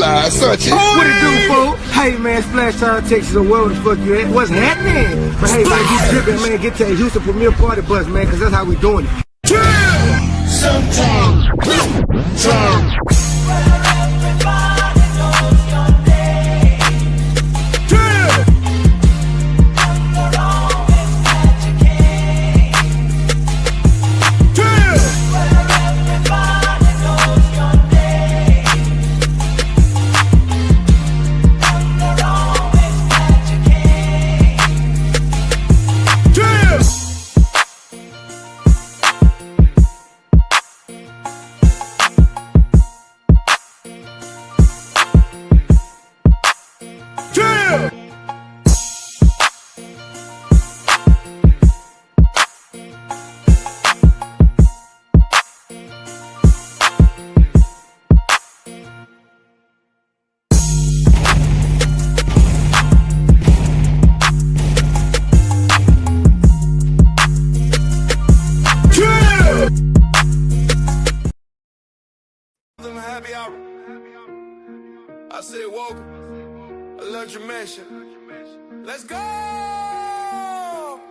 live, such it. What it do, fool? Hey, man, Splash Town, Texas, or wherever the fuck you at. What's happening? But hey, man, you tripping, man. Get to the Houston Premier Party Bus, man, because that's how we doing it. Sometimes. I said, welcome, Electromation. Let's go!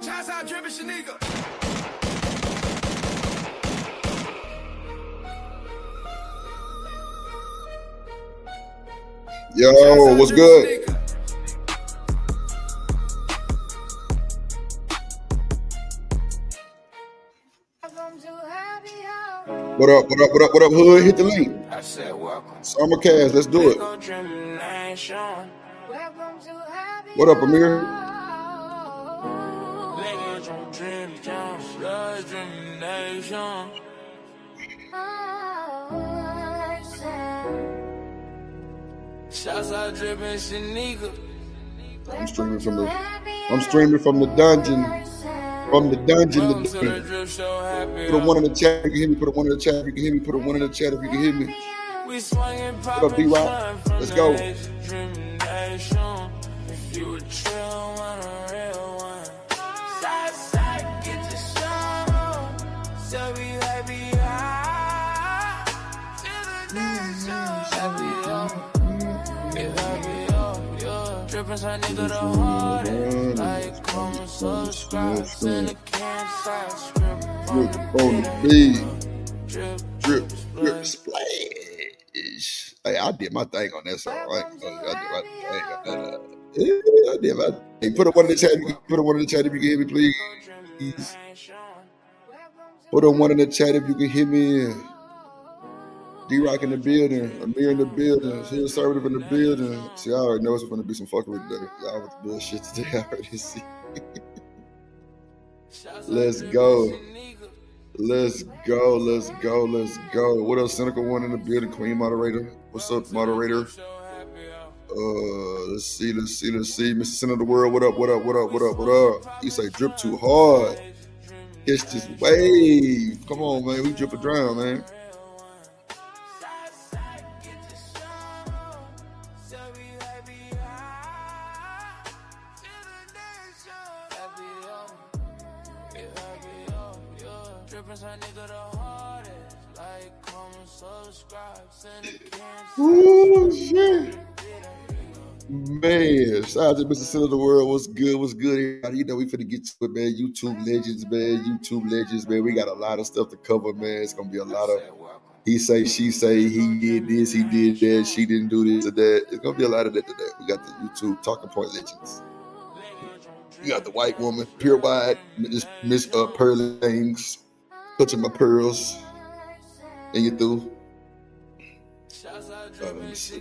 Shots out, dripping Shanika. Yo, what's good? What up, hood? Hit the link. I said, welcome. Summer Cast, let's do it. What up, Amir? I'm streaming from the dungeon. From the dungeon today. Put a one in the chat if you can hear me. Put a one in the chat if you can hear me. Put a one in the chat if you can hear me. What up, D-Rock? Let's go. Drippin' nigga the hardest, like comment, subscribe, send a campsite, drip on the beat, drip, splash. Hey, I did my thing on that song. I did my thing. Hey, put a one in the chat. Put a one in the chat if you can hear me, please. Put a one in the chat if you can hear me. D-Rock in the building, Amir in the building, Hill Conservative in the building. See, I already know it's going to be some fuckery today. Y'all with the bullshit today, I already see. Let's go. Let's go. What up, Cynical One in the building, Queen Moderator? What's up, Moderator? Let's see. Mr. Center of the World, what up? He say, drip too hard. It's this wave. Come on, man. We drip or drown, man. Ooh, shit. Man, shout out to Mr. Center of the World. What's good? You know we finna get to it, man. YouTube legends, man. We got a lot of stuff to cover, man. It's gonna be a lot of he say, she say, he did this, he did that, she didn't do this or that. It's gonna be a lot of that today. We got the YouTube talking point legends. You got the white woman, pure white, Miss Pearly Things, touching my pearls, and you through. Let me see.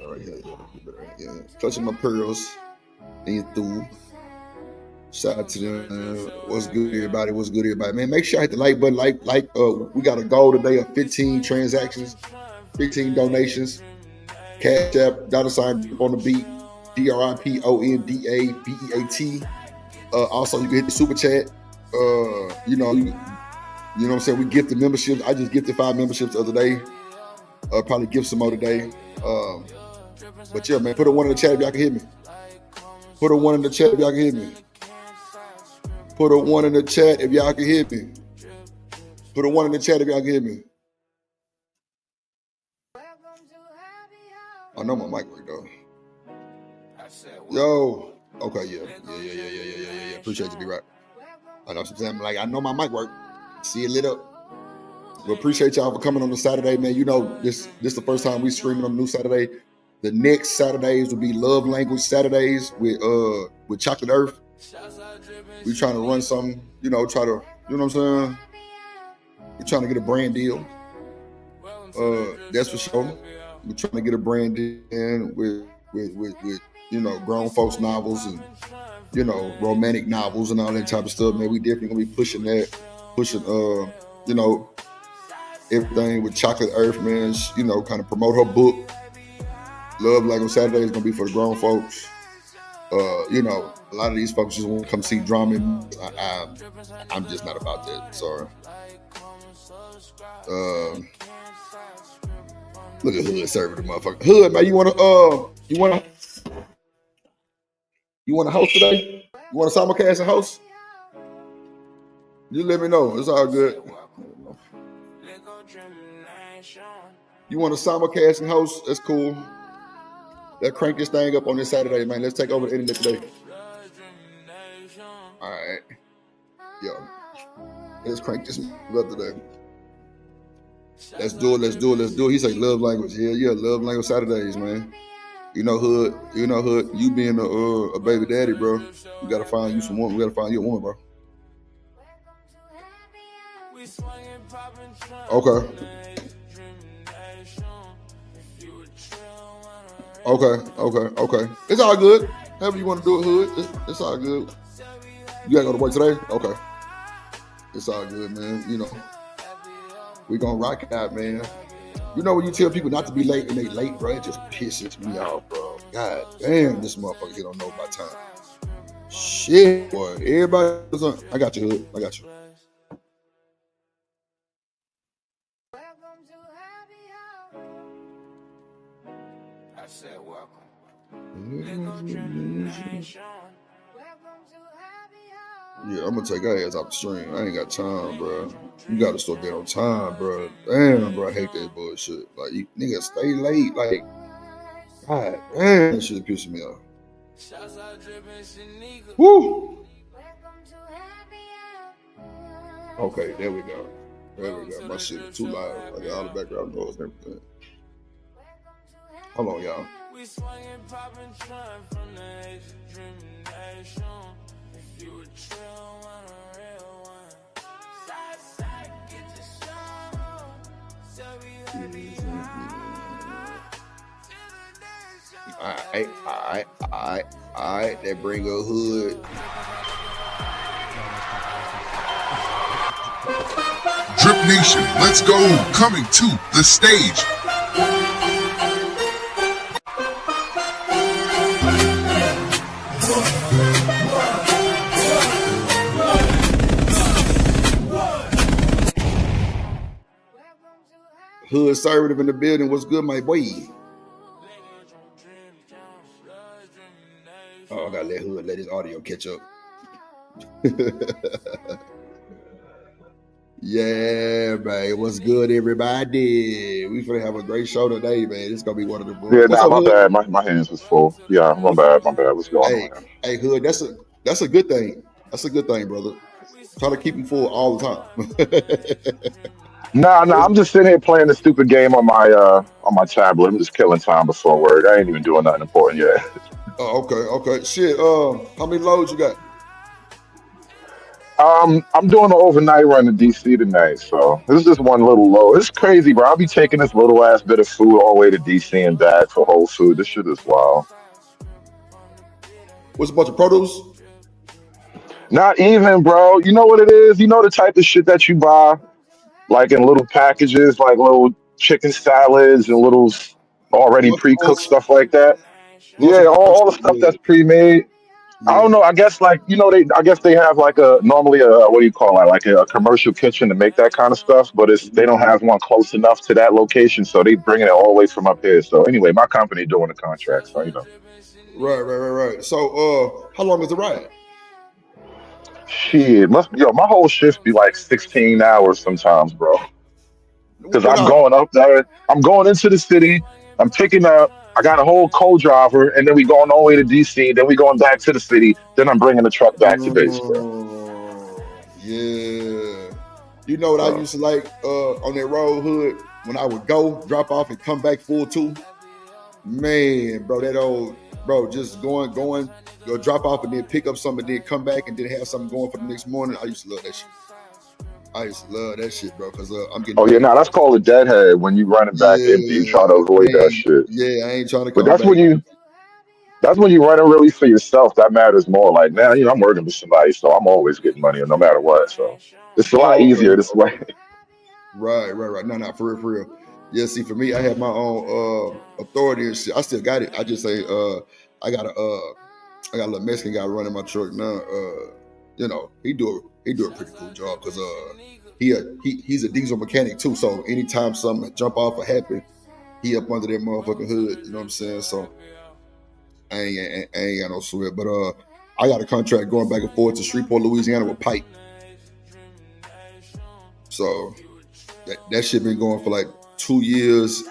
All right, yeah. Touching my pearls, and you through. Shout out to them. What's good, everybody? Man, make sure I hit the like button. We got a goal today of 15 transactions, 15 donations. Cash App, $, on the beat, DRIPONDABEAT. Also, you can hit the super chat. You know what I'm saying? We gifted memberships. I just gifted 5 memberships the other day. Probably gift some more today. But yeah, man, put a one in the chat if y'all can hear me. Put a one in the chat if y'all can hear me. Put a one in the chat if y'all can hear me. Put a one in the chat if y'all can hear me. I know my mic work though. Yo. Okay, yeah. Appreciate you, be right. I know something like I know my mic work. See it lit up. But appreciate y'all for coming on the Saturday, man. You know, this the first time we streaming on the new Saturday. The next Saturdays will be Love Language Saturdays with Chocolate Earth. We trying to run something, you know, you know what I'm saying? We're trying to get a brand deal. That's for sure. We're trying to get a brand deal in with you know, grown folks novels and, you know, romantic novels and all that type of stuff, man. We definitely gonna be pushing, you know, everything with Chocolate Earth, man. You know, kind of promote her book. Love Language Saturday is gonna be for the grown folks. You know, a lot of these folks just want to come see drama. I'm just not about that. Sorry. Look at Hood serving the motherfucker. Hood, man, you want to host today? You want to simulcast and host? You let me know. It's all good. You want to simulcast and host? That's cool. Let's crank this thing up on this Saturday, man. Let's take over the internet today. All right. Yo. Let's crank this up today. Let's do it. He say love language. Yeah, love language Saturdays, man. You know, Hood, you being a baby daddy, bro. We gotta find you some woman. We gotta find you a woman, bro. Okay. It's all good. However you want to do it, Hood. It's all good. You gotta go to work today? Okay. It's all good, man. You know, we gonna rock it out, man. You know when you tell people not to be late and they late, bro, it just pisses me off, bro. God damn, this motherfucker, he don't know about time. Shit, boy. Everybody, I got you, Hood. I got you. I said welcome. Yeah, I'm gonna take our ass off the stream. I ain't got time, bro. You gotta start getting on time, bro. Damn, bro, I hate that bullshit. Like, you niggas stay late. Like, God damn, that shit pissing me off. Woo! Okay, there we go. My shit is too loud. I got all the background noise and everything. Hold on, y'all. We swinging, popping, trying from the age of dreaming nation. If you a trail, want a real one. Side, get the show. So we happy. Alright. That bring a Hood. Drip Nation, let's go. Coming to the stage. Hood conservative in the building. What's good, my boy? Oh, I gotta let his audio catch up. Yeah, man. What's good, everybody? We finna have a great show today, man. It's gonna be one of the Yeah, my bad. My hands was full. Yeah, my bad. What's going on? Hey, Hood, that's a good thing. That's a good thing, brother. Try to keep him full all the time. Nah, I'm just sitting here playing the stupid game on my tablet. I'm just killing time before work. I ain't even doing nothing important yet. Oh, okay. Shit. How many loads you got? I'm doing an overnight run to DC tonight, so this is just one little load. It's crazy, bro. I'll be taking this little ass bit of food all the way to DC and back for Whole Food. This shit is wild. What's a bunch of produce? Not even, bro. You know what it is? You know the type of shit that you buy, like in little packages, like little chicken salads and little already pre-cooked stuff like that. Yeah, all the stuff that's pre-made. I don't know. I guess I guess they have like normally what do you call it? Like a commercial kitchen to make that kind of stuff, but they don't have one close enough to that location, so they bringing it all the way from up here. So anyway, my company doing the contract, so you know. Right. So how long is the ride? Shit, my whole shift be like 16 hours sometimes, bro. Because I'm going up there, I'm going into the city, I'm picking up, I got a whole co-driver, and then we going all the way to DC. Then we going back to the city. Then I'm bringing the truck back to base, bro. Yeah. You know what I So, used to like on that road hood when I would go drop off and come back full too. Man, bro, that old bro just going, go drop off and then pick up something, and then come back and then have something going for the next morning. I used to love that shit. I used to love that shit, bro, because I'm getting oh yeah, paid. nah, that's called a deadhead when you running back empty. You try to avoid that shit. I ain't trying to But come back. that's when you running really for yourself. That matters more. Like now, I'm working for somebody, so I'm always getting money, no matter what. So it's a lot Oh, easier okay. this way. Right. No, for real. Yeah, see, for me, I have my own authority and shit. I still got it. I just say, I got I got a little Mexican guy running my truck now. He do a pretty cool job because he's a diesel mechanic too. So anytime something jump off or happen, he up under that motherfucking hood. You know what I'm saying? So I ain't got no sweat. But I got a contract going back and forth to Shreveport, Louisiana with pipe. So that shit been going for like 2 years.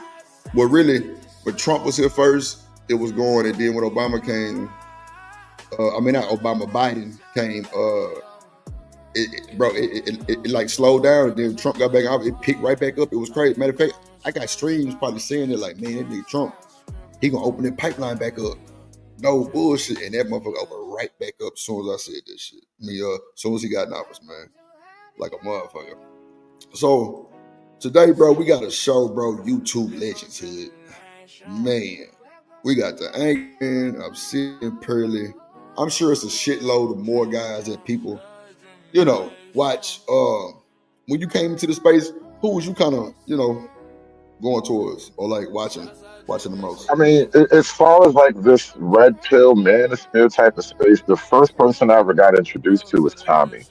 Well, really, when Trump was here first, it was going, and then when Obama came, not Obama, Biden came, it like slowed down, and then Trump got back out, it picked right back up. It was crazy. Matter of fact, I got streams probably saying it like, man, that nigga Trump, he gonna open that pipeline back up. No bullshit, and that motherfucker opened right back up as soon as I said this shit. As soon as he got in office, man, like a motherfucker. So today, bro, we got a show, bro. YouTube Legends Hood. Man, we got the Anchorman, Obsidian, Pearly. I'm sure it's a shitload of more guys that people, watch. When you came into the space, who was you kind of, going towards or like watching the most? I mean, as far as like this red pill manosphere type of space, the first person I ever got introduced to was Tommy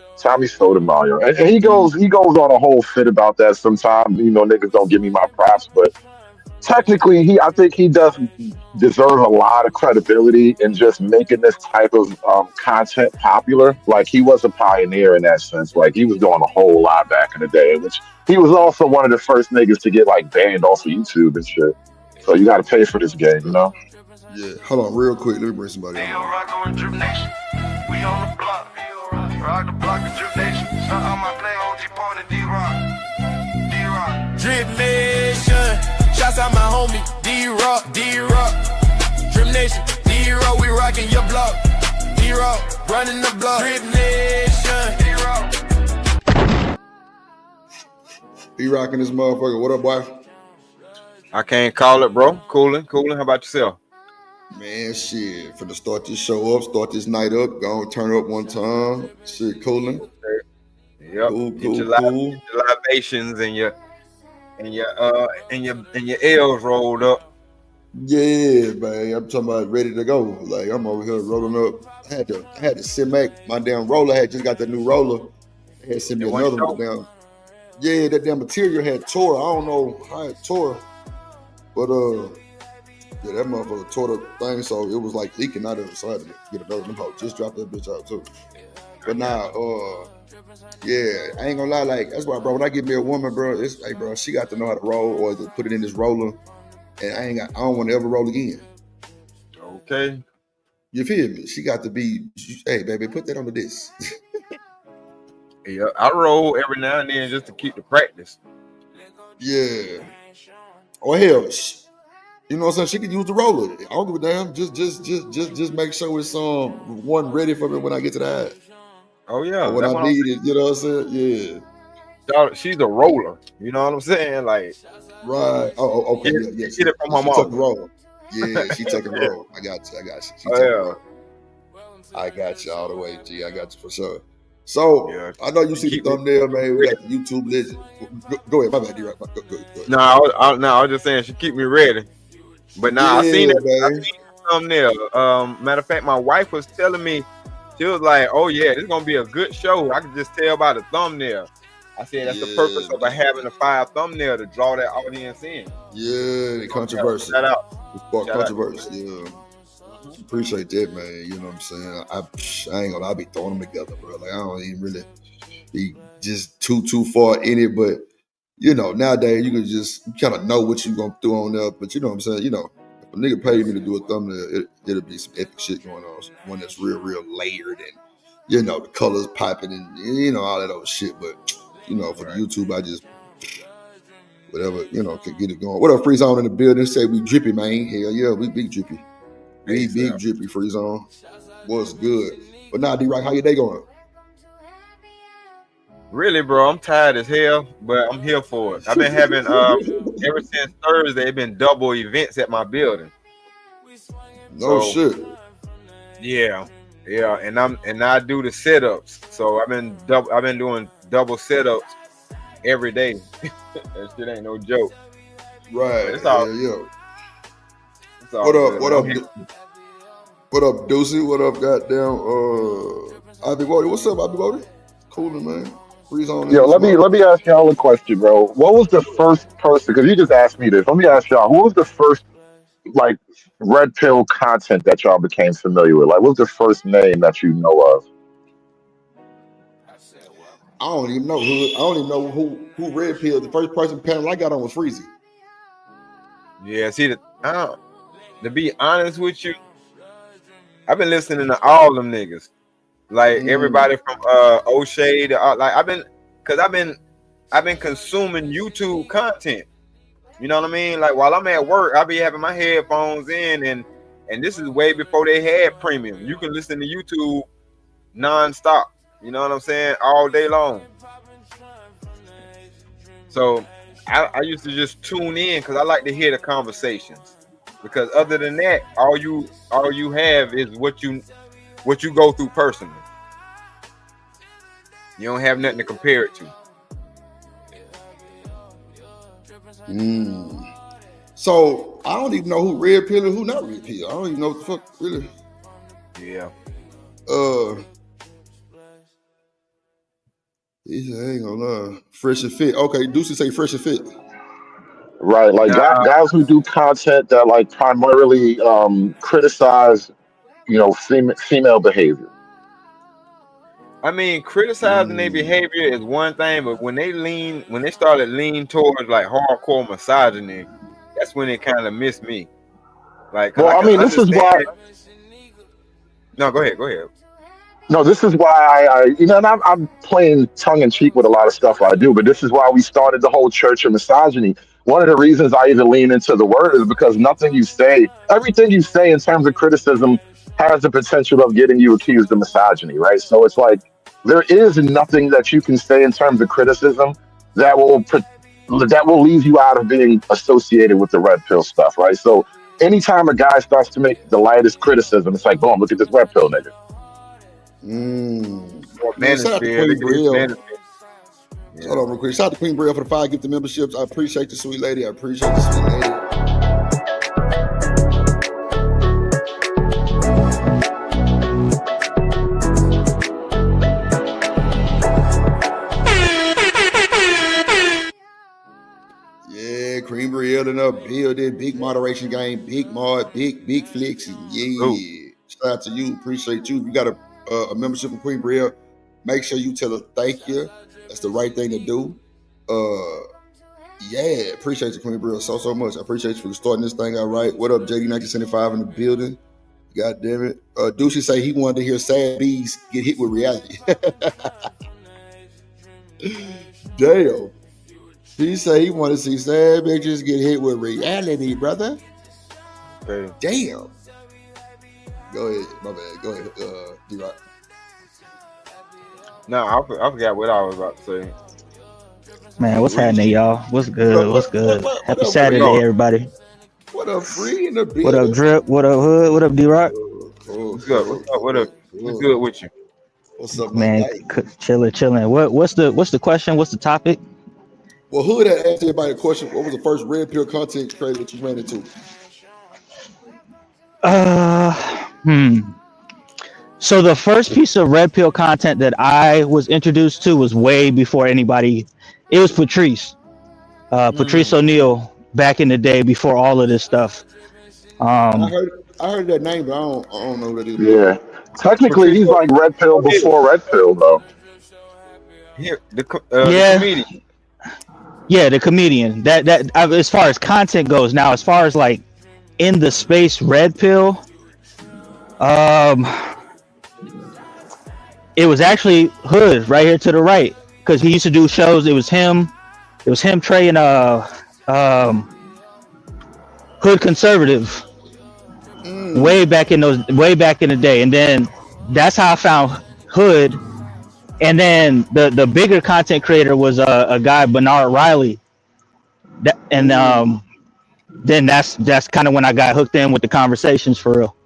Sotomayor, and he goes on a whole fit about that sometimes. Niggas don't give me my props, but technically, I think he does deserve a lot of credibility in just making this type of content popular. Like he was a pioneer in that sense. Like he was doing a whole lot back in the day, which he was also one of the first niggas to get like banned off of YouTube and shit. So you got to pay for this game. Yeah, hold on, real quick. Let me bring somebody on. We on the block. Rock the block, the Drip Nation. My play OG Point and D-Rock. Drip Nation. Shouts out my homie, D-Rock. Drip Nation, D-Rock, we rockin' your block. D-Rock, running the block. Drip Nation, D-Rock. Be rocking this motherfucker. What up, boy? I can't call it, bro. Coolin'. How about yourself? Man, shit. For to start this show up, start this night up, go turn up one time. Shit, coolin'. Yep. Cool. Get your libations and your L's rolled up. Yeah, man. I'm talking about ready to go. Like I'm over here rolling up. I had to send back my damn roller. I had just got that new roller. I had sent me another one down. Yeah, that damn material had tore. I don't know how it tore. But yeah, that motherfucker tore the thing, so it was like leaking out of it. So I had to get another one. Just drop that bitch out too. But now, yeah, I ain't gonna lie. Like that's why, bro. When I get me a woman, bro, it's like, bro, she got to know how to roll or to put it in this roller, and I don't want to ever roll again. Okay. You feel me? She got to be, hey, baby, put that on the disc. Yeah, I roll every now and then just to keep the practice. Yeah. Oh hell, you know what I'm saying? She can use the roller. I don't give a damn. Just make sure it's one ready for me when I get to the house. Oh yeah. Or when I need it, you know what I'm saying? Yeah. She's a roller. You know what I'm saying? Like. Right. Oh, okay. Yeah. Get it from her mom. She took the roll. Yeah, she took the roll. I got you. She took the roll. I got you all the way, G. I got you for sure. So I know you see the thumbnail, man. We got the YouTube legend. Go ahead, my bad, D-Rock. Go ahead. No, I was just saying she keep me ready. But now I seen it. I seen the thumbnail. Matter of fact, my wife was telling me, she was like, "Oh yeah, this is gonna be a good show." I could just tell by the thumbnail. I said that's the purpose of having a fire thumbnail to draw that audience in. Yeah, controversy. Shout out. Controversy. Yeah. Appreciate that, man. You know what I'm saying? I ain't gonna. I'll be throwing them together, bro. Like I don't even really be just too far in it, but nowadays you can just kind of know what you gonna throw on there. But you know what I'm saying? A nigga paid me to do a thumbnail. It'll be some epic shit going on. One that's real layered and the colors popping and all that other shit. But for the YouTube, I just whatever can get it going. What up, Free Zone in the building? Say we drippy, man. Hell yeah, we big drippy. We big drippy, Free Zone. What's good? But now, D-Rock, how your day going? Really, bro, I'm tired as hell, but I'm here for it. I've been having ever since Thursday, been double events at my building. Shit. Yeah, and I do the setups. So I've been doing double setups every day. That shit ain't no joke. Right. It's all, It's all what up? What up, Deucey? What up, goddamn? Ivy Wody. What's up, Ivy Wody? Coolin', man. Yo, let me ask y'all a question, bro. What was the first person? Because you just asked me this. Let me ask y'all. Who was the first like red pill content that y'all became familiar with? Like, what's the first name that you know of? I don't even know who red pill. The first person panel I got on was Freezy. Yeah, see to be honest with you, I've been listening to all them niggas. Like everybody from O'Shea to I've been consuming YouTube content. You know what I mean? Like while I'm at work, I'll be having my headphones in and this is way before they had premium. You can listen to YouTube nonstop. You know what I'm saying? All day long. So I used to just tune in because I like to hear the conversations. Because other than that, all you have is what you go through personally. You don't have nothing to compare it to. So I don't even know who red pill and who not red pill. I don't even know what the fuck really. Yeah. He said, I ain't gonna lie. Fresh and fit. Okay, Deucey say fresh and fit. Right, like guys who do content that like primarily criticize, female behavior. I mean, criticizing their behavior is one thing, but when they started leaning towards like hardcore misogyny, that's when it kind of missed me. Like, well, I mean, this is why. No, go ahead. No, this is why and I'm playing tongue in cheek with a lot of stuff I do, but this is why we started the whole church of misogyny. One of the reasons I even lean into the word is because everything you say in terms of criticism has the potential of getting you accused of misogyny, right? So it's like there is nothing that you can say in terms of criticism that will leave you out of being associated with the red pill stuff, right? So anytime a guy starts to make the lightest criticism, it's like, boom, look at this red pill nigga. Manosphere. Hold on real quick. Shout out to Queen Brielle for the 5 gifted memberships. I appreciate the sweet lady. Yeah, Queen Brielle in the building. Big moderation game. Big mod. Big flicks. Yeah. Ooh. Shout out to you. Appreciate you. You got a membership from Queen Brielle. Make sure you tell her thank you. That's the right thing to do. Yeah, appreciate you, Queen Brielle, so much. I appreciate you for starting this thing out right. What up, JD 1975 in the building? God damn it. Deucey say he wanted to hear sad bees get hit with reality. Damn. He say he wanted to see sad bitches get hit with reality, brother. Okay. Damn. Go ahead, my bad. Go ahead, D-Rock. No, I forgot what I was about to say. Man, what's happening, y'all? What's good? What's good? Happy Saturday, everybody. What up, Free in the building? What up, Drip? What up, Hood? What up, D-Rock? What's good? What up? What's good with you? What's up, man? Chilling. What's the question? What's the topic? Well, Hood had asked everybody a question. What was the first red pill content creator that you ran into? So the first piece of red pill content that I was introduced to was way before anybody. It was Patrice. Patrice O'Neal back in the day before all of this stuff. I heard that name, but I don't know who that is. Yeah. Technically, he's like red pill before red pill, though. The comedian. Yeah, the comedian. That as far as content goes. Now, as far as like in the space Red Pill. Um, it was actually Hood right here to the right because he used to do shows. It was him. It was him, Trey, and um, Hood Conservative way back in the day, and then that's how I found Hood. And then the bigger content creator was a guy Bernard Riley, and then that's kind of when I got hooked in with the conversations for real.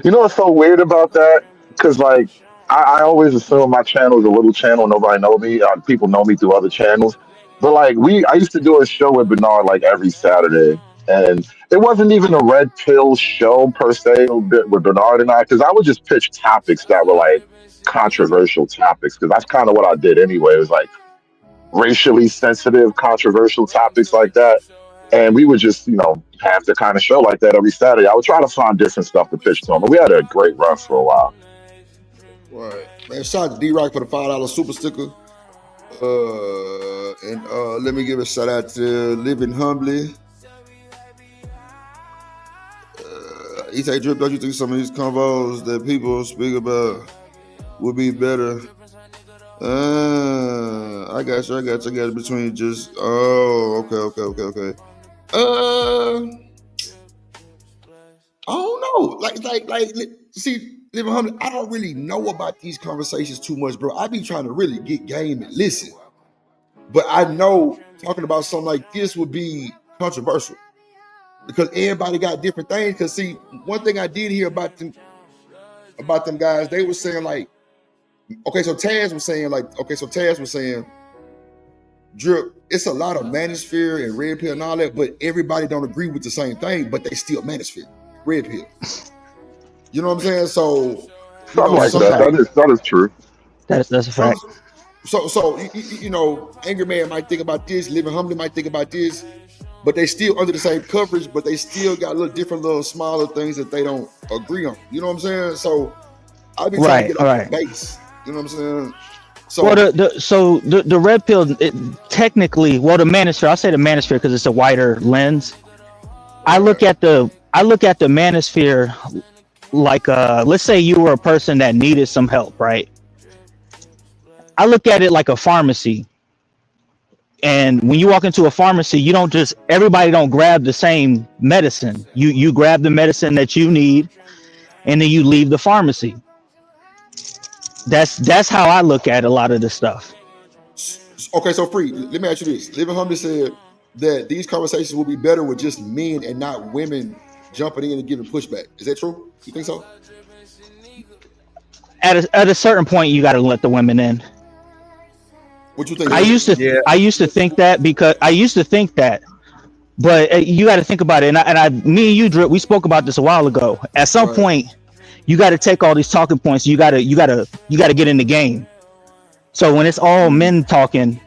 You know what's so weird about that? Because like I always assume my channel is a little channel. Nobody know me. People know me through other channels. But like I used to do a show with Bernard like every Saturday, and it wasn't even a red pill show per se with Bernard and I, because I would just pitch topics that were like controversial topics, because that's kind of what I did anyway. It was like racially sensitive, controversial topics like that. And we would just, have the kind of show like that every Saturday. I would try to find different stuff to pitch to them. But we had a great run for a while. Right. Man, shout out to D-Rock for the $5 super sticker. And let me give a shout out to Living Humbly. He say, Drip, don't you think some of these convos that people speak about would be better? I got you. Between just, okay. I don't know. Like. See, Living Humbly, I don't really know about these conversations too much, bro. I be trying to really get game and listen. But I know talking about something like this would be controversial because everybody got different things. Because see, one thing I did hear about them guys, they were saying like, so Taz was saying, Drip, it's a lot of Manosphere and Red Pill and all that, but everybody don't agree with the same thing, but they still Manosphere, Red Pill. You know what I'm saying? So something like that. That is true. That's a fact. So Angry Man might think about this, Living Humbly might think about this, but they still under the same coverage, but they still got little smaller things that they don't agree on. You know what I'm saying? So I be trying to get off the base. You know what I'm saying? So the Red Pill, technically, the Manosphere. I'll say the Manosphere because it's a wider lens. I look at the Manosphere like let's say you were a person that needed some help, right? I look at it like a pharmacy. And when you walk into a pharmacy, everybody don't grab the same medicine. You grab the medicine that you need and then you leave the pharmacy. That's how I look at a lot of this stuff. Okay, so Free, let me ask you this. Living Humbly said that these conversations will be better with just men and not women jumping in and giving pushback. Is that true? You think so? At a certain point, you got to let the women in. What you think? I used to think that, but you got to think about it. And me and you, Drip, we spoke about this a while ago. At some point, you got to take all these talking points. You got to get in the game. So when it's all men talking,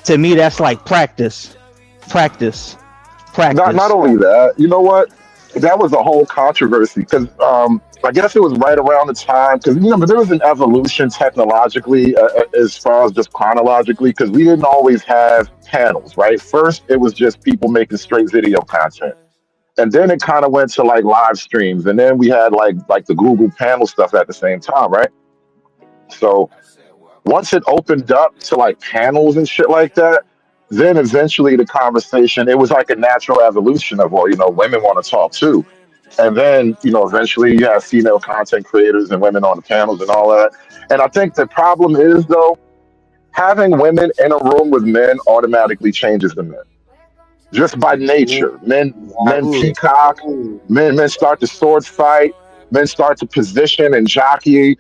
to me, that's like practice. Not only that, you know what? That was a whole controversy because I guess it was right around the time because there was an evolution technologically as far as just chronologically, because we didn't always have panels, right? First, it was just people making straight video content, and then it kind of went to like live streams, and then we had like the Google panel stuff at the same time, right? So once it opened up to like panels and shit like that, then eventually the conversation, it was like a natural evolution of, well, women want to talk too. And then, eventually you have female content creators and women on the panels and all that. And I think the problem is, though, having women in a room with men automatically changes the men. Just by nature. Men peacock, men start to sword fight, men start to position and jockey,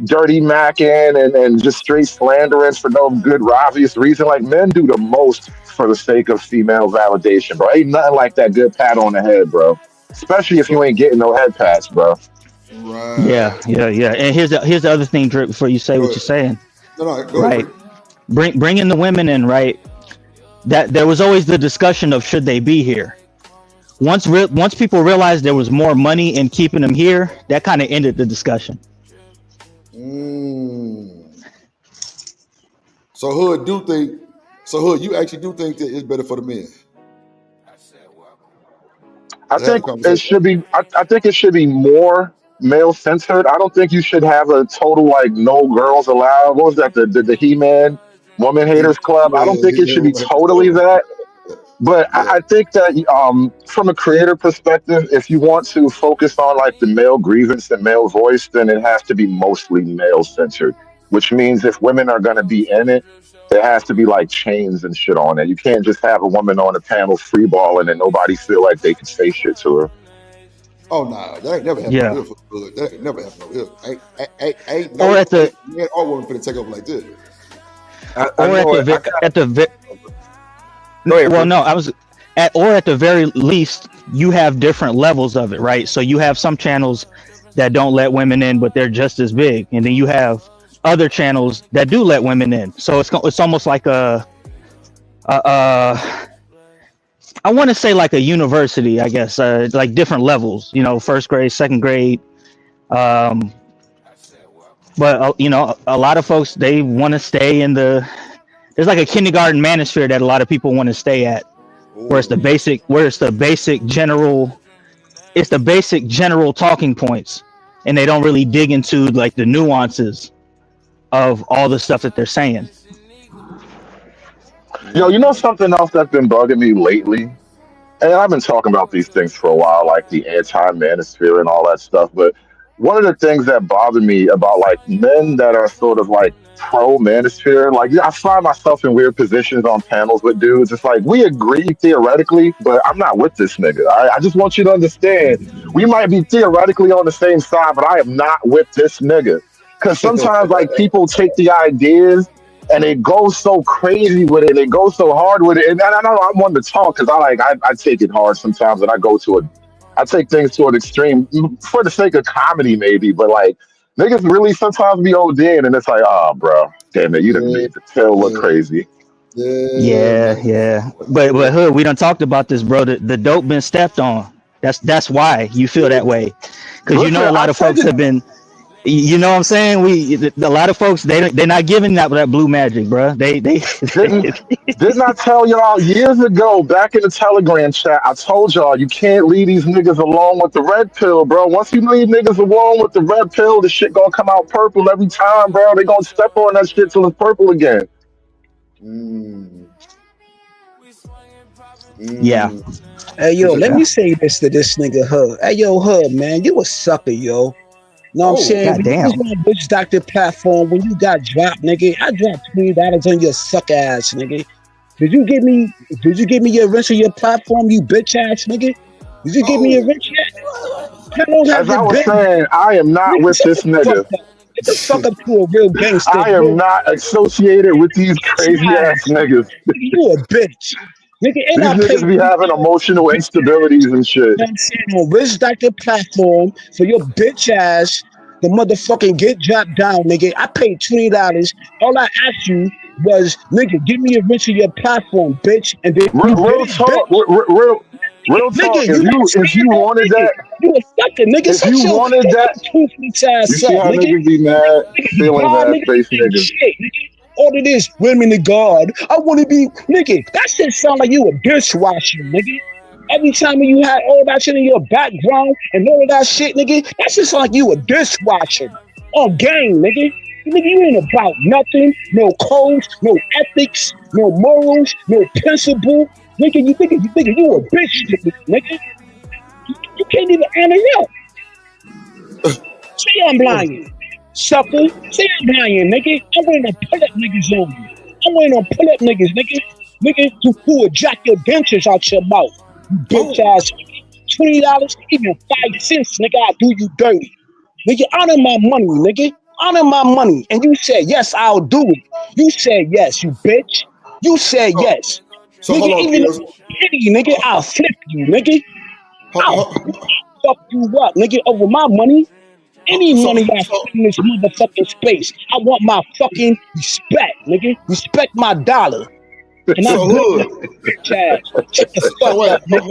dirty macking and just straight slandering for no good obvious reason. Like, men do the most for the sake of female validation, bro. Ain't nothing like that good pat on the head, bro. Especially if you ain't getting no head pats, bro. Right. Yeah. And here's the other thing, Drip, before you say what you're saying. No, go right. Bringing the women in, right? That there was always the discussion of should they be here. Once people realized there was more money in keeping them here, that kind of ended the discussion. So Hood, you actually do think that it's better for the men? I Let's have a think it conversation. should be. I think it should be more male centered. I don't think you should have a total like no girls allowed. What was that? The He Man Woman He, Haters Club. I don't yeah, think he it man should be woman haters totally club. that. But Yeah. I think that from a creator perspective, if you want to focus on like the male grievance and male voice, then it has to be mostly male centered. Which means if women are going to be in it, there has to be like chains and shit on it. You can't just have a woman on a panel freeballing and nobody feel like they can say shit to her. Oh nah, that ain't never happened over Yeah. here for good. That ain't never happened over here. Ain't Or no at the man or woman finna take over like this. I or know it. I kind at the go ahead, well, bro. no, I was at the very least, you have different levels of it, right? So you have some channels that don't let women in, but they're just as big, and then you have other channels that do let women in. So it's almost like a I want to say like a university, I guess, like different levels. You know, first grade, second grade. Um, but you know, a lot of folks they want to stay in the. There's like a kindergarten manosphere that a lot of people want to stay at, where it's the Oh, basic, it's the basic general talking points, and they don't really dig into like the nuances of all the stuff that they're saying. Yo, you know something else that's been bugging me lately? And I've been talking about these things for a while, like the anti-manosphere and all that stuff. But one of the things that bother me about like men that are sort of like pro-manosphere, like I find myself in weird positions on panels with dudes. It's like we agree theoretically, but I'm not with this nigga. I just want you to understand, we might be theoretically on the same side, but I am not with this nigga. Because sometimes like people take the ideas and they go so crazy with it, they go so hard with it. And I know I'm one to talk because I take it hard sometimes, and I take things to an extreme for the sake of comedy, maybe. But like niggas really sometimes be ODing, and it's like, oh, bro, damn it, you done yeah, made the tail look yeah, crazy. yeah, Yeah, man. yeah. But Hood, we done talked about this, bro. The dope been stepped on. That's why you feel that way, because you Listen, know a I lot of said folks this. have been. You know what I'm saying? A lot of folks they're not giving that blue magic, bro. They Didn't didn't I tell y'all years ago back in the Telegram chat? I told y'all you can't leave these niggas alone with the red pill, bro. Once you leave niggas alone with the red pill, the shit gonna come out purple every time, bro. They gonna step on that shit till it's purple again. Mm, yeah, mm. Hey yo, Appreciate let that. me yeah. say this to this nigga Hub. Hey yo, Hub, man, you a sucker, yo. Know what I'm Oh, saying? God When you was damn. on Bitch Doctor platform, when you got dropped, nigga, I dropped $20 on your suck ass, nigga. Did you give me did you give me your rent of your platform, you bitch ass nigga? Did you give me your oh. rent yet? How long has As I it was been? saying, I am not Nigga, with shut this the fuck nigga. up. Get the fuck up to a real gangster, I am real not associated with these kiss crazy my ass ass. niggas. Nigga, you a bitch. Nigga, and These I paid niggas be having emotional $3 instabilities and shit. know what I'm saying, on Rich Doctor platform for your bitch ass to motherfucking get dropped down, nigga. I paid $20. All I asked you was, nigga, give me a rich of your platform, bitch. And then you did Real it, talk, bitch. real talk. Nigga, you not If you stand up, wanted nigga. that, You a sucker, nigga. if Shut you your wanted that, toothless you ass see up, how nigga. niggas be mad, Nigga, you feelings God, ass nigga, face you ain't niggas. shit, nigga. All it is, women to God. I want to be, nigga. That shit sound like you a dishwasher, nigga. Every time you had all that shit in your background and all of that shit, nigga, that shit sound like you a dishwasher on game, nigga. Nigga, you ain't about nothing, no codes, no ethics, no morals, no principle. Nigga, you a bitch, nigga. You can't even honor up. Say I'm lying. Sucker, say I'm lying, nigga. I'm waiting on pull up niggas on you. I'm waiting on pull up niggas, nigga. Nigga, who will jack your dentures out your mouth. You bitch Oh, ass nigga. $20, even 5 cents, nigga, I'll do you dirty. Nigga, honor my money, nigga. Honor my money. And you said, yes, I'll do it. You said yes, you bitch. You said so, yes. so Nigga, hold on, even if Kills. you pity, nigga, I'll flip you, nigga. Ho- I'll ho- fuck you up, nigga, over my money. Any So, money I so, spend in this motherfucking space, I want my fucking respect, nigga. Respect my dollar. And I'm so good enough hood. for bitch ass. Shut the fuck So wait, up, nigga.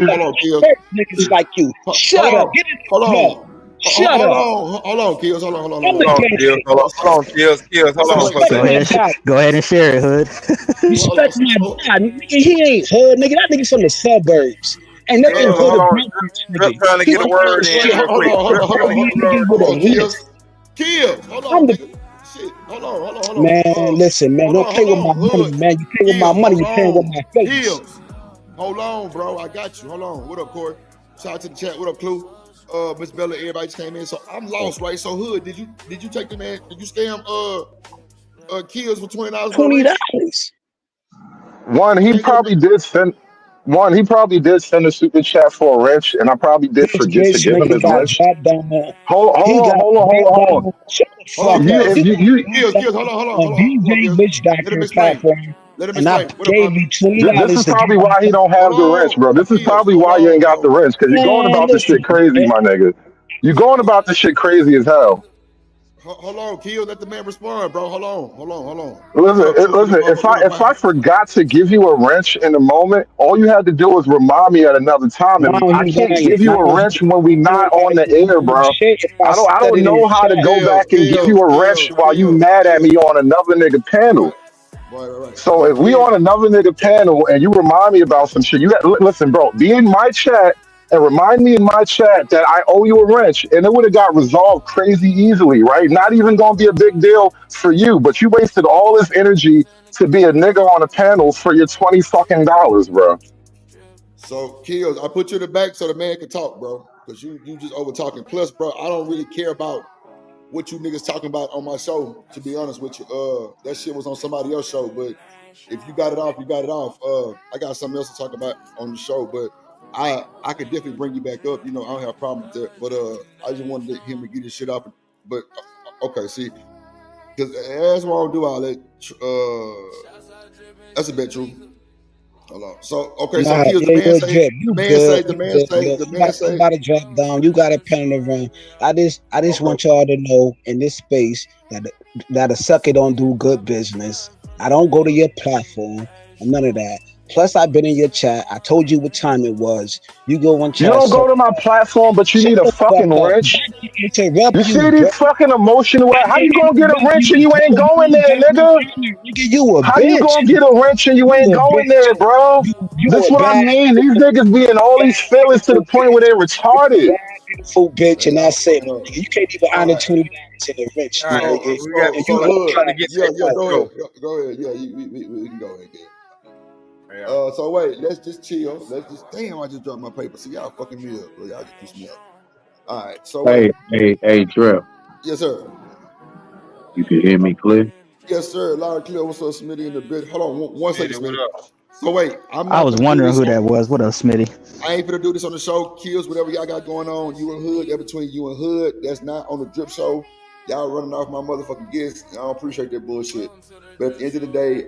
hold on, Kills. Hurt niggas like you. Hold Shut up. on, Get it hold no. on. Shut up. Hold on, Kills. I'm Hold a Hold on, on. Kills. gangster. Hold on, Kills. Hold So on wait, for a Respect so Go second. my ahead, dollar. go ahead and share it, Hood. hold on. Respect my dollar. Nigga, he ain't hood, nigga. That nigga's from the suburbs. Ain't nothing Hold good on. about this Drip nigga. trying to He get a was word in shit. real Hold quick. on, hold Drip on, hold trying on, to get He a nigga word with hold a on, in. list. Kills. Hold I'm on, the nigga. Shit. Hold on. man. Listen, man. Don't play with my money, Hood. man. You play with my Kills. money, Hold you playing with on. my face. Kills. Hold on, bro. I got you. Hold on. What up, Corey? Shout out to the chat. What up, Clue? Miss Bella, everybody just came in. So I'm lost, right? So Hood, did you take the man? Did you scam Kills for $20, bro? Rich? $20. One, You he ain't get probably it? did send. One, he probably did send a super chat for a wrench, and I probably did This forget to bitch give him nigga his got wrench. dropped down there. Hold, He hold on, got hold on, hold on, dropped hold on. down. Shut the Hold on, fuck You, up. if Kills. He got you, dropped Kills. down Hold on. on Hold on, DJ Kills. Bitch Let him Doctor explain. platform, Let him and I explain. What up, gave Tommy? you $20 this is to probably get why he don't Hold have the wrench, on. bro. This is Kills. probably Hold why you on, ain't got the bro. wrench, because you're going man. about this Listen, shit crazy, man. my nigga. You're going about this shit crazy as hell. Hold on, Kills. Let the man respond, bro. Hold on. What Listen, up, True? listen. If I forgot to give you a wrench in the moment, all you had to do was remind me at another time, Now and I he can't lying. give you a wrench when we I don't not on gotta the give air, you bro. shit if I I said don't it in know how to chat. go back and give you a wrench while you mad at me on another nigga panel. Right. So But if we Kills, on another nigga panel and you remind me about some shit, you got listen, bro. Be in my chat and remind me in my chat that I owe you a wrench, and it would have got resolved crazy easily, right? Not even gonna be a big deal for you, but you wasted all this energy to be a nigga on a panel for your $20 fucking, bro. so Kills, I put you in the back so the man can talk, bro. Because you just over talking. Plus, bro, I don't really care about what you niggas talking about on my show, to be honest with you. That shit was on somebody else's show, but if you got it off, you got it off. I got something else to talk about on the show, but I could definitely bring you back up. You know, I don't have a problem with that. But I just wanted him to get his shit off. But okay, see, because that's why I don't do all that. That's a bit true. Hold on. So okay, so Nah, Kills, yeah, you're a drip. You good. You good. Look, the I'm man say. about to drop down. You got a pen in the room. I just Okay. want y'all to know in this space that a sucker don't do good business. I don't go to your platform. None of that. Plus, I've been in your chat. I told you what time it was. You go on You chat. don't So go to my platform, but you shut need a the fuck fucking up. wrench. I didn't interrupt You you, see bro. these fucking emotional. I How you didn't gonna get a interrupt wrench and you, you bro. ain't You going ain't there, got no nigga? honor, nigga. You a How you bitch. gonna get a wrench and you ain't You a going there, bitch. bro? You This a what I bad, mean. These niggas be in all these feelings to the beautiful point where bitch. they You a retarded. bad, beautiful bitch, and that's it, my Uh, nigga. You can't even all honor right. $20 in the rich, All my right, nigga. we got And you So Hood Hood, trying to get yeah, to yeah, the go show. ahead. Go ahead. Yeah, we can go ahead again. Yeah. So wait, let's just chill. Let's just damn. I just dropped my paper. See y'all fucking me up, bro. Y'all just piss me off. All right. So wait. Hey, Drip. Yes, sir. You can hear me clear? Yes, sir. Loud and clear. What's up, Smitty in the bit? Hold on one second, Smitty, what Smitty. up? So wait, I'm I not was gonna do wondering this. who that was. What up, Smitty? I ain't gonna do this on the show. Kills, whatever y'all got going on. You and Hood, that between you and Hood. That's not on the drip show. Y'all running off my motherfucking guests. I don't appreciate that bullshit. But at the end of the day,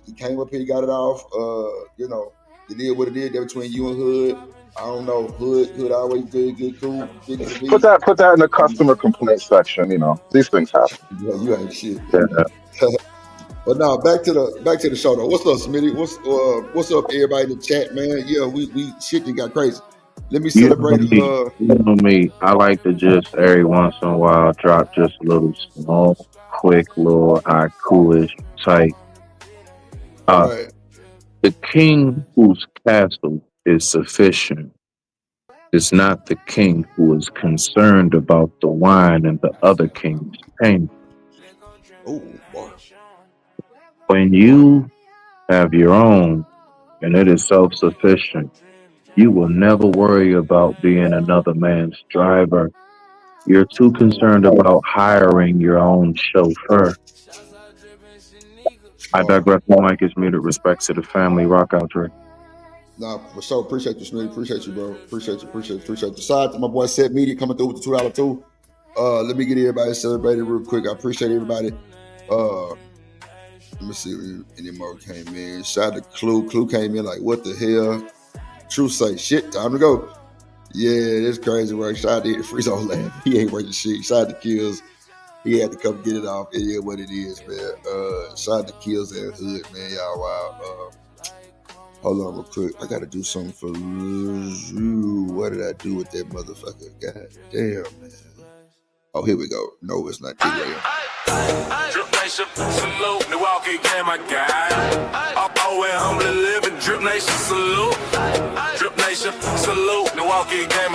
he came up here, he got it off. You know, it did what it did. That between you and Hood. I don't know. Hood always good, cool, bigger than Put me. that in the customer complaint section. You know, these things happen. You ain't shit. Yeah. But now back to the show though. What's up, Smitty? What's up, everybody in the chat, man? Yeah, we shit done got crazy. Let me You celebrate. know me. You know me. I like to just every once in a while drop just a little small, quick, little haiku-ish type. Uh, Right. the king whose castle is sufficient is not the king who is concerned about the wine and the other king's pain. Oh boy. When Boy. you have your own and it is self-sufficient, you will never worry about being another man's driver. You're too concerned about hiring your own chauffeur. I Boy. digress. My mic is muted. Respects to the family. Rock out, Drake. Nah, for sure. Appreciate you, Smitty. Appreciate you, bro. Appreciate you. Shout out to my boy Set Media coming through with the $2 too. Let me get everybody celebrated real quick. I appreciate everybody. Let me see if any more came in. Shout out to Clue. Clue came in like, what the hell? True say, shit, time to go. Yeah, that's crazy work. Shout out to Freeze on laugh. He ain't working shit. Shout out to Kills. He had to come get it off. It is what it is, man. Shout out to Kills and Hood, man. Y'all wow. Hold on real quick. I gotta do something for you. What did I do with that motherfucker? God damn, man. Oh, here we go. No, it's not. Here we go. Drip Nation, salute. Milwaukee game, my guy. Up and humbly living. Drip Nation, salute. Drip Nation,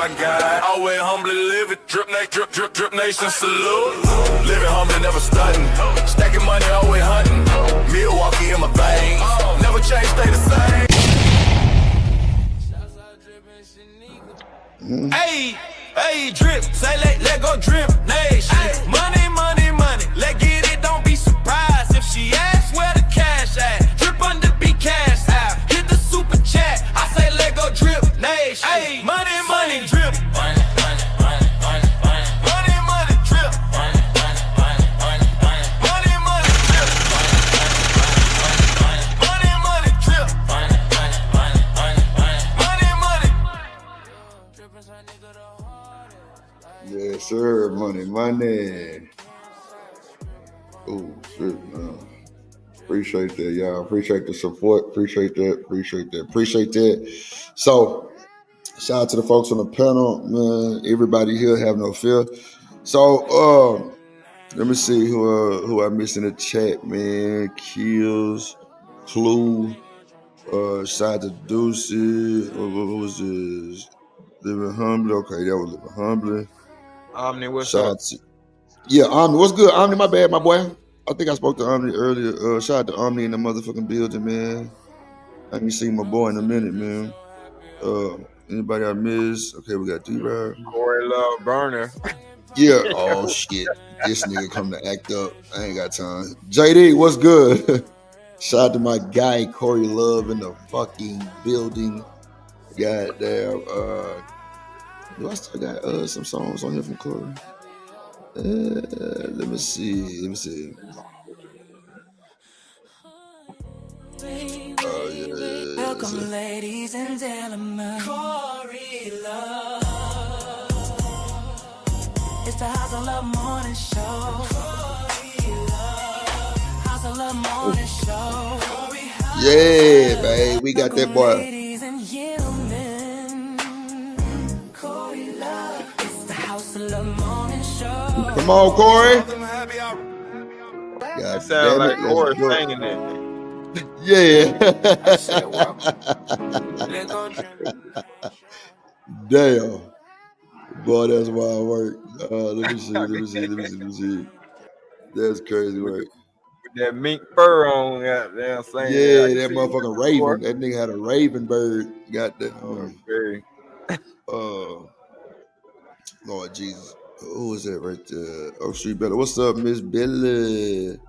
my God. Always humbly living, drip nation salute. Living humbly, never stunting. Stacking money, always hunting. Milwaukee in my veins. Never change, stay the same. Hey, hey, drip, say let go drip nation. Money, money, money, let get it, don't be surprised if she asks where the cash at. Drip under be cash out, hit the super chat. I say let go drip nation. Hey, money, money, drip. Money, money, money, money, money. Money, money, drip. Money, money, money, money, money. Money, money, drip. Money, money, drip. Money, money, money, money, money. Money, money. Yes, sir. Money, money. Oh, shit, man. Appreciate that, y'all. Appreciate the support. Appreciate that. So, shout out to the folks on the panel, man. Everybody here have no fear. So, let me see who I missed in the chat, man. Kills, Clue, shout out to Deuces. What was this? Living Humbly. Okay, that was Living Humbly. Omni, what's Shout up? out to, yeah, Omni. What's good, Omni? My bad, my boy. I think I spoke to Omni earlier. Shout out to Omni in the motherfucking building, man. I haven't seen my boy in a minute, man. Anybody I miss? Okay, we got D-Rod. Corey Love Burner. Yeah. Oh shit. This nigga come to act up. I ain't got time. JD, what's good? Shout out to my guy Corey Love in the fucking building. Goddamn. Do I still got some songs on here from Corey? Let me see. Oh yeah. Welcome, ladies and gentlemen. Corey Love. It's the House of Love Morning Show. Corey Love. House of Love Morning Show. Yeah, babe. We got that boy. Ladies and gentlemen. Corey Love. It's the House of Love Morning Show. Come on, Corey. That sounds like Corey singing it. Yeah. Damn. Boy, that's wild work. Let me see. That's crazy work. With that mink fur on, goddamn saying. Yeah, that motherfucking raven. That nigga had a raven bird. Goddamn. Okay. Lord Jesus. Who is that right there? Oh, Street Bella. What's up, Miss Billy?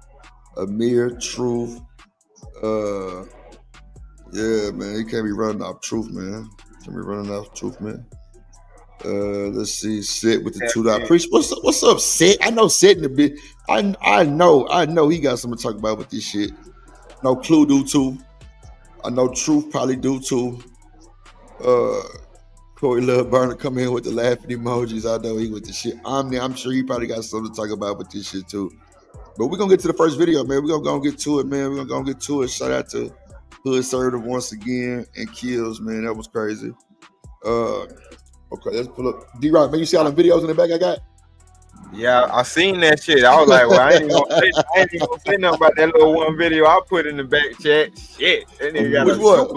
Amir, Truth. Yeah, man. You can't be running off truth, man. Let's see. Sit with the $2 preach. What's up, Sit? I know Sit in the bit. I know he got something to talk about with this shit. No Clue do too. I know Truth probably do too. Corey Love Burner come in with the laughing emojis. I know he with the shit. I'm sure he probably got something to talk about with this shit too. But we're gonna get to the first video, man. We're gonna go and get to it, man. We're gonna go and get to it. Shout out to Hood Server once again and Kills, man. That was crazy. Okay, let's pull up D-Rock, man. You see all the videos in the back I got? Yeah, I seen that shit. I was like, well, I ain't even gonna say nothing about that little one video I put in the back chat. Shit. That nigga got Which one?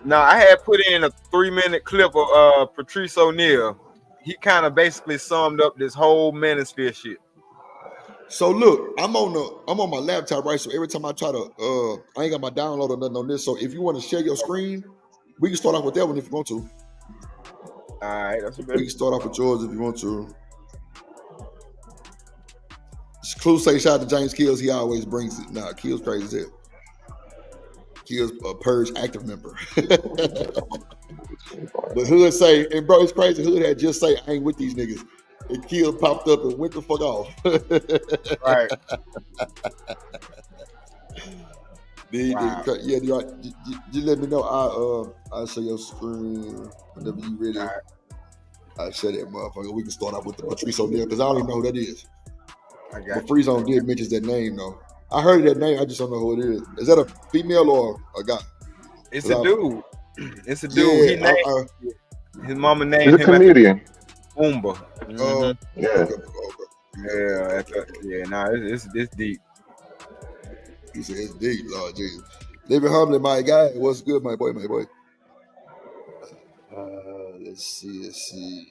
No, I had put in a 3-minute clip of Patrice O'Neal. He kind of basically summed up this whole Manosphere shit. So look, I'm on my laptop, right? So every time I try to I ain't got my download or nothing on this. So if you want to share your screen, we can start off with that one if you want to. All right, that's we can start off with yours if you want to. Clue say shout out to James Kills, he always brings it. Nah, Kills crazy as hell. Kills a Purge active member. But Hood say, and bro, it's crazy. Hood had just say, I ain't with these niggas. And Kills popped up and went the fuck off. Right. Wow. Yeah, you let me know. I'll show your screen whenever you ready. Right. I'll show that motherfucker. We can start off with the Patrice O'Neal because I don't even know who that is. But Free Zone did mention that name though. I heard that name. I just don't know who it is. Is that a female or a guy? It's a dude. It's a dude. He named his mama named him. He's a comedian. Umba. Mm-hmm. It's deep. He said it's deep, Lord Jesus. Living humbly, my guy. What's good, my boy? Let's Let's see.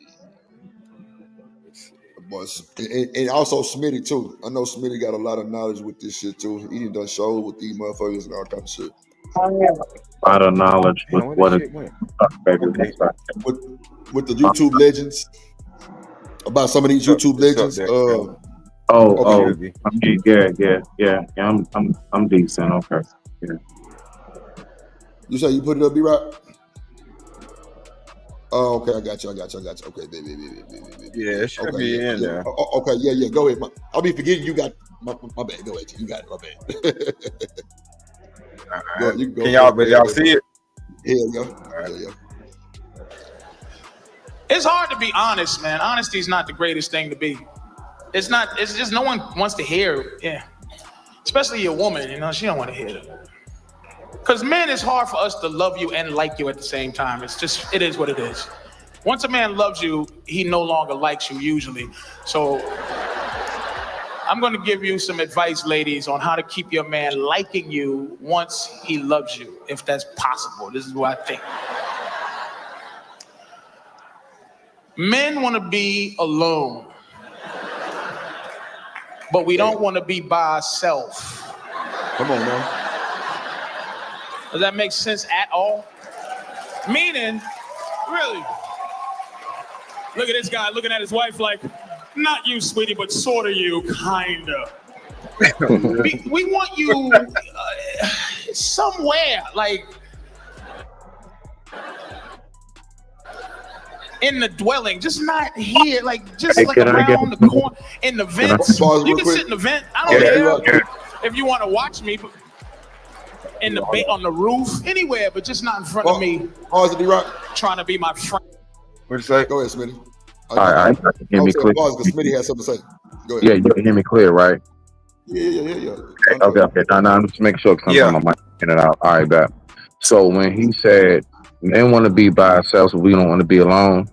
And also Smitty too. I know Smitty got a lot of knowledge with this shit too. He done shows with these motherfuckers and all kind of shit. A lot of knowledge with Damn, where what this is shit went? baby. With the YouTube legends. About some of these YouTube legends. I'm decent. Okay. Yeah. You say you put it up, B-Rock? Oh, okay, I got you. Okay, baby. Yeah, it should be in there. Okay, yeah. Go ahead. I'll be forgetting you got my bad. Go ahead. You got it, my bad. All right. Can y'all see it? Yeah, yeah. It's hard to be honest, man. Honesty is not the greatest thing to be. It's not. It's just no one wants to hear. Yeah, especially a woman. You know, she don't want to hear it. Because men, it's hard for us to love you and like you at the same time. It is what it is. Once a man loves you, he no longer likes you usually. So I'm going to give you some advice, ladies, on how to keep your man liking you once he loves you, if that's possible. This is what I think. Men want to be alone, but we don't want to be by ourselves. Come on, man. Does that make sense at all? Meaning, really, look at this guy looking at his wife like, not you, sweetie, but sort of you, kinda. We want you somewhere, like, in the dwelling, just not here, like, just like around the corner, in the vents. You can sit in the vent. I don't care if you want to watch me. In the on the roof, anywhere, but just not in front of me. Pause it, D-Rock. Trying to be my friend. What'd you say? Go ahead, Smitty. All right, you can hear me clear. Pause because Smitty has something to say. Go ahead. Yeah, you can hear me clear, right? Yeah. Okay. Now, just make sure because I'm on my in and out. All right, bet. So when he said men want to be by ourselves, but we don't want to be alone,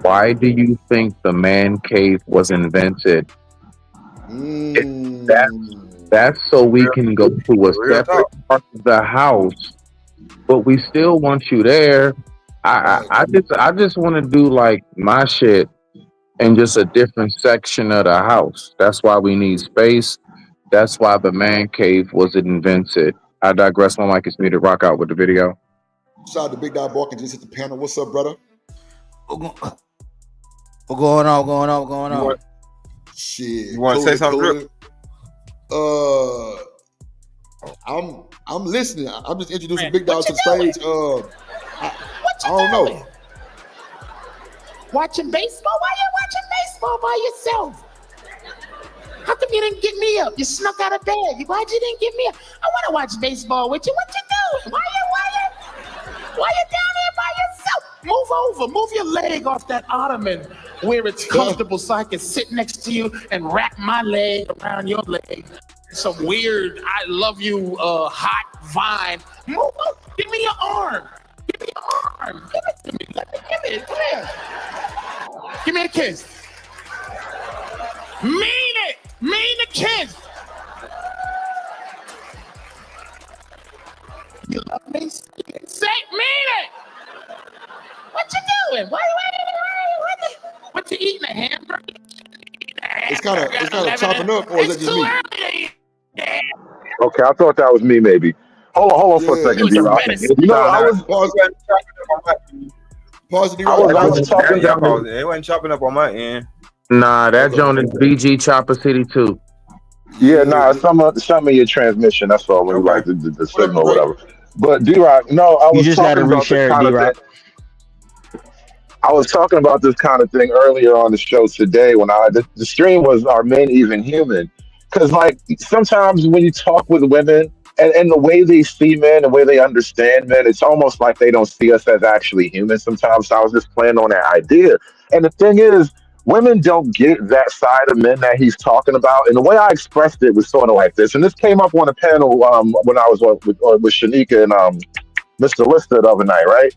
why do you think the man cave was invented? That's so we can go to a separate part of the house, but we still want you there. I just want to do like my shit in just a different section of the house. That's why we need space. That's why the man cave was invented. I digress. My mic is me to rock out with the video. Shout out to Big Dog Barkin, just hit the panel. What's up, brother? What going on? Shit. You want to say something, Drip? I'm listening. I'm just introducing Big Dog to the stage. I don't know. Watching baseball? Why you watching baseball by yourself? How come you didn't get me up? You snuck out of bed. Why'd you didn't get me up? I want to watch baseball with you. What you doing? Why you down there by yourself? Move over. Move your leg off that ottoman where it's comfortable so I can sit next to you and wrap my leg around your leg. Some weird, I love you, hot vine. Move over. Give me your arm. Give me your arm. Give it to me. Give it. Come here. Give me a kiss. Mean it. Mean the kiss. You love me? Say, mean it. What you doing? What you eating? A hamburger? It's kind of chopping up, or is it just me? Okay, I thought that was me. Maybe. Hold on for a second, D-Rock. You know, I was pause. I was talking down. It wasn't chopping up on my end. Nah, that joint is BG Chopper City too. Yeah, nah, some of your transmission. That's all. When you like the signal, or whatever. But D-Rock, no, I was just talking about this kind of thing. I was talking about this kind of thing earlier on the show today when the stream was "Are Men Even Human?" Because like sometimes when you talk with women and the way they see men, the way they understand men, it's almost like they don't see us as actually human. Sometimes so I was just playing on that idea, and the thing is, women don't get that side of men that he's talking about. And the way I expressed it was sort of like this, and this came up on a panel when I was with Shanika and Mr. Lister the other night, right?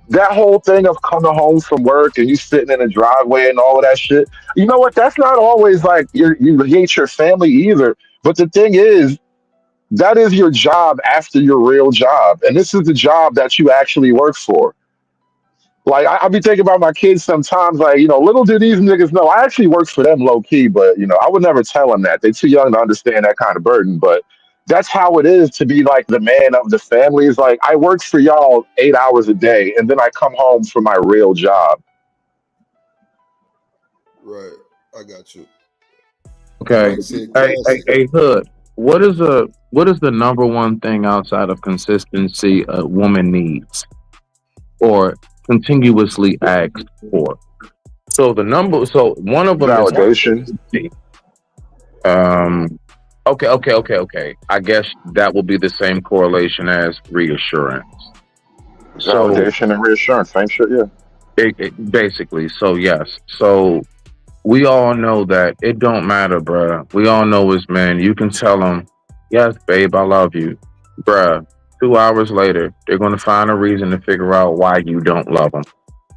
That whole thing of coming home from work and you sitting in a driveway and all of that shit. You know what? That's not always like you hate your family either. But the thing is, that is your job after your real job. And this is the job that you actually work for. Like I be thinking about my kids sometimes. Like little do these niggas know, I actually work for them low key, but I would never tell them that. They're too young to understand that kind of burden. But that's how it is to be like the man of the family. Is like I work for y'all 8 hours a day, and then I come home for my real job. Right. I got you. Okay. Hey, Hood. What is the number one thing outside of consistency a woman needs or continuously asks for? So one of them is Validation. Okay. I guess that will be the same correlation as reassurance. Validation and reassurance, same shit. Yeah. Basically. So yes. So we all know that it don't matter, bruh. We all know as men, you can tell them, yes, babe, I love you. Bruh, 2 hours later, they're going to find a reason to figure out why you don't love them.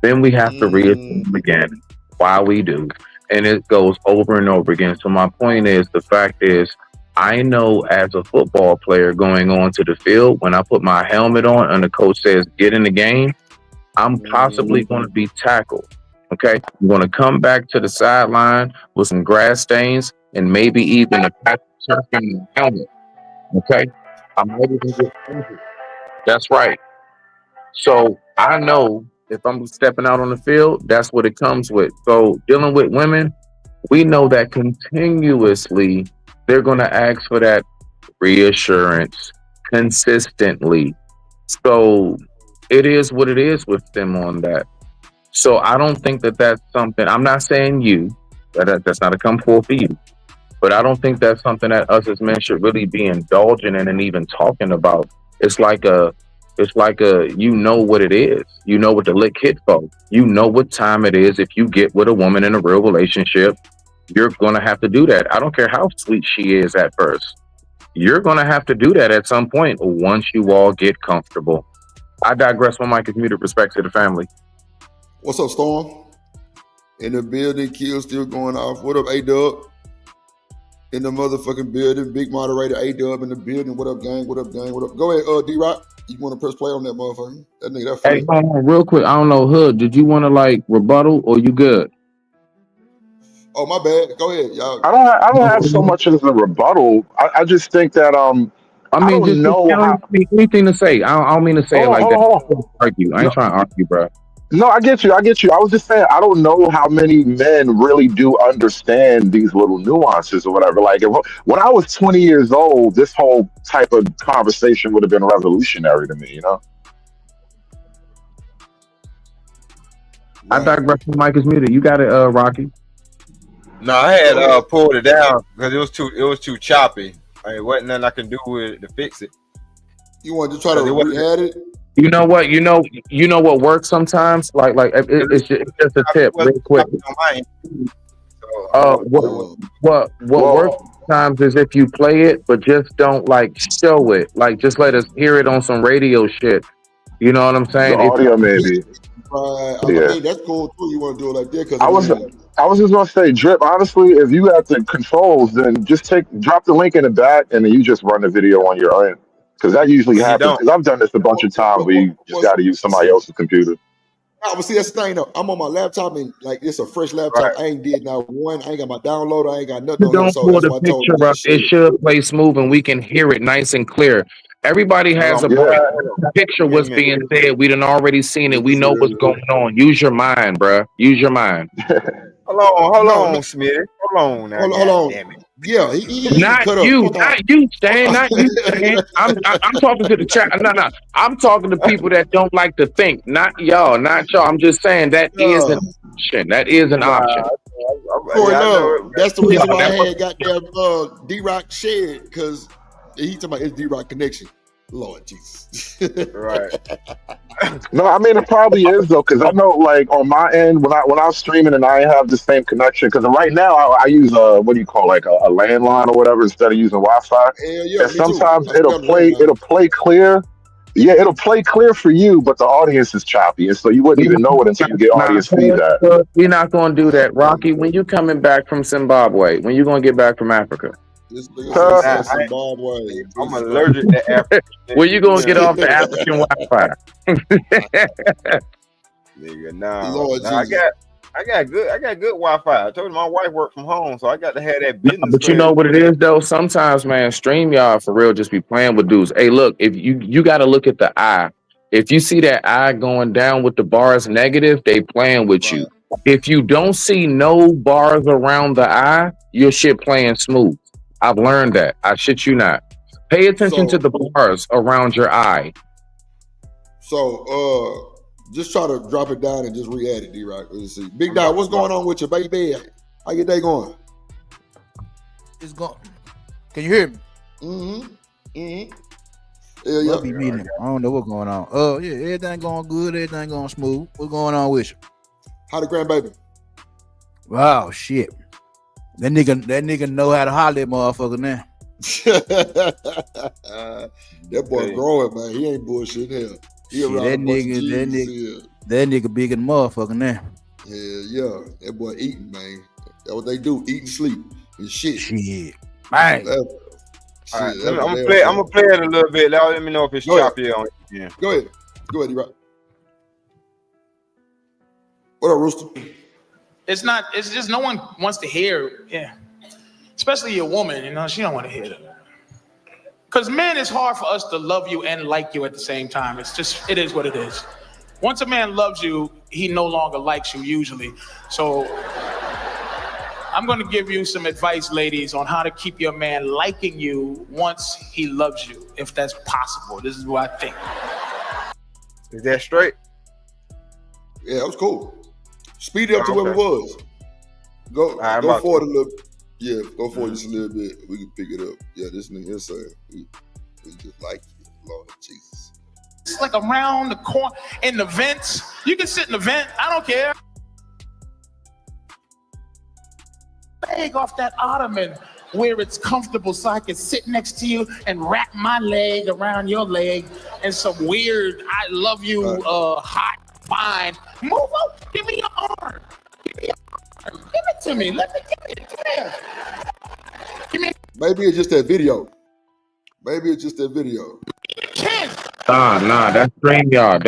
Then we have to reassure them again why we do. And it goes over and over again. So my point is, the fact is, I know as a football player going onto the field, when I put my helmet on and the coach says, get in the game, I'm possibly going to be tackled. Okay, I'm going to come back to the sideline with some grass stains and maybe even a patch of surf in the helmet. Okay, I might even get injured. That's right. So I know if I'm stepping out on the field, that's what it comes with. So dealing with women, we know that continuously they're going to ask for that reassurance consistently. So it is what it is with them on that. So I don't think that that's something. I'm not saying that's not a come forth for you, but I don't think that's something that us as men should really be indulging in and even talking about. It's like you know what it is. You know what the lick hit for. You know what time it is. If you get with a woman in a real relationship, you're gonna have to do that. I don't care how sweet she is at first. You're gonna have to do that at some point once you all get comfortable. I digress. My mic is muted. Respect to the family. What's up, Storm? In the building, kill still going off. What up, A-Dub? In the motherfucking building, big moderator A-Dub in the building. What up, gang? What up, gang? What up? Go ahead, D-Rock. You want to press play on that motherfucker? That nigga, that free. Hey, hold on, real quick. I don't know, Hood. Did you want to rebuttal or you good? Oh, my bad. Go ahead, y'all. I don't have so much as a rebuttal. I just think that I don't know how. Anything to say. I don't mean to say it like that. Hold on. Argue. I ain't trying to argue, bro. No, I get you. I was just saying, I don't know how many men really do understand these little nuances or whatever. Like, when I was 20 years old, this whole type of conversation would have been revolutionary to me, Right. I digress. The mic is muted. You got it, Rocky. No, I had pulled it down because it was too choppy. It wasn't nothing I can do with it to fix it. You wanted to try to re-add it? You know what? You know what works sometimes. Like it's just a tip, real quick. What works sometimes is if you play it, but just don't show it. Like just let us hear it on some radio shit. You know what I'm saying? The audio, maybe. Right. I mean, that's cool too. You want to do it like that because I was just gonna say, Drip. Honestly, if you got the controls, then just drop the link in the back, and then you just run the video on your own. Because that usually happens. Because I've done this a bunch of times where you just got to use somebody else's computer. No, but see, that's the thing though. I'm on my laptop and it's a fresh laptop. Right. I ain't did not one. I ain't got my downloader. I ain't got nothing. Don't pull the picture up. It should play smooth and we can hear it nice and clear. Everybody has a picture what's being said. We done already seen it. We know what's going on. Use your mind, bro. Use your mind. Hold on, Smitty. Hold on now. Hold on. Damn it. Yeah, not you, Stan. Not you, Stan. I'm talking to the chat. No. I'm talking to people that don't like to think. Not y'all. I'm just saying that is an option. That is an option. That's the reason why I had goddamn D-Rock shared, because he talking about his D-Rock connection. Lord Jesus. Right. No, I mean it probably is though, because I know on my end when I was streaming and I have the same connection, because right now I use a landline or whatever instead of using Wi-Fi. And sometimes it'll play clear. Yeah, it'll play clear for you, but the audience is choppy, and so you wouldn't even know it until you get audience feedback. We're not going to do that, Rocky. When you coming back from Zimbabwe? When you going to get back from Africa? Zimbabwe. I'm allergic to Africa. Where you gonna get off the African Wi-Fi? Nigga, no. Lord Nah, Jesus. I got good Wi-Fi. I told you my wife worked from home, so I got to have that Nah, business but you class. know what it is though. Sometimes, man, StreamYard for real just be playing with dudes. Hey, look, if you got to look at the eye. If you see that eye going down with the bars negative, they playing with you. If you don't see no bars around the eye, your shit playing smooth. I've learned that. I shit you not. Pay attention to So the bars around your eye. just try to drop it down and just re-add it, D-Rock. Let's see. Big I'm Dog, about what's to going on with your baby? How your day going? It's going. Can you hear me? Yeah. Must be meeting. I don't know what's going on. Yeah, everything going good. Everything going smooth. What's going on with you? How the grandbaby? Wow, shit. That nigga know how to holler at motherfucker now. That boy growing, man. He ain't bullshit hell. He Shit, around that a bunch of nigga, G's. that nigga bigger than motherfucker now. Yeah. That boy eating, man. That's what they do. Eat and sleep and shit. Shit. Man. All right, I'm gonna play it a little bit. Let me know if it's choppy on you. Go ahead, D-Rock. What up, Rooster? It's just no one wants to hear, especially a woman, she don't want to hear that. Because men, it's hard for us to love you and like you at the same time. It is what it is. Once a man loves you, he no longer likes you usually. So I'm going to give you some advice, ladies, on how to keep your man liking you once he loves you, if that's possible. This is what I think. Is that straight? Yeah, that was cool. Speed it up to where we was. Go forward a little. Yeah, go forward just a little bit. We can pick it up. Yeah, this nigga is saying we just like you, Lord Jesus. It's like around the corner in the vents. You can sit in the vent. I don't care. Leg off that ottoman where it's comfortable so I can sit next to you and wrap my leg around your leg and some weird I love you hot fine. Move up. Give me your arm. Give me it to me. Let me give it. Come here. Give me. Maybe it's just that video. Nah, that's StreamYard.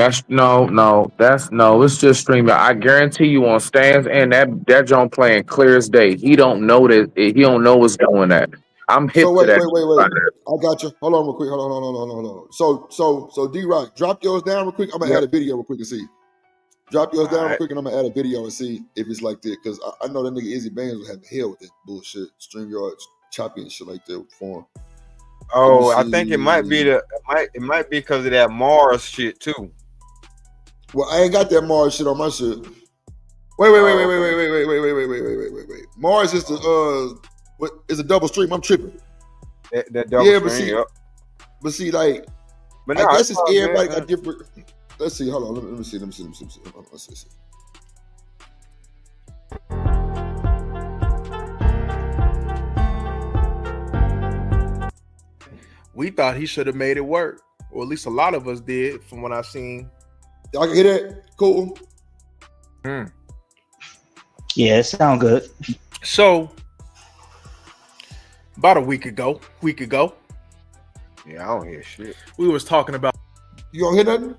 It's just StreamYard. I guarantee you on stands and that joint playing clear as day. He don't know that. He don't know what's going at. I'm hip So to that. wait. I got you. Hold on real quick. Hold on. So D-Rock, drop yours down real quick. I'm gonna add a video real quick and see. Drop yours down real quick and I'm gonna add a video and see if it's like that. Cause I know that nigga Izzy Bands will have the hell with that bullshit. StreamYard choppy and shit like that for him. Oh, I think it might be because of that Mars shit too. Well, I ain't got that Mars shit on my shit. Wait. Mars is is a double stream. I'm tripping. That double stream. But see, like, I guess it's everybody got different. Let's see. Hold on. Let me see. Hold on, let's see. We thought he should have made it work, or at least a lot of us did, from what I've seen. Y'all can hear that? Cool. Yeah, it sound good. So, about a week ago. Yeah, I don't hear shit. We was talking about. You don't hear nothing?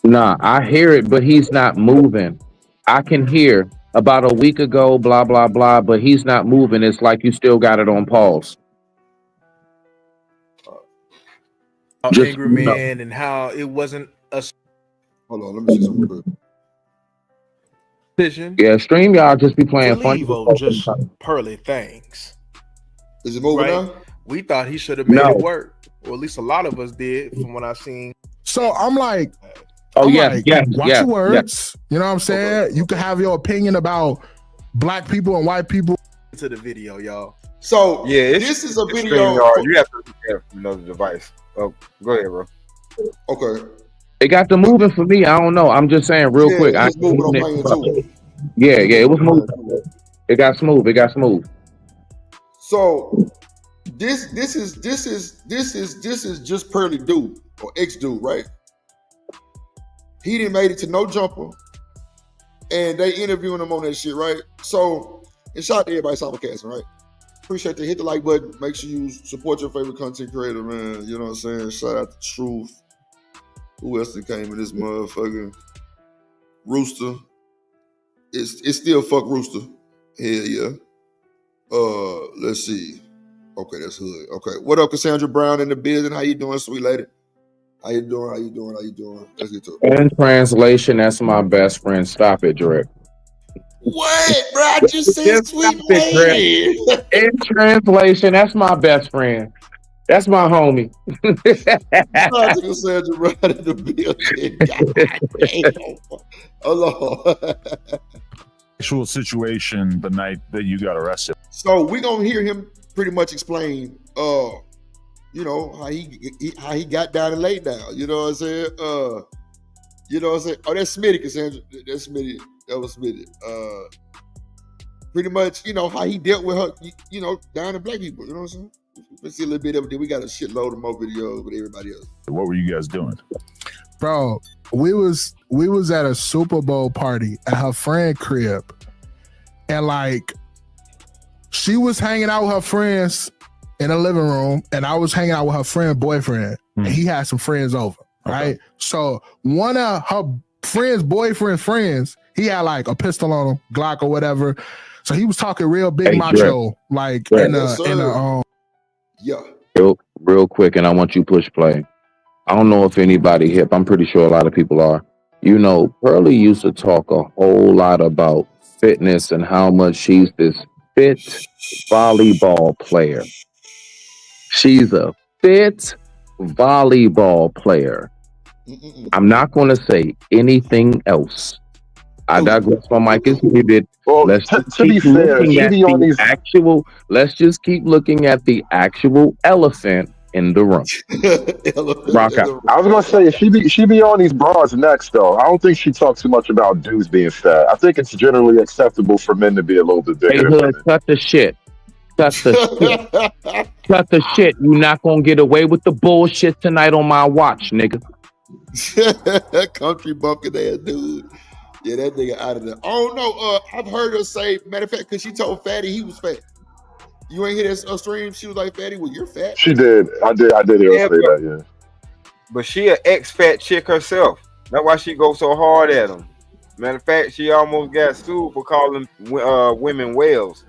Nah, I hear it, but he's not moving. I can hear about a week ago, blah, blah, blah, but he's not moving. It's like you still got it on pause. Angry Man and how it wasn't a. Hold on, let me see something quick. Decision. Yeah, StreamYard just be playing funny. Just pearly things. Is it moving now? We thought he should have made it work, or at least a lot of us did, from what I've seen. So I'm like, watch your words. You know what I'm saying? You can have your opinion about black people and white people. To the video, y'all. So yeah, this is a video. You have to look at another device. Oh, go ahead, bro. Okay. It got the moving for me. I don't know. I'm just saying real quick. It was moving on my end too. Yeah, it was moving. It got smooth. So this is just Pearly dude or ex dude, right? He didn't made it to no jumper, and they interviewing him on that shit, right? So, and shout out to everybody simulcasting, right? Appreciate that. Hit the like button. Make sure you support your favorite content creator, man. You know what I'm saying? Shout out to Truth. Who else that came in this motherfucker? Rooster. It's still fuck Rooster. Hell yeah. Let's see. Okay, that's hood. Okay, what up, Cassandra Brown in the building? How you doing, sweet lady? How you doing? How you doing? How you doing? Let's get to it. In translation, that's my best friend. Stop it, Drip. What, bro? I just said sweet lady. In translation, that's my best friend. That's my homie. Shout to Cassandra Brown in the building. God damn. Hold on. Actual situation the night that you got arrested. So we're gonna hear him pretty much explain you know, how he got down and laid down. You know what I'm saying? You know what I'm saying? Oh, that's Smitty, Cassandra. That's Smitty. That was Smitty. Pretty much, you know, how he dealt with her, you know, down to black people. You know what I'm saying? Let's see a little bit of it. We got a shitload of more videos with everybody else. What were you guys doing? Bro, we was at a Super Bowl party at her friend crib. And like, she was hanging out with her friends in the living room, and I was hanging out with her friend boyfriend, and he had some friends over, right? So one of her friend's boyfriend friends, he had like a pistol on him, Glock or whatever. So he was talking real big macho, like in a yeah. Real quick, and I want you to push play. I don't know if anybody hip. I'm pretty sure a lot of people are. You know, Pearlie used to talk a whole lot about fitness and how much she's this fit volleyball player. She's a fit volleyball player. I'm not going to say anything else. I digress. My mic is muted. Well, let's to be fair, let's just keep looking at the actual elephant in the room. Rock out. I was gonna say she be on these bras next though. I don't think she talks too much about dudes being fat. I think it's generally acceptable for men to be a little bit bigger. Hey, Hood, cut the shit. Cut the shit. Cut the shit. You're not gonna get away with the bullshit tonight on my watch, nigga. Country bumpkin ass dude. Yeah, that nigga out of there. Oh no, I've heard her say, matter of fact, because she told Fatty he was fat. You ain't hear that stream? She was like, Fatty, well, you're fat. She did. I did hear her say that, yeah. But she an ex-fat chick herself. That's why she goes so hard at him. Matter of fact, she almost got sued for calling women whales.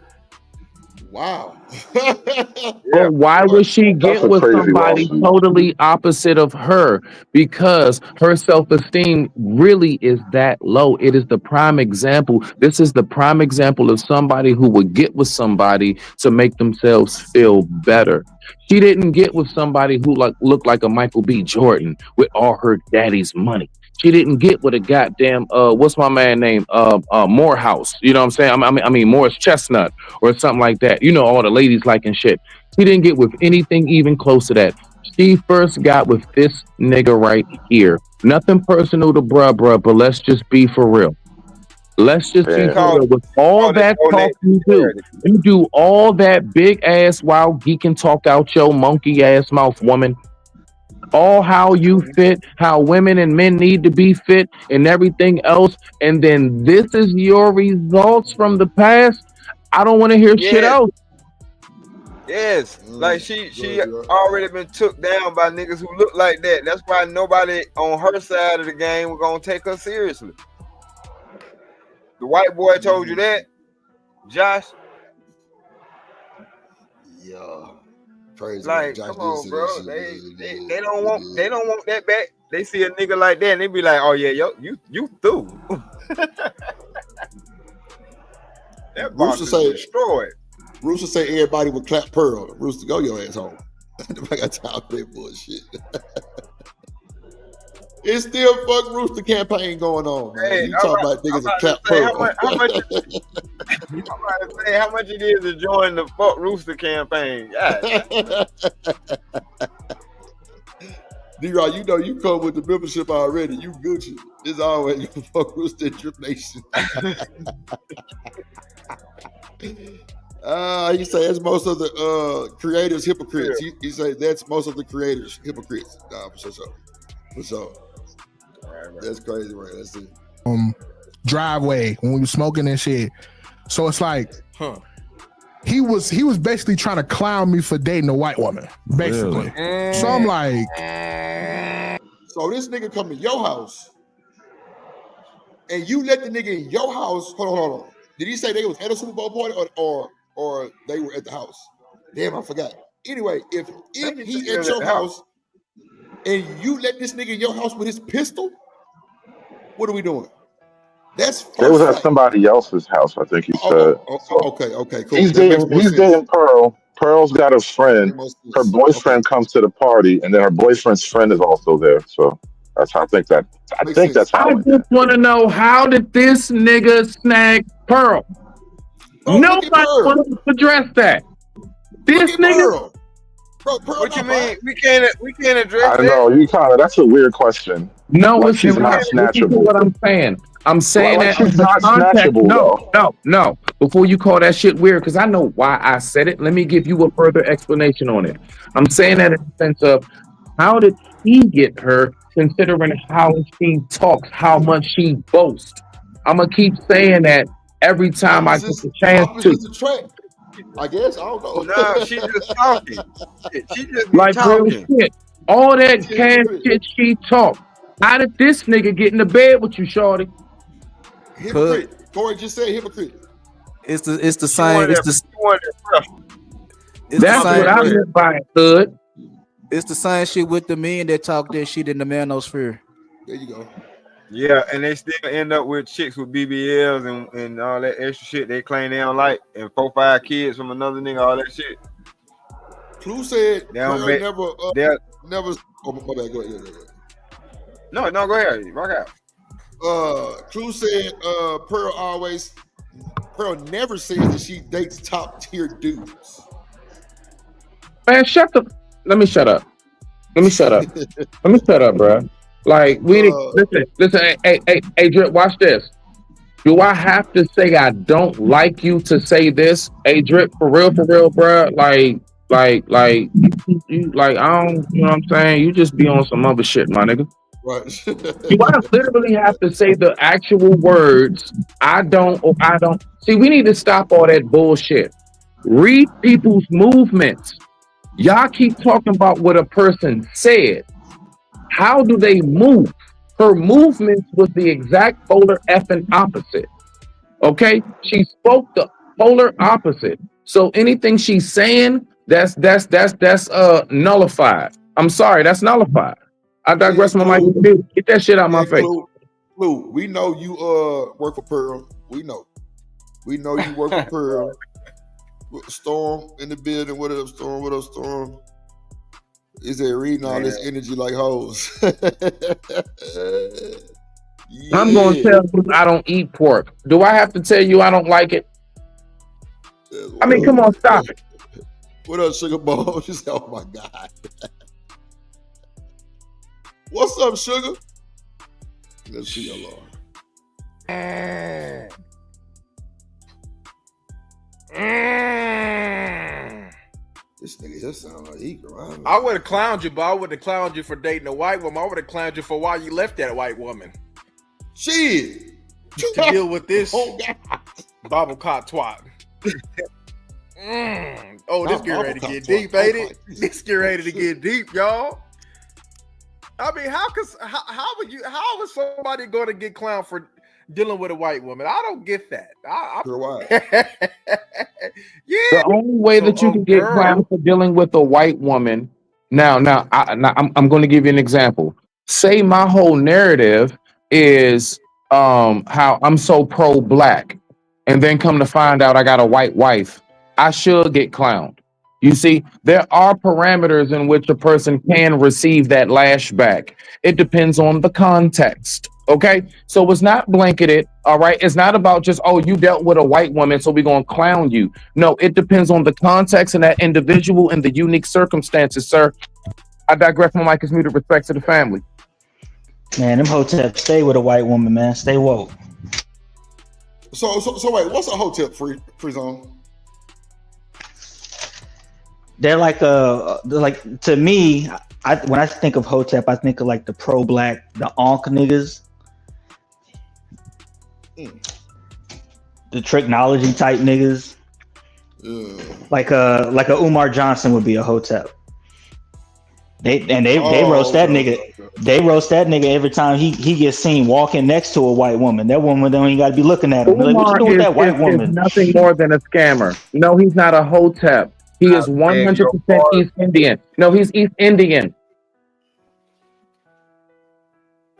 Wow. But why would she get with somebody totally opposite of her? Because her self-esteem really is that low. It is the prime example. This is the prime example of somebody who would get with somebody to make themselves feel better. She didn't get with somebody who looked like a Michael B. Jordan with all her daddy's money. She didn't get with a goddamn what's my man name? Morehouse. You know what I'm saying? I mean Morris Chestnut or something like that. You know, all the ladies liking shit. She didn't get with anything even close to that. She first got with this nigga right here. Nothing personal to bruh, but let's just be for real. Let's just be for real. With all that talk you do all that big ass wild geeking talk out your monkey ass mouth, woman. All how you fit, how women and men need to be fit, and everything else, and then this is your results from the past. I don't want to hear shit else. Yes, like she already been took down by niggas who look like that. That's why nobody on her side of the game was gonna take her seriously. The white boy told you that, Josh. Yeah. Crazy. Like, come on, bro. They don't want that back. They see a nigga like that and they be like, oh yeah, yo, you through. That box is destroyed. Rooster say everybody would clap Pearl. Rooster, go your ass home. I got time for that bullshit. It's still fuck Rooster campaign going on, man. Hey, you talk about niggas that clap Pearl. How much it is to join the fuck Rooster campaign? D-Rod, you know you come with the membership already. You Gucci. It's always you fuck Rooster and Drip Nation. He say that's most of the creators hypocrites. He say that's most of the creators hypocrites. Nah, for sure. For sure. That's crazy, right? That's it. Driveway when we were smoking and shit. So it's like, he was basically trying to clown me for dating a white woman, basically. Really? So I'm like, so this nigga come to your house and you let the nigga in your house. Hold on. Did he say they was at a Super Bowl party or they were at the house? Damn, I forgot. Anyway, if he at your house and you let this nigga in your house with his pistol, what are we doing? That's They was first at flight. somebody else's house, I think he said. Okay, cool. That makes more He's sense. dating Pearl. Pearl's got a friend. Her boyfriend comes to the party, and then her boyfriend's friend is also there. So that's how I think that's how I it went. just want to know, how did this nigga snag Pearl? Nobody wants to address that. This nigga. What you mean? We can't address I that. know you kind of. That's a weird question. No, like it's she's not. not Listen to snatchable. what I'm saying. I'm saying Like that in she's the not context. snatchable, No. Before you call that shit weird, because I know why I said it. Let me give you a further explanation on it. I'm saying that in the sense of, how did he get her, considering how she talks, how much she boasts? I'm gonna keep saying that every time I get the chance to. Opposites attract. I guess I don't know. No, she just talking. She just be Like real talking. shit. All that cash shit she talk. How did this nigga get in the bed with you, shorty? Hypocrite. Corey just said hypocrite. It's the same. It's the That's what I meant by hood. It's the same shit with the men that talk that shit in the manosphere. There you go. Yeah, and they still end up with chicks with BBLs and all that extra shit they claim they don't like, and 4-5 kids from another nigga, all that shit. Clue said Pearl never. Oh, my bad. Go ahead. No, go ahead. Rock out. Clue said Pearl never says that she dates top tier dudes. Man, let me shut up. Let me shut up, bro. Like, listen. Hey, Drip, watch this. Do I have to say I don't like you to say this? Hey, Drip, for real, bro. Like, I don't, you know what I'm saying? You just be on some other shit, my nigga. Right. Do I literally have to say the actual words, I don't, or I don't? See, we need to stop all that bullshit. Read people's movements. Y'all keep talking about what a person said. How do they move? Her movements was the exact polar effing opposite. Okay? She spoke the polar opposite. So anything she's saying, that's nullified. I'm sorry, that's nullified. I digress my mic. Get that shit out of my face. Clue, we know you work for Pearl. We know you work for Pearl. Storm in the building. What up, Storm? Is it reading all this energy like hoes? I'm gonna tell you I don't eat pork. Do I have to tell you I don't like it? I mean, come on, stop it. What up, Sugar Ball? She said, oh my God. What's up, Sugar? Let's see your Lord. This nigga just sound like he grind. I would have clowned you, but I would have clowned you for dating a white woman. I would have clowned you for why you left that white woman. Shit. To deal with this Bible cop twat. Oh, this get ready to get deep, ain't it? This get ready to get deep, y'all. I mean, how was somebody going to get clowned for dealing with a white woman? I don't get that. The only way that you can get clowned for dealing with a white woman. Now, I'm going to give you an example. Say my whole narrative is how I'm so pro-black, and then come to find out I got a white wife. I should get clowned. You see, there are parameters in which a person can receive that lashback. It depends on the context. Okay, so it's not blanketed. All right, it's not about just, oh, you dealt with a white woman, so we're gonna clown you. No, it depends on the context and that individual and the unique circumstances, sir. I digress. My mic is muted. Respect to the family. Man, them hoteps stay with a white woman, man. Stay woke. So wait, what's a hotep free zone? They're like to me. When I think of hotep, I think of like the pro-black, the onk niggas, the technology type niggas. Like a Umar Johnson would be a hotep. They roast that nigga. They roast that nigga every time he gets seen walking next to a white woman. That woman don't even got to be looking at him. They're like, what you Umar doing with that white is woman? nothing more than a scammer. No, he's not a hotep. He I is beg your 100% pardon. East Indian. No, he's East Indian.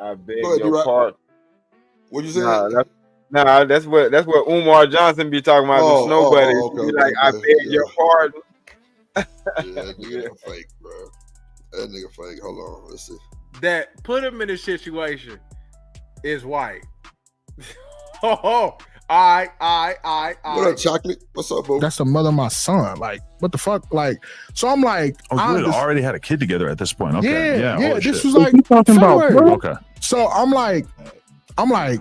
I Go beg ahead, your D-Rock. pardon. What you said? That's what Umar Johnson be talking about. The snow buddies. Okay, He be like, I beg your pardon. Yeah, that nigga fake, bro. That nigga fake. Hold on, let's see. That put him in a situation is white. All right. What up, Chocolate? What's up, bro? That's the mother of my son. Like, what the fuck? Like, so I'm like, Oh, good. Already had a kid together at this point. Okay. yeah. holy This shit. was like talking about, February. Okay. So I'm like,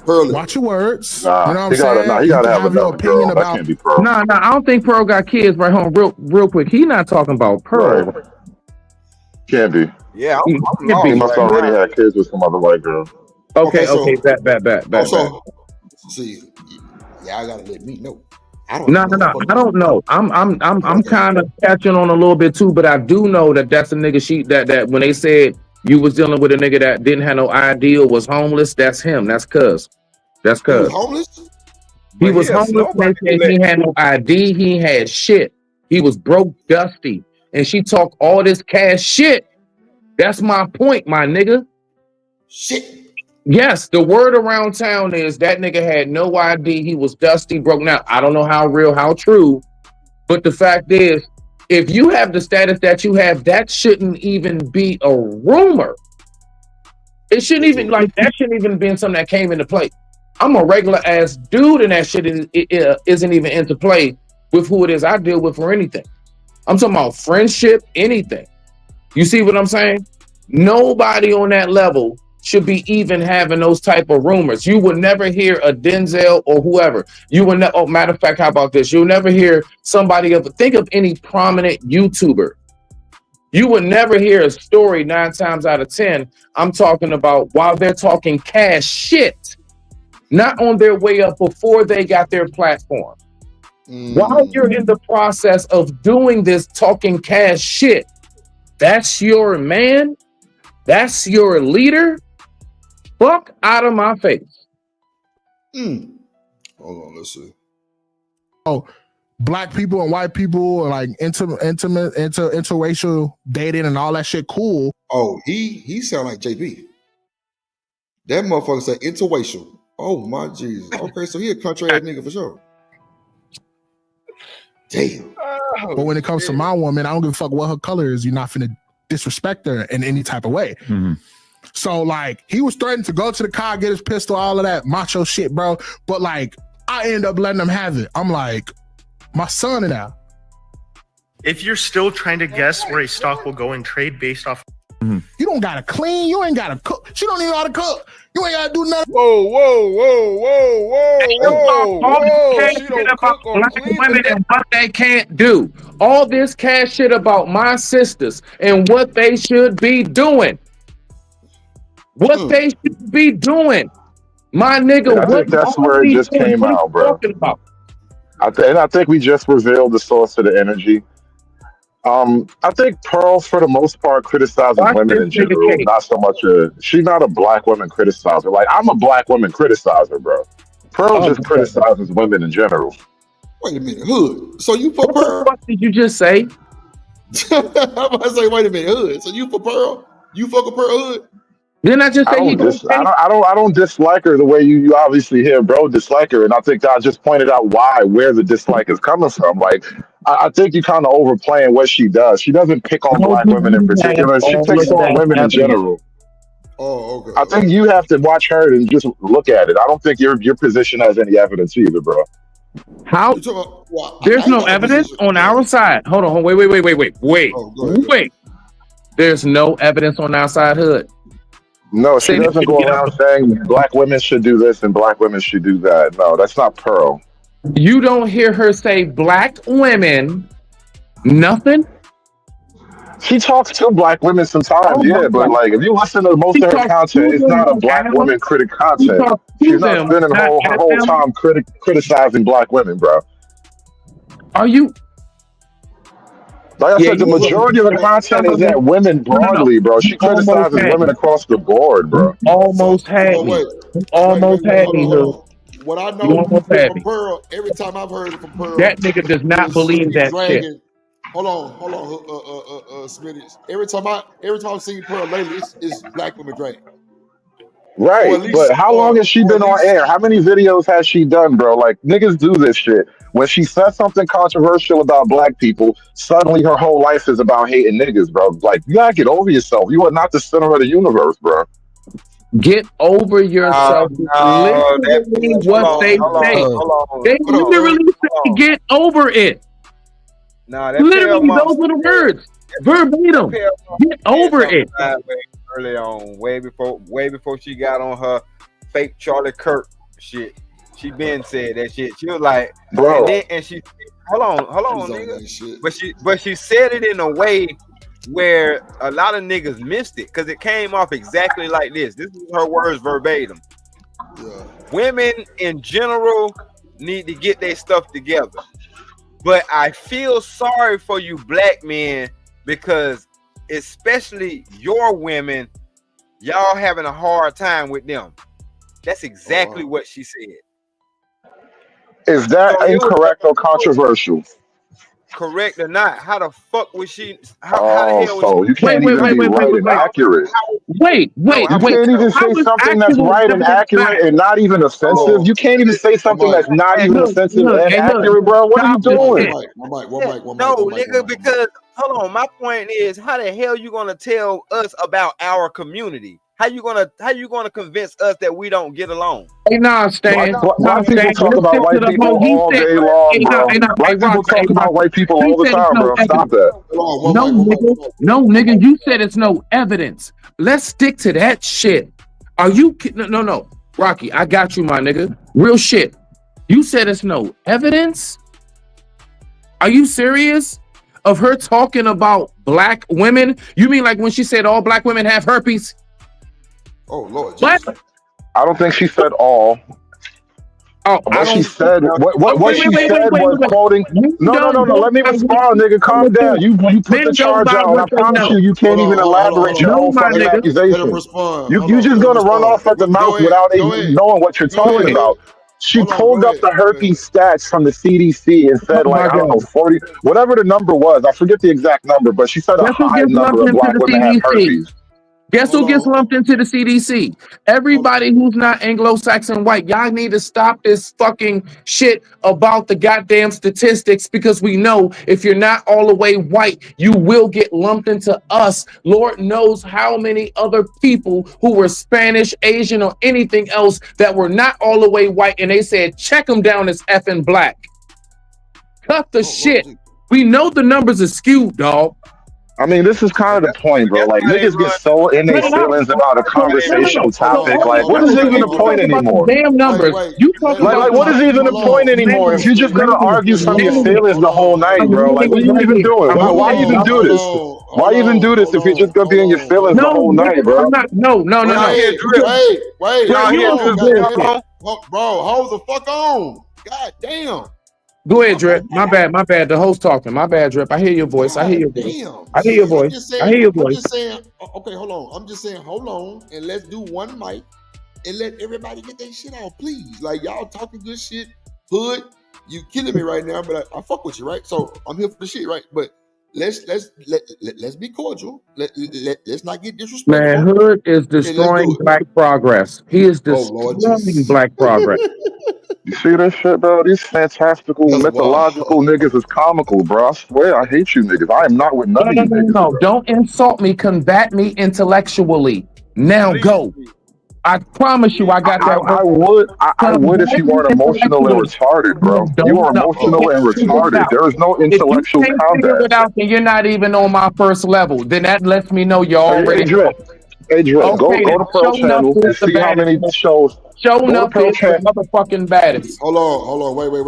Pearly. watch your words. Nah, you know what I'm he gotta, saying? nah, he You gotta can have have your another opinion girl. That about. can't be Pearl. Nah, I don't think Pearl got kids. Right home, real quick. He not talking about Pearl. Right. Can't be. Yeah, He I'm can't lost He be. must right already now. have kids with some other white girl. Okay, so- bet. So, see, y'all gotta let me know. I don't No. know. I don't know. I'm kind of catching on a little bit too, but I do know that that's a nigga. That when they said you was dealing with a nigga that didn't have no ID or was homeless, that's him. That's cuz. That's He was cuz. homeless? He But was he a homeless. snow They said he had no ID. He had shit. He was broke, dusty, and she talked all this cash shit. That's my point, my nigga. Shit. Yes, the word around town is that nigga had no ID. He was dusty, broke. Now, I don't know how real, how true, but the fact is, if you have the status that you have, that shouldn't even be a rumor. It shouldn't even, like, that shouldn't even been something that came into play. I'm a regular ass dude, and that shit isn't even into play with who it is I deal with for anything. I'm talking about friendship, anything. You see what I'm saying? Nobody on that level should be even having those type of rumors. You will never hear a Denzel or whoever. You will never. Oh, matter of fact, how about this? You'll never hear somebody of. Think of any prominent YouTuber. You would never hear a story 9 times out of 10. I'm talking about while they're talking cash shit, not on their way up before they got their platform. While you're in the process of doing this talking cash shit, that's your man. That's your leader. Fuck out of my face. Hold on, let's see. Oh, black people and white people are like interracial dating and all that shit. Cool. Oh, he sound like JB. That motherfucker said interracial. Oh my Jesus. Okay, so he a country ass nigga for sure. Damn. But when it comes to my woman, I don't give a fuck what her color is. You're not finna disrespect her in any type of way. So like he was threatening to go to the car, get his pistol, all of that macho shit, bro. But like I end up letting him have it. I'm like, my son and I. If you're still trying to guess where a stock will go in trade based off, you don't gotta clean, you ain't gotta cook. She don't even know how to cook. You ain't gotta do nothing. Whoa. She don't cook or clean. Women and what they can't do. All this cash shit about my sisters and what they should be doing. What they should be doing. My nigga, Yeah, I think that's where it just came out, bro. I think we just revealed the source of the energy. I think Pearl, for the most part, criticizes women in general. Not so much she's not a black woman criticizer. Like I'm a black woman criticizer, bro. Pearl just criticizes women in general. Wait a minute, hood. So you for Pearl? What did you just say? I'm about to say, wait a minute, hood. So you for Pearl? You fuck a Pearl hood? Didn't I just say I don't dislike her the way you obviously hear bro dislike her, and I think I just pointed out where the dislike is coming from. Like I think you kind of overplaying what she does. She doesn't pick on black women in particular. She picks on women in general. Oh, okay. I think you have to watch her and just look at it. I don't think your position has any evidence either, bro. How? There's no evidence on our side. Hold on. Wait. There's no evidence on our side, hood. No, she doesn't go around saying black women should do this and black women should do that. No, that's not Pearl. You don't hear her say black women, nothing? She talks to black women sometimes, but like if you listen to most of her content, it's not a black woman critic content. She's not spending her whole time criticizing black women, bro. Are you? Like I Yeah, said, the you majority of the content is at women no. broadly, bro. You She almost criticizes had women me. across the board, You bro. So almost had so me. You wait, almost had hold on, me, hold Hood. on. What I You know almost had from me. Pearl, every time I've heard it from Pearl, That nigga does not is she believe be that shit. dragging. Hold on, Smitty. Every time I've seen Pearl lately, it's black women dragging, or Right, at but least, how long has she or at been on least, air? How many videos has she done, bro? Like niggas do this shit. When she says something controversial about black people, suddenly her whole life is about hating niggas, bro. Like you gotta get over yourself. You are not the center of the universe, bro. Get over yourself. No, that Literally hold what on, they hold on, say. hold on, They hold on. literally say, hold on. get over it. Nah, that pale Literally, mom those are the said words. that Verbatim. pale mom Get said over something it. sideways early on, way before she got on her fake Charlie Kirk shit. She been said that shit. She was like, Bro, and she hold on, She's on nigga. that shit. But she said it in a way where a lot of niggas missed it because it came off exactly like this. This is her words verbatim. Yeah. Women in general need to get their stuff together. But I feel sorry for you black men because especially your women, y'all having a hard time with them. That's exactly what she said. is that So it was incorrect or controversial? correct or not. How the fuck was she? How the Oh, hell was she? so you Wait, can't wait, even wait, be wait, wait, right wait, and wait. accurate. Wait, No, wait, You how wait. can't even How say was something that's actual right and evidence accurate back? and not even offensive. So, You can't even say one something mic, that's not even Look, offensive look, and hey, look. accurate, bro. What are you Stop this doing? shit. no, nigga, because hold on. My point is, how the hell you gonna tell us about our community? How you gonna convince us that we don't get along? Hey, nah, Stan. Black Nah, people Stan. talk about Listen to white the people whole. He all said, day long, hey, nah, bro. hey, nah, hey, Black people Rocky, hey, talk about Rocky. white people He all the said it's time, no bro. Stop evidence. that. No, nigga, you said it's no evidence. Let's stick to that shit. Are you kidding? No, no. Rocky, I got you, my nigga. Real shit. You said it's no evidence? Are you serious? Of her talking about black women? You mean like when she said all black women have herpes? Oh Lord What? Jesus. I don't think she said all. Oh, I What she don't. said, what Wait, she wait, wait, said wait, was wait. quoting. Men No, no, no, don't no. go Let me by what respond, nigga. they Calm down. know. You put the Men go charge by out, and I what they promise you, know. you can't even elaborate your No, own my fucking nigga. Let him accusation. respond. You just Let him gonna run respond. off at the mouth Go ahead. without Go even ahead. knowing what you're Go talking ahead, about. Hood. She Hold on. pulled Go up ahead. the Go ahead. herpes stats from the CDC and Oh said, like, my I don't know, God. 40, whatever the number was. I forget the exact number, but she said a Guess who high gets number lumped of into black the women have CDC? herpes. Guess Hold who gets on. lumped into the CDC? Everybody who's not Anglo-Saxon white. Y'all need to stop this fucking shit about the goddamn statistics because we know if you're not all the way white, you will get lumped into us. Lord knows how many other people who were Spanish, Asian, or anything else that were not all the way white, and they said, check them down as effing black. Cut the shit. We know the numbers are skewed, dog. I mean, this is kind of the point, bro. That's Like how they niggas get run. so in their Cut it out. feelings about a conversational topic. Hold Like, on. what Wait, is wait, even wait, the hold point on. Talk about the anymore? damn numbers. You talk Let him about Like, the what finish. is even the Hold point on. anymore? Hold If on, you're just Smitty. gonna argue Smitty, from hold your on. feelings Hold the whole on. night, Hey, bro. I'm Like, what niggas are you right even here. doing? I'm hold Why niggas. even on. do Hold this? on. Why Hold even on. do this Hold if you're on. just gonna be Hold in your on. Hold feelings the on. whole No, night, nigga, I'm bro? not. No, no, no, Y'all no. hear Wait, drip? wait. Brett, Y'all Hold you hear on some drip on. say Goddamn. bullshit. hold Bro, hold the fuck on. God damn. Go ahead, Drip. My bad, my bad. The host talking. My bad, Drip. I hear your voice. I hear God your voice. damn. I hear your Shit. voice. I hear your I'm voice. just saying. Okay, hold on. I'm just saying, hold on, and let's do one mic and let everybody get their shit out, please. Like y'all talking good shit. Hood, you killing me right now, but I fuck with you, right? So I'm here for the shit, right? But let's be cordial. Let's not get Man, disrespectful, Hood is and let's destroying do it. black progress. He is Oh Lord destroying Jesus. black progress. You see this shit, bro? These fantastical, That's mythological wild. niggas is comical, bro. I swear, I hate you niggas. I am not with none No, of no, you no, no, niggas, no. bro. Don't insult me. Combat me intellectually. Now please. go. I promise you I got that I work. would, I would if Combat you me weren't emotional and intellectually. retarded, No, bro. You don't. are No, you emotional can't and figure it retarded. out. There is no If you intellectual can't figure combat. it out, then you're not even on my first level. Then that lets me know you're Hey, already Drip. lost. Hey, Drip. Okay, Go then to Pearl show enough Channel is and the see how baddest. many shows. Show Go to enough Pearl is the Channel. motherfucking baddest. Hold on.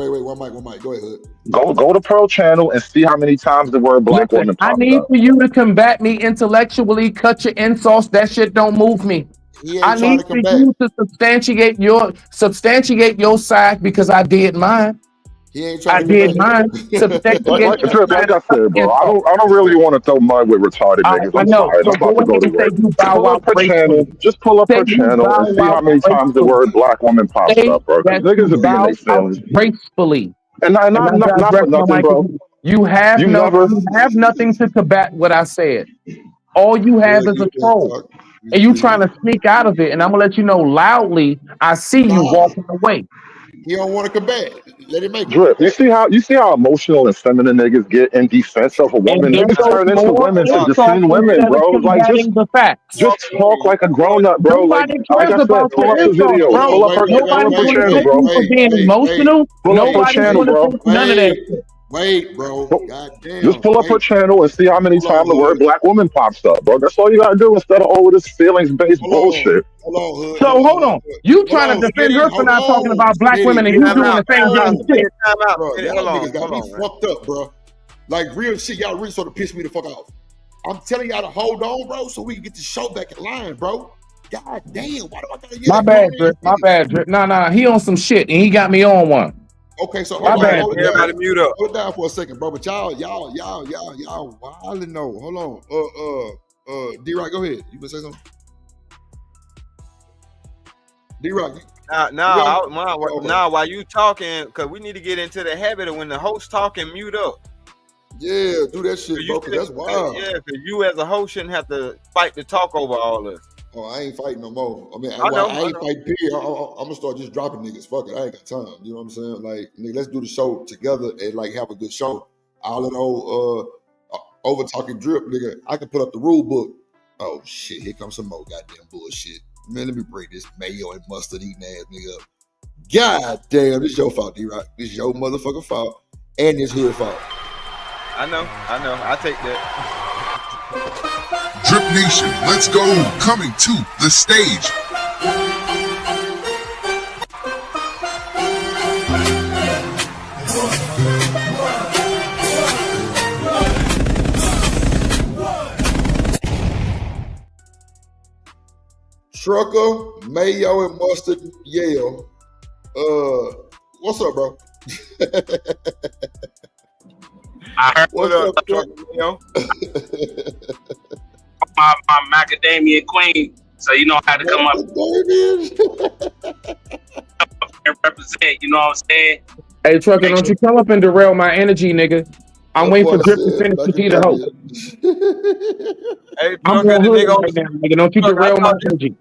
Wait. One mic. Go ahead, Hood. Go to Pearl Channel and see how many times the word black Listen, woman I popped need up. for you to combat me intellectually. Cut your insults. That shit don't move me. He I ain't trying need to for combat. you to substantiate your side because I did mine. He ain't I trying to did come back. mine to protect Like, against like, Drip, like I said, bro, insult. I don't really want to throw mud with retarded niggas. I I'm know. tired. So I'm go about to go ahead to and say work. you bow Pull out up her channel. gracefully. Just pull up Say her you channel and see bow how out many times the gracefully. word black woman pops Say up, bro. Because that you niggas are being bow their out feelings. gracefully. And And I not digress for my nothing, mic. bro. You have You no, never. you have nothing to combat what I said. All you Go have ahead, is a get that troll. talk. And you trying to sneak out of it. And I'm gonna let you know loudly, I see you Nah, walking away. he don't want to come back. Let him make it. Drip, you see how emotional and feminine niggas get in defense of a And woman. then Niggas those turn into more women to insults defend women, instead of bro. Like combating the facts. just talk like a grown up, bro. Nobody Like cares I said, about pull your up the insults, video. Hold bro. Pull on, up Nobody's her going to channel, take bro. you for being emotional. Pull up her Nobody's channel, going to bro. take none of that shit. Wait, bro. Pu- God Just damn. pull up her Wait. channel and see how many Hold on, times the word Hood. black woman pops up, bro. That's all you gotta do instead of all this feelings based Hold on. bullshit. Hold on, Hood. So Hold on, hold hold on. on. You Hold trying on, to defend Smitty. her for Hold not talking on, about black women Smitty. and you Time doing out. the same Time out. damn Smitty, shit. time out. Bro, Smitty, y'all hold niggas on. got Hold me on, man. fucked up, bro. Like real shit, y'all really sort of pissed me the fuck off. I'm telling y'all to hold on, bro, so we can get the show back in line, bro. God damn, why do I gotta yell My at grown bad, ass Drip. My niggas? bad, Drip. Nah. He on some shit and he got me on one. Okay, so My hold on, bad, Everybody, hold it Drip. down. everybody mute up. Hold it down for a second, bro. But y'all wildin' though. Hold on. D-Rock, go ahead. You gonna say something? D-Rock, you got it? Okay. While you talking, because we need to get into the habit of when the host talking, mute up. Yeah, do that shit, bro, because that's wild. Yeah, because you as a host shouldn't have to fight to talk over all this. Oh, I ain't fighting no more. I mean, I know. I ain't fighting period. I'm gonna start just dropping niggas. Fuck it, I ain't got time. You know what I'm saying? Like, nigga, let's do the show together and like have a good show. All in all, over talking drip, nigga. I can put up the rule book. Oh shit, here comes some more goddamn bullshit. Man, let me bring this mayo and mustard eating ass nigga up. God damn, this your fault, D-Rock. This your motherfucking fault, and this hood fault. I know. I take that. Drip Nation, let's go. Coming to the stage. Trucker, mayo, and mustard, Yale. What's up, bro? What's up, Trucker? my macadamia queen. So you know how to come up and represent. You know what I'm saying? Hey, Trucker, don't you come up and derail my energy, nigga. I'm waiting for Drip to finish to be the host. Hey, I'm Trucker, on the hood nigga. right now, nigga. Don't you Trucker, derail my energy.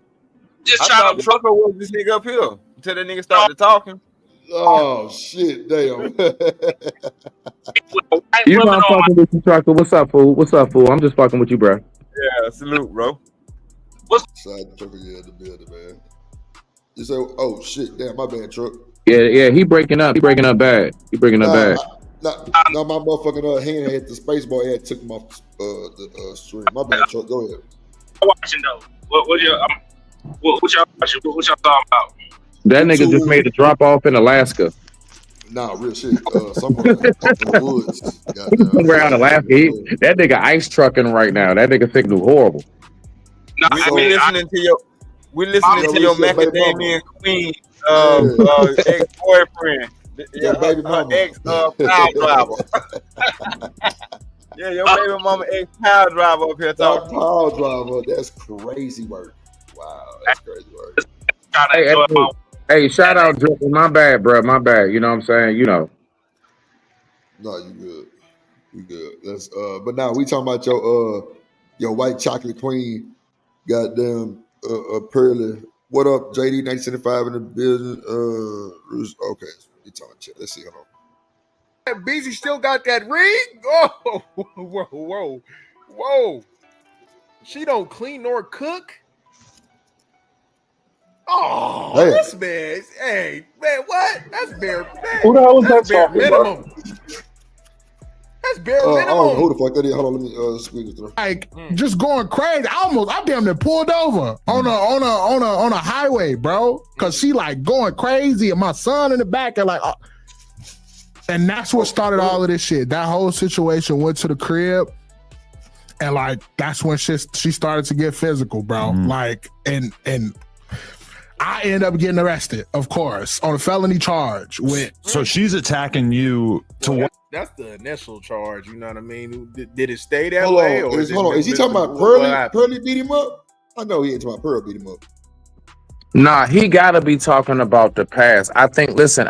I thought Trucker was this nigga up here until that nigga started talking. Oh shit, damn. You know I'm fucking with you, Trucker. What's up, fool? What's up, fool? I'm just fucking with you, bro. Yeah, salute, bro. Side trucker, yeah, the building, man. You say, oh shit, damn, my bad, truck. Yeah, he breaking up. He breaking up bad. Nah, my motherfucking hand hit the space bar and took him off the stream. My bad, truck. Go ahead. Watching though. What y'all watching? What y'all talking about? That nigga just made a drop off in Alaska. Nah, real shit. Somewhere in the woods. He's around Alaska. That nigga ice trucking right now. That nigga signal horrible. No, We listening to your macadamia queen ex-boyfriend. Your baby mama. Ex power driver. Yeah, your baby mama ex power driver up here talking. Power driver, that's crazy work. Wow, that's crazy work. Hey, shout out Drip. My bad, bro. My bad. You know what I'm saying? You know. No, you good. You good. That's but now we talking about your white chocolate queen, goddamn Pearly. What up, JD 1975 in the building? Okay, we talking shit. Let's see. Hold on. Beezy still got that ring? Oh, whoa. She don't clean nor cook? Oh, Damn. this man. Hey, man, what? That's bare. Man, Who the hell is that's that bare talking, minimum. bro? That's bare I don't know minimum. who the fuck that is. Hold on, let me squeeze it through. Like just going crazy. I damn near pulled over on a highway, bro. Cause she like going crazy, and my son in the back, and like, and that's what started all of this shit. That whole situation went to the crib, and like that's when she started to get physical, bro. Like, and I end up getting arrested, of course, on a felony charge. So she's attacking you to what? That's the initial charge. You know what I mean? Did it stay that Hold way? on, Or is he talking about Pearly? Pearly beat him up? I know he ain't talking about Pearl beat him up. Nah, he gotta be talking about the past. I think listen.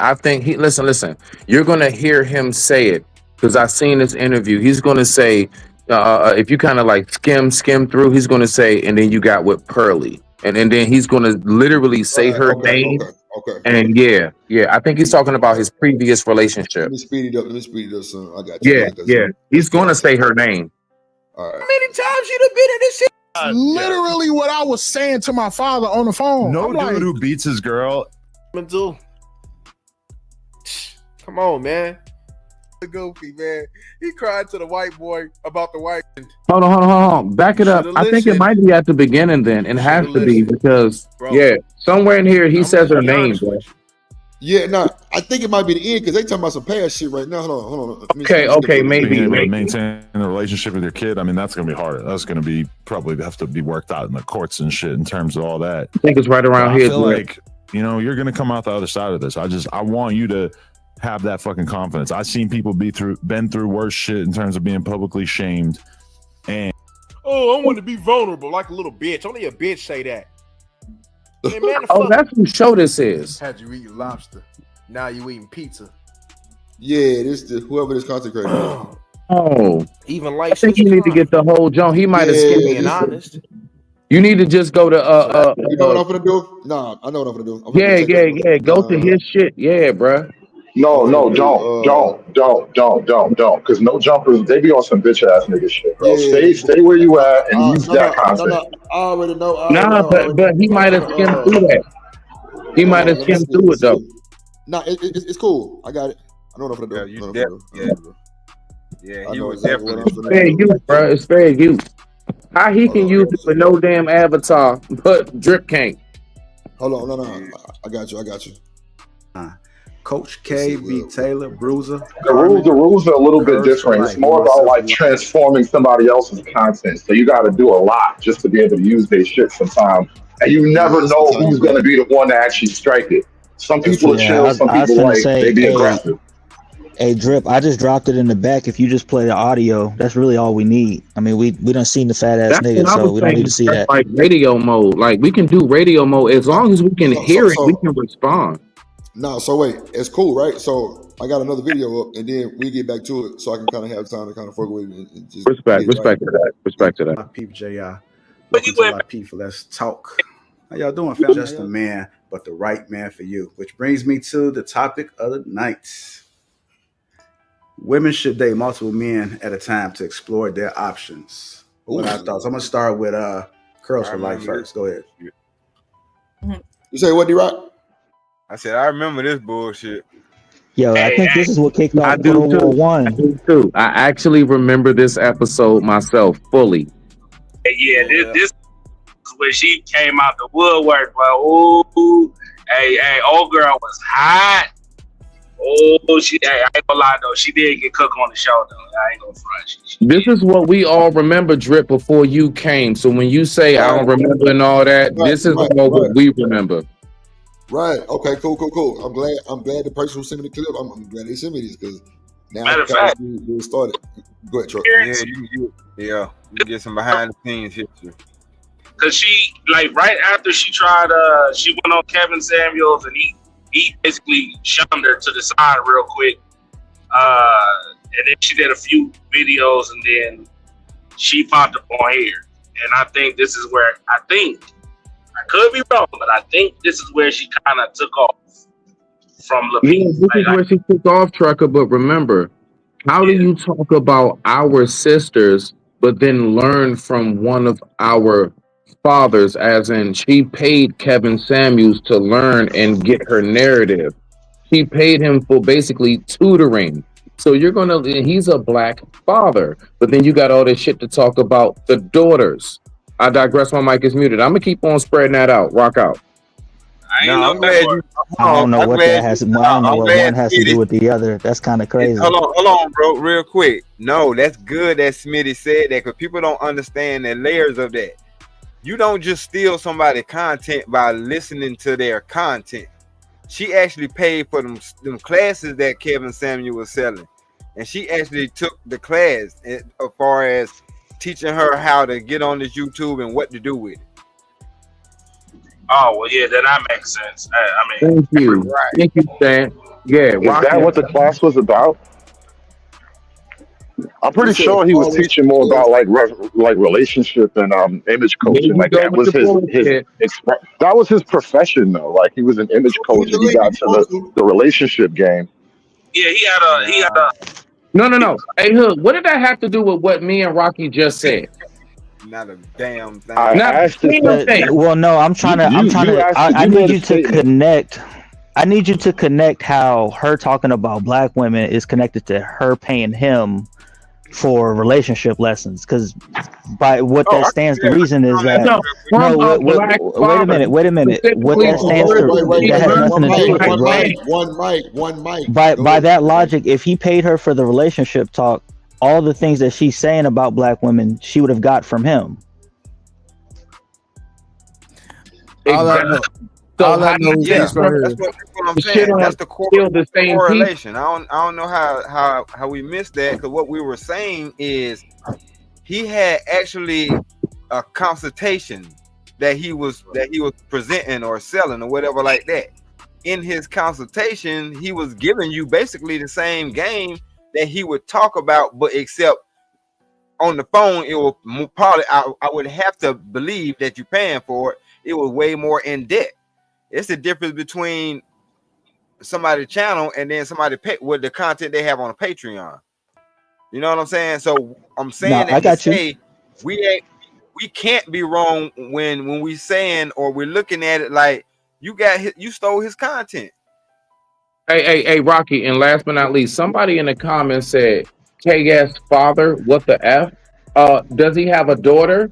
You're gonna hear him say it because I seen this interview. He's gonna say, if you kind of like skim through, he's gonna say, and then you got with Pearly, and then he's gonna literally say her name. Okay. And yeah, I think he's talking about his previous relationship. Let me speed it up, son. I got you. Yeah. He's gonna say her name. All right. How many times you done been in this shit? Literally what I was saying to my father on the phone. No I'm dude who beats his girl. Come on, man. Goofy, man. He cried to the white boy about the white. Hold on. Back it up. I think it might be at the beginning then. It has to be because somewhere in here he says her name, bro. Yeah, no, I think it might be the end because they talking about some past shit right now. Hold on. Okay, maybe. Maintain the relationship with your kid. I mean, that's gonna be harder. That's gonna be probably have to be worked out in the courts and shit in terms of all that. I think it's right around here. I feel like you're gonna come out the other side of this. I want you to have that fucking confidence. I've seen people been through worse shit in terms of being publicly shamed. And I want to be vulnerable like a little bitch. Only a bitch say that. Hey, man, that's who show this is. Had you eating lobster? Now you eating pizza. Yeah, whoever this content creator is. Oh, even like I think you need to get the whole John. He might have skimmed being honest. You need to just go to you know what I'm gonna do? Nah, I know what I'm gonna do. Yeah. Go to his shit. Yeah, bruh. No, don't. Because no jumpers, they be on some bitch ass nigga shit, bro. Stay where you at and use that content. I already know. But he might have skimmed through that. He might have skimmed through it though. Nah, it's cool. I got it. I know what I'm gonna do. Yeah, he was definitely. It's fair use, bro. It's fair use. How he can use it with no damn avatar, but Drip can't. Hold on, no. I got you. Coach K beat Taylor Bruiser. The rules are a little bit different. It's more about like transforming somebody else's content. So you got to do a lot just to be able to use their shit sometimes. And you never know who's going to be the one to actually strike it. Some people are chill, some people they be aggressive. Hey Drip, I just dropped it in the back. If you just play the audio, that's really all we need. I mean, we done seen the fat ass nigga, so we don't need to see that. Like radio mode, like we can do radio mode as long as we can hear it. We can respond. No, so wait, it's cool, right? So I got another video up, and then we get back to it, so I can kind of have time to kind of fuck with it and just respect to that. My peep JR. Welcome to my people. Let's talk. How y'all doing, fam? Just a man, but the right man for you. Which brings me to the topic of the night. Women should date multiple men at a time to explore their options. What are our thoughts? I'm gonna start with Curls for Life first. Go ahead. You say what, D-Rock? I said, I remember this bullshit. Yo, I think this is what kicked off World War One. I do too. I actually remember this episode myself fully. Yeah, this is when she came out the woodwork. But ooh, hey, old girl was hot. Oh, I ain't gonna lie though, she did get cooked on the show though. I ain't gonna front. This is what we all remember, Drip, before you came. So when you say I don't remember and all that, this is what we remember. Right. Okay. Cool. I'm glad the person who sent me the clip. I'm glad they sent me this because now matter of fact, we started. Go ahead, Truck. Yeah, you get some behind the scenes history. Cause she right after she tried, she went on Kevin Samuels and he basically shunned her to the side real quick. And then she did a few videos and then she popped up on here. And I think this is where I could be wrong, but I think this is where she kind of took off from Levine. Yeah, this is where she took off, Trucker. But remember, how do you talk about our sisters, but then learn from one of our fathers, as in she paid Kevin Samuels to learn and get her narrative. She paid him for basically tutoring. So he's a black father, but then you got all this shit to talk about the daughters. I digress. My mic is muted. I'm gonna keep on spreading that out. Rock out. I don't know what that has. I don't know what one has to do with the other. That's kind of crazy. Hold on, bro, real quick. No, that's good that Smitty said that because people don't understand the layers of that. you don't just steal somebody's content by listening to their content. She actually paid for them classes that Kevin Samuel was selling, and she actually took the class as far as teaching her how to get on this YouTube and what to do with it. Oh well, yeah, that makes sense. I mean, Thank you, right. Thank you, Stan. Yeah, Is that what the class was about? I'm pretty sure he was teaching more about like relationship and image coaching. Like that was that was his profession though. Like he was an image coach and he got to the relationship game. Yeah, he had a. No. Hey, Hood, what did that have to do with what me and Rocky just said? Not a damn thing. Well, no, I'm trying to. I need you to connect. I need you to connect how her talking about black women is connected to her paying him for relationship lessons, because by what that stands to reason is that wait a minute what that stands to that has nothing to do with it, bro. One mic. By that logic, if he paid her for the relationship talk, all the things that she's saying about black women she would have got from him. All I know is that's what I'm saying. That's the correlation. I don't know how we missed that, because what we were saying is he had actually a consultation that he was presenting or selling or whatever like that. In his consultation, he was giving you basically the same game that he would talk about, but except on the phone, it will probably I would have to believe that you're paying for it. It was way more in depth. It's the difference between somebody's channel and then somebody pay with the content they have on a Patreon. You know what I'm saying? So I'm saying I got you. We can't be wrong when we saying or we're looking at it like you stole his content. Hey, Rocky, and last but not least, somebody in the comments said, KS father, what the F? Does he have a daughter?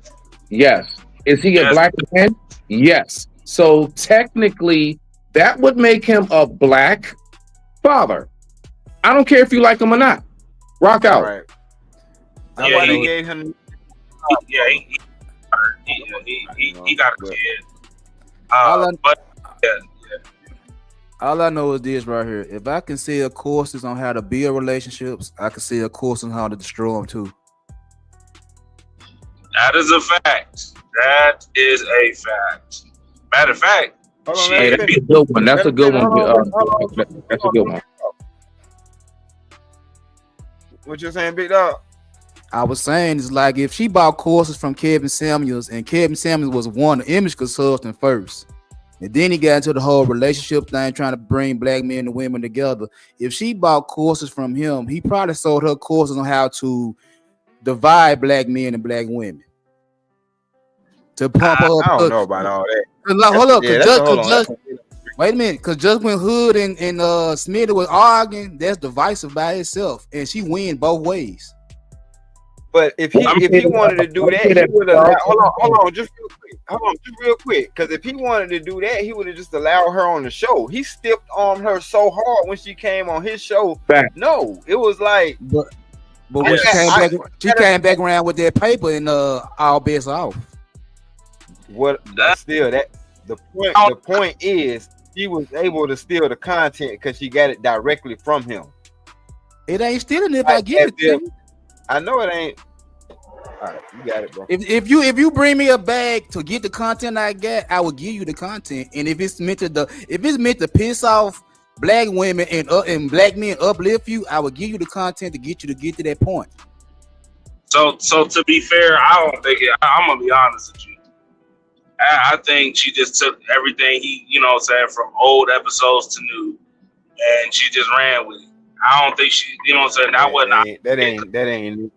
Yes. Is he a black man? Yes. So technically, that would make him a black father. I don't care if you like him or not. Rock out. Right. Yeah, he gave him. He got a kid. All I know is this right here. If I can sell courses on how to build relationships, I can sell courses on how to destroy them too. That is a fact. That is a fact. Matter of fact, hey, that's a good one. That's a good one. That's a good one. What you saying, Big Dog? I was saying it's like if she bought courses from Kevin Samuels, and Kevin Samuels was one image consultant first, and then he got into the whole relationship thing, trying to bring black men and women together. If she bought courses from him, he probably sold her courses on how to divide black men and black women. To pump up. I don't know about all that. Hold up, wait a minute, because just when Hood and Smitty was arguing, that's divisive by itself, and she win both ways. But if he wanted to do that, he would have. Hold on, just real quick. Because if he wanted to do that, he would have just allowed her on the show. He stiffed armed her so hard when she came on his show. No, it was like. But when she came back around with that paper and all bets off. What? Still, that the point is she was able to steal the content because she got it directly from him. It ain't stealing if I give it to you. I know it ain't. All right, you got it, bro. If you bring me a bag to get the content I got, I will give you the content. And if it's meant to piss off black women and black men uplift you, I will give you the content to get to that point. So to be fair, I don't think I'm gonna be honest with you. I think she just took everything from old episodes to new, and she just ran with it. I don't think she, that ain't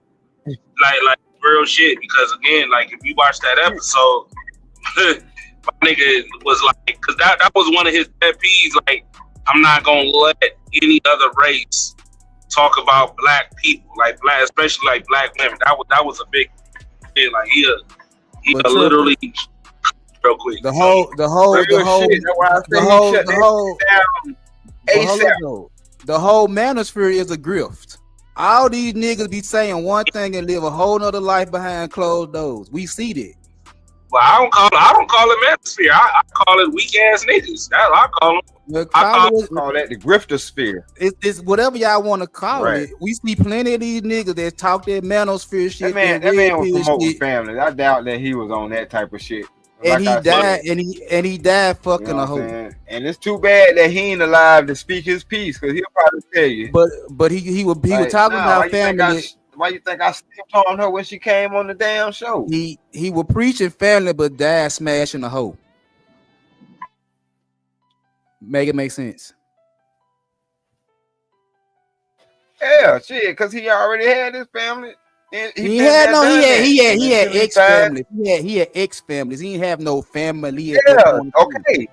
like real shit. Because again, like if you watch that episode, my nigga was like, because that was one of his pet peeves. Like, I'm not gonna let any other race talk about black people, especially like black women. That was a big thing. Like he literally. Real quick. The whole Manosphere is a grift. All these niggas be saying one thing and live a whole nother life behind closed doors. We see that. Well, I don't call it Manosphere. I call it weak ass niggas. That's what I call them. Call that the grifter sphere. It's whatever y'all want to call Right. it. We see plenty of these niggas that talk that Manosphere shit. That man was promoting family. I doubt that he was on that type of shit. And he died, and he died fucking You know a what I'm hoe. saying? And it's too bad that he ain't alive to speak his piece, because he'll probably tell you. But he was talking about family. Why you think I stepped on her when she came on the damn show? He was preaching family, but died smashing a hoe. Make it make sense. Yeah, shit, because he already had his family. And He had ex families. He had ex families. He didn't have no family. At that point. Okay.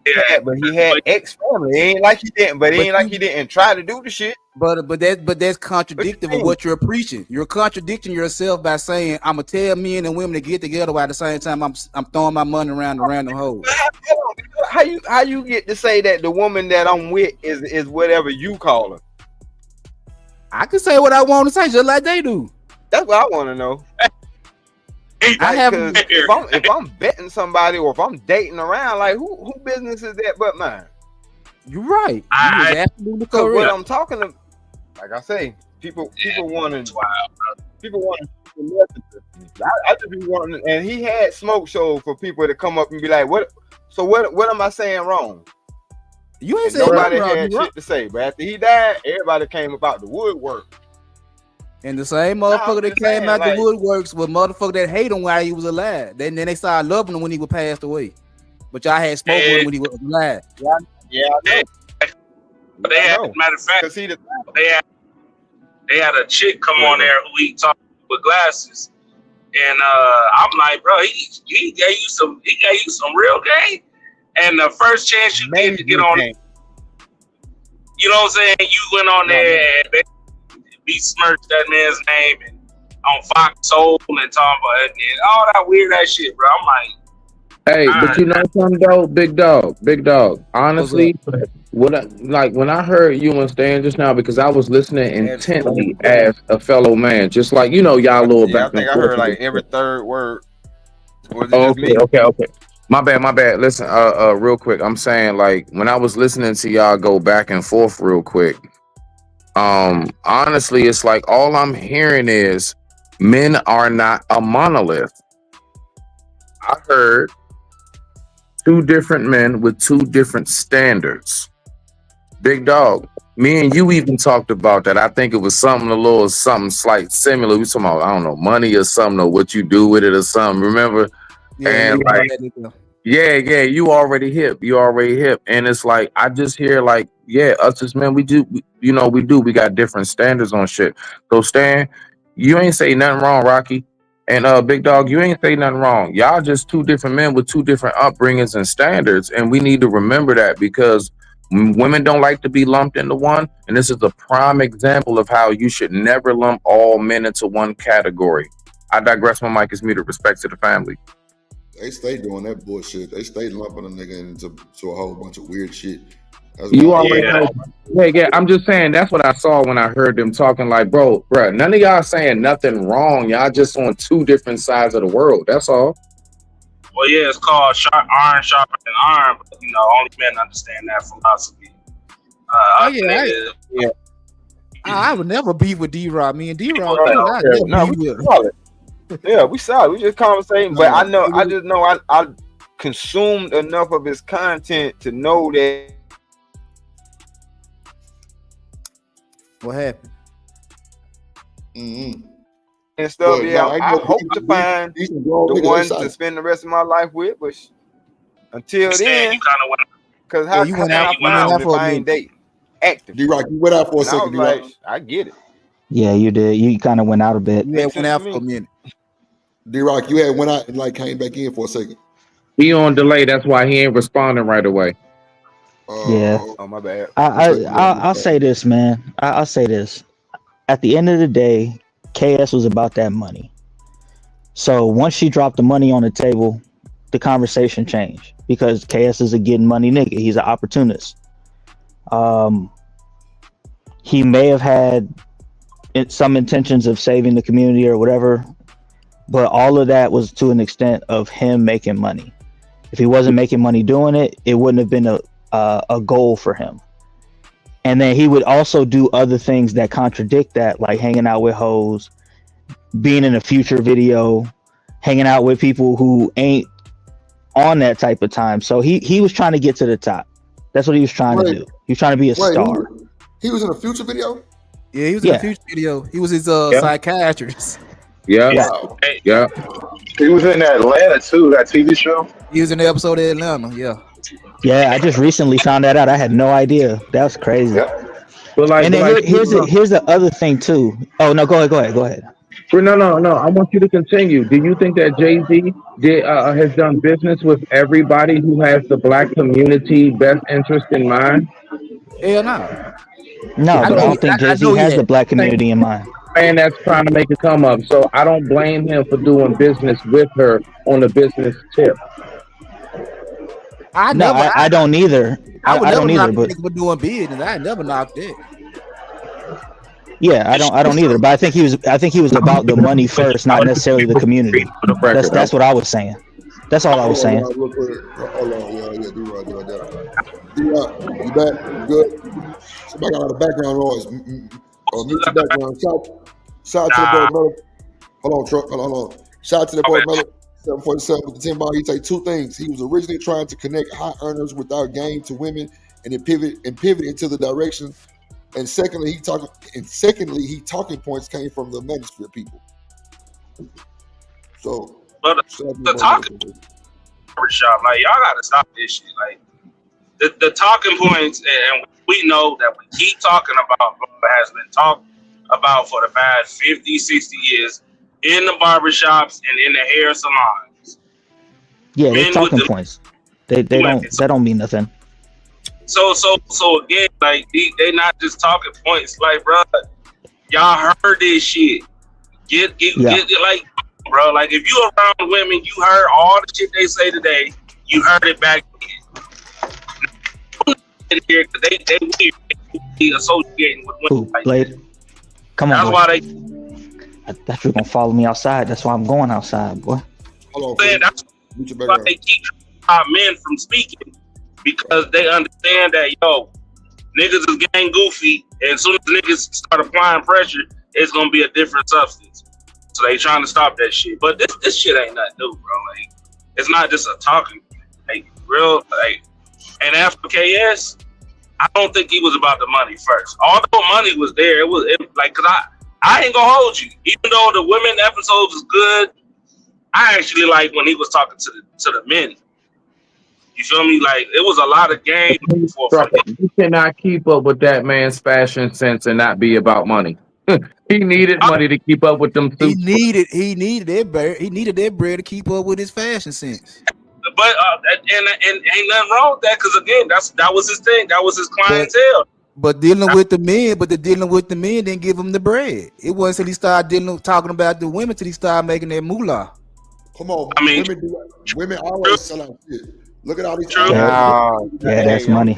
Yeah, but he had ex family. It ain't like he didn't. But it ain't like he didn't try to do the shit. But that's contradictory of what you're preaching. You're contradicting yourself by saying I'm gonna tell men and women to get together while at the same time I'm throwing my money around the random hoes. How you get to say that the woman that I'm with is whatever you call her? I can say what I want to say, just like they do. That's what I want to know. I have if I'm betting somebody or if I'm dating around, like who business is that but mine? You're right. You're absolutely correct. What I'm talking about, like I say, people want to. People want to. I just be wanting, and he had smoke shows for people to come up and be like, "What? So what am I saying wrong?" You ain't saying nobody had shit right. to say, but after he died, everybody came about the woodwork. And the same motherfucker that came out the woodworks was motherfucker that hate him while he was alive. Then they started loving him when he was passed away. But y'all had smoke with him when he was alive. Yeah, I know. But they had, matter of fact, they had a chick come on there who he talked with glasses, and I'm like, bro, he gave you some real game. And the first chance you get to get on, you know what I'm saying? You went on there and besmirched that man's name and on Fox Soul and talking about it and all that weird ass shit, bro. I'm like, hey, but you know something though, big dog. Honestly, when I heard you and Stan just now, because I was listening intently as a fellow man, just like y'all little back. I think I heard like every third word. Okay. My bad. Listen, real quick. I'm saying, like, when I was listening to y'all go back and forth real quick, honestly, it's like all I'm hearing is men are not a monolith. I heard two different men with two different standards. Big dog, me and you even talked about that. I think it was something slight similar. We talking about, I don't know, money or something, or what you do with it or something. Remember? Yeah, and like, yeah, you already hip. And it's like, I just hear like, yeah, us as men, we got different standards on shit. So Stan, you ain't say nothing wrong, Rocky. And big dog, you ain't say nothing wrong. Y'all just two different men with two different upbringings and standards. And we need to remember that, because women don't like to be lumped into one. And this is a prime example of how you should never lump all men into one category. I digress. My mic is muted. Respect to the family. They stay doing that bullshit. They stay lumping a nigga into a whole bunch of weird shit. You already know. Yeah, I'm just saying that's what I saw when I heard them talking. Like, bro, none of y'all saying nothing wrong. Y'all just on two different sides of the world. That's all. Well, yeah, it's called iron sharper than iron, but only men understand that philosophy. I would never beef with D-Rod. Me and D-Rod, Yeah, we solid. We just conversating, but I just know I consumed enough of his content to know that. What happened? And stuff. I hope to find the one to spend the rest of my life with, but until then, because how can I find if I ain't dating? Active. D-Rock, you went out for a second, D-Rock. I get it. Yeah, you did. You kind of went out a bit. Yeah, went out for a minute. D-Rock, you had went out and like came back in for a second. He on delay. That's why he ain't responding right away. Yeah. Oh, my bad. I'll say this, man. I'll say this. At the end of the day, KS was about that money. So once she dropped the money on the table, the conversation changed, because KS is a getting money nigga. He's an opportunist. He may have had some intentions of saving the community or whatever, but all of that was to an extent of him making money. If he wasn't making money doing it, it wouldn't have been a goal for him. And then he would also do other things that contradict that, like hanging out with hoes, being in a Future video, hanging out with people who ain't on that type of time. So he was trying to get to the top. That's what he was trying to do. He was trying to be a star. He was in a Future video? Yeah, he was in a Future video. He was his psychiatrist. Yeah. Wow. Yeah. He was in Atlanta too, that TV show. He was in the episode of Atlanta, Yeah, I just recently found that out. I had no idea. That was crazy. But And then here's the other thing too. Oh no, go ahead. No. I want you to continue. Do you think that Jay-Z has done business with everybody who has the black community best interest in mind? Hell no. No, but I don't think Jay-Z has the black community in mind. Man, that's trying to make a come up. So I don't blame him for doing business with her on the business tip. I don't either. I don't either. But for doing business, I never knocked it. Yeah, I don't either. But I think he was about the money first, not necessarily the community. That's what I was saying. That's all I was saying. Hold on, yeah, you back? Good. Somebody got a lot of background noise. Mute your background. Shout to the boy, brother. Hold on, truck. Hold on. Shout out to the boy, brother. 747 with the 10 ball. He say two things. He was originally trying to connect high earners with our game to women, and then pivot into the direction. And secondly, he talking points came from the Manosphere people. So, but the talking shop, like y'all gotta stop this shit. Like the talking points, and we know that we keep talking about what has been talked about for the past 50, 60 years in the barbershops and in the hair salons. Yeah, they're talking points. They don't mean nothing. So again, like they not just talking points. Like, bro, y'all heard this shit. Get like, bro. Like, if you around women, you heard all the shit they say today. You heard it back then. They weird. They associating with women. Like Blade. Come on. That's boy. why they. I thought you were gonna follow me outside. That's why I'm going outside, boy. Hold on. That's why they keep men from speaking, because they understand that niggas is getting goofy, and as soon as niggas start applying pressure, it's gonna be a different substance. So they trying to stop that shit. But this shit ain't nothing new, bro. Like, it's not just a talking, like real, like. And as for KS, I don't think he was about the money first. Although money was there, it was like, cause I ain't gonna hold you. Even though the women episodes was good, I actually like when he was talking to the men. You feel me? Like, it was a lot of game. You cannot keep up with that man's fashion sense and not be about money. He needed money to keep up with them suits. He needed that bread to keep up with his fashion sense. But and ain't nothing wrong with that, because again, that was his thing. That was his clientele. But dealing with the men didn't give him the bread. It wasn't until he started talking about the women till he started making that moolah. Come on, I mean, women always sell out shit. Look at all these. Yeah, that's money.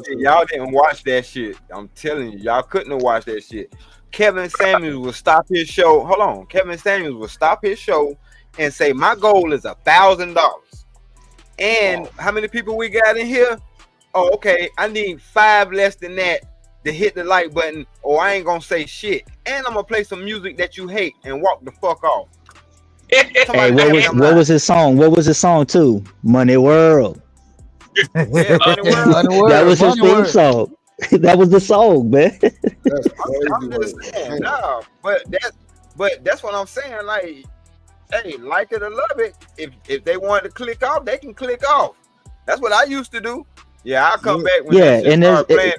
Y'all didn't watch that shit. I'm telling you, y'all couldn't have watched that shit. Kevin Samuels will stop his show. Hold on, Kevin Samuels will stop his show and say, "My goal is $1,000." And how many people we got in here? Oh, okay. I need 5 less than that to hit the like button, or I ain't gonna say shit. And I'm gonna play some music that you hate and walk the fuck off. Hey, what was his song? What was his song too? Money World. Money World. That was his theme song. That was the song, man. I'm just saying, no, but that's what I'm saying. Like, hey, like it or love it. If they wanted to click off, they can click off. That's what I used to do. Yeah, I'll come back when that shit start playing.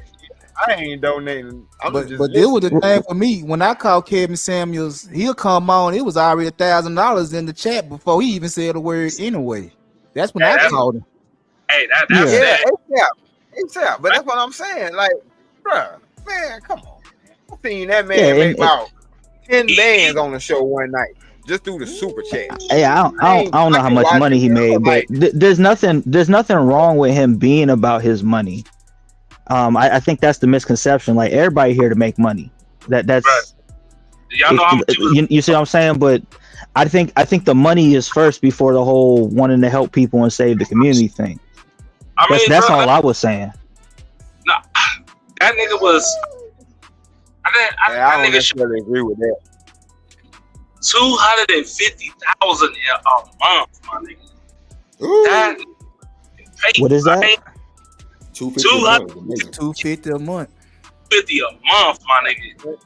I ain't donating. But there was the thing for me. When I called Kevin Samuels, he'll come on. It was already $1,000 in the chat before he even said a word anyway. That's when I called him. Hey, that's ASAP. But that's what I'm saying. Like, bruh, man, come on. I've seen that man make about 10 bands on the show one night. Just through the super chat. Hey, I don't know how much money he made, but there's nothing wrong with him being about his money. I think that's the misconception. Like, everybody here to make money. That's y'all know how much you see what I'm saying? But I think the money is first before the whole wanting to help people and save the community thing. That's bro, all I was saying. nah, that nigga was. I don't necessarily agree with that. 250,000 a month, my nigga. That What is that? 250 a month. 50 a month, my nigga.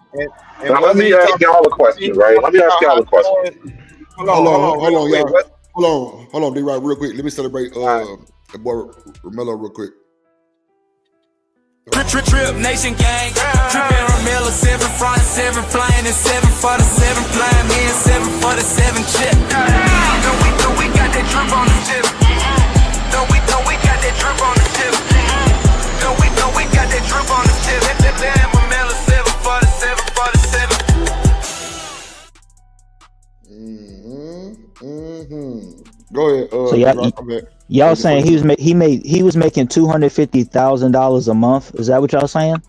Now, let me ask y'all a question, right? Let me ask y'all a question. Hold on, y'all. Hold on, D-Rod, real quick. Let me celebrate the boy Romello real quick. Trip Nation gang, trippin' Romello 7 front, 7 flying, and 7 for the 7 flying, me and 7 for the 7 chip. No, we got that drip on the tip. No, we got that drip on the tip. No, we got that drip on the tip. Damn, Romello 7 for the 7 for the 7. Go ahead. So y'all saying he was making $250,000 a month? Is that what y'all saying?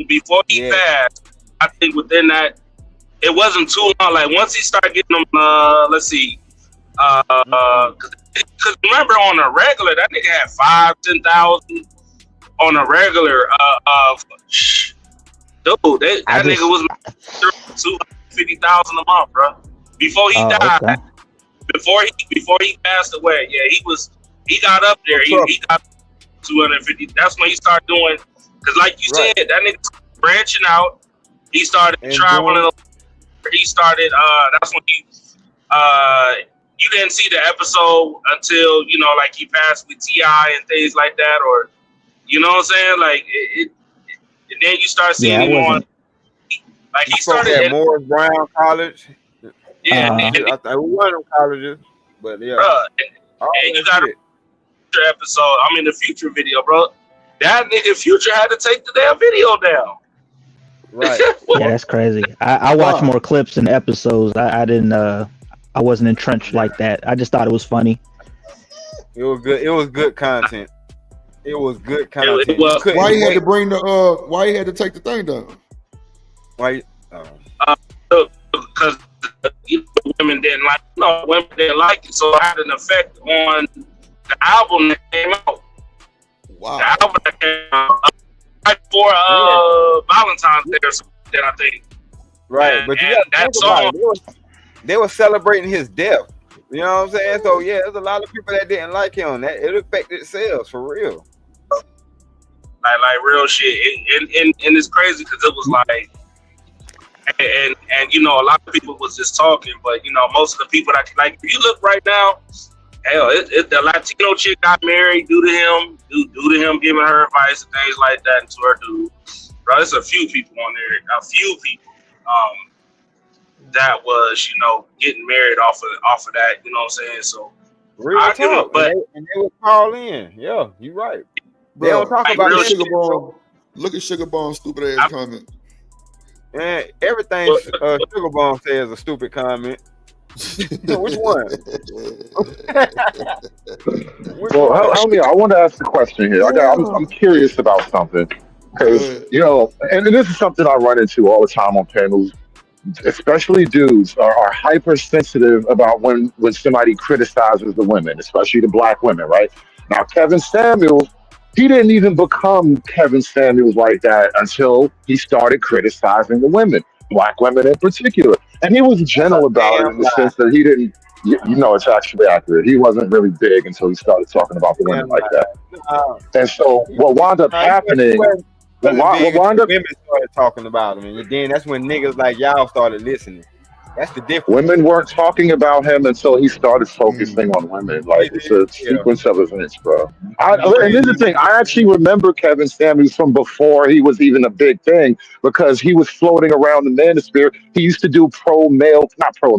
Before he passed, I think within that, it wasn't too long. Like once he started getting them, let's see, because remember on a regular, that nigga had 5,000-10,000 on a regular. Dude, that nigga was 250,000 a month, bro. Before he died, okay. before he passed away, yeah, he got up there. He got 250. That's when he started doing. Because like you said, that nigga branching out. He started traveling. He started. That's when he. You didn't see the episode until like he passed with T.I. and things like that, or you know what I'm saying? Like and then you start seeing him on. Like he started at Morris Brown College. Yeah, I think one of them colleges, but yeah. And you got a future episode. I mean, the future video, bro. That nigga Future had to take the damn video down. Right. Yeah, that's crazy. I watched more clips and episodes. I didn't. I wasn't entrenched like that. I just thought it was funny. It was good. It was good content. It was good content. Why he had to bring the? Why he had to take the thing down? Why? Because women didn't like. Women didn't like it, so it had an effect on the album that came out. Wow. The album that came out right before Valentine's Day or something, I think. Right, but you got that song. They were celebrating his death. You know what I'm saying? So yeah, there's a lot of people that didn't like him. That it affected sales for real. Like real shit. And it's crazy because it was like, and a lot of people was just talking, but most of the people that like, if you look right now, hell, the Latino chick got married due to him giving her advice and things like that to her dude. Bro, there's a few people on there, that was, getting married off of that, you know what I'm saying? So real I give talk. it, but and they would call in. Yeah, you're right. Bro, they don't talk like about Sugar Bomb. Look at Sugar Bomb's stupid ass comment. And everything Sugar Bomb says is a stupid comment. Which one? Well, I want to ask a question here. I'm curious about something because and this is something I run into all the time on panels. Especially dudes are hypersensitive about when somebody criticizes the women, especially the black women, right? Now, Kevin Samuels, he didn't even become Kevin Samuels like that until he started criticizing the women, black women in particular. And he was gentle about it in the sense that he didn't, it's actually accurate. He wasn't really big until he started talking about the women like that. And so what wound up happening... Women started talking about him, and then that's when niggas like y'all started listening. That's the difference. Women weren't talking about him until he started focusing on women. Like it's a sequence of events, bro. And here's the thing: I actually remember Kevin Samuels from before he was even a big thing because he was floating around the Manosphere. He used to do not pro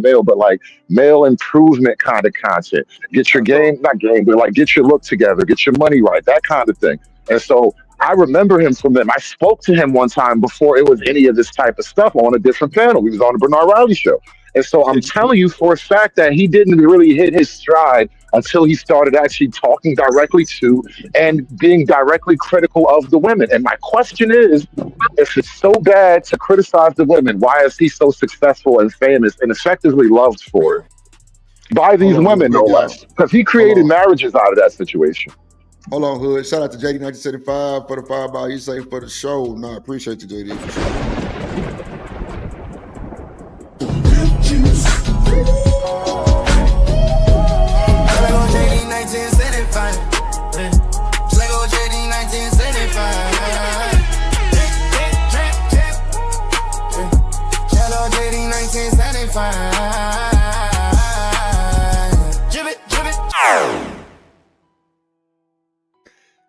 male, but like male improvement kind of content. Get your but like get your look together, get your money right, that kind of thing. And so I remember him from them. I spoke to him one time before it was any of this type of stuff on a different panel. He was on the Bernard Riley show. And so I'm telling you for a fact that he didn't really hit his stride until he started actually talking directly to and being directly critical of the women. And my question is, if it's so bad to criticize the women, why is he so successful and famous and effectively loved for it? By Hold these on real women, no quick, guys. less. Because he Hold created on. marriages out of that situation. Hold on, Hood. Shout out to JD 1975 for the $5 you say for the show. No, I appreciate you, JD. For sure.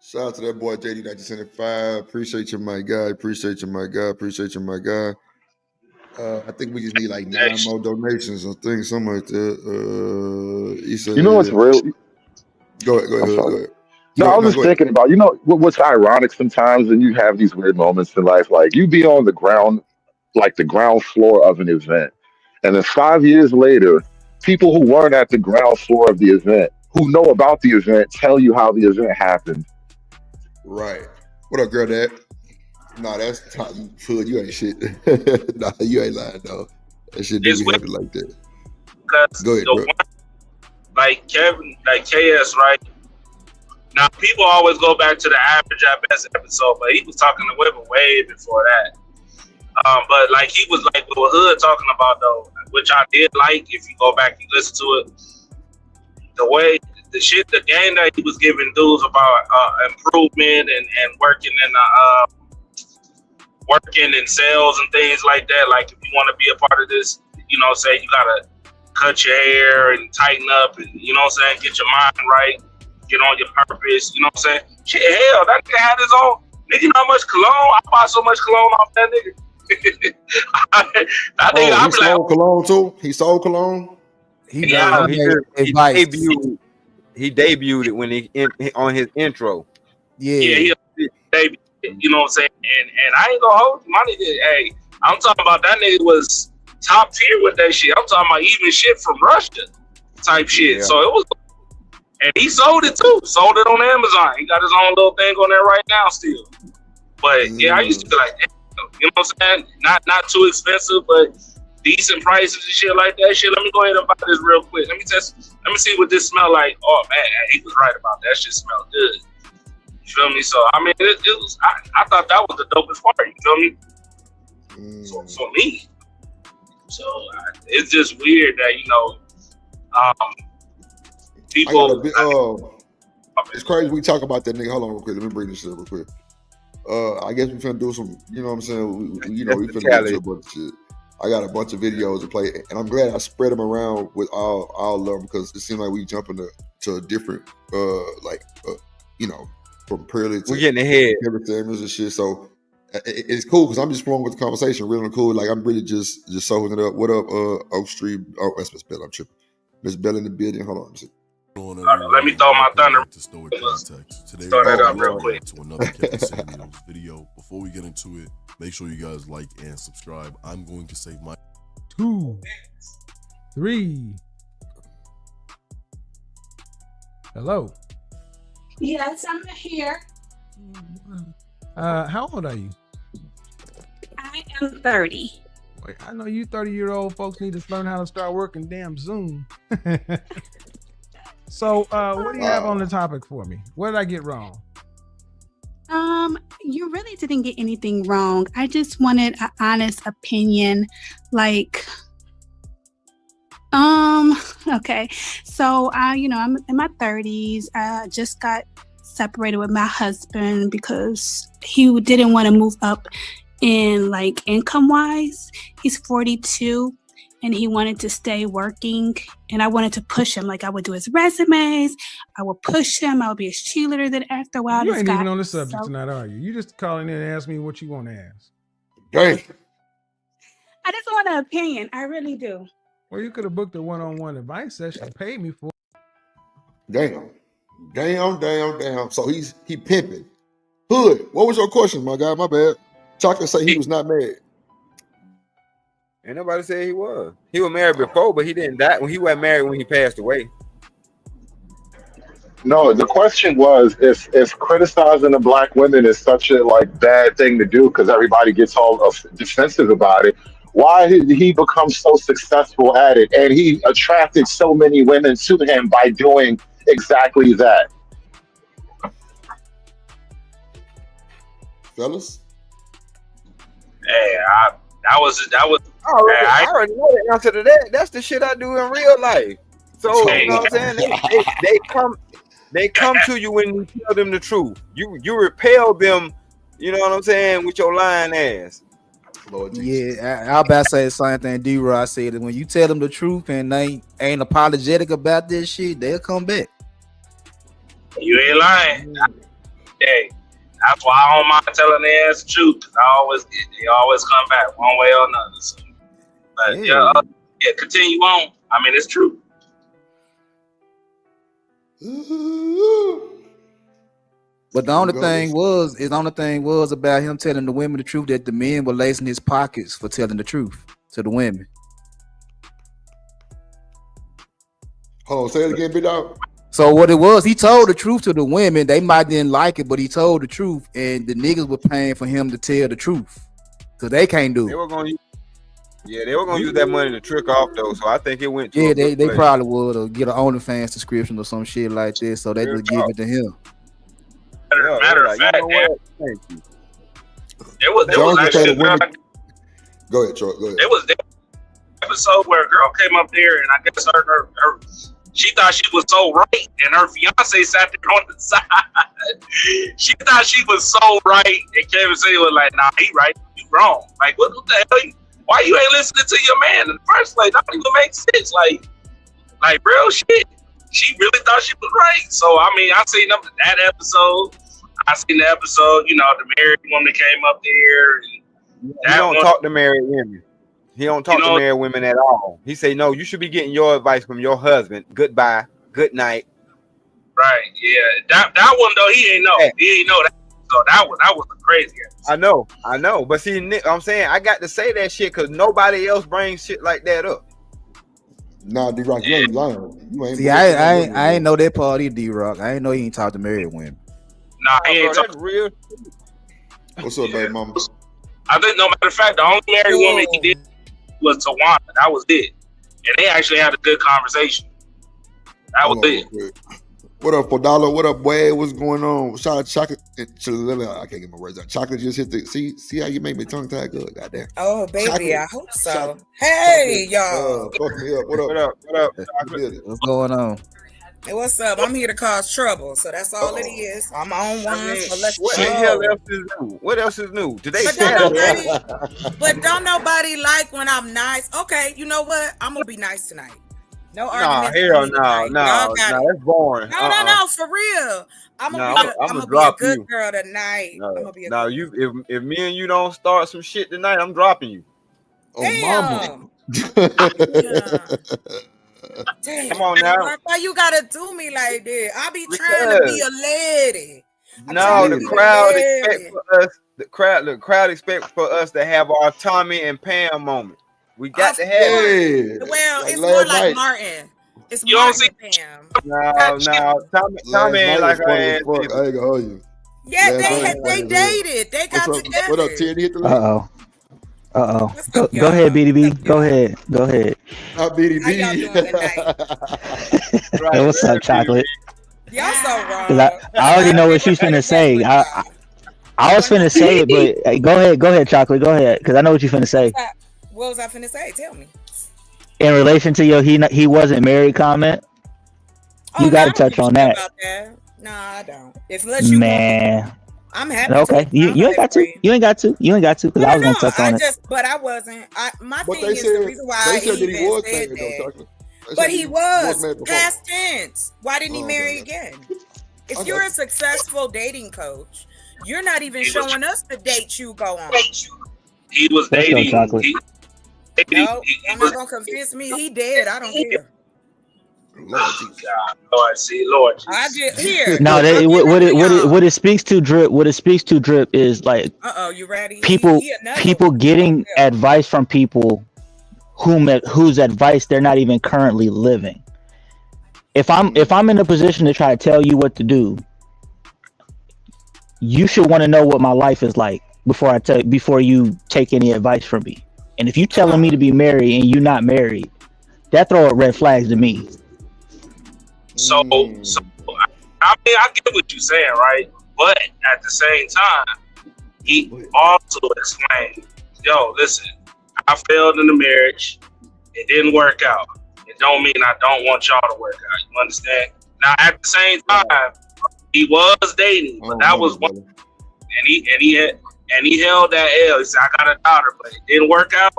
Shout out to that boy JD 1975. Appreciate you, my guy. Appreciate you, my guy. Appreciate you, my guy. I think we just need like 9 more donations. I think something like that. He said, You know what's real? Go ahead, I'm Hood. Go sorry. ahead. No, I was just Go ahead. thinking about, you know, what's ironic sometimes, and you have these weird moments in life, like you be on the ground, like the ground floor of an event. And then 5 years later, people who weren't at the ground floor of the event, who know about the event, tell you how the event happened. Right. What up, girl, dad? Nah, that's Hood. You ain't shit. Nah, you ain't lying, though. That shit do be happening like that. Because Go ahead, bro. Like Kevin, like KS, right? Now people always go back to the average at best episode, but he was talking to women way before that. But like he was like what Hood talking about though, which I did like. If you go back and listen to it, the way the game that he was giving dudes about improvement and working in sales and things like that. Like if you want to be a part of this, you know, say you gotta cut your hair and tighten up, and you know what I'm saying, get your mind right, get on your purpose. You know what I'm saying? Shit, hell, that nigga had his own. Nigga, you know how much cologne? I bought so much cologne off that nigga. He sold cologne too? He sold cologne? He debuted it when he on his intro. Yeah, he debuted it, you know what I'm saying? And I ain't gonna hold you, my nigga. Hey, I'm talking about that nigga was top tier with that shit. I'm talking about even shit from Russia type shit. Yeah. So it was, and he sold it too. Sold it on Amazon. He got his own little thing on there right now still. But yeah, I used to be like, you know what I'm saying? Not too expensive, but decent prices and shit like that. Shit, let me go ahead and buy this real quick. Let me see what this smell like. Oh man, he was right about that. Shit smelled good. You feel me? So I mean, it was. I thought that was the dopest part. You feel me? So for me, so it's just weird that people. It's crazy we talk about that nigga. Hold on real quick. Let me bring this up real quick. I guess we finna do some, you know what I'm saying? We finna get into a bunch of shit. I got a bunch of videos to play, and I'm glad I spread them around with all of them because it seemed like we jumping to a different, from Pearly to we're getting ahead. Kevin Samuels and shit. So it's cool because I'm just flowing with the conversation, really cool. Like I'm really just soaking it up. What up, Oak Street? Oh, that's Miss Bell. I'm tripping. Miss Bell in the building. Hold on. Let me throw my thunder. Today Start that up real quick. To another Kevin Samuels video. Before we get into it, make sure you guys like and subscribe. I'm going to save my 2, 3. Hello. Yes, I'm here. How old are you? I am 30. Wait, I know you 30-year-old folks need to learn how to start working damn Zoom. So, what do you have on the topic for me? What did I get wrong? You really didn't get anything wrong. I just wanted an honest opinion. Like, okay. So, I'm in my 30s. I just got separated with my husband because he didn't want to move up in like income wise. He's 42. And he wanted to stay working, and I wanted to push him. Like I would do his resumes, I would push him, I would be his cheerleader. Then after a while, you ain't even on the subject tonight, are you? You just calling in and ask me what you want to ask. Dang. I just want an opinion. I really do. Well, you could have booked a one-on-one advice session and paid me for it. Damn. So he pimping. Hood, what was your question, my guy? My bad. Chocolate say he was not mad. Ain't nobody said he was. He was married before, but he didn't die. When he wasn't married when he passed away. No, the question was if criticizing the black women is such a like bad thing to do because everybody gets all defensive about it. Why did he become so successful at it, and he attracted so many women to him by doing exactly that? Fellas? Hey, that was. I already know the answer to that. That's the shit I do in real life. So you know what I'm saying? They come to you when you tell them the truth. You repel them, you know what I'm saying, with your lying ass. Lord Yeah, I about to say the same thing D-Rod said. That when you tell them the truth and they ain't apologetic about this shit, they'll come back. You ain't lying. Hey, that's why I don't mind telling their ass the truth. They always come back one way or another. So, but yeah, continue on. I mean, it's true. But the only thing was about him telling the women the truth that the men were lacing his pockets for telling the truth to the women. Hold on, say it again, big dog. So what it was, he told the truth to the women. They might didn't like it, but he told the truth, and the niggas were paying for him to tell the truth because they can't do it. They were gonna use that money to trick off though. So I think it went. Yeah, they probably would or get an OnlyFans subscription or some shit like this, so they just give it to him. Matter of fact, thank you. There was actually Go ahead, Troy. Go ahead. There was an episode where a girl came up there, and I guess her she thought she was so right, and her fiance sat there on the side. She thought she was so right, and Kevin Samuels was like, "Nah, he right, you wrong. Like, what the hell? Why you ain't listening to your man in the first place? That don't even make sense. Like real shit." She really thought she was right. So I mean, I seen that episode. I seen the episode. You know, the married woman came up there. And he don't talk to married women. He don't talk to married women at all. He say, no, you should be getting your advice from your husband. Goodbye. Good night. Right. Yeah. That one though, he ain't know. Hey. He ain't know that. So that was a crazy episode. I know. But see, I'm saying I got to say that shit because nobody else brings shit like that up. Nah, D-Rock, you ain't lying. See, I ain't know that part either, D-Rock. I ain't know he ain't talk to married women. Nah, he ain't talking real. What's up, baby mama? I think no matter of fact, the only married woman he did was Tawana. That was it. And they actually had a good conversation. That was it. What up, Podala? What up, boy? What's going on? Shout out Chocolate. I can't get my words out. Chocolate just hit the. See how you make me tongue tied good. Goddamn. Oh, baby, Chocolate. I hope so. Hey, y'all. Fuck me up. What up? What up? Chocolate? What's going on? Hey, what's up? I'm here to cause trouble, so that's all it is. I'm on one, so let's what the hell else is new? What else is new? Today, but don't nobody like when I'm nice. Okay, you know what? I'm gonna be nice tonight. No argument. No, that's boring. No, for real. I'm gonna be a good girl tonight. If me and you don't start some shit tonight, I'm dropping you. Oh, mama. Damn. Come on now. Why you gotta do me like that? I be trying to be a lady. The crowd expect for us. The crowd expect for us to have our Tommy and Pam moment. We got to have it. Well, like it's more like Martin. It's Martin and Pam. No. Tommy ain't like her ass. I ain't gonna hold you. Yeah, they dated. They got together. What up, Teddy? Go ahead, BDB. Go ahead. BDB. How y'all doing tonight? Hey, what's up, Chocolate? Y'all so wrong. I already know what she's finna say. I was finna say it, but go ahead, Chocolate. Go ahead, because I know what you're finna say. What was I finna say? Tell me. In relation to your he wasn't married comment, you got to touch on that. No, I don't. Unless you want, I'm happy. Okay, you ain't got to. You ain't got to. Because I was gonna touch on it. But I wasn't. My thing is the reason why I even said that. But he was past tense. Why didn't he marry again? If you're a successful dating coach, you're not even showing us the dates you go on. He was dating. No, I'm not gonna convince me. He dead. I don't care. Lord, see, Lord. I just here. No, what it speaks to drip. What it speaks to drip is like. You ready? People getting advice from people whose advice they're not even currently living. If I'm in a position to try to tell you what to do, you should want to know what my life is like before you take any advice from me. And if you telling me to be married and you not married, that throw up red flags to me. So I mean, I get what you're saying, right? But at the same time, he also explained, yo, listen, I failed in the marriage. It didn't work out. It don't mean I don't want y'all to work out. You understand? Now, at the same time, he was dating, but that was one. And he held that L. He said, I got a daughter, but it didn't work out.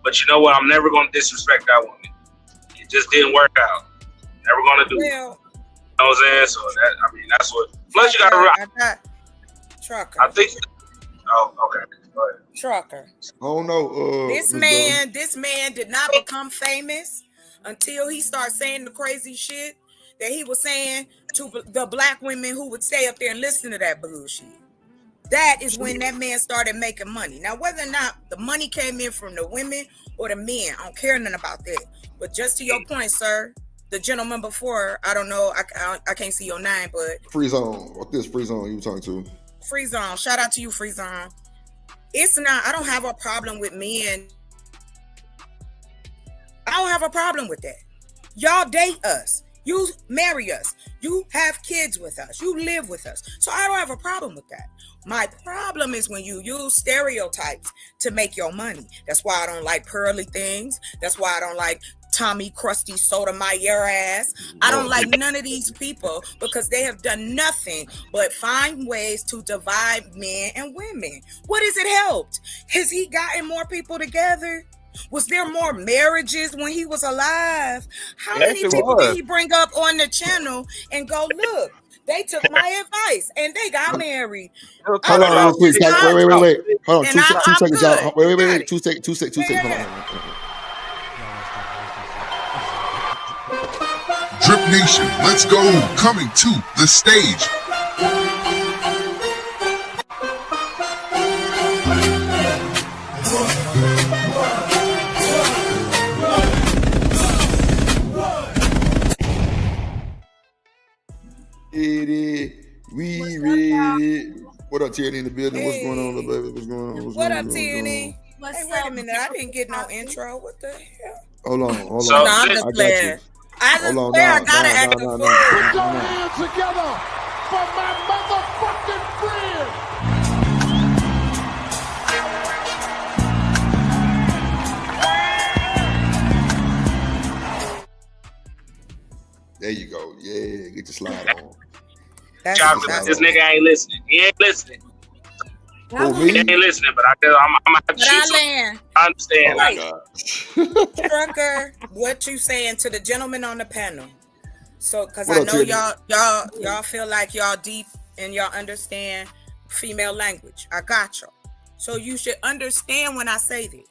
But you know what? I'm never going to disrespect that woman. It just didn't work out. Never going to do it. You know what I'm saying? So, that's what. Plus, you got to. Trucker. I think. Oh, okay. Go ahead. Trucker. I don't know. This man did not become famous until he started saying the crazy shit that he was saying to the black women who would stay up there and listen to that bullshit. That is when that man started making money. Now, whether or not the money came in from the women or the men, I don't care nothing about that. But just to your point, sir, the gentleman before, I don't know, I can't see your name, but Free Zone. What this Free Zone you talking to? Free Zone. Shout out to you, Free Zone. It's not, I don't have a problem with men. I don't have a problem with that. Y'all date us. You marry us. You have kids with us. You live with us. So I don't have a problem with that. My problem is when you use stereotypes to make your money. That's why I don't like pearly things. That's why I don't like Tommy Crusty Sotomayor ass. I don't like none of these people because they have done nothing but find ways to divide men and women. What has it helped? Has he gotten more people together? Was there more marriages when he was alive? How many people did he bring up on the channel and go, look, they took my advice and they got married? Hold on, real quick. Wait. Hold on, two seconds, y'all. Wait. 2 seconds. Hold on. Drip Nation, let's go. Coming to the stage. We read it. What up, Tierney in the building? What's going on, little baby? What's going on? What up, Tierney? Hey, wait a minute. I didn't get no intro. What the hell? Hold on. No, I'm just playing. I gotta act a fool. Put your hands together for my motherfucking friend. There you go. Yeah, get your slide on. This nigga ain't listening. He ain't listening. He ain't listening, but I'm gonna have to shoot. I understand. Oh Trucker, what you saying to the gentleman on the panel? So, because I know y'all feel like y'all deep and y'all understand female language. I got y'all. So you should understand when I say this.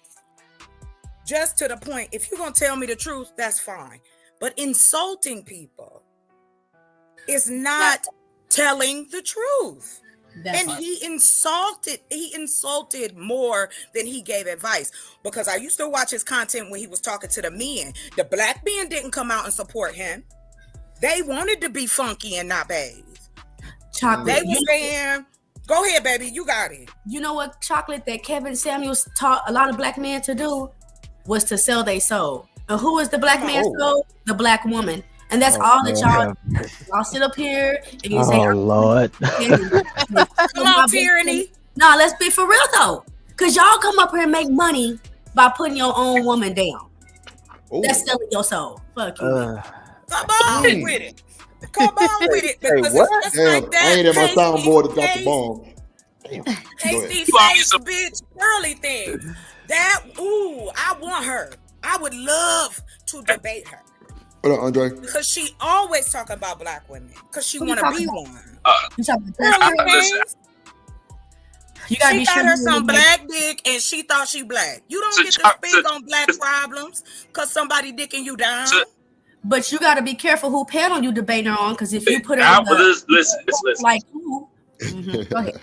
Just to the point, if you're gonna tell me the truth, that's fine. But insulting people is not telling the truth. And he insulted more than he gave advice, because I used to watch his content when he was talking to the men. The black men didn't come out and support him. They wanted to be funky and not bathe. Chocolate. They were saying, go ahead, baby, you got it. You know what, Chocolate, that Kevin Samuels taught a lot of black men to do was to sell their soul. And who is the black man's soul? The black woman. And that's all that y'all sit up here and you say, Lord. Come on, Tyranny. Nah, let's be for real though. Because y'all come up here and make money by putting your own woman down. That's selling your soul. Fuck you. Come on with it. Come on with it. Because it's like that. I ain't at my soundboard to drop the bomb. Tasty face, bitch, girly thing. That, I want her. I would love to debate her. What up, Andre? Because she always talk about black women. Because she want to be one. You gotta she got her some black dick and she thought she black. You don't get to speak on black problems because somebody dicking you down. But you got to be careful who panel you debating on, because if you put it listen. Like who? Go ahead.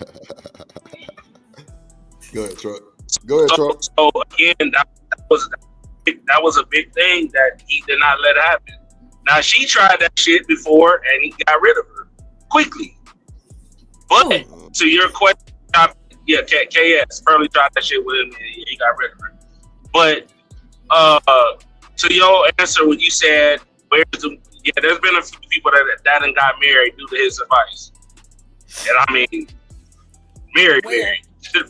Go ahead, Truck. Go ahead, Truck. So again, that was a big thing that he did not let happen. Now she tried that shit before and he got rid of her quickly. But to your question, yeah, KS Pearly tried that shit with him and he got rid of her. But to your answer when you said there's been a few people that got married due to his advice. And I mean married.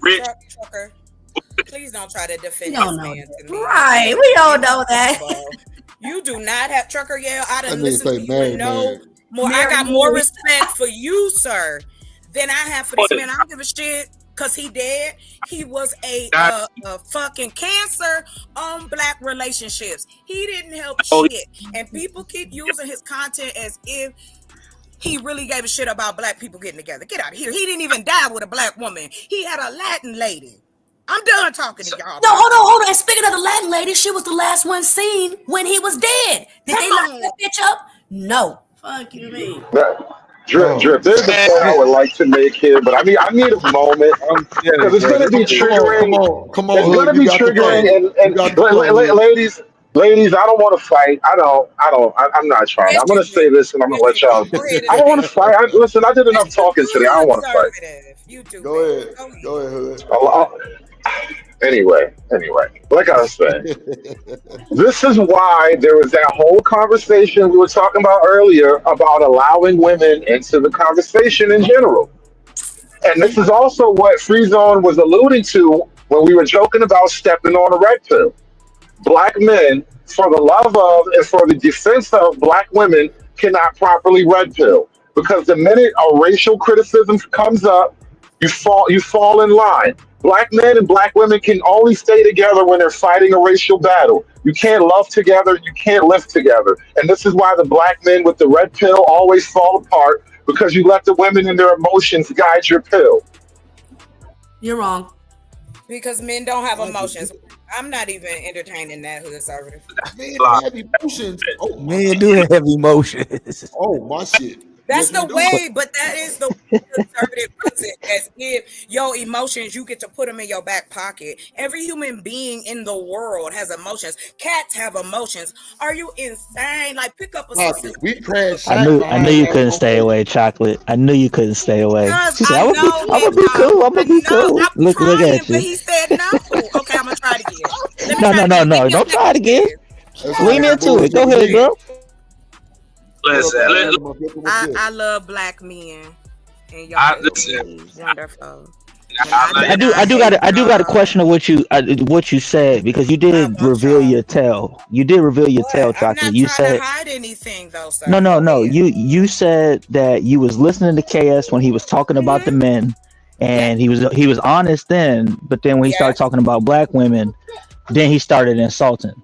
Rich. Trucker, please don't try to defend this man to me. Right, we all know that. You do not have Trucker Yale. I done That nigga listened to say you married, and know married. more. I got more respect for you, sir, than I have for this man. I don't give a shit because he dead. He was a fucking cancer on black relationships. He didn't help shit. And people keep using his content as if he really gave a shit about black people getting together. Get out of here. He didn't even die with a black woman. He had a Latin lady. I'm done talking to y'all. No, hold on. And speaking of the Latin lady, she was the last one seen when he was dead. Did they lock that bitch up? No. Fuck you, mean. Drip. There's a point I would like to make here, but I need a moment because it's going to be triggering. Come on, it's going to be triggering, and ladies, I don't want to fight. I'm not trying. I'm going to say this, and I'm going to let y'all. I don't want to fight. Listen, I did enough talking today. I don't want to fight. Go ahead, Hood. Anyway, like I was saying, this is why there was that whole conversation we were talking about earlier about allowing women into the conversation in general. And this is also what Free Zone was alluding to when we were joking about stepping on a red pill. Black men, for the love of and for the defense of black women, cannot properly red pill. Because the minute a racial criticism comes up, you fall in line. Black men and black women can only stay together when they're fighting a racial battle. You can't love together, you can't live together. And this is why the black men with the red pill always fall apart, because you let the women and their emotions guide your pill. You're wrong. Because men don't have emotions. I'm not even entertaining that Hood Conservative. Men have emotions. Men do have emotions. Oh, my shit. That's the way, but that is the way conservative puts it, as if your emotions, you get to put them in your back pocket. Every human being in the world has emotions. Cats have emotions. Are you insane? Like, pick up a we crash. I knew you couldn't stay away, Chocolate. I knew you couldn't stay away. She said, I'm gonna be cool. I'm gonna be cool. Look at you. But he said no. Okay, I'm gonna try it again. No. Don't try it again. Lean into it. Go ahead, girl. Listen, I love black men, and y'all wonderful. I do got a question of what you said, because you did reveal your tail. You did reveal your tail, Chocolate. You said to hide anything though, sir. No. You said that you was listening to KS when he was talking about the men, and he was honest then, but then when he started talking about black women, then he started insulting.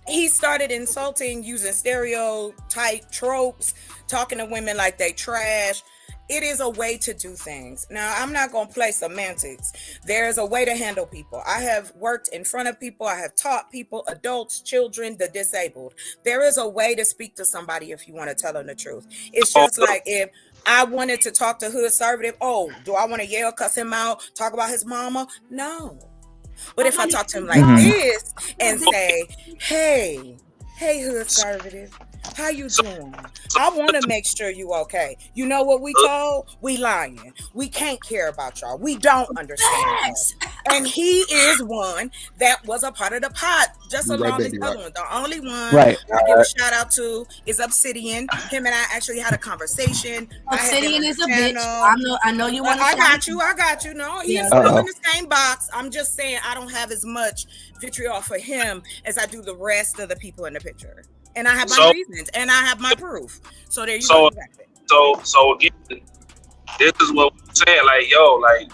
He started insulting, using stereotype tropes, talking to women like they trash. It is a way to do things. Now, I'm not going to play semantics. There's a way to handle people. I have worked in front of people. I have taught people, adults, children, the disabled. There is a way to speak to somebody if you want to tell them the truth. It's just like if I wanted to talk to Hood Conservative, do I want to yell, cuss him out, talk about his mama? No. But if I talk to him like this and say, hey, Hood Conservative, how you doing? I want to make sure you okay. You know what we told? We lying. We can't care about y'all. We don't understand. And he is one that was a part of the pot, just along with the other one. The only one I give a shout out to is Obsidian. Him and I actually had a conversation. Obsidian is a bitch. I know you want to. I got you. No, he's still in the same box. I'm just saying I don't have as much vitriol for him as I do the rest of the people in the picture. And I have my reasons, and I have my proof. So there you go. So again, this is what we're saying. Like,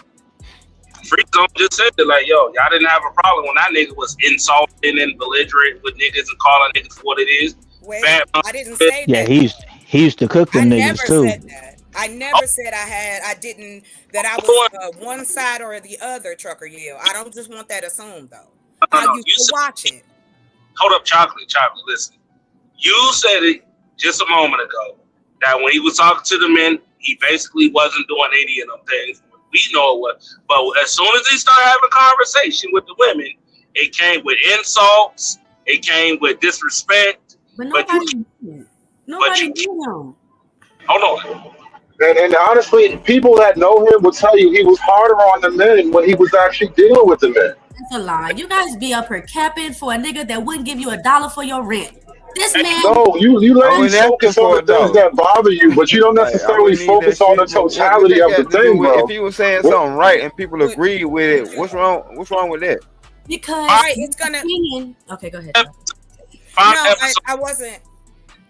Free Zone just said it. Like, y'all didn't have a problem when that nigga was insulting and belligerent with niggas and calling niggas for what it is. Wait, I didn't say that. Yeah, he used to cook them niggas too. Said that. I never said that I was one side or the other, Trucker Yale. I don't just want that assumed though. I used to watch it. Hold up, chocolate. Listen. You said it just a moment ago that when he was talking to the men, he basically wasn't doing any of them things. We know it was. But as soon as he started having a conversation with the women, It came with insults. It came with disrespect. But nobody knew him. Hold on. And honestly, people that know him will tell you he was harder on the men when he was actually dealing with the men. That's a lie. You guys be up here capping for a nigga that wouldn't give you $1 for your rent. This man. No, you ladies focus on the things that bother you, but you don't necessarily focus on the totality of the thing, bro. If he was saying something right and people agree with it, what's wrong? What's wrong with that? Because it's gonna. Okay, go ahead. No, I wasn't.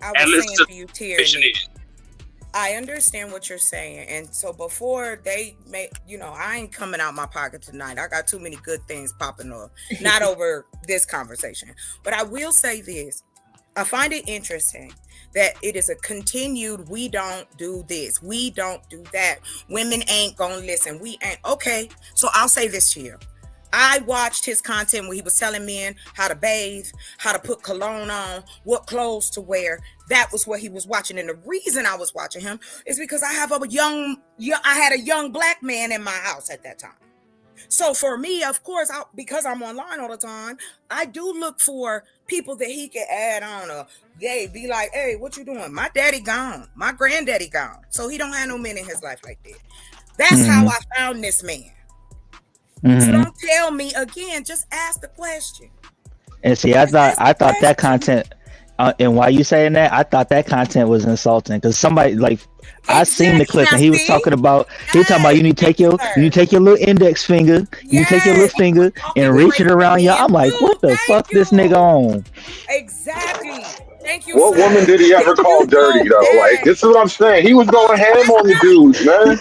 I was saying to you, Tierney. I understand what you're saying, and so before they make, I ain't coming out my pocket tonight. I got too many good things popping up, not over this conversation. But I will say this: I find it interesting that it is a continued. We don't do this. We don't do that. Women ain't gonna listen. We ain't okay. So I'll say this to you. I watched his content where he was telling men how to bathe, how to put cologne on, what clothes to wear. That was what he was watching. And the reason I was watching him is because I had a young black man in my house at that time. So for me, of course, because I'm online all the time, I do look for people that he can add on or be like, hey, what you doing? My daddy gone. My granddaddy gone. So he don't have no men in his life like that. That's how I found this man. So don't tell me again, just ask the question. And see, I thought that content, and why you saying that, I thought that content was insulting because somebody I seen the clip and he was talking about you need to take your little index finger, you take your little finger and reach it around your. I'm like, what the fuck this nigga on? Exactly. Thank you. What woman did he ever call dirty though? Like, this is what I'm saying. He was going ham on the dudes, man.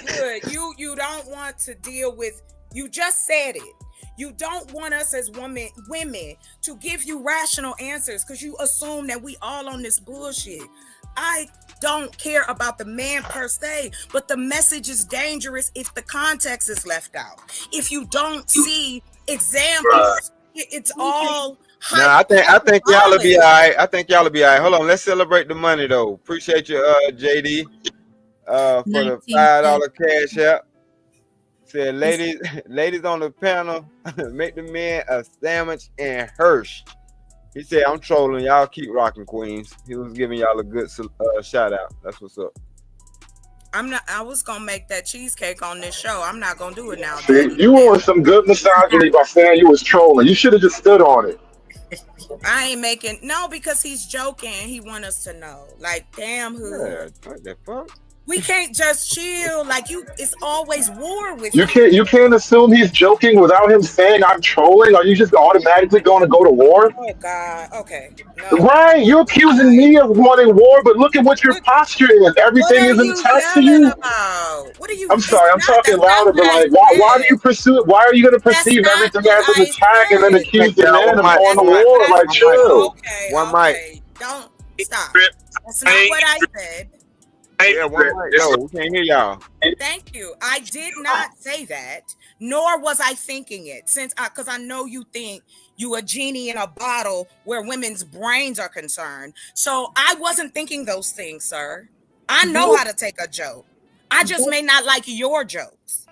Good. You don't want to deal with. You just said it. You don't want us as women to give you rational answers because you assume that we all on this bullshit. I don't care about the man per se, but the message is dangerous if the context is left out. If you don't see examples, it's all. No, I think y'all will be all right. I think y'all will be all right. Hold on, let's celebrate the money though. Appreciate you, JD, for the $5 cash app. Said, ladies on the panel, make the men a sandwich and Hirsch. He said, I'm trolling. Y'all keep rocking, queens. He was giving y'all a good shout out. That's what's up. I was going to make that cheesecake on this show. I'm not going to do it now. See, you were some good misogyny by saying you was trolling. You should have just stood on it. I ain't making, no, because he's joking. He want us to know. Like, damn, what the fuck? We can't just chill. Like it's always war with you. You can't assume he's joking without him saying I'm trolling. Are you just automatically going to go to war? Oh God. Okay. No. Right. You're accusing me of wanting war, but look at what your posture is. Everything is attached to you. What are you? I'm sorry. I'm talking louder, but like, why do you pursue it? Why are you going to perceive everything as an attack and then accuse the man of going to war? Like, chill. Okay. One mic. Don't stop. That's not what I said. Yeah, no, we can't hear y'all. Thank you. I did not say that, nor was I thinking it, because I know you think you a genie in a bottle where women's brains are concerned. So I wasn't thinking those things, sir. I know how to take a joke. I just may not like your jokes,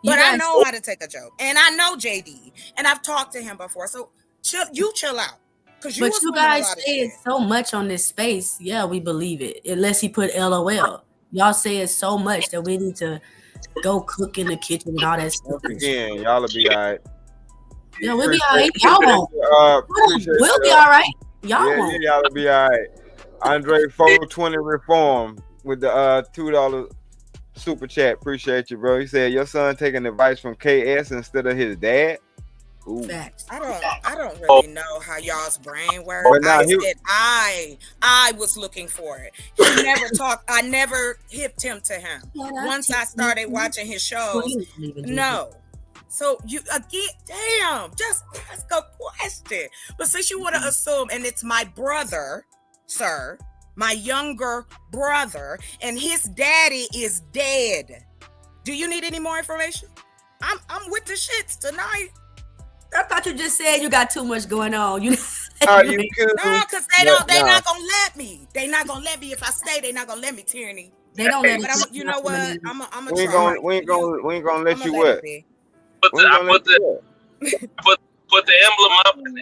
but I know how to take a joke, and I know JD, and I've talked to him before. So chill out. But you guys say it so much on this space. Yeah, we believe it. Unless he put LOL. Y'all say it so much that we need to go cook in the kitchen and all that stuff. Again, y'all will be all right. Yeah, we'll be all right. Y'all won't. We'll be all right. Y'all won't. Yeah, y'all will be all right. Andre 420 Reform with the $2 super chat. Appreciate you, bro. He said your son taking advice from KS instead of his dad. Ooh. Facts. I don't really know how y'all's brain works. I was looking for it. He never talked. I never hipped him to him. Once I started watching his shows, no. So you again, damn, just ask a question. But since you want to assume, and it's my brother, sir, my younger brother, and his daddy is dead. Do you need any more information? I'm with the shits tonight. I thought you just said you got too much going on. No, because they're not gonna let me. They're not gonna let me. If I stay, they're not gonna let me, Tierney. They don't let me. You know what? I'm a we ain't gonna let you what? I put put the emblem up. And,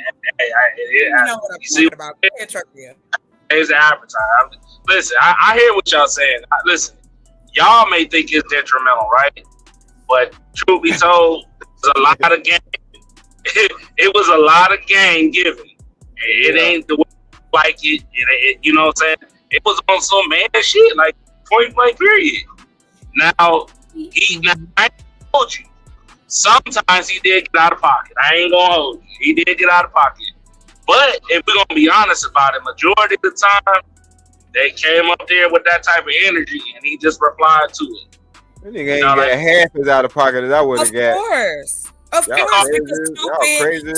You know what I'm talking about. It's advertising. Listen, I hear what y'all saying. Listen, y'all may think it's detrimental, right? But truth be told, it was a lot of game. It was a lot of game given. It ain't the way like it. You know what I'm saying? It was on some man shit, like point blank period. Now, I told you, sometimes he did get out of pocket. I ain't gonna hold you. He did get out of pocket. But if we're gonna be honest about it, majority of the time, they came up there with that type of energy, and he just replied to it. That nigga ain't got half as out of pocket as I would have got. Of course, because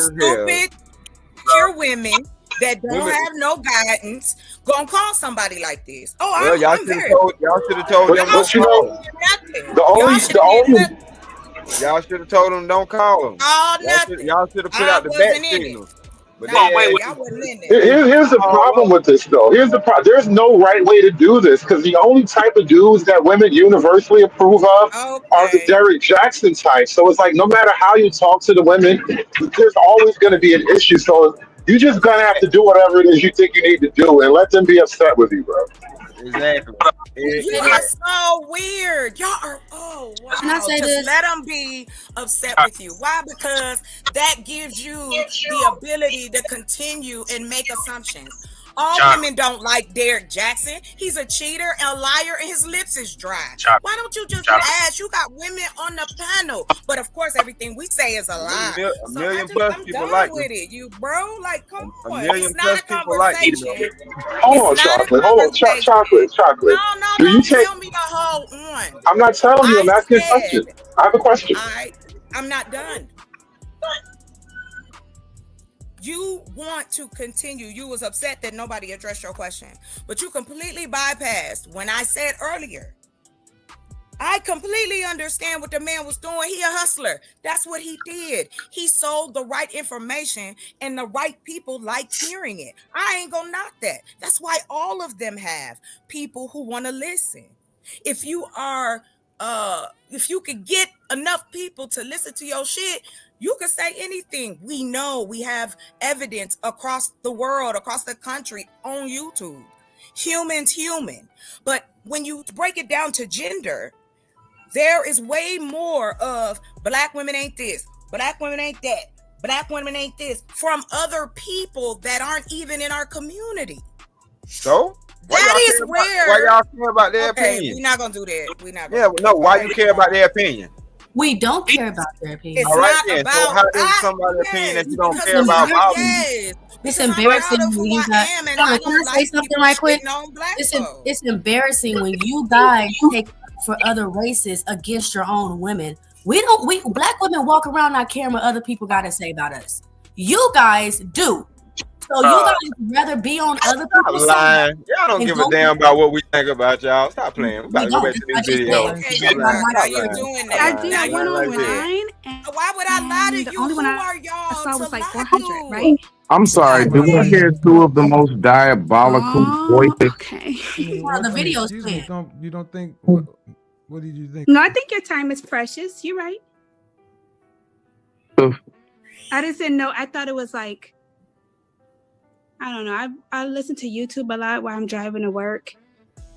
stupid, pure women that don't have no guidance gonna call somebody like this. Oh, well, y'all should have told them. But you know, y'all should have told them don't call them. Y'all should have put out the bat signal. Here's the problem with this, though. Here's the problem. There's no right way to do this because the only type of dudes that women universally approve of are the Derek Jackson type. So it's like no matter how you talk to the women, there's always going to be an issue. So you just gonna have to do whatever it is you think you need to do and let them be upset with you, bro. Exactly. You are so weird. Y'all are wow. Can I say Just this? let them be upset with you. Why? Because that gives you the ability to continue and make assumptions. All women don't like Derek Jackson. He's a cheater, a liar, and his lips is dry. Why don't you just ask? You got women on the panel, but of course, everything we say is a lie. A million plus people like with it, you bro. Like, come on. A million plus people like it. Hold on, chocolate. Hold on, chocolate. No, don't tell me the whole one. I'm not telling you. I'm asking a question. I have a question. I'm not done. You want to continue. You was upset that nobody addressed your question, but you completely bypassed when I said earlier. I completely understand what the man was doing. He a hustler. That's what he did. He sold the right information and the right people liked hearing it. I ain't gonna knock that. That's why all of them have people who want to listen. If you are, if you could get enough people to listen to your shit, you can say anything. We know we have evidence across the world, across the country on YouTube. Human's human. But when you break it down to gender, there is way more of black women ain't this, black women ain't that, black women ain't this from other people that aren't even in our community. So? That is where. Why y'all care about their opinion? We're not going to do that. We're not gonna do that. Why you care about their opinion? We don't care about their opinion. It's not then. about so how is somebody's opinion that you don't care about? It's embarrassing when you guys. Can I say something right quick? It's embarrassing when you guys take for other races against your own women. We black women walk around not caring what other people got to say about us. You guys do. So you guys rather be on other people's side. Y'all don't give a damn about what we think about y'all. Stop playing. We gotta go back to this video. Now you're doing that. I went online, and why would I lie to you? The only one I saw was like 400, right? I'm sorry. Do we hear two of the most diabolical voices? Okay. The video's clear. You don't think? What did you think? No, I think your time is precious. You're right. I just didn't know. I thought it was like, I don't know. I listen to YouTube a lot while I'm driving to work,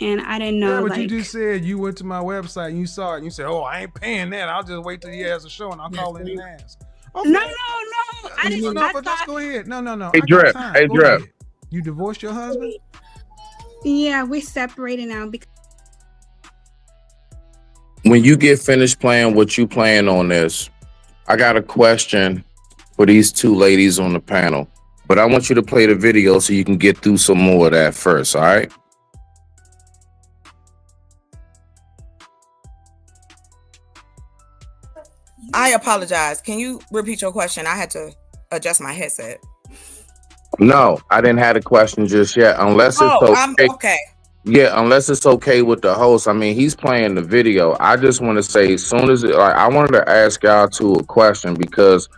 and I didn't know. Yeah, but you just said you went to my website and you saw it and you said, "Oh, I ain't paying that. I'll just wait till he has a show and I'll call in and ask." Okay. No. I didn't. No, but just go ahead. No. Hey, Drip. You divorced your husband? Yeah, we're separated now because. When you get finished playing what you playing on this, I got a question for these two ladies on the panel. But I want you to play the video so you can get through some more of that first, all right? I apologize. Can you repeat your question? I had to adjust my headset. No, I didn't have a question just yet, unless it's okay. Yeah, unless it's okay with the host. I mean, he's playing the video. I just want to say, as soon as I wanted to ask y'all two a question because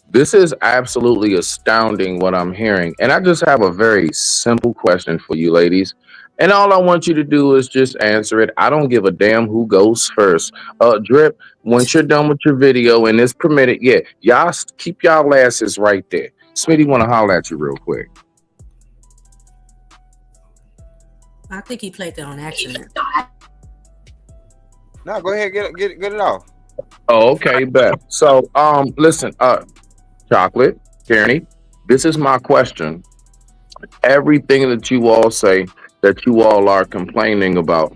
this is absolutely astounding what I'm hearing. And I just have a very simple question for you ladies. And all I want you to do is just answer it. I don't give a damn who goes first. Drip, once you're done with your video and it's permitted, yeah, y'all keep y'all asses right there. Smitty want to holler at you real quick. I think he played that on accident. No, go ahead, get it off. Oh, okay, bet. So, listen, Chocolate, Tierney, this is my question. Everything that you all say that you all are complaining about,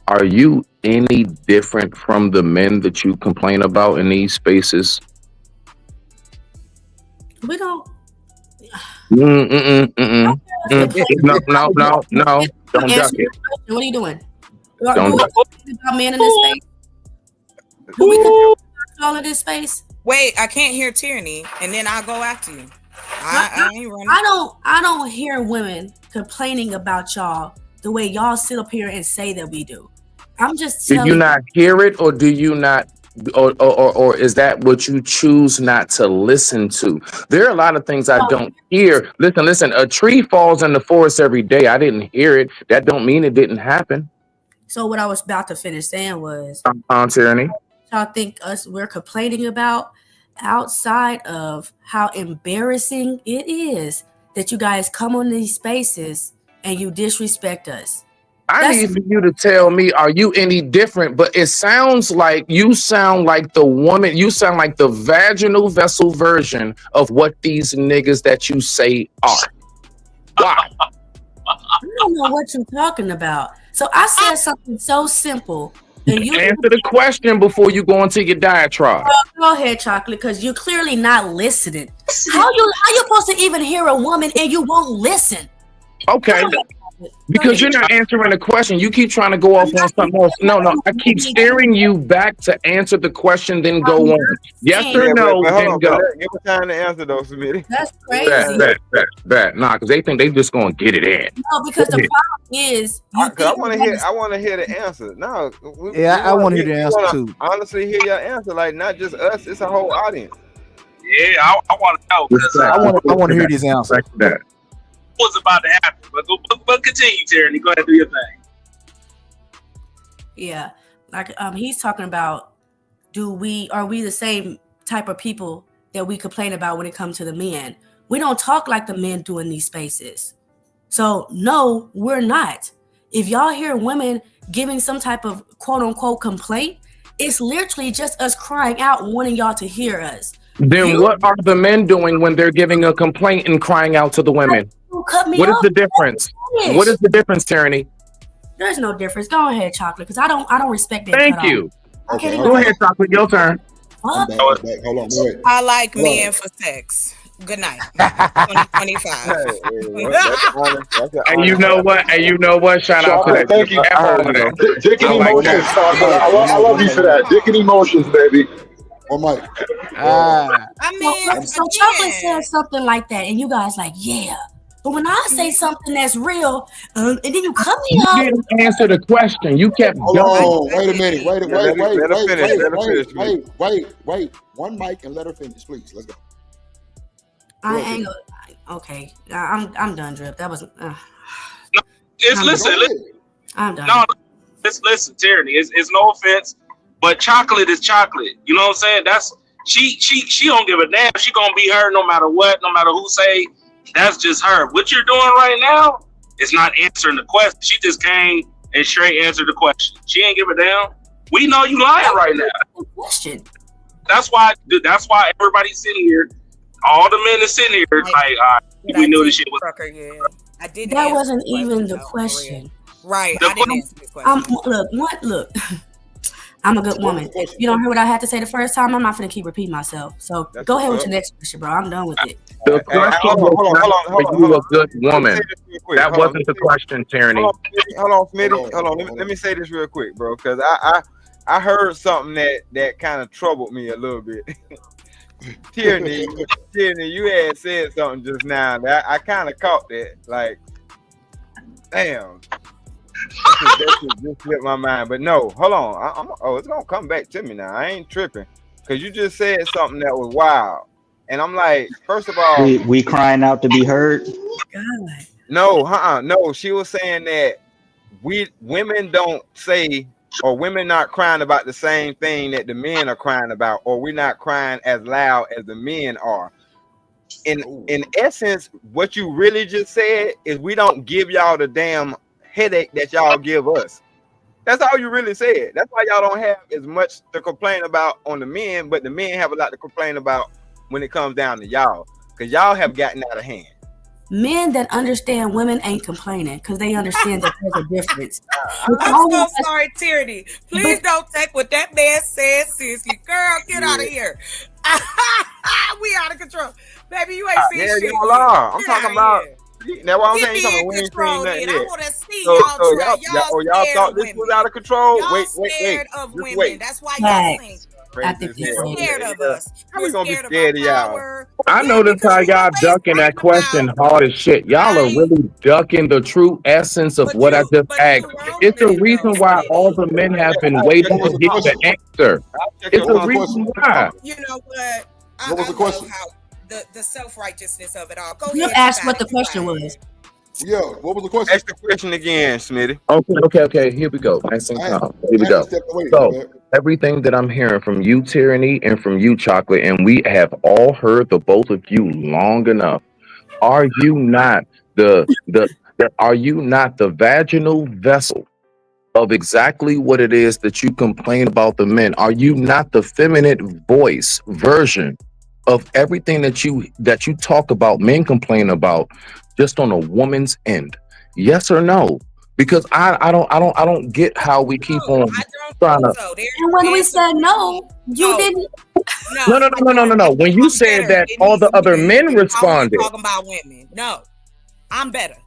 are you any different from the men that you complain about in these spaces? We don't. No. Don't duck it. What are you doing? Don't duck it. About men in this space? Do we complain about all of this space? Wait, I can't hear Tierney, and then I'll go after you. I ain't running. I don't hear women complaining about y'all the way y'all sit up here and say that we do. I'm just telling you. Do you not hear it, or do you not, or is that what you choose not to listen to? There are a lot of things I don't hear. Listen. A tree falls in the forest every day. I didn't hear it. That don't mean it didn't happen. So what I was about to finish saying was, Tierney, y'all think we're complaining about outside of how embarrassing it is that you guys come on these spaces and you disrespect us. I need for you to tell me, are you any different? But it sounds like you sound like the woman, you sound like the vaginal vessel version of what these niggas that you say are. Wow. I don't know what you're talking about. So I said something so simple. And you answer the question before you go into your diatribe. Go ahead, Chocolate, because you're clearly not listening. How you supposed to even hear a woman and you won't listen? Okay. Because you're not answering the question. You keep trying to go off on something else. No. I keep steering you back to answer the question, then go on. Yes or no, then go. Give me time to answer those, Smitty. That's crazy. Bet. Nah, because they think they just gonna get it in. No, because the problem is, I want to hear the answer. No, I want to hear the answer too. Honestly, hear your answer. Like not just us, it's a whole audience. Yeah, I want to know. I want to hear this answer. What's about to happen? But continue, Tierney. Go ahead and do your thing. Yeah, like he's talking about, are we the same type of people that we complain about when it comes to the men? We don't talk like the men do in these spaces. So no, we're not. If y'all hear women giving some type of quote unquote complaint, it's literally just us crying out, wanting y'all to hear us. Then what are the men doing when they're giving a complaint and crying out to the women? What is the difference? What is the difference, Tierney? There's no difference. Go ahead, Chocolate, because I don't respect that. Thank you. Okay, go ahead, Chocolate. Your turn. Hold on, wait. I like men for sex. Good night. 2025. And you know what? Shout out to that. Thank you. Dick and emotions. I love you for that. Dick and emotions, baby. Oh my. I mean, so Chocolate said something like that, and you guys like, yeah. But when I say something that's real, and then you cut me off. You didn't answer the question. You kept going. Wait a minute. Wait. One mic and let her finish, please. Let's go. I ain't okay. I'm done, Drip. That was. Listen. I'm done. No, listen, Tierney. It's no offense, but chocolate is chocolate. You know what I'm saying? That's she don't give a damn. She gonna be her no matter what, no matter who say. That's just her. What you're doing right now is not answering the question. She just came and straight answered the question. She ain't give a damn. We know you lying right now. Question. That's why everybody's sitting here. All the men is sitting here like, we knew this shit was. Yeah. I didn't. That wasn't even the question. Right. I didn't answer this question. Look. I'm a good woman. If you don't hear what I had to say the first time, I'm not going to keep repeating myself. So go ahead with your next question, bro. I'm done with it. The question was, you a good woman. That wasn't the question, Tierney. Hold on, Smitty. Hold on. Let me say this real quick, bro, because I heard something that kind of troubled me a little bit. Tierney, you had said something just now that I kind of caught that. Like, damn. That just slipped my mind. But no, hold on. It's gonna come back to me now. I ain't tripping because you just said something that was wild, and I'm like, first of all, we crying out to be heard. God. No. She was saying that women don't say, or women not crying about the same thing that the men are crying about, or we're not crying as loud as the men are. In essence, what you really just said is we don't give y'all the damn headache that y'all give us. That's all you really said. That's why y'all don't have as much to complain about on the men, but the men have a lot to complain about when it comes down to y'all, because y'all have gotten out of hand. Men that understand women ain't complaining because they understand that there's a difference. I'm so sorry, Tyranny. Please don't take what that man said seriously. Girl, get out of here. We out of control. Baby, you ain't seen shit. I'm talking about. That's what I'm saying. You talking about we ain't seen nothing yet. I want to see y'all try. Y'all thought this was out of control? Y'all scared of women. That's why y'all think. You're scared of us. How we gonna be scared of y'all? I notice how y'all ducking that question hard as shit. Y'all are really ducking the true essence of what I just asked. It's the reason why all the men have been waiting to get the answer. It's the reason why. You know what? What was the question? The self-righteousness of it all. Go You ahead. asked what the question was. Yeah, what was the question? Ask the question again, Smitty. Okay. Here we go. Nice and calm. Here we go. So everything that I'm hearing from you, Tyranny, and from you, Chocolate, and we have all heard the both of you long enough. Are you not the vaginal vessel of exactly what it is that you complain about the men? Are you not the feminine voice version of everything that you talk about, men complain about, just on a woman's end? Yes or no? Because I don't get how we keep on trying to. And when we said no, you didn't. No. When you said that, all the other men responded. Talking about women. No, I'm better.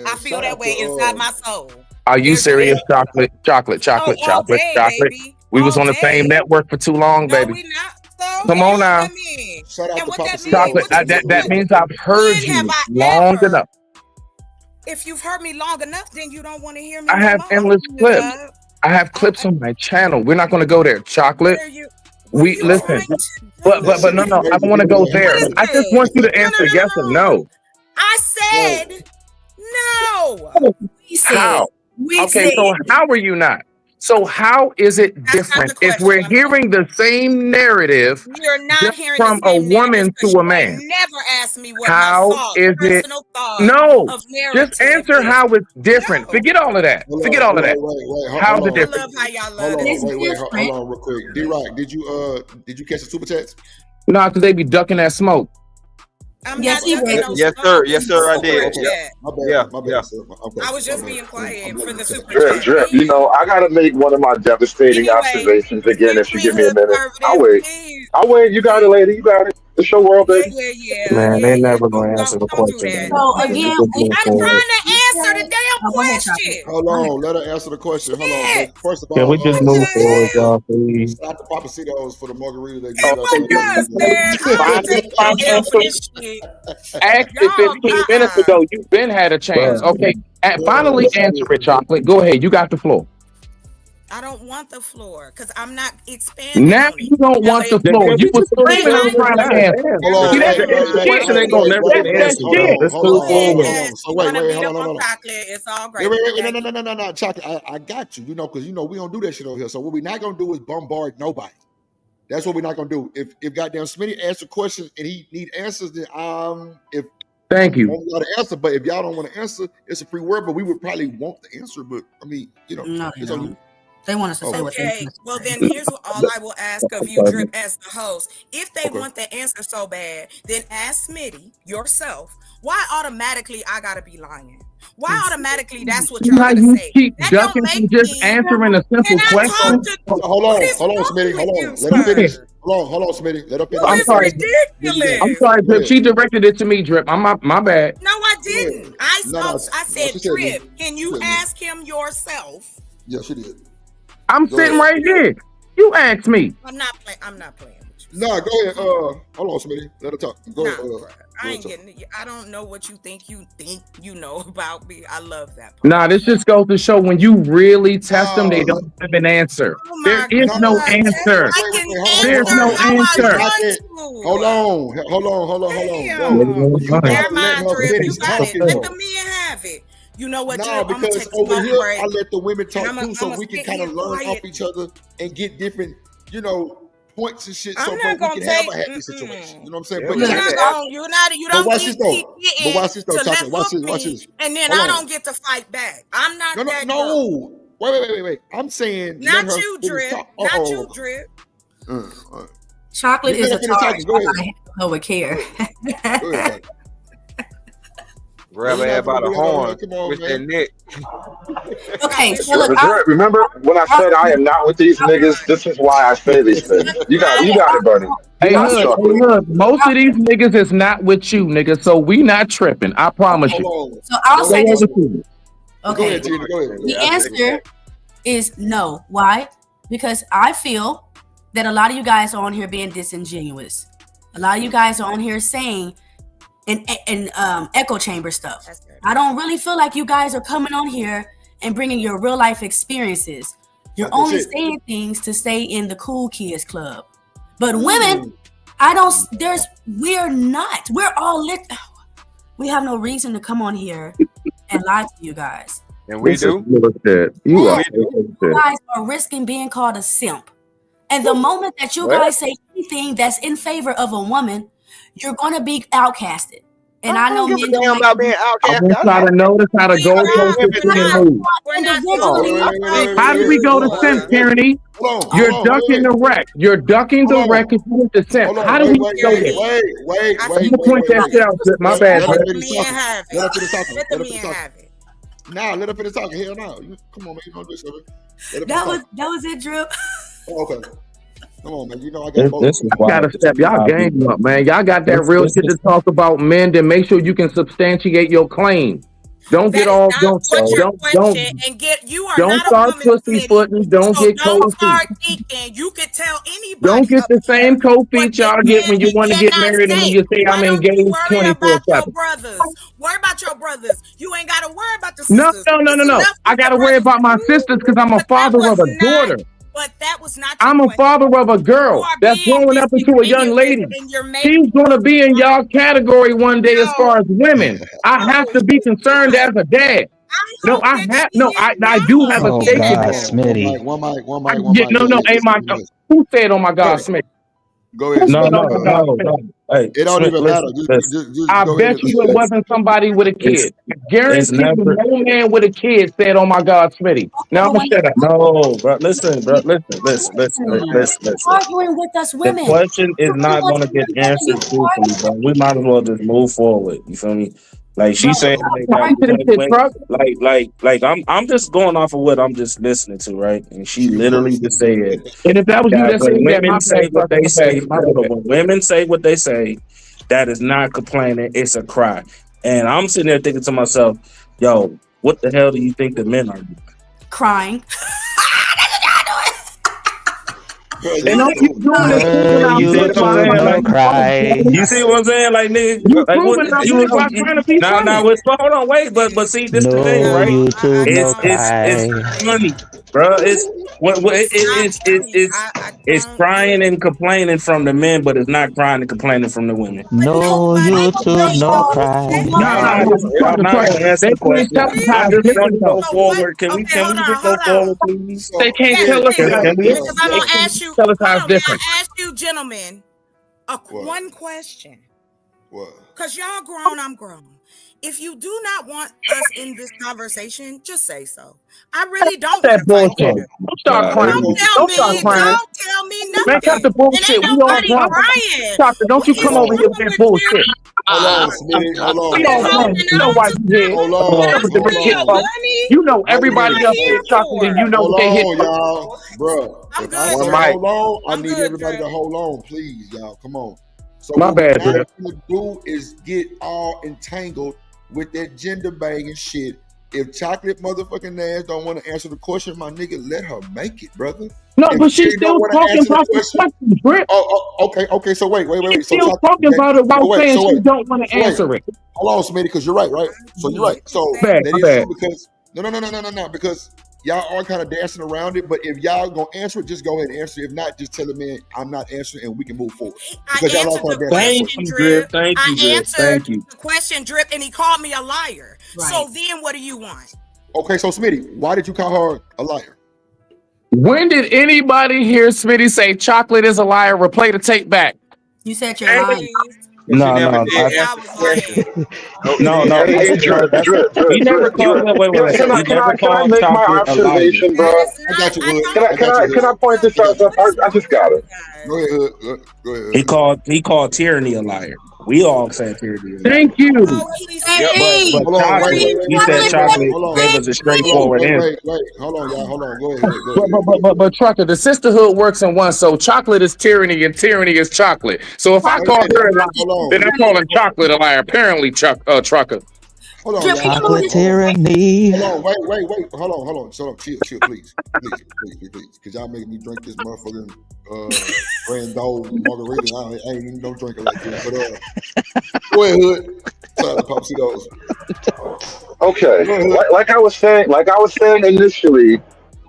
I feel that way inside my soul. Are you serious? Chocolate. We was on the same network for too long, baby. We not. So come on now. Shout out to Papa Chocolate. That means I've heard you long enough. If you've heard me long enough, then you don't want to hear me. I have endless clips. I have clips on my channel. We're not going to go there. Chocolate. We listen. But no. I don't want to go there. I just want you to answer yes or no. I said no. How? Okay, so how are you not? So how is it different if we're hearing the same narrative? You're not hearing from a woman to a man. Never ask me what how my is it? No, just answer how it's different. Forget all of that. Forget all of that. How's it different? I love how y'all love Wait, hold on real quick. D-Rock, did you catch the super chats? No, because they be ducking that smoke. Yes, sir, I did. Okay. My bad, sir. Okay. I was just being quiet for the super Drip, chat. you know, I gotta make one of my devastating observations again. If you give me a minute, I'll wait. You got it, lady. You got it. It's your world, baby. Man, they never gonna answer the question. So again, I'm trying to answer the damn question. Hold on, let her answer the question. Hold on. But first of all, can we just move forward, y'all, please? Shout out to Papa Citos for the margarita they Oh my gosh, man! Asked it 15 minutes ago. You've been had a chance. Okay, finally answer it, Chocolate. Go ahead. You got the floor. I don't want the floor because I'm not expanding. Now you don't want the floor. You was trying to answer. Question ain't gonna never get answered. Let's move forward. So wait, hold on. It's all great. Wait, no, Chocolate. I got you. You know, because you know we don't do that shit over here. So what we're not gonna do is bombard nobody. That's what we're not gonna do. If goddamn Smitty asks a question and he need answers, then thank you. Y'all to answer, but if y'all don't want to answer, it's a free word. But we would probably want the answer. But I mean, you know, it's on you. They want us to say what they think. Well, then here's what all I will ask of you, Drip, as the host. If they want the answer so bad, then ask Smitty yourself, why automatically I gotta be lying? Why automatically that's what you're gonna say? Keep ducking from just answering a simple question. Hold on, Smitty. Hold on. Let him finish. Hold on, Smitty. Let him finish. I'm sorry. Ridiculous. I'm sorry, Drip. She directed it to me, Drip. My bad. No, I didn't. I said, Drip, can you ask him yourself? Yeah, she did. I'm sitting right here. You asked me. I'm not playing with Nah, go ahead. Hold on, Smitty. Let her talk. Go ahead. I ain't getting it. I don't know what you think you know about me. I love that part. Nah, this just goes to show when you really test them, they don't have an answer. There is no answer. There's no answer. Hold on. Never mind, Drip. You got it. Let the men have it. You know what? No, because over here I let the women talk too, so we can kind of learn off each other and get different, points and shit. So we can have a happy situation. You know what I'm saying? But you don't watch this though. Watch this. And then I don't get to fight back. I'm not that. No. Wait. I'm saying not you, Drip. Not you, Drip. Chocolate is a charge. I would care. Go ahead. Grab her by the horn with that neck. Okay, so look, remember when I said I am not with these niggas? This is why I say these things. You got it, buddy. Hey, look, most of these niggas is not with you, nigga. So we not tripping. I promise you. So I'll say this. Okay. Go ahead. The answer is no. Why? Because I feel that a lot of you guys are on here being disingenuous. A lot of you guys are on here saying and echo chamber stuff. I don't really feel like you guys are coming on here and bringing your real life experiences. You're only saying things to stay in the cool kids club. But women, we're not. We're all lit. We have no reason to come on here and lie to you guys. And we do. You guys are risking being called a simp. And the moment that you guys say anything that's in favor of a woman, you're gonna be outcasted. And I know men don't about being outcast. I'm trying to notice how to go move. How do we go to simp, tyranny? You're ducking the wreck. You're ducking the wreck and you the simp. How do we go there? Wait. Point that shit out. My bad. Let her finish talking. Now let her finish talking. Hell no. Come on, man. You gonna do something. That was it, Drew. Okay. Come on, man. I got both. I gotta step y'all game up, man. Y'all got that real shit to talk about men. Then make sure you can substantiate your claim. Don't get off. Don't start pussyfooting. Don't get cold feet. You could tell anybody. Don't get the same cold feet y'all get when you want to get married and when you say I'm engaged 24/7. Worry about your brothers. You ain't gotta worry about the sisters. No. I gotta worry about my sisters because I'm a father of a daughter. But that was not. I'm a father of a girl that's growing up into a young lady. She's gonna be in y'all category one day as far as women. I have to be concerned as a dad. I do have a stake in this. Smitty. One mic. No. Hey, who said, "Oh my God, Smith"? Go ahead. No. Hey, it don't even matter. Just I bet you it wasn't somebody with a kid. Guarantee no man with a kid said, "Oh my God, Smitty." Now I'm gonna shut up. No, bro. Listen. Arguing with us women. The question is not gonna get answered truthfully, bro. We might as well just move forward. You feel me? Like she's saying, like I'm just going off of what I'm just listening to, right? And she literally just said, and if that was you that said women say what they say, when women say what they say, that is not complaining, it's a cry. And I'm sitting there thinking to myself, yo, what the hell do you think the men are doing? Crying. And I'm keep doing this. You see what I'm saying? Like, nigga, like, hold on, wait, but see, this the thing, right? It's funny, bro. It's crying and complaining from the men, but it's not crying and complaining from the women. No YouTube, no cry. I'm not gonna answer the question. I just want to go forward. Can we just go forward, please? They can't tell us. I'm gonna ask you. Tell us how it's different. I ask you, gentlemen, one question. What? Because y'all grown, I'm grown. If you do not want us in this conversation, just say so. I really don't. That bullshit. Don't start crying. Don't tell me nothing. Man, cut the bullshit. We all crying. Doctor, don't you come over here with that bullshit. Hold on. We all crying. You know why you did. Hold on. You know everybody else is chocolate and you know what they hit. Y'all. Bro, if I say hold on, I need everybody to hold on, please, y'all. Come on. So my bad, what we're gonna do is get all entangled with that gender banging shit if Chocolate motherfucking Nash don't want to answer the question, my nigga, let her make it, brother. No, If but she's still talking about the question, Britt. Okay. So wait. She's still talking about it while saying she don't want to answer it. Hold on, Smitty, because you're right? So you're right. So Bad, that is bad. true because no, because y'all are kind of dancing around it. But if y'all gonna answer it, just go ahead and answer. If not, just tell the man I'm not answering, and we can move forward. Because y'all all kind of dancing. Thank you, Drip. Thank you, Drip. Thank you. The question, Drip, and he called me a liar. Right. So then, what do you want? Okay, so Smitty, why did you call her a liar? When did anybody hear Smitty say Chocolate is a liar? Replay the tape back. You said you're lying. No. He never called that. Wait. Can I make my observation, bro? I got you, Hood. Can I point this out? I just got it. Go ahead, Hood. He called Tyranny a liar. We all said Tyranny. Thank you. But Chocolate, he said Chocolate gave us a straightforward answer. Wait. Hold on, y'all. Hold on. Go ahead. But Trucker, the sisterhood works in one. So Chocolate is Tyranny and Tyranny is Chocolate. So if I call her a liar, then I'm calling Chocolate a liar. Apparently, Trucker. Hold on, Chocolate Tyranny. Hold on, wait. Hold on. Shut up. Chill, please. Because y'all make me drink this motherfucking Brando margarita. I ain't even no drinker like this. But go ahead, Hood. Sorry, Popsicles. Okay. Like I was saying initially,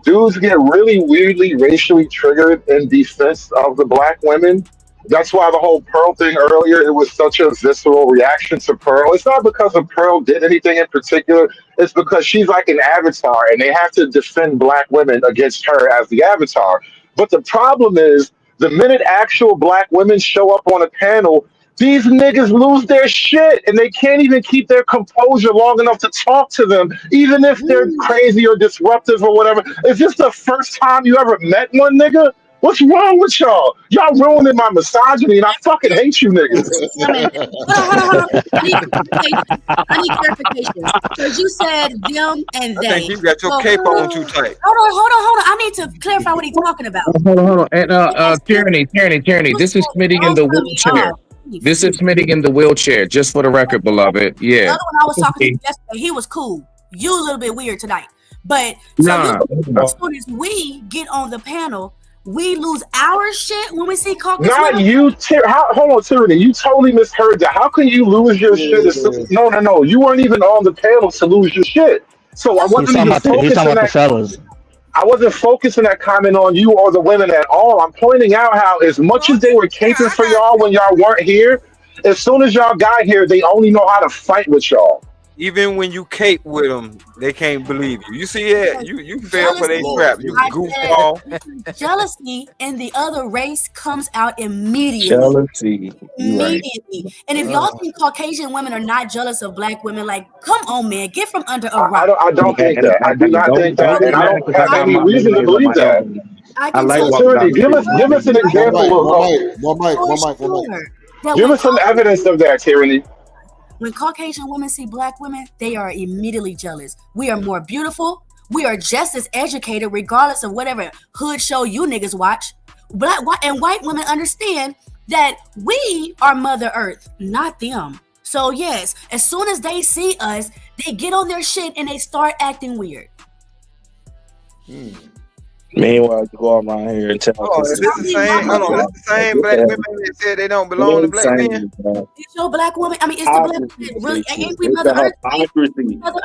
dudes get really weirdly racially triggered in defense of the black women. That's why the whole Pearl thing earlier, it was such a visceral reaction to Pearl. It's not because of Pearl did anything in particular. It's because she's like an avatar and they have to defend black women against her as the avatar. But the problem is the minute actual black women show up on a panel, these niggas lose their shit and they can't even keep their composure long enough to talk to them, even if they're crazy or disruptive or whatever. Is this the first time you ever met one, nigga? What's wrong with y'all? Y'all ruining my misogyny, and I fucking hate you niggas. Hold on. I need clarification. Because you said them and they. I think you got your cape on too tight. Hold on. I need to clarify what he's talking about. Hold on. And Tyranny. This is Smitty in the wheelchair. This is Smitty in the wheelchair, just for the record, beloved. Yeah. The other one I was talking to yesterday, he was cool. You a little bit weird tonight. But as soon as we get on the panel, we lose our shit when we see Caucus. Not you, hold on, Tyranny. You totally misheard that. How can you lose your shit? No. You weren't even on the panel to lose your shit. So I wasn't even focusing on that. Fellas. I wasn't focusing that comment on you or the women at all. I'm pointing out how as much as they were caping for y'all when y'all weren't here, as soon as y'all got here, they only know how to fight with y'all. Even when you cape with them, they can't believe you. You see that? You fell for their trap. You goofball. Jealousy in the other race comes out immediately. Jealousy. Immediately. And if y'all think Caucasian women are not jealous of black women, like, come on, man, get from under a rock. I don't think that. I do not think that. And I don't have any reason to believe that. I like Tyranny, give us an example of give us some evidence of that, Tyranny. When Caucasian women see black women, they are immediately jealous. We are more beautiful. We are just as educated, regardless of whatever hood show you niggas watch. White women understand that we are Mother Earth, not them. So yes, as soon as they see us, they get on their shit and they start acting weird. Meanwhile, you go around here and tell is this the same black women that said they don't belong to black men? It's your black woman. I mean, it's the black woman. Really, ain't we Mother Earth?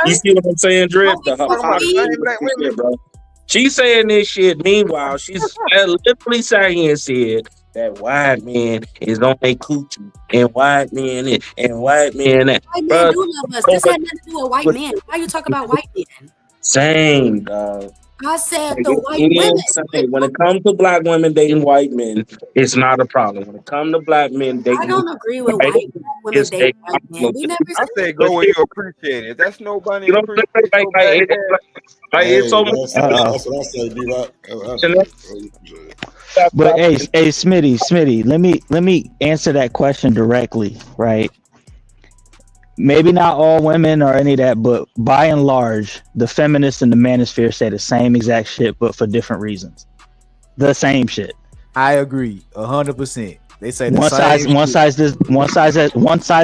You see what I'm saying, Drip? The hypocrisy, bro. She's saying this shit. Meanwhile, she's literally saying that white man is on their coochie and white men and white men. White men do love us. This had nothing to do with white men. Why you talk about white men? Same, dog. I said the white women. When it comes to black women dating white men, it's not a problem. When it comes to black men dating, I don't agree with white women dating white men. We never I say go where you appreciate it. That's nobody. You know what I'm saying? It's so that's what I say, D-Rock. But hey, Smitty, let me answer that question directly, right? Maybe not all women or any of that, but by and large, the feminists in the Manosphere say the same exact shit, but for different reasons. The same shit. I agree 100%. They say one side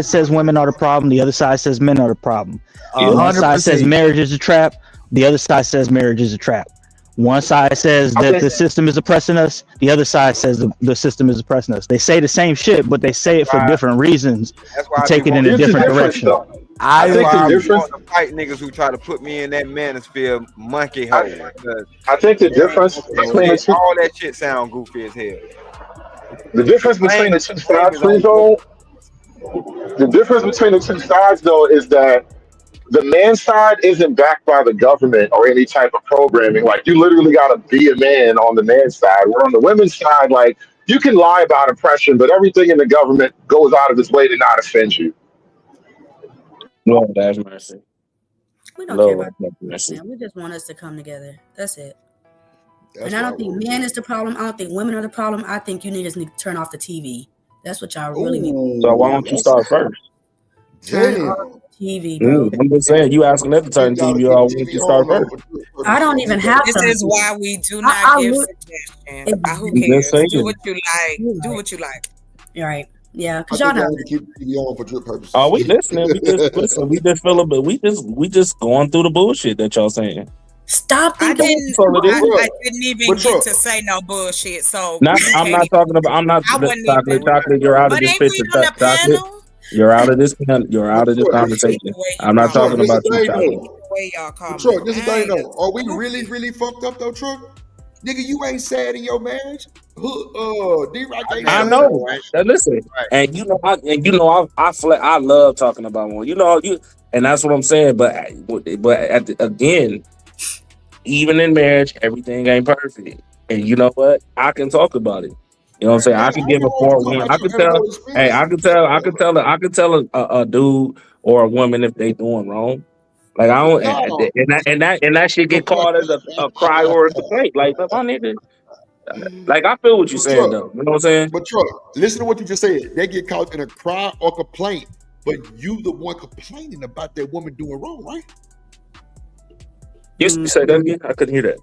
says women are the problem, the other side says men are the problem. One side says marriage is a trap, the other side says marriage is a trap. One side says that the system is oppressing us, the other side says the system is oppressing us. They say the same shit, but they say it for different reasons to take it in a different direction. I think the difference. I want to fight niggas who try to put me in that manosphere monkey hole. I think the difference between the two, all that shit sound goofy as hell. The difference between the two sides, though, is that the man side isn't backed by the government or any type of programming. Like, you literally got to be a man on the man side. Where on the women's side, like, you can lie about oppression, but everything in the government goes out of its way to not offend you. Lord have mercy. We don't care about that. We just want us to come together. That's it. And I don't think men is the problem. I don't think women are the problem. I think you niggas need to turn off the TV. That's what y'all really need. So why don't you start first? Turn off the TV, bro. I'm just saying, you asking them to turn the TV off. Why don't you start first? I don't even have to. This is why we do not give suggestions. Who cares? Do what you like. Do what you like. All right. Yeah, because y'all know. Keep the TV on for drip purposes. Oh, we listening. We just listen. We just feel a bit. We just going through the bullshit that y'all saying. Stop. I didn't even get to say no bullshit. So I'm not talking about. I'm not. Chocolate. You're out of this picture. Chocolate. You're out of this. You're out of this conversation. I'm not talking about you. Truck, this is the thing though. Are we really fucked up though, Truck? Nigga, you ain't sad in your marriage. D-Rock ain't I know. Listen, and you know, I love talking about one. You know, and that's what I'm saying. But again, even in marriage, everything ain't perfect. And you know what? I can talk about it. You know what I'm saying? I can give a poor woman. I can tell a dude or a woman if they doing wrong. Like I don't, and that shit get called as a cry or a complaint. Like my nigga, like I feel what you're saying though. You know what I'm saying? But Truck, listen to what you just said. They get caught in a cry or complaint, but you the one complaining about that woman doing wrong, right? You said that again? I couldn't hear that.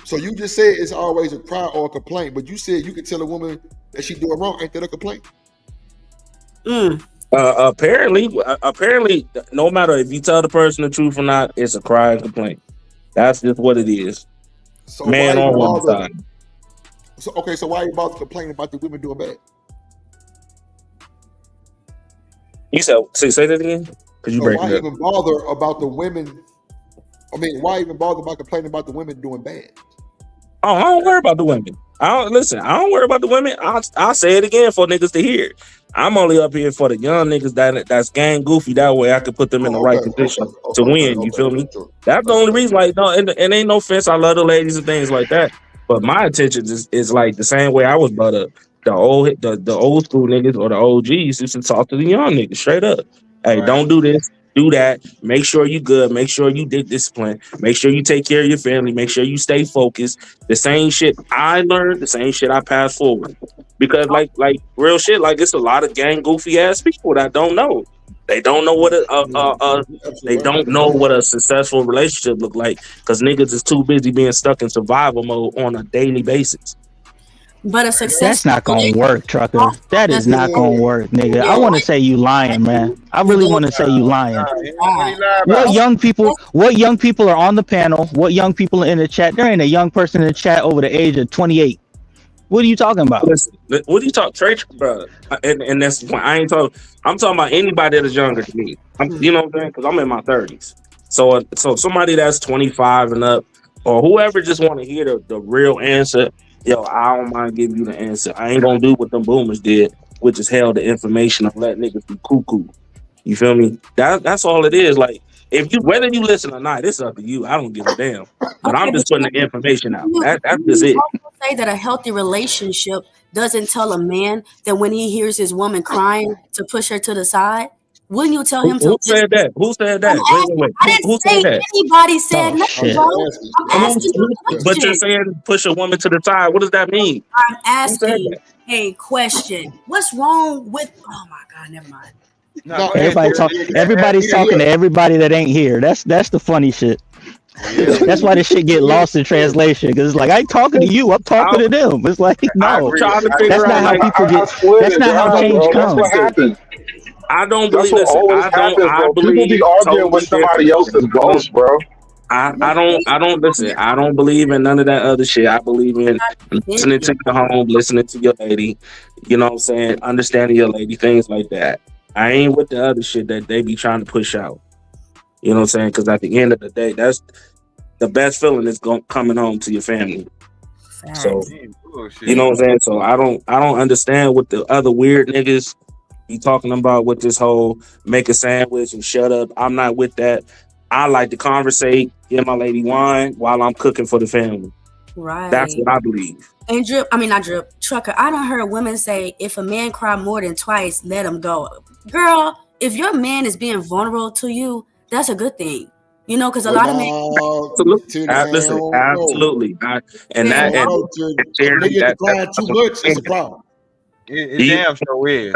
So you just said it's always a cry or a complaint, but you said you could tell a woman that she doing wrong. Ain't that a complaint? Apparently, no matter if you tell the person the truth or not, it's a cry and complaint. That's just what it is. So man on one side. So why are you about to complain about the women doing bad? You said, say that again? Because you break it up. Why even bother about the women? I mean, why even bother about complaining about the women doing bad? Oh, I don't worry about the women. I don't worry about the women. I'll say it again for niggas to hear. I'm only up here for the young niggas that's gang goofy. That way I can put them in the right position to win. You feel me? That's the only reason. Like, no, and ain't no offense. I love the ladies and things like that. But my intention is like the same way I was brought up. The old school niggas or the OGs used to talk to the young niggas straight up. Hey, don't do this. Do that. Make sure you good. Make sure you did discipline. Make sure you take care of your family. Make sure you stay focused. The same shit I learned, the same shit I passed forward. Because like real shit, like it's a lot of gang goofy ass people that don't know. They don't know what they don't know what a successful relationship look like because niggas is too busy being stuck in survival mode on a daily basis. But a success that's not gonna work, Trucker. That is not gonna work, nigga. I want to say you lying, man. I really want to say you lying. What young people are on the panel? What young people are in the chat? There ain't a young person in the chat over the age of 28. What are you talking about? Listen, what are you talking, Trey, bro? And that's why I ain't talking. I'm talking about anybody that is younger than me. You know what I'm saying? Because I'm in my 30s. So somebody that's 25 and up, or whoever just want to hear the real answer. Yo, I don't mind giving you the answer. I ain't gonna do what them boomers did, which is held the information and let niggas be cuckoo. You feel me? That's all it is. Like, whether you listen or not, it's up to you. I don't give a damn. But I'm just putting the information out. That's just it. I say that a healthy relationship doesn't tell a man that when he hears his woman crying to push her to the side. Wouldn't you tell him to? Who said that? Who said that? Wait. I didn't say anybody said nothing, bro. I'm asking you a question. But you're saying push a woman to the side. What does that mean? I'm asking a question. What's wrong with? Oh my God, never mind. Everybody's talking to everybody that ain't here. That's the funny shit. That's why this shit get lost in translation because it's like I ain't talking to you, I'm talking to them. It's like no, that's not how people get. That's not how change comes. That's what happens. I don't That's believe. what Listen, always happens, I bro. People be believe arguing totally with somebody different. else's ghost, bro. I don't listen. I don't believe in none of that other shit. I believe in listening to your home, listening to your lady. You know what I'm saying? Understanding your lady, things like that. I ain't with the other shit that they be trying to push out. You know what I'm saying? Because at the end of the day, that's the best feeling is coming home to your family. So you know what I'm saying? So I don't understand what the other weird niggas be talking about with this whole make a sandwich and shut up. I'm not with that. I like to conversate, get my lady wine while I'm cooking for the family. Right. That's what I believe. And Trucker, I done heard women say if a man cry more than twice, let him go. Girl, if your man is being vulnerable to you, that's a good thing. You know, because a lot of men Absolutely. And that nigga crying too much, it's a problem. It damn sure is.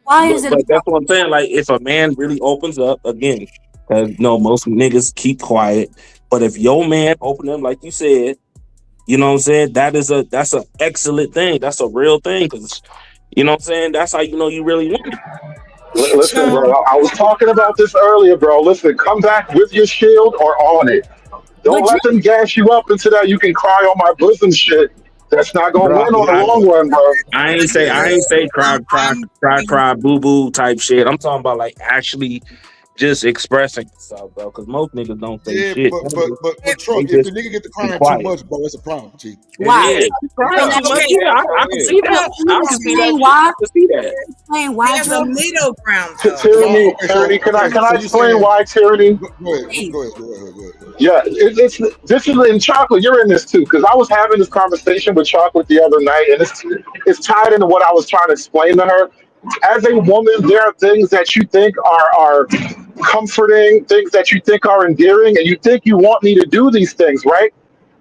Why is it? But that's what I'm saying. Like, if a man really opens up again, because most niggas keep quiet. But if your man open up, like you said, you know what I'm saying? That's an excellent thing. That's a real thing. Because you know what I'm saying? That's how you know you really want it. Listen, bro, I was talking about this earlier, bro. Listen, come back with your shield or on it. Don't let them gas you up into that you can cry on my bosom shit. That's not gonna win on the long run, bro. I ain't say cry, boo boo type shit. I'm talking about like actually just expressing yourself, bro. Because most niggas don't say shit. But Trump, if the nigga get to crying too much, bro, it's a problem, G. Why? I can see that. Why? I can see that. Explain why. There's a middle ground. Tyranny, can I explain why tyranny? Go ahead. Yeah, this is in Chocolate. You're in this too, because I was having this conversation with Chocolate the other night, and it's tied into what I was trying to explain to her. As a woman, there are things that you think are comforting, things that you think are endearing, and you think you want me to do these things, right?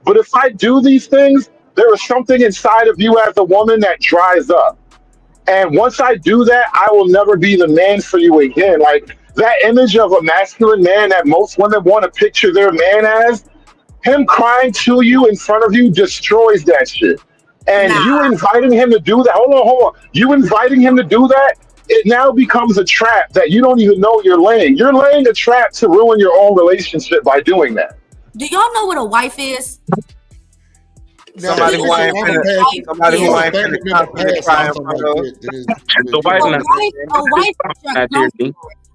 But if I do these things, there is something inside of you as a woman that dries up. And once I do that, I will never be the man for you again. Like that image of a masculine man that most women want to picture their man as, him crying to you in front of you destroys that shit. And you inviting him to do that, hold on. You inviting him to do that, it now becomes a trap that you don't even know you're laying. You're laying a trap to ruin your own relationship by doing that. Do y'all know what a wife is? Somebody who ain't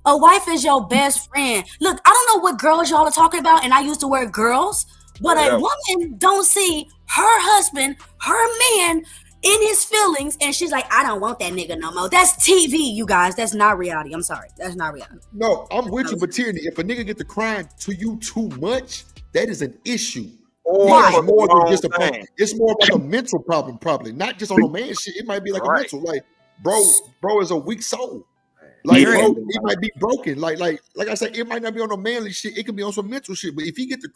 A wife is your best friend. Look, I don't know what girls y'all are talking about, and I use the word girls, but a woman don't see her husband, her man, in his feelings, and she's like, I don't want that nigga no more. That's TV, you guys. That's not reality. I'm sorry. That's not reality. No, I'm with you, but Tierney, if a nigga get to crying to you too much, that is an issue. It's more than just a problem. It's more like a mental problem, probably. Not just on a man shit. It might be like a mental, like, bro is a weak soul. Like, bro, he might be broken. Like I said, it might not be on a manly shit. It could be on some mental shit. But if he get to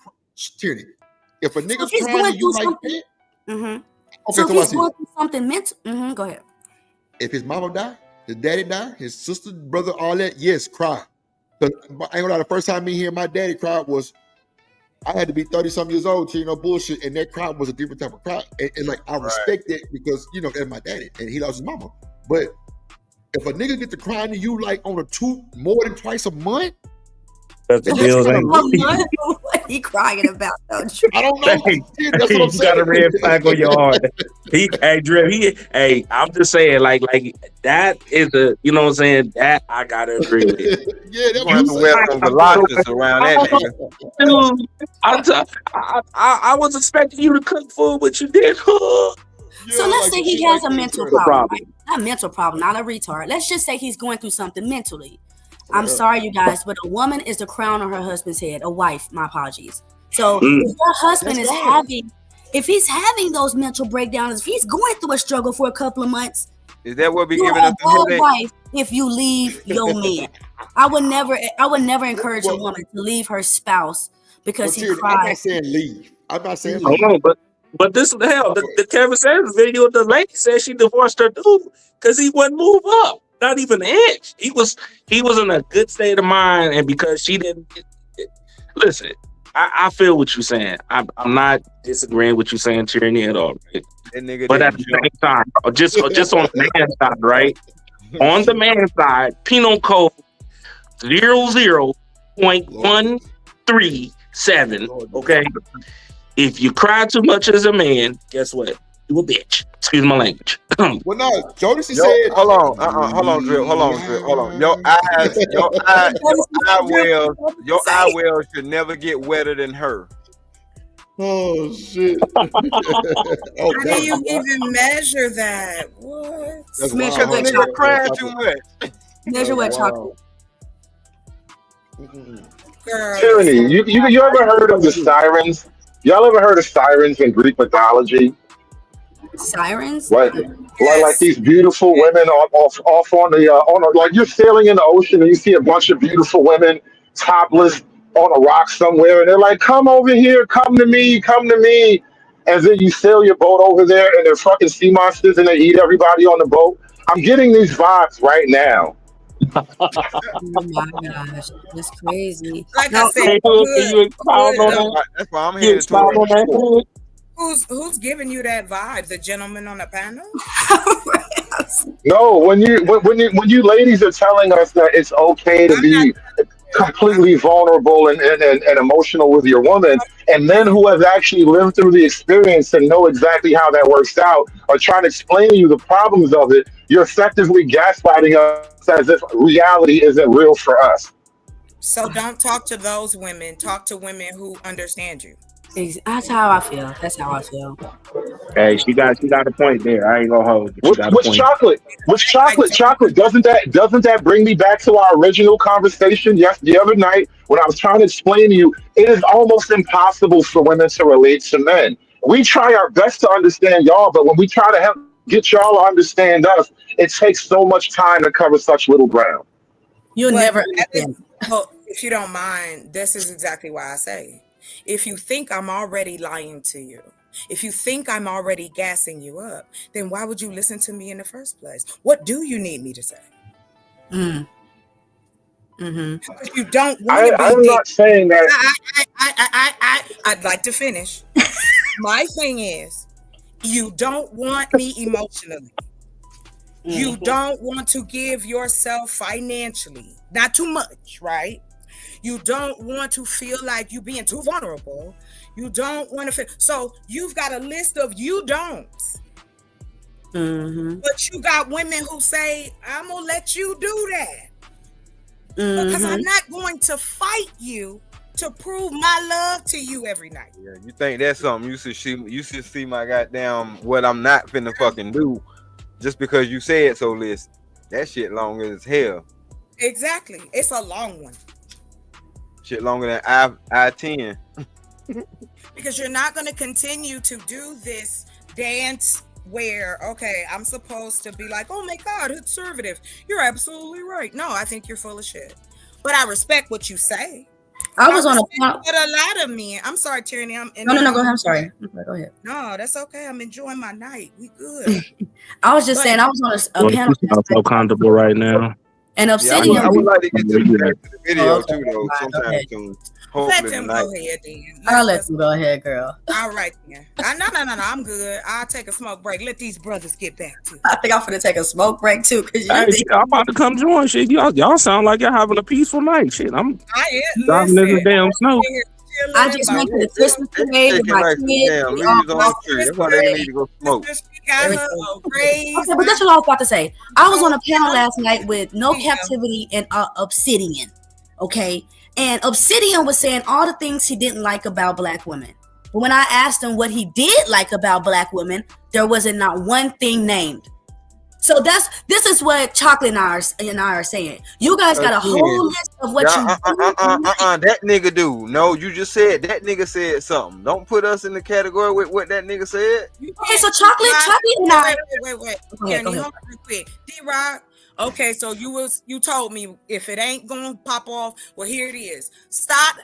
Tierney, if a nigga crying to you like that, okay, so if he's going through something mental, go ahead. If his mama die, his daddy die, his sister, brother, all that, yes, cry. But I ain't gonna lie, the first time me hearing my daddy cry was I had to be 30-something years old to, bullshit, and that cry was a different type of cry. And like, I respect it because, that's my daddy, and he lost his mama. But if a nigga get to crying to you like on more than twice a month, that's what he crying about, though? I don't know. That's what I'm you got a red flag on your heart. I'm just saying, like that is a, you know what I'm saying? That I gotta agree with. Yeah, that's what I'm saying. Velocities around that nigga. I was expecting you to cook food, but you did. So let's say he has a mental problem. Right? Not a mental problem, not a retard. Let's just say he's going through something mentally. I'm sorry, you guys, but a woman is the crown on her husband's head. A wife, my apologies. So if your husband if he's having those mental breakdowns, if he's going through a struggle for a couple of months, is that what be giving us the wife if you leave your man? I would never encourage a woman to leave her spouse because he cries. I'm not saying leave. I'm not saying leave. But this is the hell. The Kevin Sanders video, the lady said she divorced her dude because he wouldn't move up. Not even an inch. He was in a good state of mind, and because she didn't listen, I feel what you're saying. I'm not disagreeing with you saying tyranny at all. Right? But at the same time, just on the man side, right? On the man side, penal code 00.137. Okay. If you cry too much as a man, guess what? You a bitch. Excuse my language. Well, no, Jodeci said. Hold on, Drip. Hold on. Your eye wells should never get wetter than her. Oh shit! How do you even measure that? What? Measure what chocolate. Crying too much. Measure what chocolate. Tyranny. You ever heard of the sirens? Y'all ever heard of sirens in Greek mythology? Sirens? Like these beautiful women off on the like you're sailing in the ocean and you see a bunch of beautiful women topless on a rock somewhere, and they're like, "Come over here, come to me," and then you sail your boat over there, and they're fucking sea monsters, and they eat everybody on the boat. I'm getting these vibes right now. Oh my gosh, that's crazy. Like I said, that's why I'm here to Who's giving you that vibe? The gentleman on the panel? No, when you ladies are telling us that it's okay to be completely vulnerable and emotional with your woman, and men who have actually lived through the experience and know exactly how that works out are trying to explain to you the problems of it, you're effectively gaslighting us as if reality isn't real for us. So don't talk to those women. Talk to women who understand you. That's how I feel. Hey, she got a point there. I ain't gonna hold you. With chocolate, doesn't that bring me back to our original conversation the other night when I was trying to explain to you it is almost impossible for women to relate to men. We try our best to understand y'all, but when we try to get y'all to understand us, it takes so much time to cover such little ground. You'll never understand. Well, if you don't mind, this is exactly why I say, if you think I'm already lying to you, if you think I'm already gassing you up, then why would you listen to me in the first place? What do you need me to say? Because you don't want to be. I'm not saying that. I'd like to finish. My thing is, you don't want me emotionally. You don't want to give yourself financially, not too much, right? You don't want to feel like you being too vulnerable. You don't want to feel. So you've got a list of you don'ts. But you got women who say, I'm going to let you do that. Because I'm not going to fight you to prove my love to you every night. Yeah, you think that's something you should see my goddamn what I'm not finna fucking do just because you said so, listen. That shit long as hell. Exactly. It's a long one. Shit longer than I-10. Because you're not going to continue to do this dance where, okay, I'm supposed to be like, oh my God, it's conservative. You're absolutely right. No, I think you're full of shit. But I respect what you say. I was on a panel. But a lot of men, I'm sorry, Tyranny. No, go ahead. I'm sorry. Go ahead. No, that's okay. I'm enjoying my night. We good. I was just saying, I was on a panel. You sound so comfortable right now. And Obsidian. I would like to get to the video too, though. Sometime soon. Let them go ahead, then. I'll let you go ahead, girl. All right, then. No, I'm good. I'll take a smoke break. Let these brothers get back to it. I think I'm going to take a smoke break, too. Hey, I'm about to come join. Shit, y'all sound like y'all having a peaceful night. Shit, I'm driving in the damn snow. I just went to the Christmas parade with my kids. That's why they need to go smoke. Okay, but that's what I was about to say. I was on a panel last night with No Captivity and Obsidian. Okay. And Obsidian was saying all the things he didn't like about Black women. But when I asked him what he did like about Black women, there wasn't not one thing named. So this is what Chocolate and I are saying. You guys got a whole list of what you that nigga do. No, you just said that nigga said something. Don't put us in the category with what that nigga said. Okay, so Chocolate and I. Wait. Hold on real quick. D-Rock. Okay, so you told me if it ain't gonna pop off, well, here it is. Stop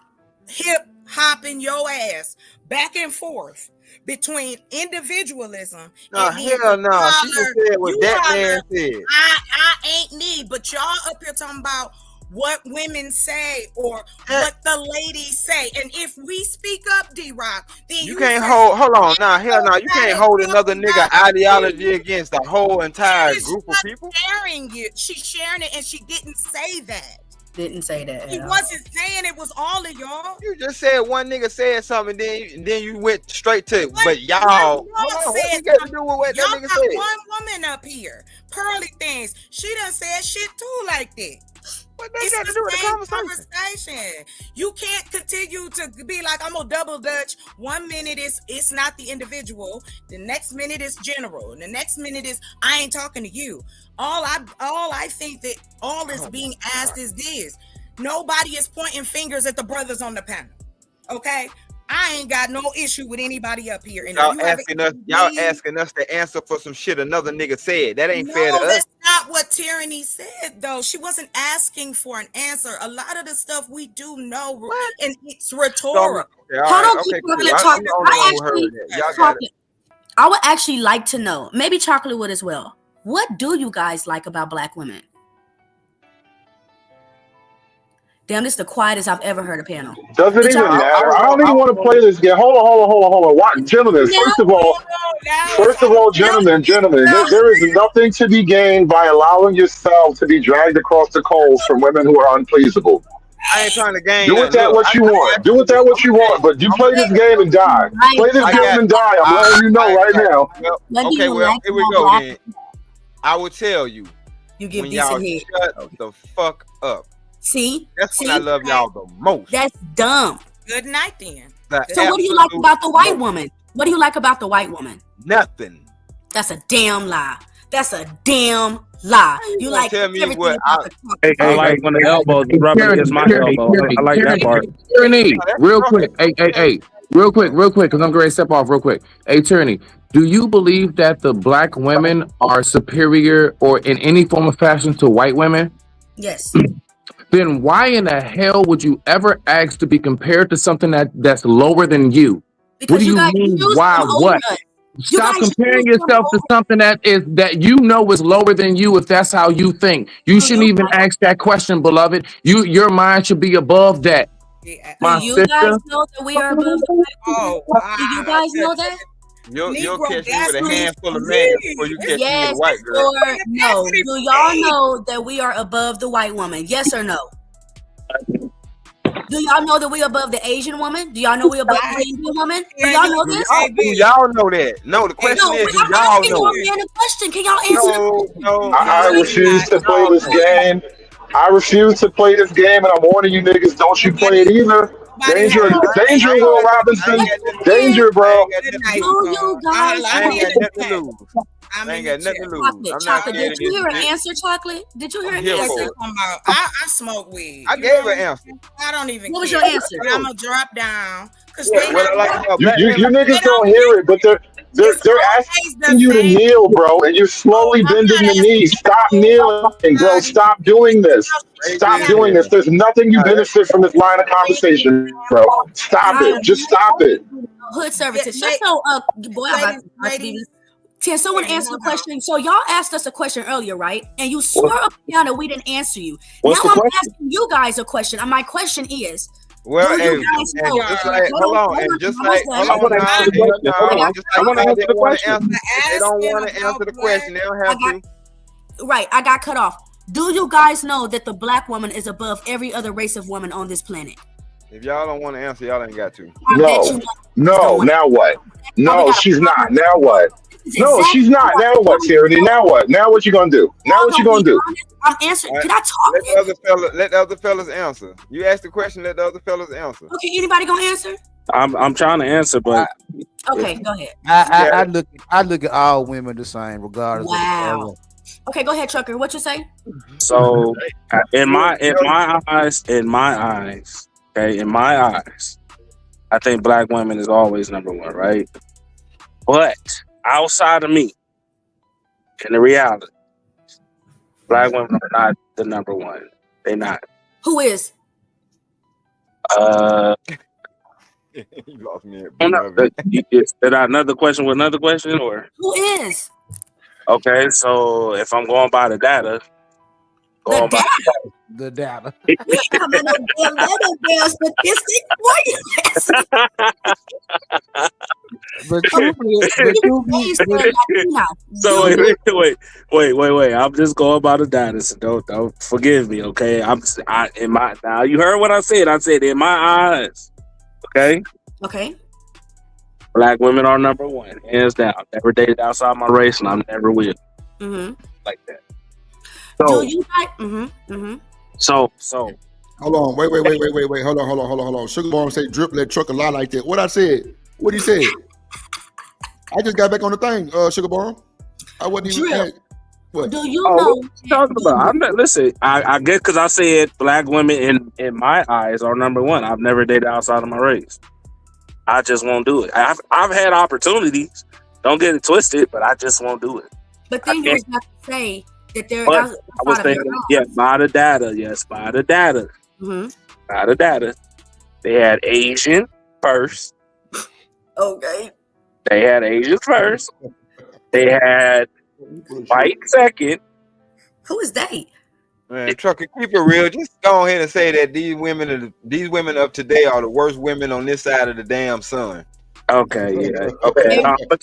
hip hopping your ass back and forth between individualism and hell no. She just said what that man said. I ain't need, but y'all up here talking about what women say or what the ladies say. And if we speak up, D-Rock, then you can't hold on. Nah, hell no. You can't hold another nigga ideology against the whole entire group of people. She's sharing it, and she didn't say that. Didn't say that. He wasn't saying it was all of y'all. You just said one nigga said something, then you went straight to. But y'all, what you got to do with what that nigga said? One woman up here, Pearly Things, she done said shit too like that. What they got to do with the conversation? You can't continue to be like, I'm gonna double dutch. 1 minute it's not the individual. The next minute is general. And the next minute is I ain't talking to you. All I think that all is being asked is this. Nobody is pointing fingers at the brothers on the panel. Okay? I ain't got no issue with anybody up here. And y'all asking us to answer for some shit another nigga said. That ain't fair to us. That's not what Tyranny said, though. She wasn't asking for an answer. A lot of the stuff we do know, and it's rhetorical. I would actually like to know, maybe Chocolate would as well. What do you guys like about black women? Damn, this is the quietest I've ever heard a panel. Doesn't even matter. I don't even want to play this game. Hold on. Watch, gentlemen. First of all, gentlemen, there is nothing to be gained by allowing yourself to be dragged across the coals from women who are unpleasable. I ain't trying to gain. Do with that what you want. Do with that what you want. But you play this game and die. Play this game and die. I'm letting you know right now. Okay, well, here we go then. I will tell you. You give when y'all shut the fuck up. See? That's when I love y'all the most. That's dumb. Good night then. So what do you like about the white woman? What do you like about the white woman? Nothing. That's a damn lie. That's a damn lie. You like tell me everything what about I I like when the elbows rubbing against my elbow. I like that part. Tyranny, real quick. Hey. Real quick, because I'm going to step off real quick. Hey, Tyranny, do you believe that the black women are superior or in any form of fashion to white women? Yes. Then why in the hell would you ever ask to be compared to something that's lower than you? Because what do you mean? Why? What? Stop comparing yourself to something that you know is lower than you. If that's how you think, you shouldn't even ask that question, beloved. Your mind should be above that. Do you guys know that we are above the white? Do you guys know that? You'll catch me with a handful of men before you catch me with a white girl. Or no. Do y'all know that we are above the white woman? Yes or no? Do y'all know that we above the Asian woman? Do y'all know we above the Indian woman? Do y'all know this? Do y'all know that? No, the question is, do y'all know it? Question. Can y'all answer the question? No. I refuse to play this game. I refuse to play this game, and I'm warning you niggas, don't you play it either. Danger, Will Robinson. Danger, bro. I ain't got nothing to lose. Chocolate, did you hear an answer, Chocolate? Did you hear an answer? I smoke weed. I gave an answer. I don't even What was your answer? I'm going to drop down. You niggas don't hear it, but they're asking you to kneel, bro, and you're slowly bending the knee. Stop kneeling, bro. Stop doing this. Stop doing this. There's nothing you benefit from this line of conversation, bro. Stop it. Just stop it. Hood services. Just so, boy, can someone answer the question? So y'all asked us a question earlier, right? And you swore up and down that we didn't answer you. Now I'm asking you guys a question. And my question is, well, I want to answer the question. They don't want to answer the question. They don't have to. Right, I got cut off. Do you guys know that the black woman is above every other race of woman on this planet? If y'all don't want to answer, y'all ain't got to. No. Now what? No, she's not. Now what? No, she's not. Now what, Tyranny? Now what? Now what you gonna do? Now what you gonna do? I'm answering. Can I talk? Let the other fellas answer. You ask the question. Let the other fellas answer. Okay, anybody gonna answer? I'm trying to answer, but okay, go ahead. I look at all women the same, regardless. Wow. Okay, go ahead, Trucker. What you say? So, in my eyes, I think black women is always number one, right? But outside of me, in the reality, black women are not the number one. They're not. Who is? You lost me. Is that another question with another question, or who is? Okay, so if I'm going by the data, the data. You ain't coming no damn statistic. What you But truthfully, so wait. I'm just going by the data, so don't forgive me, okay? Now you heard what I said. I said in my eyes, okay. Okay. Black women are number one, hands down. Never dated outside my race, and I never will. Mm-hmm. Like that. So, do you guys? So. Hold on, wait. Hold on. Sugar Bomb say drip let truck a lie like that. What I said? What he said? I just got back on the thing, Sugar Bomb. I wasn't even. What? Do you know? What you talking about? Listen, I guess because I said black women in my eyes are number one. I've never dated outside of my race. I just won't do it. I've had opportunities. Don't get it twisted, but I just won't do it. But then you was about to say that they're But outside I was of saying, your by the data. Yes, by the data. Mm-hmm. By the data. They had Asian first. Okay. They had Asian first. They had white second. Who is they? Man, Trucker, keep it real. Just go ahead and say that these women of today are the worst women on this side of the damn sun. Okay, yeah. Okay. I'm gonna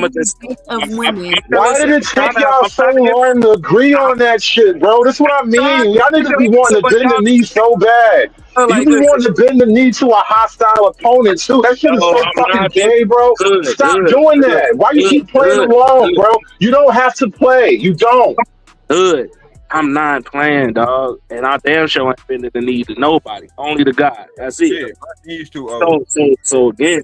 just of women. Why did it take y'all so long to agree on that shit, bro? That's what I mean. Y'all niggas be wanting to bend the knee so bad. You be wanting to bend the knee to a hostile opponent too. That shit is so fucking gay, bro. Stop doing that. Why you keep playing along, bro? You don't have to play. You don't. Good. I'm not playing, dog, and I damn sure ain't bending the knee to nobody. Only to God. That's it. Used to. So then.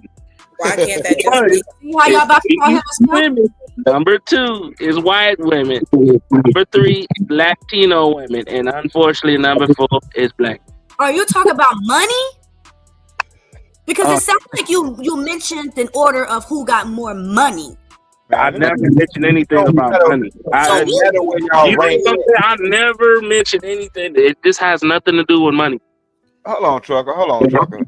Why can't that just be? See how y'all about to call him a women. Number 2 is white women. Number 3 is Latino women, and unfortunately, number 4 is black. Are you talking about money? Because it sounds like you mentioned an order of who got more money. I never mentioned anything about money. I never mentioned anything. It just has nothing to do with money. Hold on, Trucker.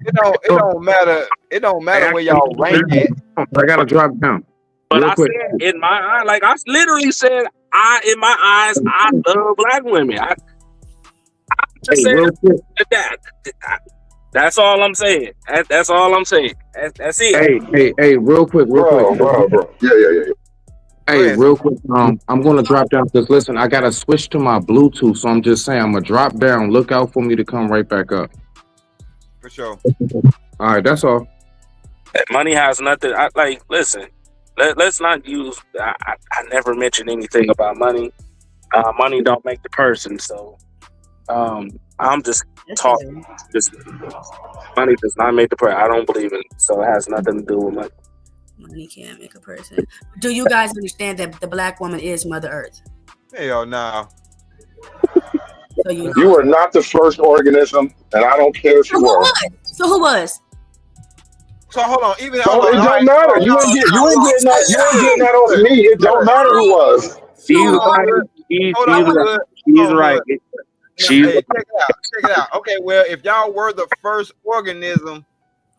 It don't matter. It don't matter where y'all rank it. I gotta drop down. But I said in my eye, like I literally said, in my eyes, I love black women. I just said that. That's all I'm saying. That's all I'm saying. That's it. Hey, real quick. Bro. Yeah. Hey, real quick. I'm gonna drop down because listen, I gotta switch to my Bluetooth, so I'm just saying I'm gonna drop down. Look out for me to come right back up. For sure. All right, that's all. Money has nothing. Listen. Let's not use. I never mentioned anything about money. Money don't make the person. So, I'm just talking. Just money does not make the person. I don't believe in it. So it has nothing to do with money. Money can't make a person. Do you guys understand that the black woman is Mother Earth? Hell no. So you are not the first organism, and I don't care if you were. So who was? So hold on. It don't matter. You ain't getting that on me. It don't matter who was. She's right. Check it out. Okay, well, if y'all were the first organism,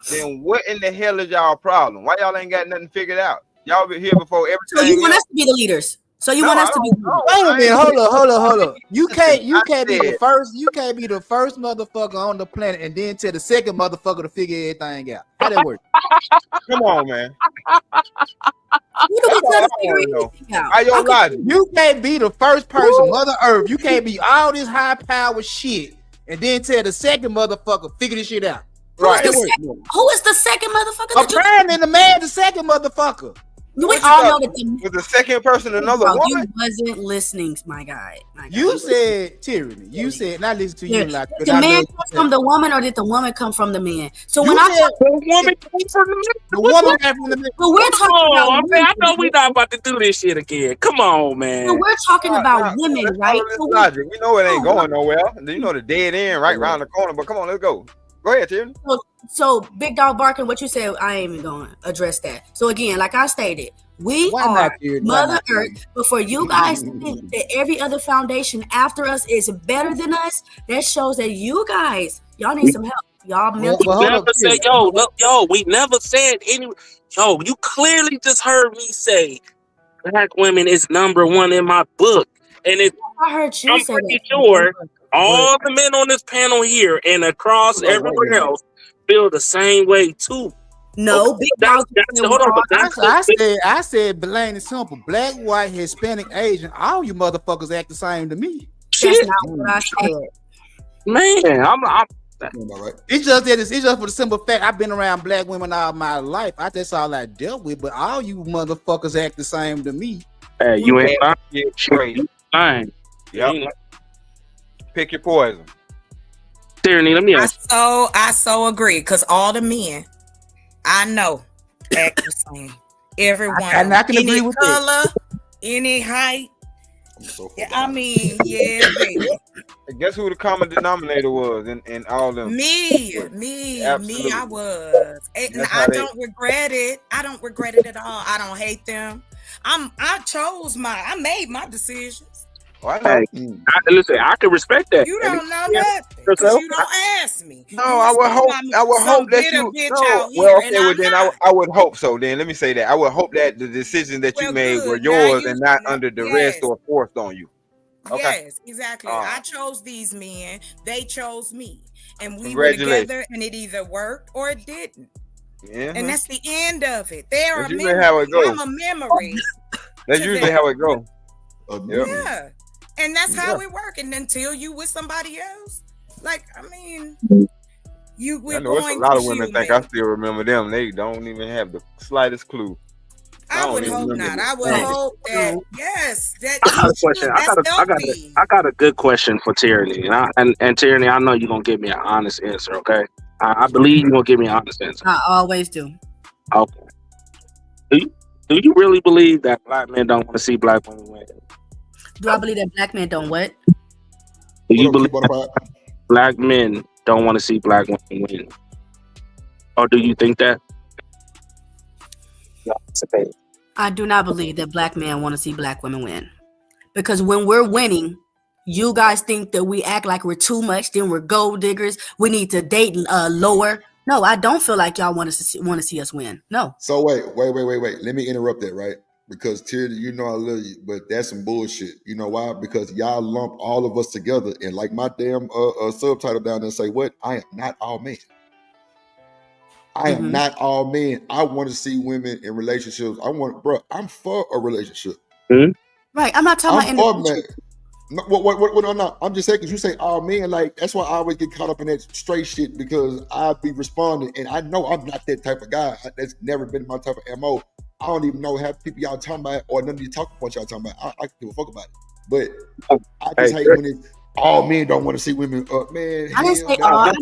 then what in the hell is y'all problem? Why y'all ain't got nothing figured out? Y'all been here before everything. So you want us to be the leaders? So you want us to be? Wait a minute, hold up. You can't be the first. You can't be the first motherfucker on the planet and then tell the second motherfucker to figure everything out. How that work? Come on, man. You can't be the first person, Mother Earth. You can't be all this high power shit and then tell the second motherfucker figure this shit out. Right. Who is the second motherfucker? Apparently, the man, the second motherfucker. We all know that was the second person another woman. You wasn't listening, my guy. You said tyranny. You said not listen to you. Like did the man come from the woman, or did the woman come from the man? So you when I talk, the woman came from the man. The woman came from the man. But we're talking about. I know we're not about to do this shit again. Come on, man. So we're talking about women, right? Logic. We know it ain't going nowhere. You know the dead end right around the corner. But come on, let's go. Go ahead, Tierney. So Big Dog Barking, what you said, I ain't even going to address that. So again, like I stated, we are Mother Earth. But for you guys to think that every other foundation after us is better than us, that shows that you guys, y'all need some help. Y'all never said, we never said any. Yo, you clearly just heard me say black women is number one in my book. And I heard you say pretty sure All the men on this panel here and across everywhere else feel the same way too. No, okay, hold on, but I said plain and simple. Black, white, Hispanic, Asian, all you motherfuckers act the same to me. That's not what I said. Man, I'm It's just that it's just for the simple fact I've been around black women all my life. That's all I dealt with. But all you motherfuckers act the same to me. Hey, you ain't fine. Yep. Pick your poison. Tyranny, let me ask. I so agree, because all the men I know act the same. Everyone. And I can agree with color, any height. I mean, yeah, baby. Guess who the common denominator was in all them? Me, I was. And I don't regret it. I don't regret it at all. I don't hate them. I made my decisions. Hey, listen, I can respect that. You don't know nothing because you don't ask me. No, I would hope that you. No, well, okay, well then I would hope so. Then let me say that I would hope that the decisions that you made were yours and not under duress or forced on you. Okay. Yes, exactly. I chose these men. They chose me, and we were together, and it either worked or it didn't. Yeah, and that's the end of it. They're a memory. I'm a memory. That's usually how it goes. Yeah. And that's how it works. And until you with somebody else, like, I mean, I know it's a lot of women think I still remember them. They don't even have the slightest clue. I would hope not. I would hope that yes. That I got a question. I got a good question for Tyranny. And Tyranny, I know you're gonna give me an honest answer, okay? I believe you're gonna give me an honest answer. I always do. Okay. Do you really believe that black men don't want to see black women win? Do I believe that black men don't what? Do you believe that black men don't want to see black women win? Or do you think that? I do not believe that black men want to see black women win. Because when we're winning, you guys think that we act like we're too much, then we're gold diggers. We need to date lower. No, I don't feel like y'all want to see us win. No. So wait. Let me interrupt that, right? Because Tyranny, you know I love you, but that's some bullshit. You know why? Because y'all lump all of us together, and like my damn subtitle down there say, what? I am not all men. I am not all men. I want to see women in relationships. I'm for a relationship. Right. I'm not talking about for men. No, what, no. I'm just saying, because you say all men, like, that's why I always get caught up in that straight shit, because I be responding, and I know I'm not that type of guy. That's never been my type of MO. I don't even know half the people y'all talking about, or none of these talking points y'all talking about. I can give a fuck about it. But I just hate when it's all men don't want to see women. Man, I didn't say all.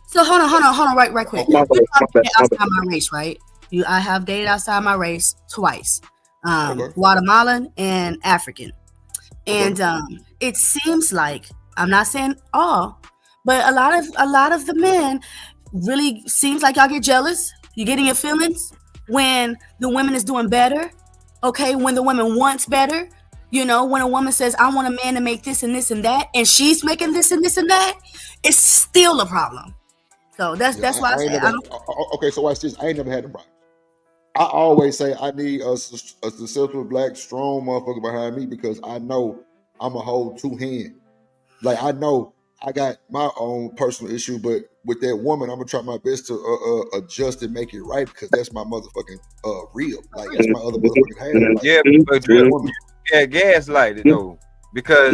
So hold on, right quick. Outside my race, right? I have dated outside my race twice, Guatemalan and African, and it seems like, I'm not saying all, but a lot of the men really seems like y'all get jealous. You getting your feelings when the woman is doing better, okay? When the woman wants better, you know, when a woman says, I want a man to make this and this and that, and she's making this and this and that, it's still a problem. So that's why I say okay, so watch this. I ain't never had a problem. I always say I need a successful black strong motherfucker behind me, because I know I'm a hold two hand. Like, I know I got my own personal issue, but with that woman, I'm gonna try my best to adjust and make it right, because that's my motherfucking real. Like, that's my other motherfucking hand. Like, yeah, but you got gaslighted though, because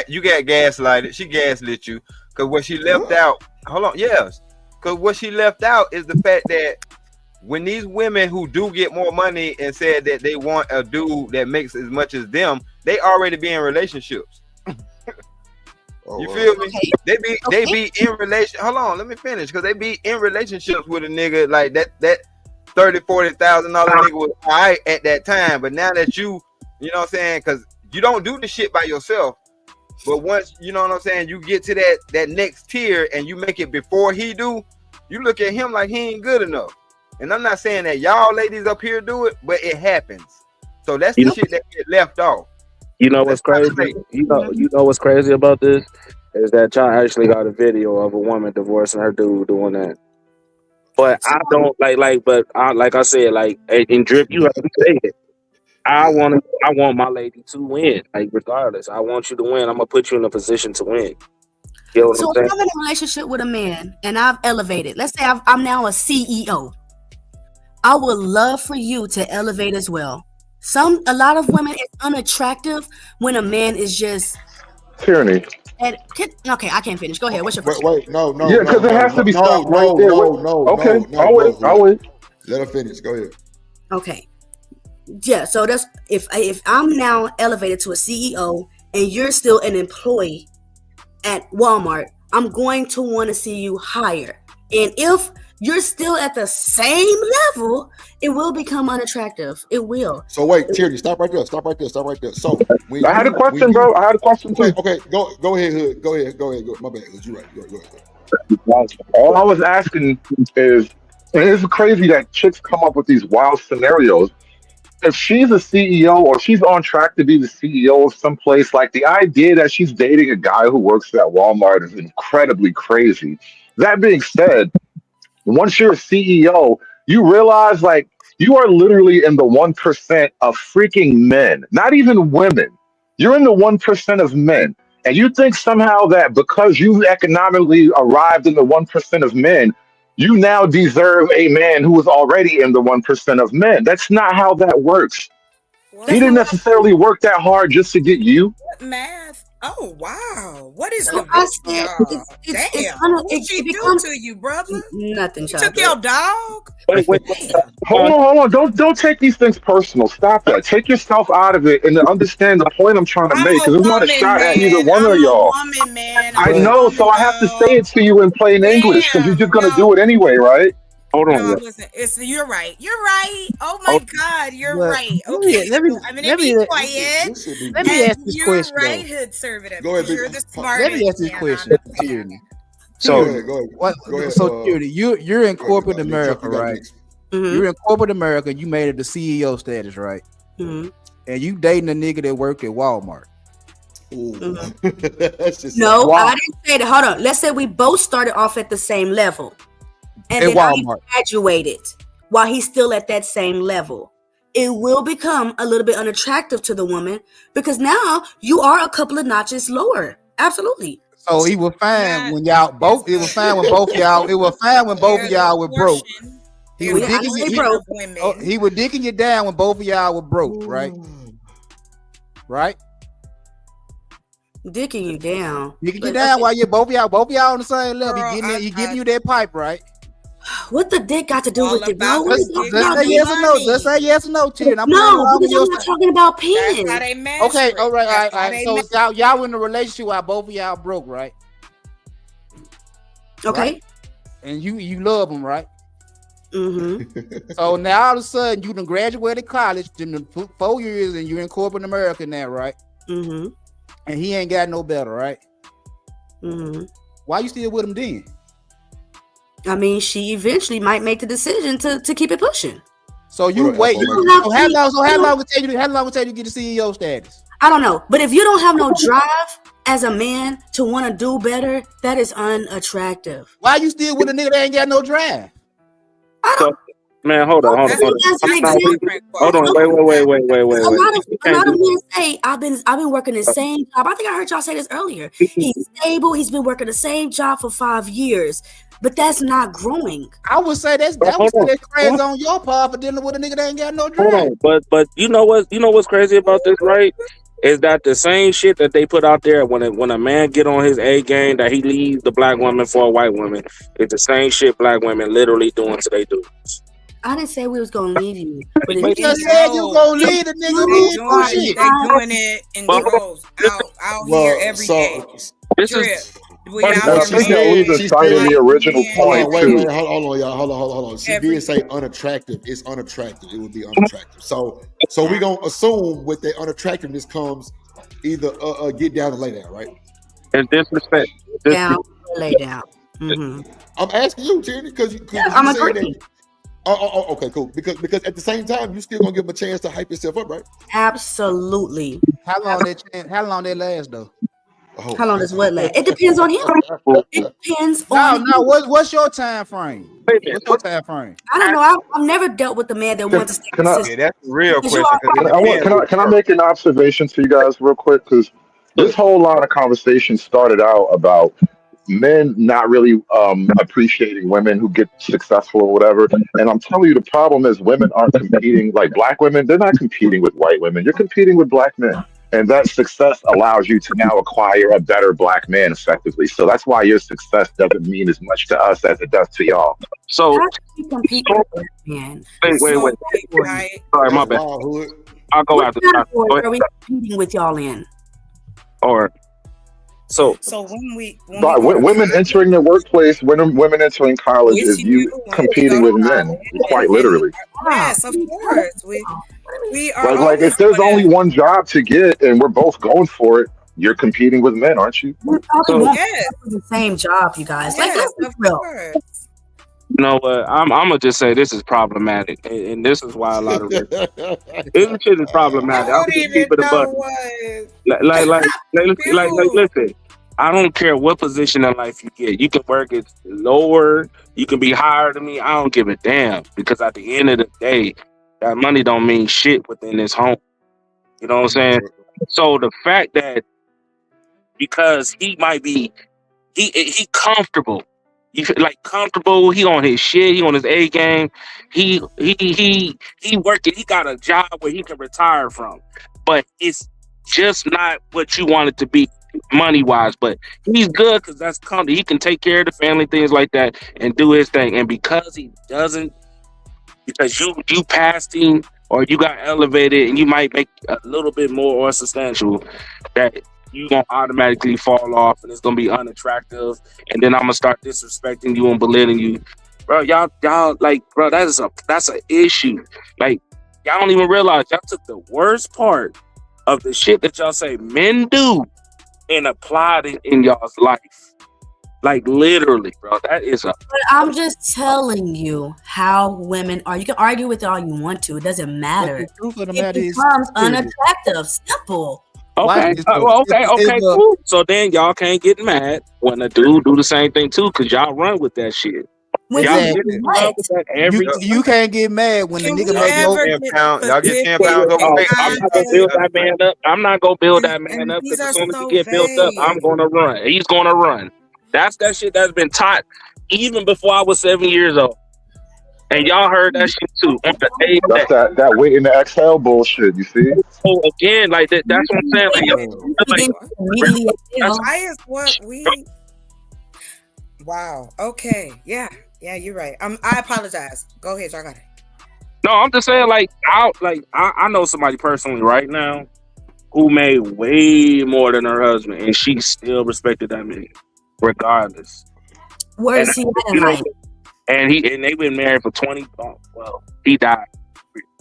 you got gaslighted. She gaslit you, because what she left out. Hold on, yes, because what she left out is the fact that when these women who do get more money and said that they want a dude that makes as much as them, they already be in relationships. You feel me? They be in relation. Hold on, let me finish. Because they be in relationships with a nigga like that $30,000-$40,000 nigga was all right at that time. But now that you know what I'm saying, because you don't do the shit by yourself. But once, you know what I'm saying, you get to that next tier and you make it before he do, you look at him like he ain't good enough. And I'm not saying that y'all ladies up here do it, but it happens. So that's the shit that get left off. You know what's crazy? You know what's crazy about this is that y'all actually got a video of a woman divorcing her dude doing that. But I don't like I said, like in Drip, you have to say it. I want my lady to win. Like regardless, I want you to win. I'm gonna put you in a position to win. You know what So I'm if saying? I'm in a relationship with a man and I've elevated, let's say I'm now a CEO. I would love for you to elevate as well. A lot of women, it's unattractive when a man is just Tyranny. Okay, I can't finish. Go ahead. What's your first? Wait, no, Yeah, because it has to be stopped right no, there. no. I'll wait. Let her finish. Go ahead. Okay. Yeah, so that's if I'm now elevated to a CEO and you're still an employee at Walmart, I'm going to want to see you higher. And if you're still at the same level, it will become unattractive. It will. So wait, Tyranny, stop right there. So when I had a question, bro. I had a question too. Okay, go ahead, Hood. Go ahead. My bad, Hood. You're right. Go ahead. All I was asking is, and it's crazy that chicks come up with these wild scenarios. If she's a CEO or she's on track to be the CEO of some place, like the idea that she's dating a guy who works at Walmart is incredibly crazy. That being said, once you're a CEO, you realize like you are literally in the 1% of freaking men, not even women. You're in the 1% of men. And you think somehow that because you've economically arrived in the 1% of men, you now deserve a man who is already in the 1% of men. That's not how that works. He didn't necessarily work that hard just to get you. What math? Oh wow! What is So the I bitch, said, y'all? Damn! What she do to you, brother? Nothing. You took your dog? Wait. Hold on. Don't take these things personal. Stop that. Take yourself out of it and understand the point I'm trying to make. Because it's not a shot at either one of y'all. I know, so I have to say it to you in plain English because you're just gonna do it anyway, right? Hold on. No, you're right. You're right. Oh my God, you're right. Okay, Let me be quiet. Let me ask this question. Right, Hood Servant. Go ahead, you're the smartest. Let me ask this man question, on the Tyranny. Go ahead. So Tyranny, you're in corporate America, right? You're in corporate America. You made it to CEO status, right? Mm-hmm. And you dating a nigga that work at Walmart. No, I didn't say that. Hold on. Let's say we both started off at the same level. And then I graduated while he's still at that same level. It will become a little bit unattractive to the woman because now you are a couple of notches lower. Absolutely. So he was fine when y'all both. It was fine when both y'all. It was fine when both of y'all were broke. He was dicking you down when both of y'all were broke, right? Right. Dicking you down. Dicking you down while both of y'all on the same level. He giving you that pipe, right? What the dick got to do with it, bro? Let's say yes or no. Let's say yes or no, Tia. No, because I'm not talking about penis. Okay, all right. So y'all in a relationship while both of y'all broke, right? Okay. Right? And you love him, right? Mm-hmm. So now all of a sudden you done graduated college in the 4 years and you're in corporate America now, right? Mm-hmm. And he ain't got no better, right? Mm-hmm. Why you still with him then? I mean, she eventually might make the decision to keep it pushing. So you wait. So how long it take you to get the CEO status? I don't know. But if you don't have no drive as a man to want to do better, that is unattractive. Why you still with a nigga that ain't got no drive? Man, hold on. Hold on, wait. A lot of men say I've been working the same job. I think I heard y'all say this earlier. He's stable. He's been working the same job for 5 years, but that's not growing. I would say that's crazy on your part for dealing with a nigga that ain't got no drive. Hold on, but you know what's crazy about this, right? Is that the same shit that they put out there when a man get on his A game that he leaves the black woman for a white woman? It's the same shit black women literally doing to they dudes. I didn't say we was gonna leave you. But you just said you gonna leave the nigga. They doing it in droves out here every day. This is. She cited the original point too. Wait, hold on, y'all. Hold on. She did say unattractive. It's unattractive. It would be unattractive. So we gonna assume with the unattractiveness comes either get down and lay down, right? And disrespect. Down, lay down. Mm-hmm. I'm asking you, Jenny, because I'm agreeing. Okay, cool. Because at the same time, you still gonna give him a chance to hype yourself up, right? Absolutely. How long that last though? Oh. How long does what last? It depends on him. It depends on. No. What's your time frame? What's your time frame? I don't know. I've never dealt with a man that wants to stay Can I? consistent. Yeah, that's the real Because you question. are Can I make an observation to you guys real quick? Because this whole line of conversation started out about men not really appreciating women who get successful or whatever. And I'm telling you, the problem is women aren't competing like black women. They're not competing with white women. You're competing with black men. And that success allows you to now acquire a better black man effectively. So that's why your success doesn't mean as much to us as it does to y'all. So how can you compete with black men? wait. Sorry, my bad. I'll go after that. What are we competing with y'all in? Or so when women entering the workplace, women entering college is you competing with men, quite literally. Yes, of course. We are Like if there's only one job to get and we're both going for it, you're competing with men, aren't you? We probably won't do the same job, you guys. Like, let's be real. you know what? I'm gonna just say this is problematic, and this is why a lot of this shit is problematic. I'm gonna keep it a buck. Like, listen. I don't care what position in life you get. You can work it lower. You can be higher than me. I don't give a damn, because at the end of the day, that money don't mean shit within this home. You know what I'm saying? So the fact that because he might be he comfortable. Comfortable. He on his shit. He on his A game. He working. He got a job where he can retire from. But it's just not what you want it to be money wise. But he's good because that's comfortable. He can take care of the family, things like that, and do his thing. And because he doesn't, because you passed him or you got elevated and you might make a little bit more or substantial, that you gonna automatically fall off and it's gonna be unattractive, and then I'm gonna start disrespecting you and belittling you, bro. Y'all like, bro, that's an issue. Like, y'all don't even realize y'all took the worst part of the shit that y'all say men do and applied it in y'all's life. Like, literally, bro. That is But I'm just telling you how women are. You can argue with it all you want to. It doesn't matter. The truth of the It matter is, becomes unattractive. Simple. okay. Cool. So then y'all can't get mad when a dude do the same thing too, because y'all run with that shit. Exactly. You can't get mad when the nigga make y'all get 10 pounds overweight. I'm not gonna build that man up. I'm not gonna build that man up, because as soon as he get built up, I'm gonna run. He's gonna run. That's that shit that's been taught even before I was 7 years old. And y'all heard that shit too. That's that wait in the exhale bullshit, you see? So again, like that's what I'm saying. Why is what we Wow. Okay. Yeah, you're right. I apologize. Go ahead, y'all got it. No, I'm just saying, I know somebody personally right now who made way more than her husband, and she still respected that man, regardless. Where is he at in life? And they've been married for 20. Well, he died.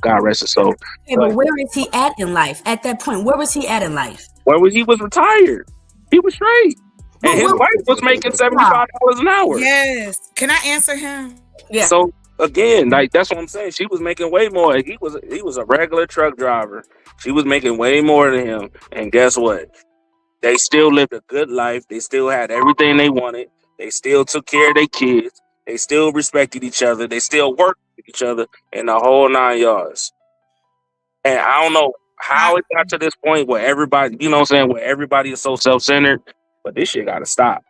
God rest his soul. Okay, but where is he at in life? At that point, where was he at in life? He was retired. He was straight. And his wife was making $75 an hour. Yes. Can I answer him? Yeah. So again, like, that's what I'm saying. She was making way more. He was a regular truck driver. She was making way more than him. And guess what? They still lived a good life. They still had everything they wanted. They still took care of their kids. They still respected each other. They still worked with each other in the whole 9 yards. And I don't know how it got to this point where everybody, you know what I'm saying, where everybody is so self-centered, but this shit gotta stop.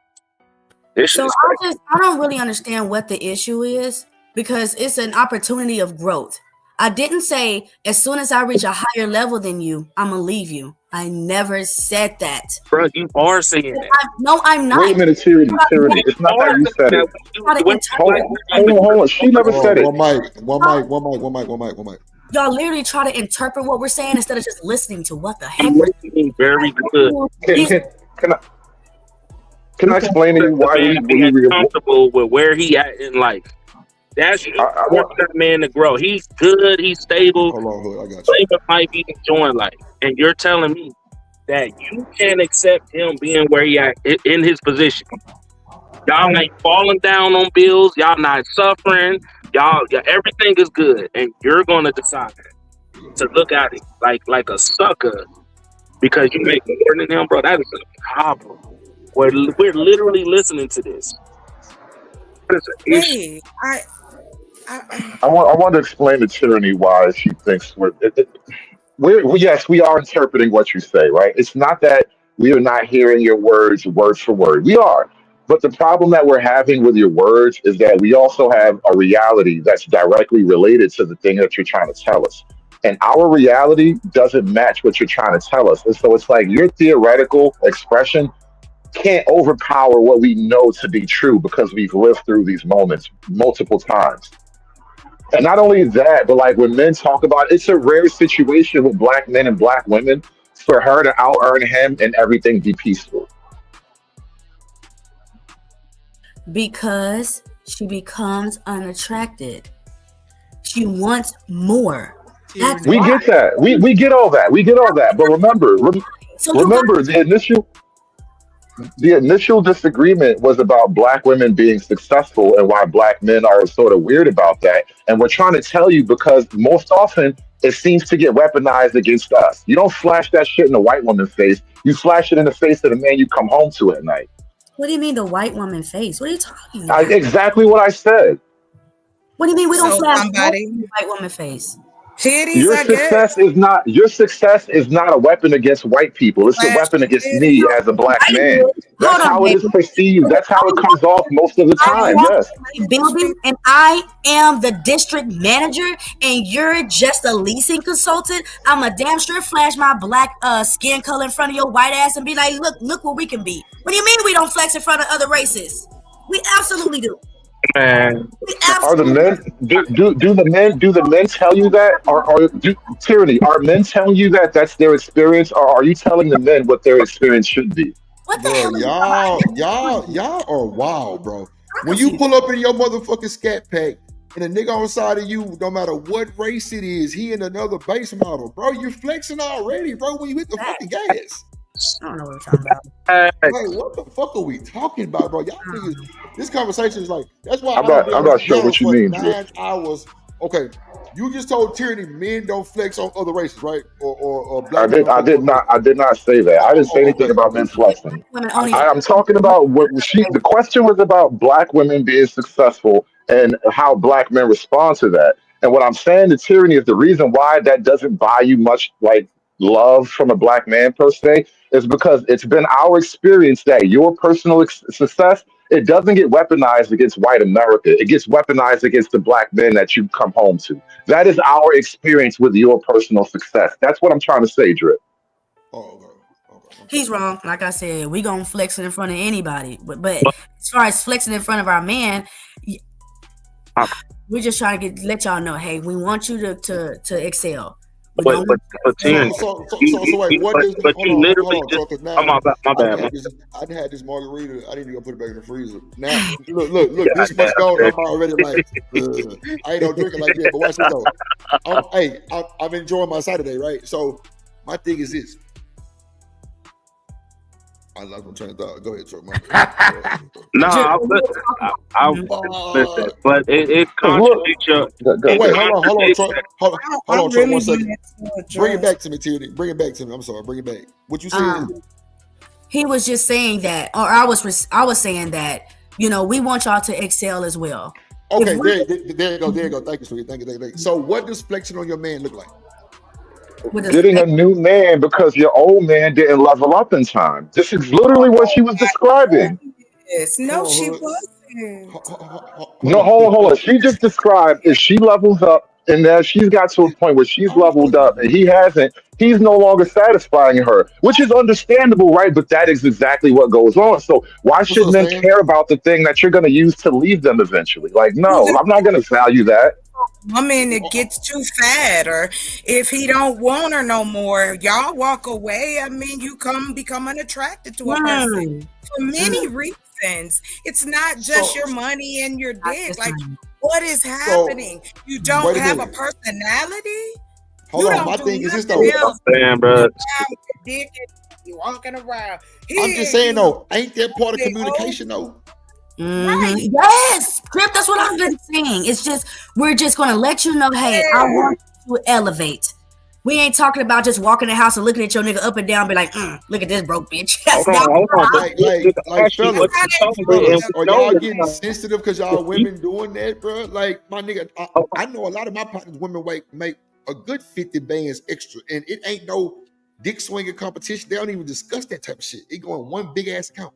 This shit is crazy. I don't really understand what the issue is, because it's an opportunity of growth. I didn't say as soon as I reach a higher level than you, I'm gonna leave you. I never said that. Bro, you are saying that. No, I'm not. Wait a minute, Tyranny. It's not that you said it. Hold on. She never said it. One mic. Y'all literally try to interpret what we're saying instead of just listening to what the heck. Very good. Can I explain to you why he's comfortable with where he at in life? That's want that man to grow. He's good. He's stable. Hold on, I got you. Flavor might be enjoying life, and you're telling me that you can't accept him being where he at in his position. Y'all ain't falling down on bills. Y'all not suffering. Y'all everything is good, and you're gonna decide to look at it like a sucker because you make more than him, bro, that is a problem. We're literally listening to this. Wait, I want to explain to Tyranny why she thinks yes, we are interpreting what you say, right? It's not that we are not hearing your words word for word. We are. But the problem that we're having with your words is that we also have a reality that's directly related to the thing that you're trying to tell us. And our reality doesn't match what you're trying to tell us. And so it's like your theoretical expression can't overpower what we know to be true because we've lived through these moments multiple times. And not only that, but like when men talk about it's a rare situation with black men and black women for her to out earn him and everything be peaceful. Because she becomes unattracted. She wants more. That's We why. get that. We get all that. We get all that. But remember, remember the initial disagreement was about black women being successful and why black men are sort of weird about that. And we're trying to tell you because most often it seems to get weaponized against us. You don't flash that shit in a white woman's face. You flash it in the face of the man you come home to at night. What do you mean the white woman face? What are you talking about? Exactly what I said. What do you mean we don't flash somebody the white woman face? Titties, Your I guess. success is not a weapon against white people. It's a weapon against me as a black man. That's how it is perceived. That's how it comes off most of the time. Yes. Building, and I am the district manager, and you're just a leasing consultant. I'm a damn sure flash my black skin color in front of your white ass and be like, look what we can be. What do you mean we don't flex in front of other races? We absolutely do. Man, are the men do the men tell you that, or Tyranny? Are men telling you that that's their experience, or are you telling the men what their experience should be? What the hell? Y'all are wild, bro. When you pull up in your motherfucking scat pack and a nigga on the side of you, no matter what race it is, he in another base model, bro. You're flexing already, bro. When you hit the fucking gas. I don't know what we're talking about. Like, what the fuck are we talking about, bro? Y'all niggas, this conversation is like, that's why I'm not sure what you mean, 9 hours. Okay, you just told Tyranny men don't flex on other races, right? Or black I did not say that. I didn't say anything about men flexing. I'm talking about the question was about black women being successful and how black men respond to that. And what I'm saying to Tyranny is the reason why that doesn't buy you much like love from a black man per se is because it's been our experience that your personal success, it doesn't get weaponized against white America. It gets weaponized against the black men that you come home to. That is our experience with your personal success. That's what I'm trying to say, Drip. He's wrong. Like I said, we gonna flex it in front of anybody. But as far as flexing in front of our man, we're just trying to let y'all know, hey, we want you to excel. So wait, what is? My bad. I had this margarita. I need to go put it back in the freezer. Now, look. This much gone. I'm already like, I ain't no drinking like that. But watch this though. I'm enjoying my Saturday, right? So my thing is this. I love my train of thought. Go ahead, Chuck. No, I listen, but it contradicts your. Wait, hold on, Chuck. Hold on, Chuck. 1 second. Bring it back to me, Tierney. Bring it back to me. I'm sorry. Bring it back. What you saying? He was just saying that, or I was saying that, we want y'all to excel as well. Okay, there you go. Thank you, sweetie. Thank you. So, what does flexing on your man look like? Getting a new man because your old man didn't level up in time. This is literally what she was describing. Yes. No, she wasn't. No, hold on. She just described if she levels up and now she's got to a point where she's leveled up and he hasn't, he's no longer satisfying her, which is understandable, right? But that is exactly what goes on. So why should men care about the thing that you're going to use to leave them eventually? Like, no, I'm not going to value that. Woman that gets too fat, or if he don't want her no more, y'all walk away. I mean, you become unattracted to a person for many reasons. It's not just your money and your dick. Like, what is happening? You don't have a personality. Hold on, my thing is this though. Damn, bro. Dick, you walking around. I'm just saying though, ain't that part of communication though? Right. Yes, Crip, that's what I've been saying. It's just we're just gonna let you know, hey, I want you to elevate. We ain't talking about just walking in the house and looking at your nigga up and down, be like, look at this broke bitch. Hold on. Like fellas, are y'all getting Fellas, sensitive because y'all women doing that, bro? Like my nigga, I know a lot of my partners, women make a good 50 bands extra, and it ain't no dick swinging competition. They don't even discuss that type of shit. It go in one big ass account,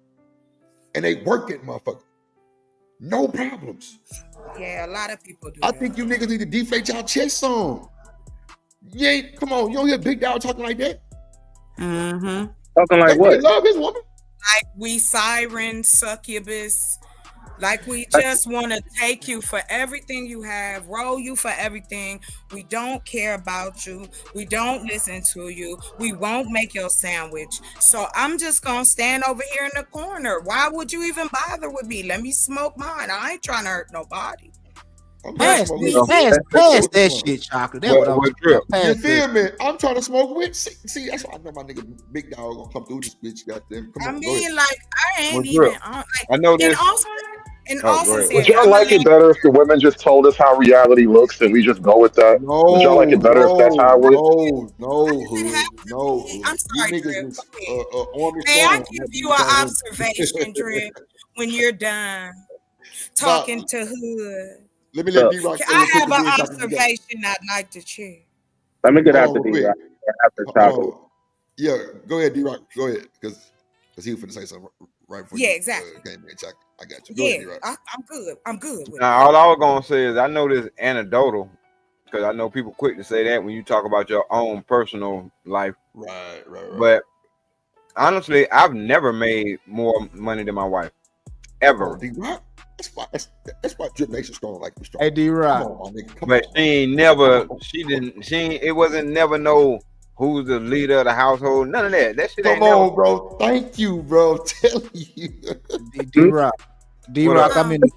and they work it, motherfucker. No problems. Yeah, a lot of people do. I think you niggas need to deflate y'all chest some. Yeah, come on, you don't hear Big Dog talking like that. Mm-hmm. Talking like what? Love his woman. Like we siren, succubus. Like we just want to take you for everything you have, roll you for everything. We don't care about you. We don't listen to you. We won't make your sandwich. So I'm just gonna stand over here in the corner. Why would you even bother with me? Let me smoke mine. I ain't trying to hurt nobody. Pass that shit, chocolate. That's what I'm You feel me? I'm trying to smoke with. See, that's why I know my nigga Big Dog gonna come through this bitch. Goddamn, come on. I mean, like I ain't What's even real? on. Like, I know this. And also Would said, y'all like it better if the women just told us how reality looks and we just go with that? Would y'all like it better if that's how it was? No, Hood. I'm sorry, You Drip. niggas is Army May I strong. give you an observation, Drip, when you're done talking to Hood? Let me let D-Rock Can say I it quick have and an then talk to you. observation I'd like to share? Let me get Hold after on, D. quick. After chocolate. Yeah, go ahead, D-Rock. Go ahead, because he was finna say something right before Yeah, you exactly. came in. I got you. Go ahead, Yeah, D-Rock. I'm good. I'm good with Now, all I was gonna say is I know this anecdotal because I know people quick to say that when you talk about your own personal life. Right. But honestly, I've never made more money than my wife ever. D-Rock, that's why Drip Nation strong like we strong. Hey, D-Rock. Come on, my nigga. Come But on. she ain't never. It wasn't never no who's the leader of the household. None of that. That shit ain't Come on, never. bro. Thank you, bro. I'm telling you. D-Rock. D-Rock, I'm in the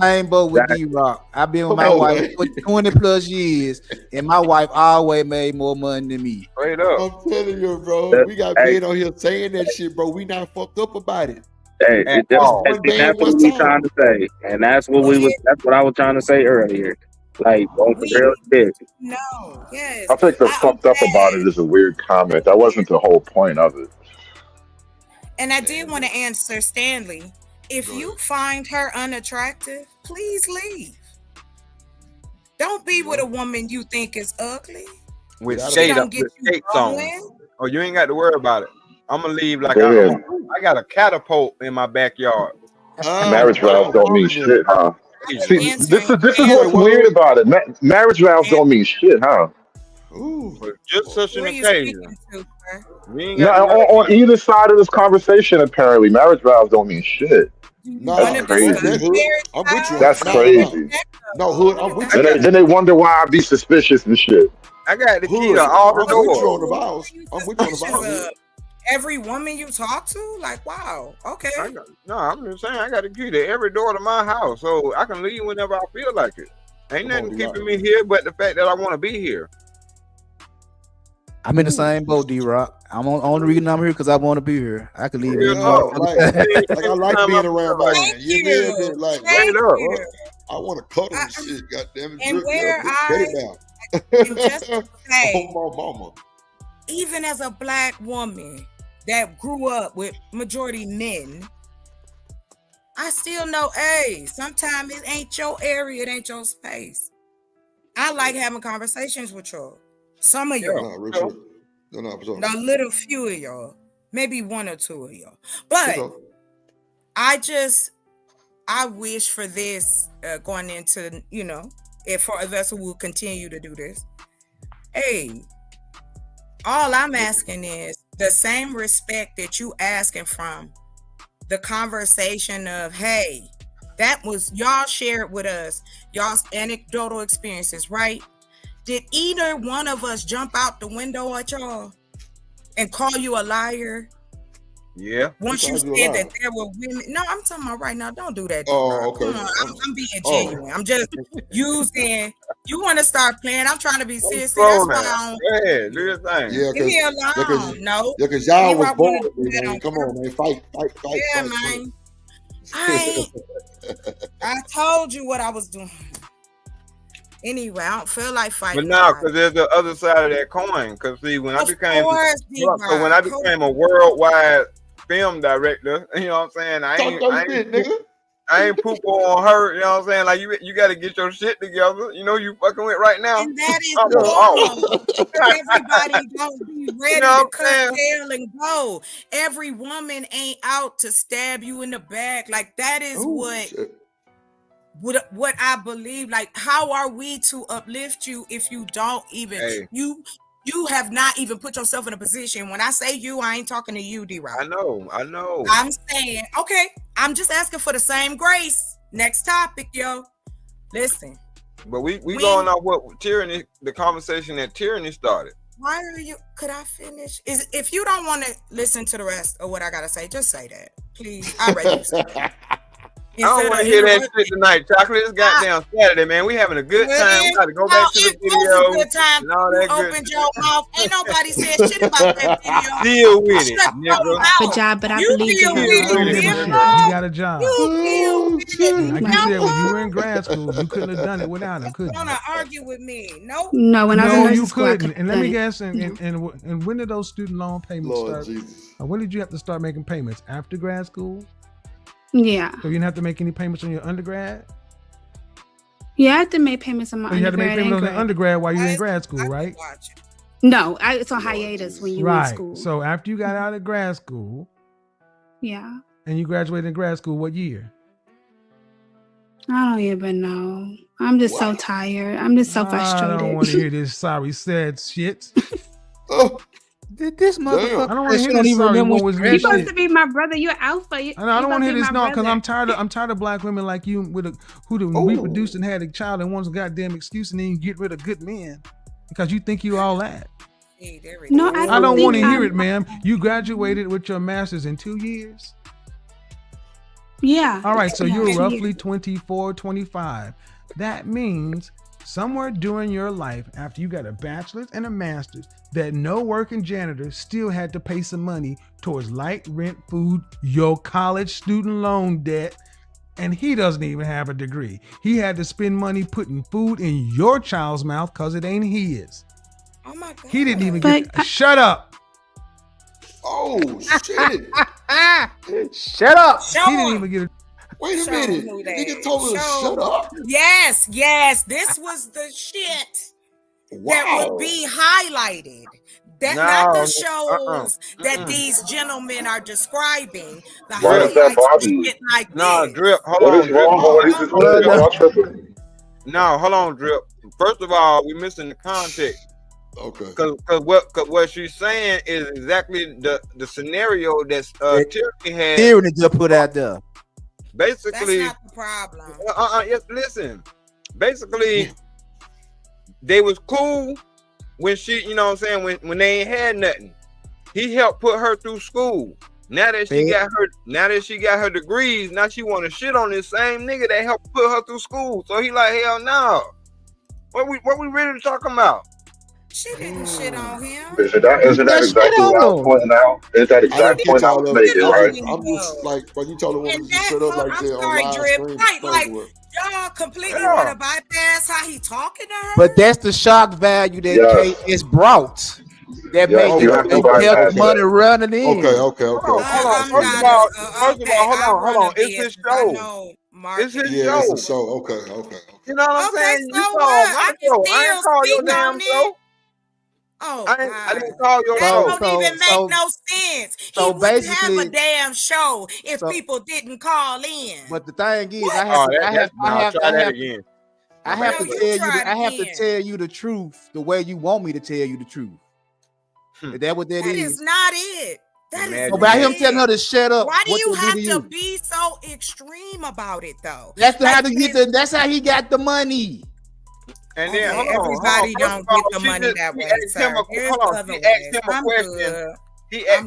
same boat with D-Rock. I've been with my wife for 20 plus years, and my wife always made more money than me. Straight up. I'm telling you, bro. We got men on here saying that shit, bro. We not fucked up about it. Hey, that's what we trying to say, and that's what That's what I was trying to say earlier. Like on the real shit. No, yes. I think the fucked up about it is a weird comment. That wasn't the whole point of it. And I did want to answer Stanley. If you find her unattractive, please leave. Don't be with a woman you think is ugly. With She shade don't up, get with you skates on. going. Oh, you ain't got to worry about it. I'm gonna leave like Go ahead. I got a catapult in my backyard. Marriage vows don't mean shit, huh? See, this is what's weird about it. Marriage vows don't mean shit, huh? But just such an occasion. We ain't No, got to worry on either side of this conversation, apparently, marriage vows don't mean shit. That's crazy. I'm with you. That's crazy. No, Hood, I'm with you. Then they wonder why I be suspicious and shit. I got the key to all the I'm with you doors. on the vows. I'm with you on the vows. Every woman you talk to, like, wow, okay. I'm just saying, I got the key to every door to my house, so I can leave whenever I feel like it. Ain't nothing keeping me here but the fact that I want to be here. I'm in the same boat, D-Rock. I'm on only reason I'm here because I want to be here. I could leave. Like I like being around my man. You feel me? Like, I want to cuddle and shit. Goddamn it, And where cut it down. And just to say, oh, my mama. Even as a black woman that grew up with majority men, I still know, hey, sometimes it ain't your area, it ain't your space. I like having conversations with y'all. Some of y'all. A little few of y'all. Maybe one or two of y'all. But I wish for this going into, if for us who will continue to do this. Hey, all I'm asking is the same respect that you asking from the conversation of, hey, that was y'all shared with us, y'all's anecdotal experiences, right? Did either one of us jump out the window at y'all and call you a liar? Yeah. Once you said that there were women. No, I'm talking about right now. Don't do that. Though, okay. Come on. I'm being genuine. I'm just using. You want to start playing? I'm trying to be serious. That's why I don't. Yeah, do your thing. Yeah, leave me alone. No. Yeah, because y'all was born, man. Come on, man. Fight. Yeah, man. I told you what I was doing. Anyway, I don't feel like fighting. But now, because there's the other side of that coin. Because see, when I became a worldwide film director, you know what I'm saying? I ain't poop on her, you know what I'm saying? Like you got to get your shit together. You know you fucking with right now. And that is normal. Everybody don't be ready to cut tail and go. Every woman ain't out to stab you in the back. Like that is what I believe. Like, how are we to uplift you if you don't even you have not even put yourself in a position? When I say you, I ain't talking to you, D-Rock. I know. I'm saying, okay, I'm just asking for the same grace. Next topic, yo. Listen. But we going off what Tyranny, the conversation that Tyranny started. Why are you? Could I finish? If you don't want to listen to the rest of what I gotta say, just say that, please. I read you. I don't want to hear that shit tonight, Chocolate. It's goddamn Saturday, man. We having a good time. We got to go back to the video. Good time. And all that you opened your mouth. Ain't nobody said shit about that video. Deal with it, nigga. Good job, but I believe you got a job. Like you said, when you were in grad school, you couldn't have done it without him, could you? Don't argue with me. Nope. No, when I was in you nursing school, couldn't. And let me guess. And when did those student loan payments start? When did you have to start making payments? After grad school? Yeah. So you didn't have to make any payments on your undergrad? Yeah, I had to make payments on my undergrad. You had to make payments on the undergrad while you were in grad school, right? No, it's on hiatus when you were in school. So after you got out of grad school, yeah, and you graduated in grad school, what year? I don't even know. I'm just so tired. I'm just so frustrated. I don't want to hear this sorry sad shit. This motherfucker. I don't want to hear this sorry what was You're supposed to be my brother. You're alpha. I don't want to hear this because I'm tired of black women like you who reproduced and had a child and wants a goddamn excuse and then you get rid of good men because you think you all that. No, I don't want to hear it, ma'am. You graduated with your master's in 2 years? Yeah. All right, so you're roughly 24, 25. That means somewhere during your life, after you got a bachelor's and a master's, that no working janitor still had to pay some money towards light, rent, food, your college student loan debt, and he doesn't even have a degree. He had to spend money putting food in your child's mouth because it ain't his. Oh my God. He didn't even shut up. Oh, shit. Shut up. He didn't even get a... Wait a minute. Nigga told her to shut up. Yes. This was the shit that would be highlighted. Not the shows that these gentlemen are describing. The highlights shit like this. Drip. Hold on. No, hold on, Drip. First of all, we're missing the context. Okay. Because what she's saying is exactly the scenario that Tierney had. Tyranny just put out there. Basically, that's not the problem. Yes, listen. Basically, they was cool when she, you know what I'm saying, when they ain't had nothing. He helped put her through school. Now that she got her degrees, now she want to shit on this same nigga that helped put her through school. So he like, hell no. What we really talking about? She didn't shit on him. Isn't that exactly what I was pointing out? Is that exact point I was making, right? I'm just like, when you told the woman to shut up like that sorry, on Drip. live Right, stream, like, y'all completely want to bypass how he talking to her? But that's the shock value that Kate is brought. That makes you help the money running in. Okay. Hold on. First of all, hold on. It's his show. It's his show. It's a show. Okay. You know what I'm saying? So you what? I ain't call your damn show. Oh, I didn't call your that show. don't even make no sense. So he wouldn't have a damn show if people didn't call in. But the thing is, I have to tell you the truth the way you want me to tell you the truth. Is that what that is? That is not it. That is about him telling her to shut up. Why do you have to be so extreme about it, though? That's that's how he got the money. And then everybody don't get the money that way. She asked him a question.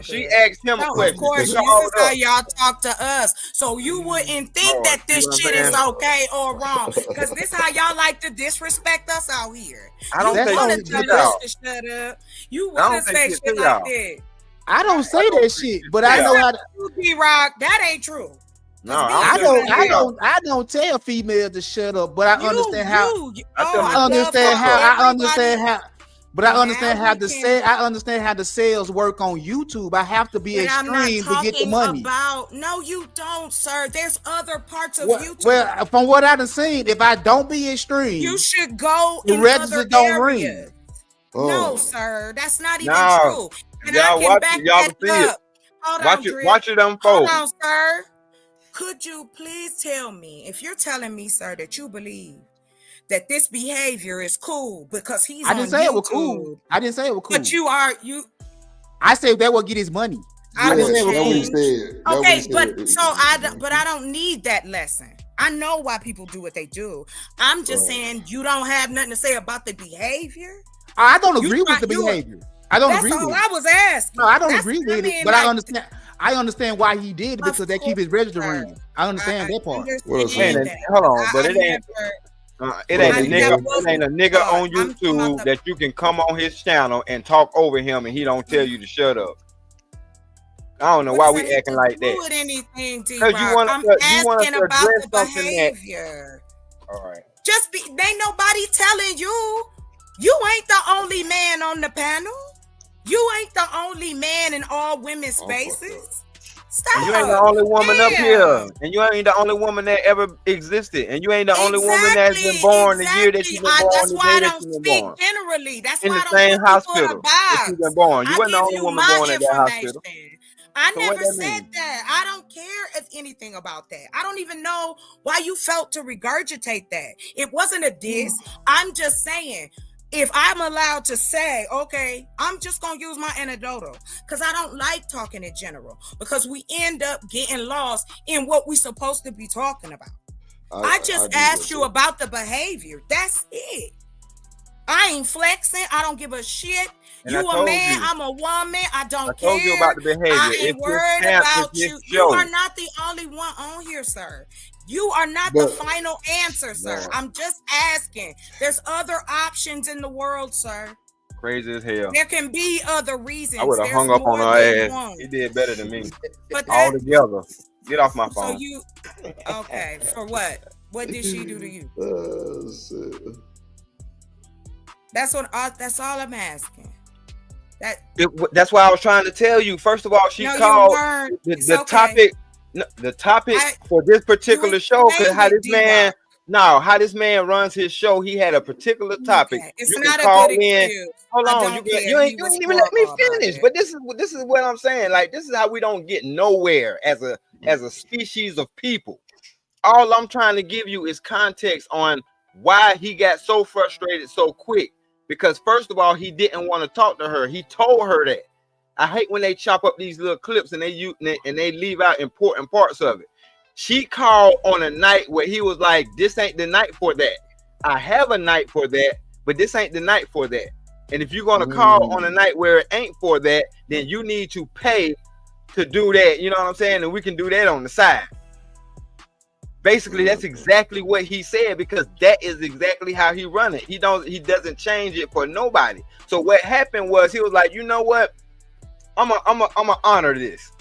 She asked him a question. Of course, this is how y'all talk to us. So you wouldn't think that this shit is okay or wrong. Because this how y'all like to disrespect us out here. I don't want to tell us to shut up. You want to say shit like that. I don't say that shit, but I know how to. D-Rock, that ain't true. No, I don't tell females to shut up, but I understand how. I understand how the sales work on YouTube. I have to be extreme to get the money. No, you don't, sir. There's other parts of YouTube. Well, from what I've seen, if I don't be extreme, you should go the in register other don't areas. ring. No, sir, that's not even true. And y'all I can watch back it. Y'all that can see up. it. Watch it unfold. Hold on, sir. Could you please tell me, if you're telling me, sir, that you believe that this behavior is cool because he's on YouTube. I didn't say it was cool. But you. I said that will get his money. I didn't say will it was change. cool. Okay, but I don't need that lesson. I know why people do what they do. I'm just saying you don't have nothing to say about the behavior. I don't agree with the behavior. I don't agree with it. That's all I was asking. No, I don't agree with it, but I understand why he did it because they keep his register ringing. I understand that part. Hold on, but it ain't. It ain't a nigga on YouTube that you can come on his channel and talk over him and he don't tell you to shut up. I don't know why we acting like that. Because I'm asking about the behavior. All right. Ain't nobody telling you. You ain't the only man on the panel. You ain't the only man in all women's spaces. Stop. And you ain't the only woman up here. And you ain't the only woman that ever existed. And you ain't the only woman that's been born the year that you've been born. That's why I don't speak generally. That's in why the I don't same put hospital people in a box. that you've been born. You wasn't the only woman born at that hospital. I never said that. I don't care if anything about that. I don't even know why you felt to regurgitate that. It wasn't a diss. I'm just saying, if I'm allowed to say, okay, I'm just going to use my anecdotal because I don't like talking in general because we end up getting lost in what we're supposed to be talking about. I just asked you about the behavior. That's it. I ain't flexing. I don't give a shit. And you a man, I'm a woman. I don't care. I told you about the behavior. I ain't worried about you. You are not the only one on here, sir. You are not the final answer, sir. I'm just asking. There's other options in the world, sir. Crazy as hell. There can be other reasons. I would have hung up on her ass. He did better than me. But all together. Get off my phone. So you, okay, for what? What did she do to you? That's all I'm asking. That's why I was trying to tell you. First of all, she called the topic. No, the topic for this particular show, because how this man runs his show, he had a particular topic. Okay. It's not a good excuse. Hold on, you ain't even let me finish. But this is what I'm saying. Like, this is how we don't get nowhere as a species of people. All I'm trying to give you is context on why he got so frustrated so quick. Because first of all, he didn't want to talk to her. He told her that. I hate when they chop up these little clips and they leave out important parts of it. She called on a night where he was like, this ain't the night for that. I have a night for that, but this ain't the night for that. And if you're going to call on a night where it ain't for that, then you need to pay to do that. You know what I'm saying? And we can do that on the side. Basically, that's exactly what he said, because that is exactly how he run it. He doesn't change it for nobody. So what happened was he was like, you know what? I'm gonna honor this,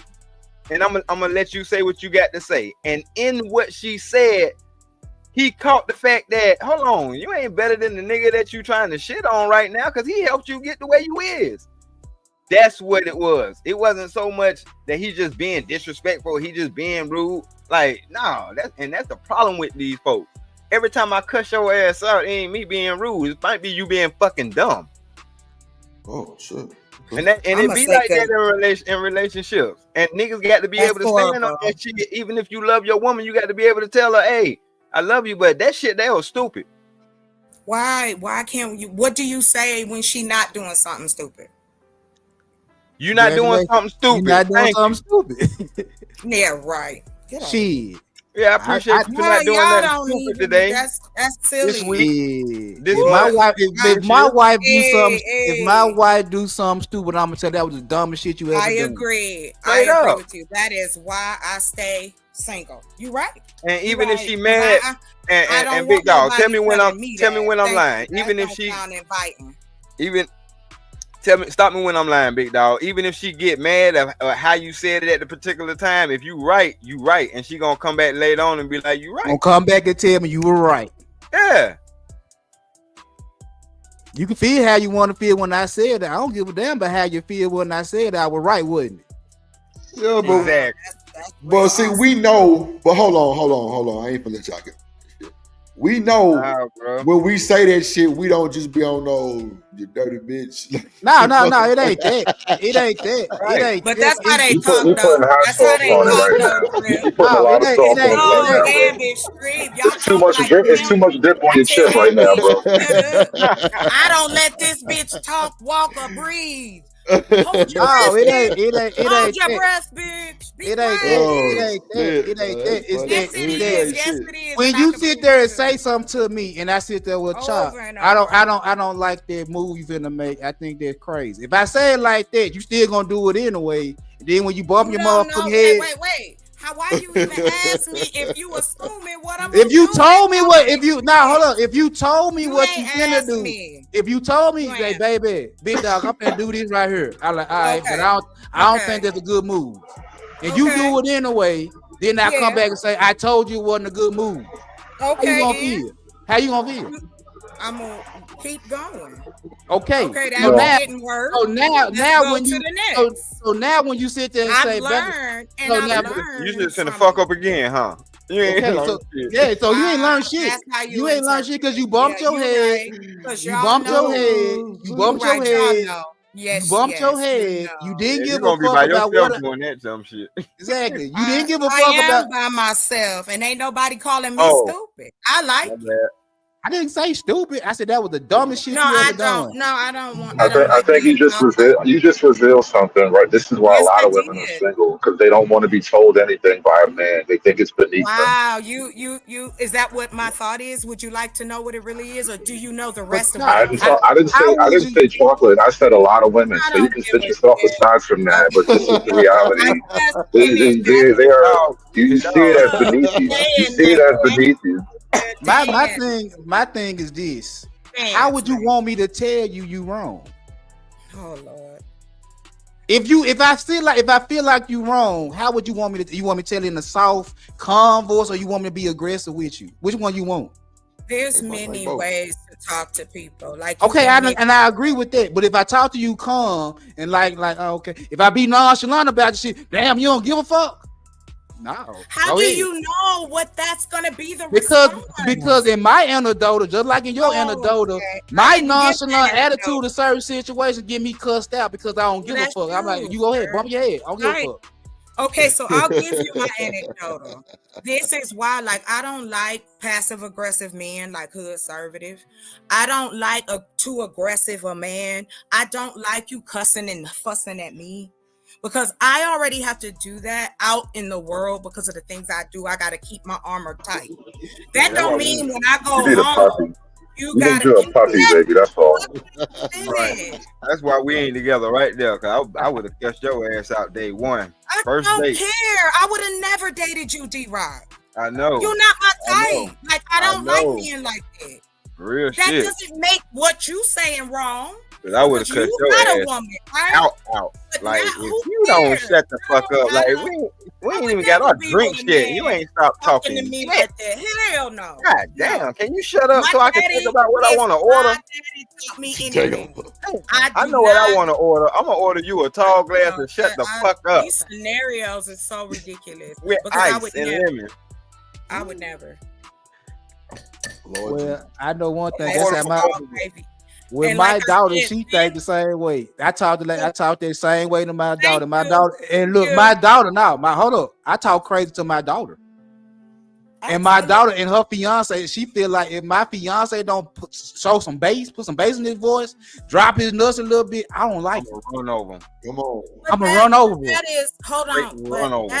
and I'm gonna let you say what you got to say. And in what she said, he caught the fact that, hold on, you ain't better than the nigga that you trying to shit on right now, because he helped you get the way you is. That's what it was. It wasn't so much that he's just being disrespectful, he just being rude. Like, no, that's the problem with these folks. Every time I cuss your ass out, it ain't me being rude. It might be you being fucking dumb. Oh shit. And it be like that in relationships. And niggas got to be able to stand on that shit. Even if you love your woman, you got to be able to tell her, hey, I love you, but that shit, that was stupid. Why can't you? What do you say when she not doing something stupid? You not doing something stupid. You not doing something stupid. Yeah, right. Shit. Yeah, I appreciate you not doing that stupid today. That's silly. This week. If my wife do something stupid, I'm gonna tell that was the dumbest shit you ever done. I agree with you. That is why I stay single. You right. And even if she mad, and big dog, tell me when I'm lying. Even if she Stop me when I'm lying, big dog. Even if she get mad at how you said it at the particular time, if you right, and she gonna come back later on and be like, you right. Gonna come back and tell me you were right. Yeah. You can feel how you want to feel when I said that. I don't give a damn about how you feel when I said that I was right, wouldn't it? Yeah, but exactly. See, we know. But hold on. I ain't gonna let y'all get. We know when we say that shit, we don't just be on no you dirty bitch. No, it ain't that. It ain't that. Right. It ain't. But that's how they You talk, putting though. hot That's how sauce they on it talk, right though. now. Chris. You putting a lot of sauce on it No, right now, bro. damn bitch, Street. Y'all It's too talk much like drip. It's him. too much dip on your Tell chip right that now, bitch, bro. shut up. I don't let this bitch talk, walk, or breathe. Hold your breath, bitch. Hold your breath, bitch. Be It ain't quiet. that. It ain't that. It's Yes, that. it is. Yes, it is. When you sit there and say something to me, and I sit there with Chop, and I don't like that move you finna make. I think that's crazy. If I say it like that, you still gonna do it anyway. And then when you bump your motherfucking head, wait. Why you even ask me if you assuming what I'm if you doing? told me what, if you hold up, if you told me what you finna do, me. if you told me, say, baby, big dog, I'm finna do this right here. I like, all right, but I don't think that's a good move. And you do it anyway, then I come back and say, I told you it wasn't a good move. How you gonna feel? How you gonna feel? I'm gonna keep going. Okay. That didn't work. So now when you so now when you sit there and I've say, learned, so and now, I've learned. You just finna fuck up again, huh? You ain't so you ain't learned shit. You ain't learned shit because you bumped your head. You bumped your head. You bumped your head. Yes, you bumped your head. You didn't give you a gonna be fuck by about yourself what. doing that dumb shit. Exactly. You didn't give a fuck I about. am by myself, and ain't nobody calling me stupid. I like it. I didn't say stupid. I said that was the dumbest shit you ever done. No, I don't want. I think you just revealed something, right? This is why a lot of women are single because they don't want to be told anything by a man. They think it's beneath them. Wow, you is that what my thought is? Would you like to know what it really is, or do you know the rest of I it? didn't say chocolate. I said a lot of women. So you can set yourself aside from that. But this is the reality. They are. You see it as beneath you. You see it as beneath you. My thing is this. How would you want me to tell you wrong? Oh Lord. If I feel like you wrong, how would you want me to? You want me to tell you in a soft, calm voice, or you want me to be aggressive with you? Which one you want? There's many ways to talk to people. Like okay, I agree with that. But if I talk to you calm and like okay, if I be nonchalant about the shit, damn, you don't give a fuck. No. How do you know what that's gonna be the response? Because because in my anecdote, just like in your anecdote, my nonchalant attitude in certain situations get me cussed out because I don't give a fuck. I'm like, you go ahead, bump your head. I don't give a fuck. Okay, so I'll give you my anecdotal. This is why, like, I don't like passive aggressive men, like hood conservative. I don't like a too aggressive a man. I don't like you cussing and fussing at me. Because I already have to do that out in the world because of the things I do. I got to keep my armor tight. That don't mean when I go home, you got to a puppy, baby. That's all. Right. That's why we ain't together right there. Cause I would have cussed your ass out day one. I First don't date. care. I would have never dated you, D-Rock. I know. You're not my type. Like, I don't like being like that. Real that shit. Doesn't make what you saying wrong. Cause I would have cut your ass woman, right? out. But like, if you don't shut the fuck up, like we ain't even got our drinks yet. You ain't stopped talking to me like that. Hell no. God damn, can you shut up so I can think about what I want to order? I know what I want to order. I'm gonna order you a tall glass and shut the fuck up. These scenarios are so ridiculous. With ice and lemon. I would never. Well, I know one thing. With my daughter, she think the same way. I talk the same way to my daughter. My daughter, and look, my daughter now. Hold up, I talk crazy to my daughter. And my daughter and her fiance, she feel like if my fiance don't put some bass in his voice, drop his nuts a little bit, I don't like it. Run over him. Come on. I'm gonna run over him. That is, hold on. Run over.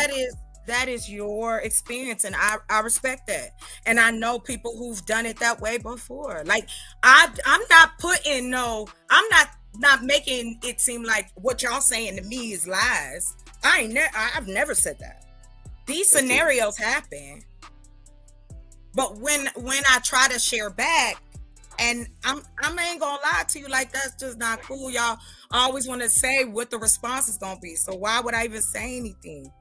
That is your experience, and I respect that. And I know people who've done it that way before. Like I'm not putting I'm not making it seem like what y'all saying to me is lies. I've never said that. These scenarios happen. But when I try to share back And I ain't gonna lie to you, like that's just not cool. Y'all always want to say what the response is gonna be. So why would I even say anything?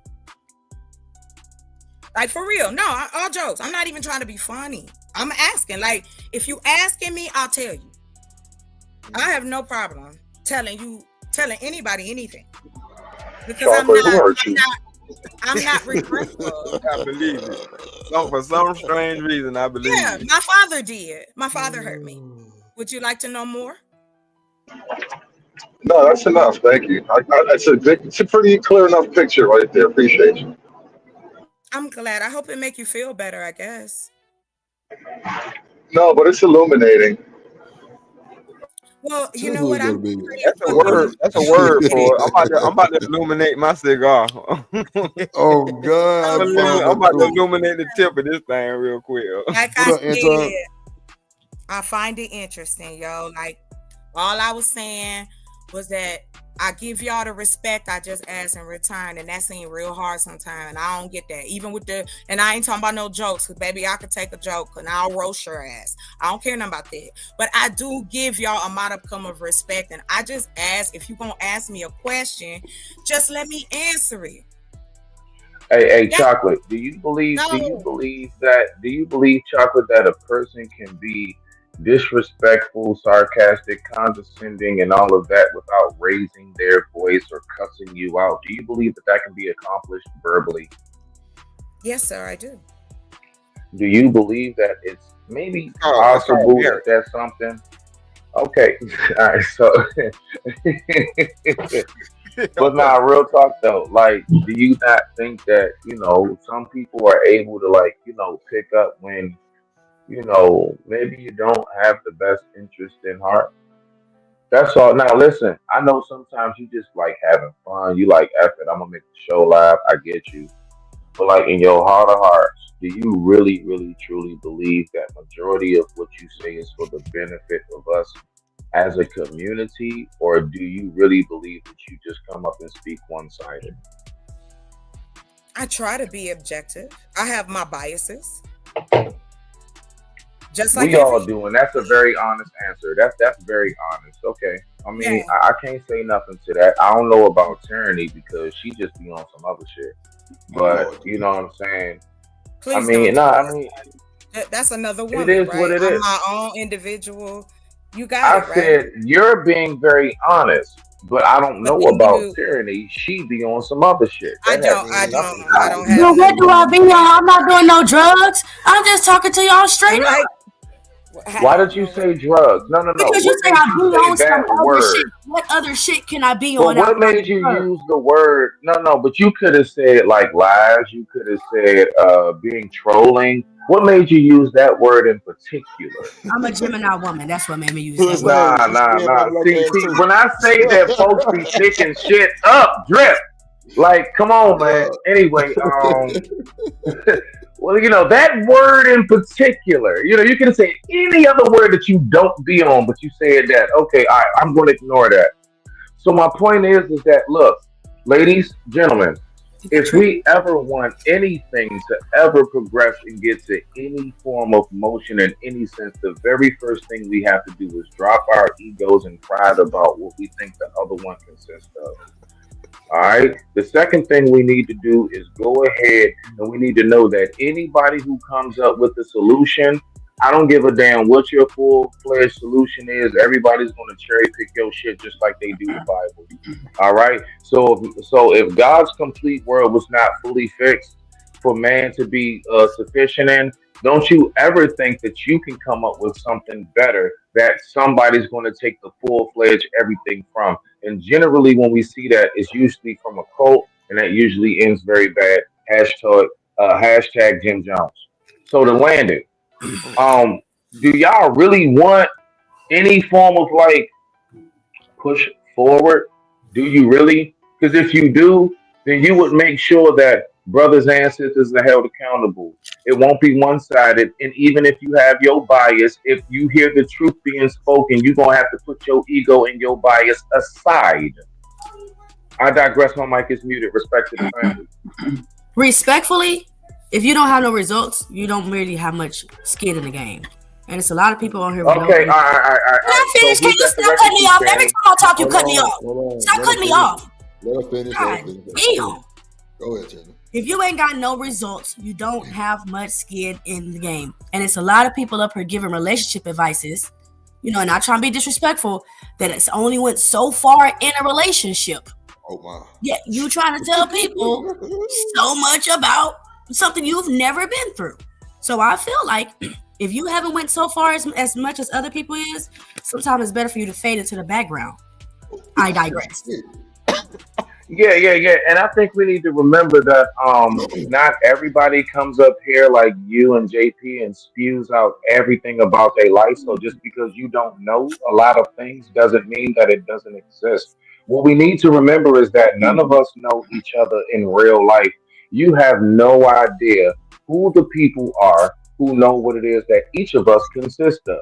Like for real, no, all jokes. I'm not even trying to be funny. I'm asking. Like, if you asking me, I'll tell you. I have no problem telling anybody anything. Because I'm not regretful. I believe it. So for some strange reason, I believe it. My father did. My father hurt me. Would you like to know more? No, that's enough. Thank you. It's a pretty clear enough picture right there. Appreciate you. I'm glad. I hope it make you feel better, I guess. No, but it's illuminating. Well, you know what? That's a word. That's a word for it. I'm about to illuminate my cigar. Oh God! I'm about to illuminate the tip of this thing real quick. Like I said, I find it interesting, yo. Like all I was saying was that I give y'all the respect I just asked in return, and that seemed real hard sometimes, and I don't get that. Even with and I ain't talking about no jokes, because baby, I could take a joke and I'll roast your ass. I don't care nothing about that. But I do give y'all a modicum of respect, and I just ask, if you're gonna ask me a question, just let me answer it. Hey, Chocolate, do you believe Chocolate, that a person can be disrespectful, sarcastic, condescending, and all of that without raising their voice or cussing you out? Do you believe that can be accomplished verbally? Yes, sir, I do. Do you believe that it's maybe possible that that's something? Okay, all right, so but real talk though, like, do you not think that, some people are able to, pick up when, maybe you don't have the best interest in heart? That's all. Now listen, I know sometimes you just like having fun. You like, F it, I'm gonna make the show live. I get you. But like in your heart of hearts, do you really, really, truly believe that majority of what you say is for the benefit of us as a community, or do you really believe that you just come up and speak one-sided? I try to be objective. I have my biases. Just like we all do, and that's a very honest answer. That's very honest. Okay. I mean, I can't say nothing to that. I don't know about Tyranny because she just be on some other shit. But you know what I'm saying? Please that's another woman. It is right? what it I'm is. my own individual. You got it, right? I said you're being very honest, but I don't know about Tyranny. She be on some other shit. I don't have. What do I be on? I'm not doing no drugs. I'm just talking to y'all straight up. Why did you say drugs? No. Because you say I be on some other shit. What other shit can I be on? But what made you use the word? No. But you could have said like lies. You could have said being trolling. What made you use that word in particular? I'm a Gemini woman. That's what made me use that word. Nah. See, when I say that folks be picking shit up, drip. Like, come on, man. Anyway, well, that word in particular, you could have said any other word that you don't be on, but you said that. Okay, all right, I'm going to ignore that. So my point is that, look, ladies, gentlemen, if we ever want anything to ever progress and get to any form of motion in any sense, the very first thing we have to do is drop our egos and pride about what we think the other one consists of. All right. The second thing we need to do is go ahead and we need to know that anybody who comes up with a solution, I don't give a damn what your full-fledged solution is. Everybody's going to cherry pick your shit just like they do the Bible. All right. So if God's complete world was not fully fixed for man to be sufficient in, don't you ever think that you can come up with something better that somebody's going to take the full-fledged everything from. And generally, when we see that, it's usually from a cult, and that usually ends very bad. Hashtag Jim Jones. So to land it, do y'all really want any form of push forward? Do you really? Because if you do, then you would make sure that brothers and sisters are held accountable. It won't be one-sided. And even if you have your bias, if you hear the truth being spoken, you're going to have to put your ego and your bias aside. I digress. My mic is muted. Respect to the family. Respectfully, if you don't have no results, you don't really have much skin in the game. And it's a lot of people on here. Okay, all right. Can I finish? Can you stop cutting me off? Every time I talk, you cut me off. Stop cutting me off. Let her finish. Damn. Go ahead, Jenny. If you ain't got no results, you don't have much skin in the game. And it's a lot of people up here giving relationship advices, you know, not trying to be disrespectful, that it's only went so far in a relationship. Oh, wow. Yeah, you trying to tell people so much about something you've never been through. So I feel like if you haven't went so far as much as other people is, sometimes it's better for you to fade into the background. I digress. Yeah. And I think we need to remember that not everybody comes up here like you and JP and spews out everything about their life. So just because you don't know a lot of things doesn't mean that it doesn't exist. What we need to remember is that none of us know each other in real life. You have no idea who the people are who know what it is that each of us consist of.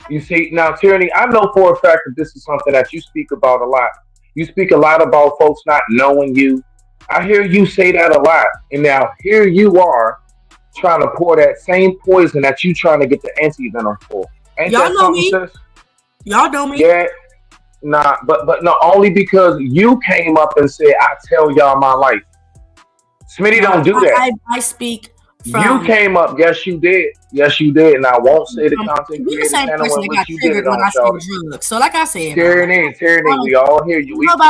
You see, now, Tyranny, I know for a fact that this is something that you speak about a lot. You speak a lot about folks not knowing you. I hear you say that a lot. And now here you are trying to pour that same poison that you trying to get the anti-venom for. Ain't Y'all that know something, me. sis? Y'all know me. Yeah. Nah, but no, only because you came up and said, I tell y'all my life. Smitty don't do that. I speak You from... came up, yes you did. Yes you did. And I won't say the content You're the creator same channel person in that got which you did triggered it when on, I Charlie. said drugs. So like I said, Tyranny, we all hear you. We've ever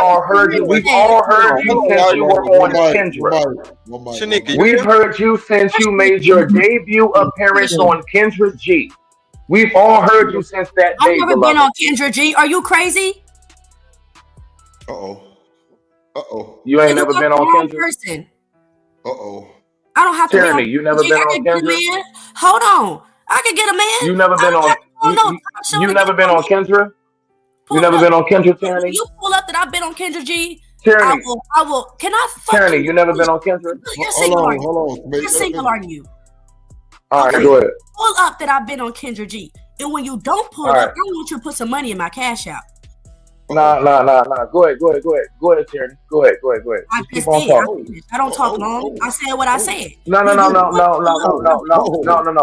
all heard you. We've all heard you since you were on Kendra. Shanika, We've heard you since you made your debut appearance on Kendra G. We've all heard you since that I've day, never beloved. been on Kendra G. Are you crazy? You ain't never been on Kendra? Person. Uh-oh. I don't have to be on Tyranny, you never G. been I on can get a Kendra? man. Hold on. I can get a man. You never been on you never been on Kendra? You never been on Kendra, Tyranny? You pull up that I've been on Kendra G. Tyranny. I will. Can I Tyranny, you never been on Kendra? You're single, aren't you? You're single, aren't you? All right, go ahead. Pull up that I've been on Kendra G. And when you don't pull up, I want you to put some money in my cash out. Nah. Go ahead, Tyranny. Go ahead. Just keep on talking. I don't talk long. I said what I said. No.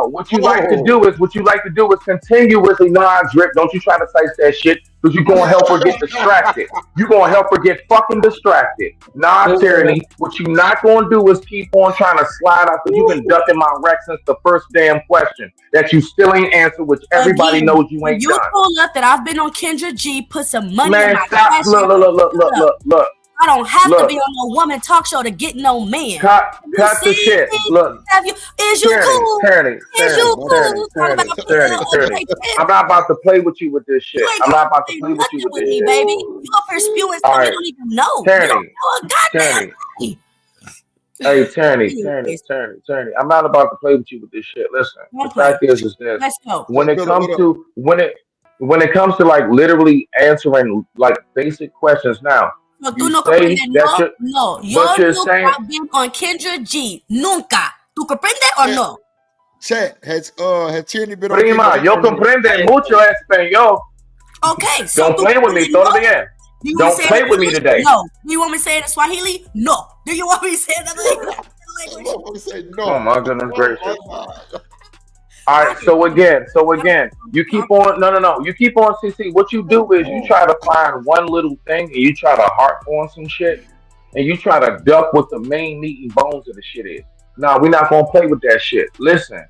What you like to do is continuously non-drip. Don't you try to say that shit because you're gonna help her get distracted. You're gonna help her get fucking distracted. Nah, Tyranny. What you not gonna do is keep on trying to slide out because you've been ducking my rec since the first damn question that you still ain't answered, which everybody knows you ain't you done. Pull up that I've been on Kendra G. Put some money in Man, my stop. cash Look. I don't have to be on no woman talk show to get no man. Cut the shit. Look. Is you cool? Tyranny. I'm not about to play with you with this shit. I'm not about to play with you with this shit. Baby. You up here spewing stuff you don't even know. Tyranny. Hey, Tyranny. I'm not about to play with you with this shit. Listen, the fact is this. Let's go. When it comes to like literally answering like basic questions now, no, you tú no say comprendes, that no. Yo nunca been on Kendra G. Nunca. ¿Tú comprendes o no? Chat, has Tyranny been Prima, on Kendra? yo comprende mucho español. Okay, so don't play with me, todavía. Don't play with me today. No. Do you want me to say it in Swahili? No. Do you want me to say another language? No. Oh my goodness gracious. All right, so again, you keep on, no. You keep on, CC. What you do is you try to find one little thing and you try to harp on some shit and you try to duck what the main meat and bones of the shit is. No, we're not going to play with that shit. Listen,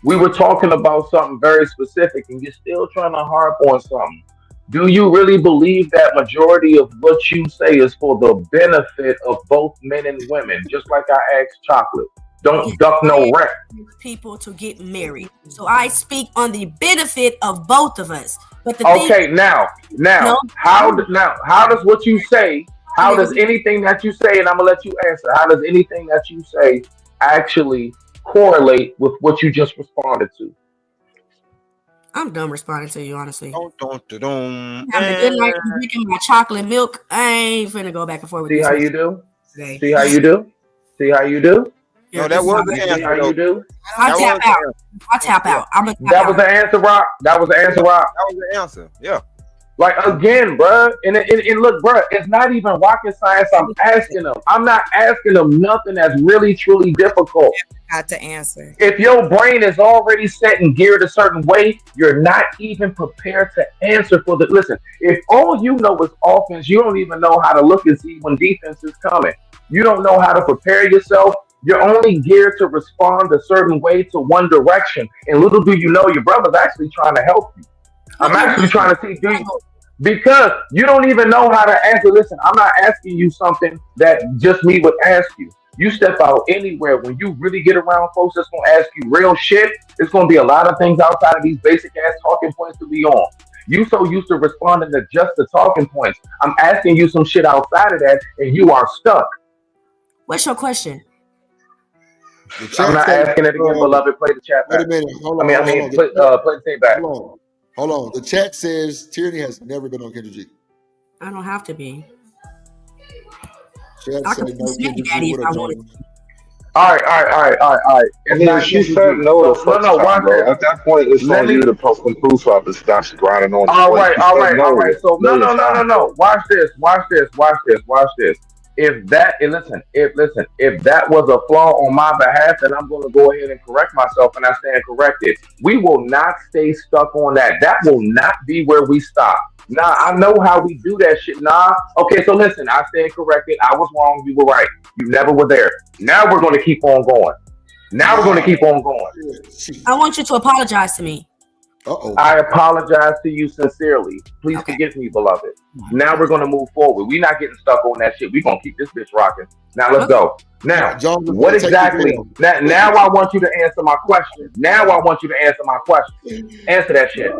we were talking about something very specific and you're still trying to harp on something. Do you really believe that majority of what you say is for the benefit of both men and women? Just like I asked Chocolate. Don't duck no rent. People to get married. So I speak on the benefit of both of us. But the how does what you say, how does anything that you say, and I'm gonna let you answer, how does anything that you say actually correlate with what you just responded to? I'm done responding to you, honestly. Having a good night and drinking my chocolate milk. I ain't finna go back and forth with See this. how you do? See how you do? See how you do? No, that was the answer. How you do? I tap out. That was the answer, Rock. That was the answer, Rock. That was the answer. Yeah. Like again, bruh, and look, bruh, it's not even rocket science. I'm asking them. I'm not asking them nothing that's really truly difficult. Got to answer. If your brain is already set and geared a certain way, you're not even prepared to answer for the. Listen, if all you know is offense, you don't even know how to look and see when defense is coming. You don't know how to prepare yourself. You're only geared to respond a certain way to one direction. And little do you know, your brother's actually trying to help you. I'm actually trying to see, do you? Because you don't even know how to answer. Listen, I'm not asking you something that just me would ask you. You step out anywhere, when you really get around folks that's going to ask you real shit, it's going to be a lot of things outside of these basic ass talking points to be on. You so used to responding to just the talking points. I'm asking you some shit outside of that, and you are stuck. What's your question? I'm not asking it again, beloved. Play the chat back. Wait a minute. Hold on. Play the tape back. Hold on. The chat says Tyranny has never been on Kendra G. I don't have to be. Chat I say could no be Kendra Daddy G if with I a wanted joint. to. All right. And then she said no to no. Watch bro. this. At that point, it's on you to post some proof up and stop grinding on. All right. So no. Watch this. If that was a flaw on my behalf, then I'm going to go ahead and correct myself, and I stand corrected. We will not stay stuck on that. That will not be where we stop. Nah, I know how we do that shit. Nah. Okay, so listen, I stand corrected. I was wrong. You were right. You never were there. Now we're going to keep on going. I want you to apologize to me. I apologize to you sincerely. Please forgive me, beloved. Now we're going to move forward. We're not getting stuck on that shit. We're going to keep this bitch rocking. Now let's go. Now, what exactly? Now I want you to answer my question. Answer that shit.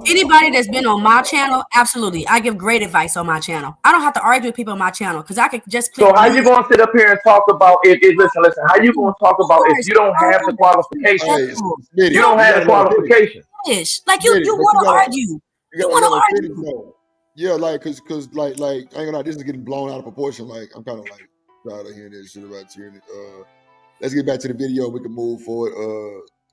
Anybody that's been on my channel, absolutely. I give great advice on my channel. I don't have to argue with people on my channel because I could just click. So how you going to sit up here and talk about it? Listen. How you going to talk about if you don't have the qualifications? You don't have the qualifications. Like you want to argue. You want to argue. Yeah, like cause like I ain't gonna lie, this is getting blown out of proportion. Like I'm kind of like tired of hearing this shit about Tyranny. Let's get back to the video. We can move forward.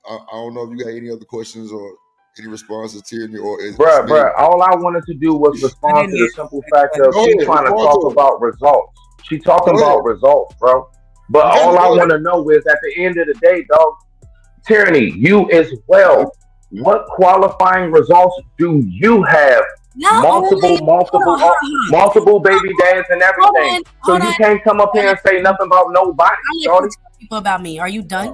I don't know if you got any other questions or any responses, Tyranny, or is bruh. All I wanted to do was respond to the simple fact of she's trying to talk about results. She talking about results, bro. But all I want to know is at the end of the day, dog, Tyranny, you as well. What qualifying results do you have? Multiple baby dads and everything. You can't come up here and say nothing about nobody. People about me. Are you done?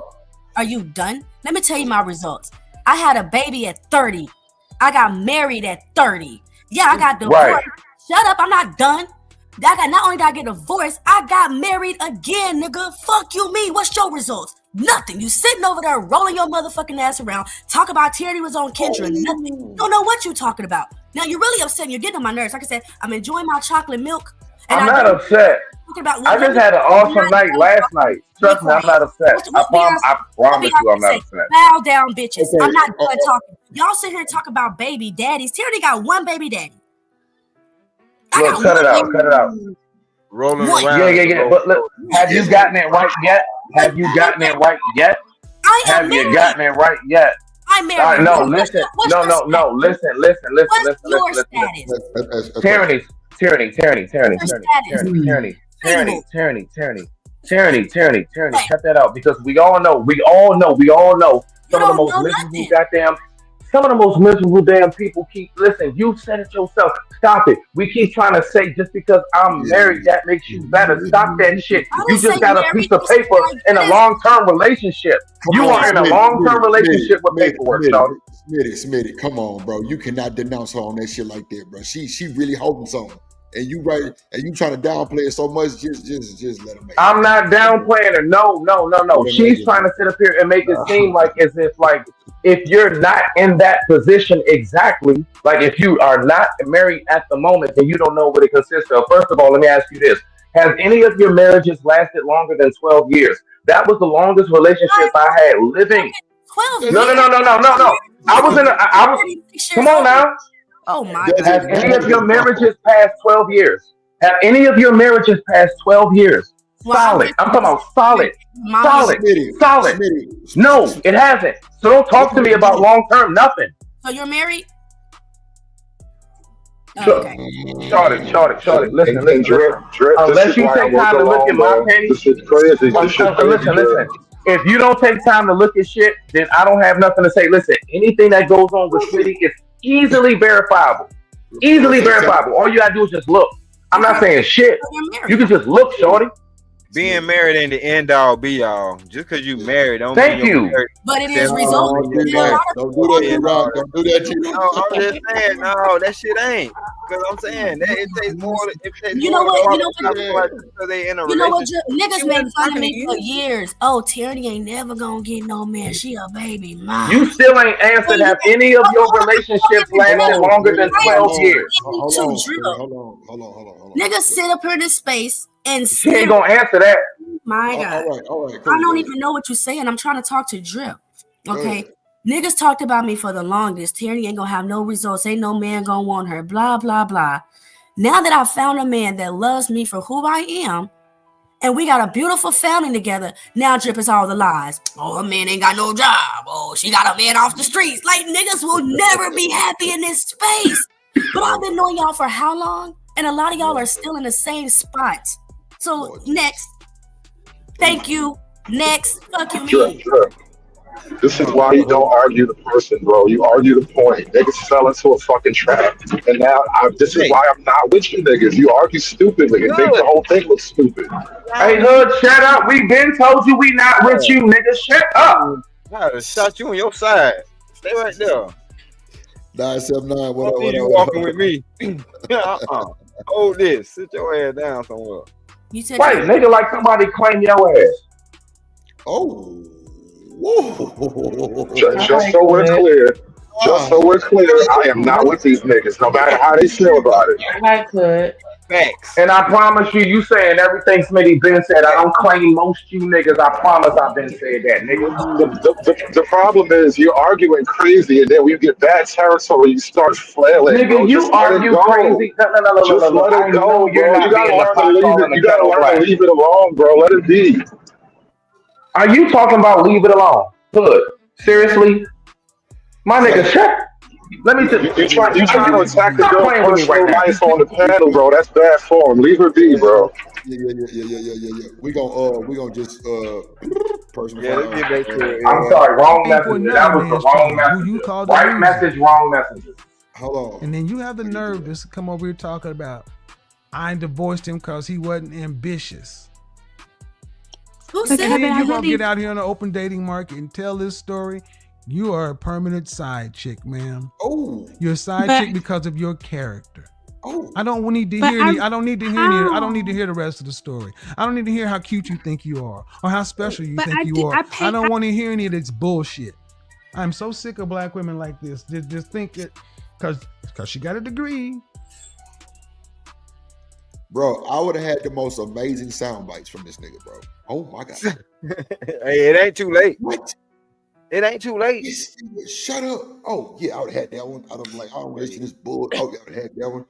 Let me tell you my results. I had a baby at 30. I got married at 30. Yeah, I got divorced. Right. Shut up, I'm not done. Not only did I get divorced, I got married again, nigga. Fuck you, me. What's your results? Nothing. You sitting over there rolling your motherfucking ass around, talk about Tyranny was on Kendra. Nothing. You don't know what you talking about. Now you're really upset and you're getting on my nerves. Like I said, I'm enjoying my chocolate milk. And I'm not upset. I just had an awesome night last night. Trust me, I'm not upset. I promise you I'm not upset. Bow down, bitches. Okay. I'm not done talking. Y'all sit here and talk about baby daddies. Tyranny got one baby daddy. Look, cut it out. Rolling around. Yeah. But look, have you gotten it right yet? Have you gotten it right yet? I'm married. No, listen. No, listen. What's your status? Tyranny. Cut that out because we all know some of the most miserable damn people listen, you said it yourself. Stop it. We keep trying to say just because I'm married, that makes you better. Stop that shit. You just got a piece of paper in a long-term relationship. You are in a long-term relationship with paperwork, dog. Smitty, come on, bro. You cannot denounce her on that shit like that, bro. She really holding something. And you trying to downplay it so much, just let her make it. I'm not downplaying her. No. She's trying to sit up here and make it seem like as if you're not in that position exactly, like if you are not married at the moment, then you don't know what it consists of. First of all, let me ask you this. Has any of your marriages lasted longer than 12 years? That was the longest relationship I had living. 12 years? No. Come on now. Oh my God. Have any of your marriages passed 12 years? Have any of your marriages passed 12 years? Solid. I'm talking about solid. Solid. No, it hasn't. So don't talk to me about long term nothing. So you're married? Okay. Shorty. Listen. Drip, Unless you take time to look at my page. This is crazy. Listen. If you don't take time to look at shit, then I don't have nothing to say. Listen, anything that goes on with Smitty is easily verifiable. All you gotta do is just look. I'm not saying shit. You can just look, shorty. Being married ain't the end all be all. Just because you married, don't Thank mean you. But it is resulting. Don't do that, Rock. Don't do that, T-Rock. No, I'm just saying, no, that shit ain't. Because I'm saying that it takes more. You know what? Because they in a You know what? relationship. Niggas made fun of me for years. Oh, Tierney ain't never gonna get no man. She a baby mom. You still ain't answered. Have any of your relationships lasted longer than 12 years? Hold on. Niggas sit up here in this space and she ain't gonna answer that. My God. All right, cool, I don't even know what you're saying. I'm trying to talk to Drip. Okay. Niggas talked about me for the longest. Tierney ain't gonna have no results. Ain't no man gonna want her. Blah, blah, blah. Now that I found a man that loves me for who I am, and we got a beautiful family together, now Drip is all the lies. Oh, a man ain't got no job. Oh, she got a man off the streets. Like, niggas will never be happy in this space. But I've been knowing y'all for how long? And a lot of y'all are still in the same spot. So, next. Thank you. Next. Fuck you. This is why you don't argue the person, bro. You argue the point. Niggas fell into a fucking trap. And now this is why I'm not with you niggas. You argue stupidly and make the whole thing look stupid. Hey, Hood, shut up. We been told you we not with you, nigga. Shut up. I shot you on your side. Stay right there. 979. What You walking with me? Hold this. Sit your ass down somewhere. You said wait, nigga, like somebody claim your ass. Oh. Whoa. Just so we're clear, I am not with these niggas, no matter how they feel about it. I could. Facts. And I promise you saying everything Smitty been said. I don't claim most you niggas. I promise I've been said that, nigga. The problem is you're arguing crazy, and then when you get bad territory, you start flailing. Nigga, bro. you argue crazy. No. Just let it go, bro. You gotta learn to leave it alone, bro. Let it be. Are you talking about leave it alone? Hood. Seriously? My nigga, shut. Let me just. You trying to attack the girl personal life on the panel, bro. That's bad form. Leave her be, bro. Yeah. We gonna just personal. Yeah, let's get back to it. I'm sorry, wrong message. That was the wrong message. Right message, wrong message. Hold on. And then you have the nerve to come over here talking about I divorced him because he wasn't ambitious. Who said that? You're gonna get out here on the open dating market and tell this story. You are a permanent side chick, ma'am. Oh, you're a side chick because of your character. Oh, I don't need to hear any. I don't need to hear any. I don't need to hear the rest of the story. I don't need to hear how cute you think you are or how special you think you are. I don't want to hear any of this bullshit. I'm so sick of black women like this. Just think it because she got a degree. Bro, I would have had the most amazing sound bites from this nigga, bro. Oh my god. Hey, it ain't too late. What? It ain't too late. Shut up. Oh yeah, I would have had that one. I don't listen to this bull. Oh yeah, I would have had that one.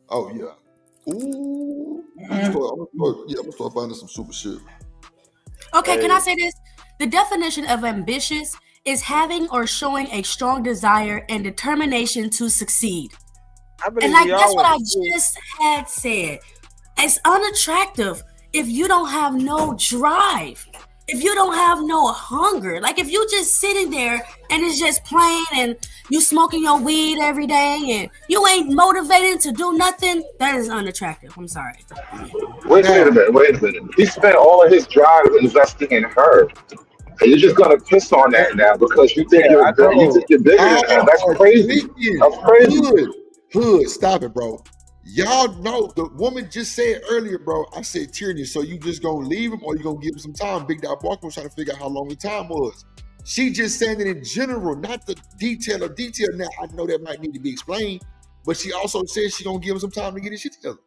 Oh yeah. Ooh. I'm gonna start finding some super shit. Okay, can I say this? The definition of ambitious is having or showing a strong desire and determination to succeed. And that's what I just had said. It's unattractive if you don't have no drive, if you don't have no hunger. Like if you just sitting there and it's just plain and you smoking your weed every day and you ain't motivated to do nothing, that is unattractive. I'm sorry. Wait a minute. He spent all of his drive investing in her. And you're just gonna piss on that now because you think you're bigger than him. That's crazy. That's crazy. Hood, stop it, bro. Y'all know the woman just said earlier, bro. I said Tierney, so you just gonna leave him or you gonna give him some time? Big Dog Walker was trying to figure out how long the time was. She just saying it in general, not the detail of detail. Now I know that might need to be explained, but she also said she gonna give him some time to get his shit together.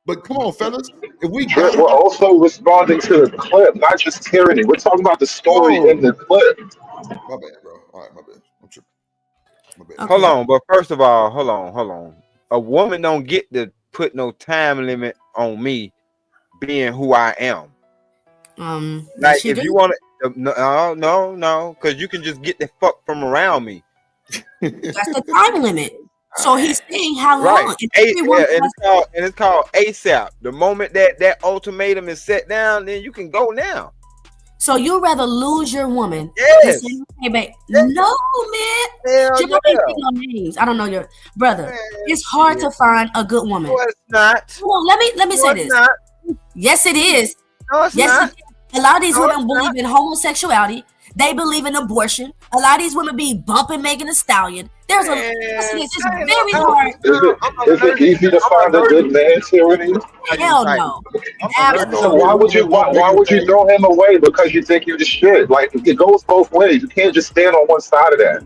But come on, fellas, if we got we're also responding to the clip, not just Tyranny. We're talking about the story in the clip. My bad, bro. All right, my bad. I'm tripping. My bad. Okay. Hold on, but first of all, hold on. A woman don't get to put no time limit on me being who I am. Like if you want to, no, because you can just get the fuck from around me. That's the time limit. So he's saying how Right. long? And it's called ASAP. The moment that ultimatum is set down, then you can go now. So you'd rather lose your woman? Yes. Say, hey, babe. No, man. Jim, I can't take no names. I don't know your brother. It's hard to find a good woman. No, it's not. Hold on, let me say this. Not. Yes, it is. No, it's not. It is. A lot of these women believe in homosexuality. They believe in abortion. A lot of these women be bumping Megan Thee Stallion. There's it's very hard. Is it easy to find a good man, Tyranny? Hell no. So why would you throw him away because you think you just should? Like, it goes both ways. You can't just stand on one side of that.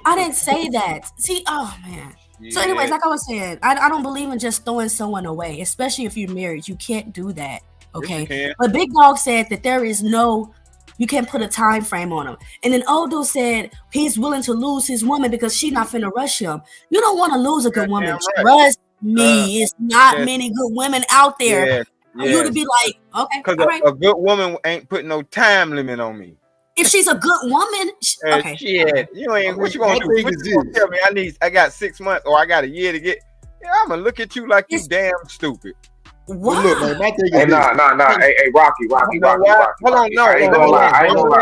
I didn't say that. See, oh man. So anyways, like I was saying, I don't believe in just throwing someone away, especially if you're married. You can't do that. Okay. Yes, but Big Dog said that there is you can't put a time frame on him. And then Old Dude said he's willing to lose his woman because she's not finna rush him. You don't want to lose a good woman. Right. Trust me, it's not many good women out there. For you to be like, okay, because a good woman ain't putting no time limit on me. If she's a good woman, okay. Shit, you ain't. What you gonna do? What you gonna tell me? I got 6 months or I got a year to get. Yeah, I'm gonna look at you like you damn stupid. What? Look, man, my thing is Hey, nah. Hey, Rocky. Hold on, no. I ain't gonna lie. Hold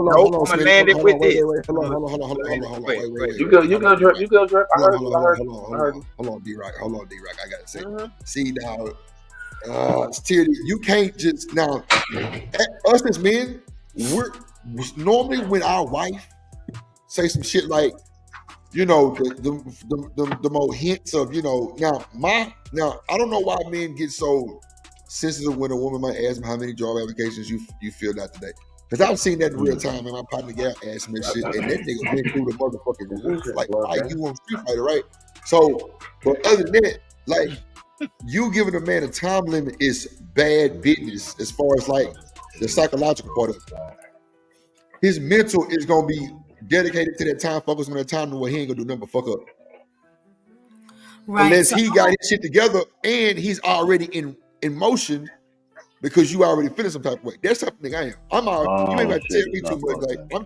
on. I'm gonna land it with this. Hold on. Wait. You go, Drip. I heard you. Hold on, D-Rock. I gotta say. See, now, Tyranny, you can't just now. Us as men, we're normally when our wife say some shit like, you know, the more hints of, you know, now I don't know why men get so sensitive when a woman might ask them how many job applications you filled out today. Because I've seen that in real time, and my partner Gal asked me shit, and that nigga went through the motherfucking roof like you on Street Fighter, right? So, but other than that, like, you giving a man a time limit is bad business as far as like the psychological part of it. His mental is gonna be dedicated to that time, focused on that time where he ain't gonna do nothing but fuck up. Right. Unless he got his shit together and he's already in motion because you already feeling some type of way. That's something I am. I'm already, you ain't got to tell me too much. Like I'm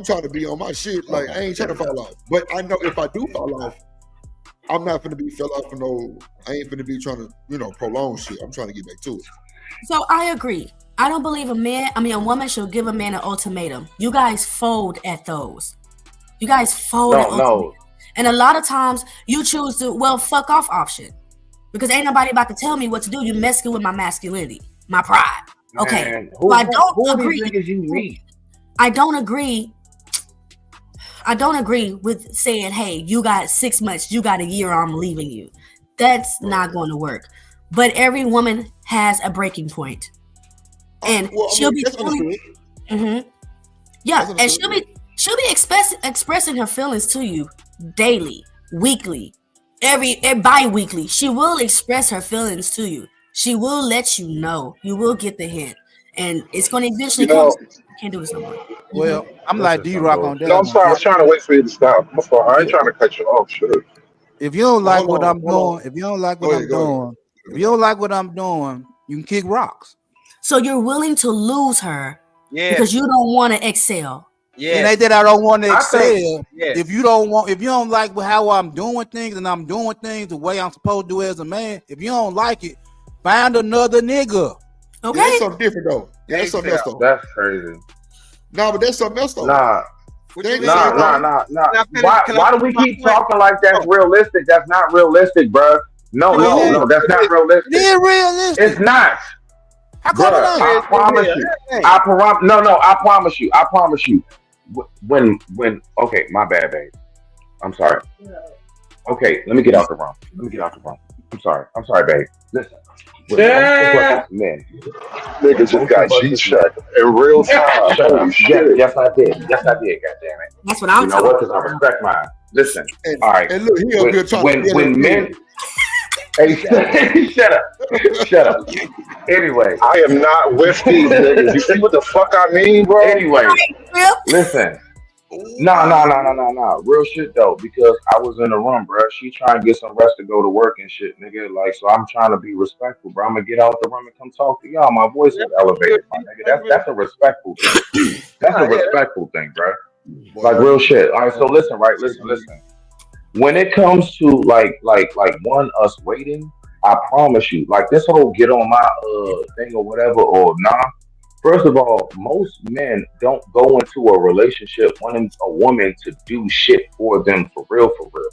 trying to be on my shit. Like I ain't trying to fall off. But I know if I do fall off, I'm not gonna be fell off for no. I ain't gonna be trying to, you know, prolong shit. I'm trying to get back to it. So I agree. I don't believe a woman should give a man an ultimatum. You guys fold at those. You guys fold at ultimatums. And a lot of times you choose to, fuck off option. Because ain't nobody about to tell me what to do. You're messing with my masculinity, my pride. Okay. Man, so I don't agree. I don't agree with saying, hey, you got 6 months, you got a year, I'm leaving you. That's not going to work. But every woman has a breaking point. And she'll be and she'll be expressing her feelings to you daily, weekly, every bi-weekly. She will express her feelings to you. She will let you know. You will get the hint, and it's going to eventually come. I can't do this no more. Well, I'm like D-Rock on that. No, I'm sorry. I was trying to wait for you to stop. I ain't trying to cut you off. Sure. If you don't like what I'm doing, if you don't like what I'm doing, you can kick rocks. So you're willing to lose her because you don't want to excel. Yeah, it ain't that I don't want to excel. If you don't like how I'm doing things and I'm doing things the way I'm supposed to do as a man, if you don't like it, find another nigga. Okay, that's something different though. That's something else though. That's crazy. No, but that's something else though. Nah. Why do we keep talking like that's realistic? That's not realistic, bro. No, that's not realistic. It's realistic. It's not. I promise you. I promise you. When okay, my bad, babe. I'm sorry. Okay, let me get out the room. I'm sorry, babe. Listen. Man. Niggas just got G-checked in real time. Yes, I did. Goddammit. That's what I'm talking about. Because I respect mine. Listen. All right. And look, he up here trying to when men. Hey, shut up. Anyway, I am not with these niggas. You see what the fuck I mean, bro? Anyway, listen. No. Real shit though, because I was in the room, bro. She trying to get some rest to go to work and shit, nigga. Like, so I'm trying to be respectful, bro. I'm gonna get out the room and come talk to y'all. My voice is elevated, my nigga. That's a respectful thing. That's a respectful thing, bro. Like real shit. All right, so listen, right? Listen. when it comes to like us waiting, I promise you, like this whole get on my thing or whatever or nah. First of all, most men don't go into a relationship wanting a woman to do shit for them for real, for real.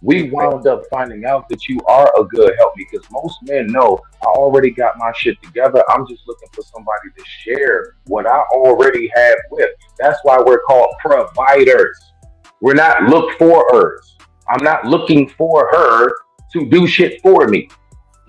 We wound up finding out that you are a good help because most men know I already got my shit together. I'm just looking for somebody to share what I already have with. That's why we're called providers. We're not look forers. I'm not looking for her to do shit for me.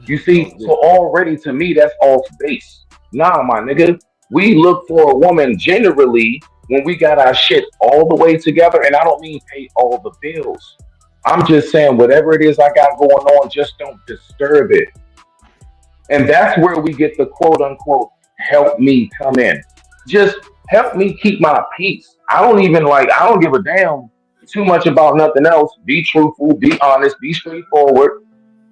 You see, so already to me, that's off base. Nah, my nigga, we look for a woman generally when we got our shit all the way together. And I don't mean pay all the bills. I'm just saying, whatever it is I got going on, just don't disturb it. And that's where we get the quote unquote help me come in. Just help me keep my peace. I don't even I don't give a damn too much about nothing else. Be truthful, be honest, be straightforward,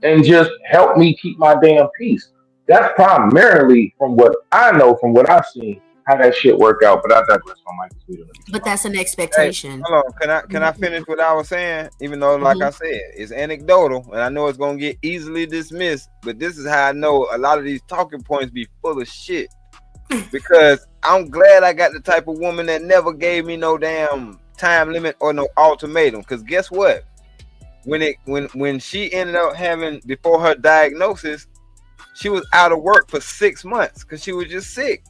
and just help me keep my damn peace. That's primarily from what I know, from what I've seen, how that shit work out. But I digress on my But that's an Hey, expectation. hold on. Can I finish what I was saying? Even though, like I said, it's anecdotal, and I know it's gonna get easily dismissed. But this is how I know a lot of these talking points be full of shit. Because I'm glad I got the type of woman that never gave me no damn time limit or no ultimatum. Because guess what? When she ended up having before her diagnosis, she was out of work for 6 months because she was just sick.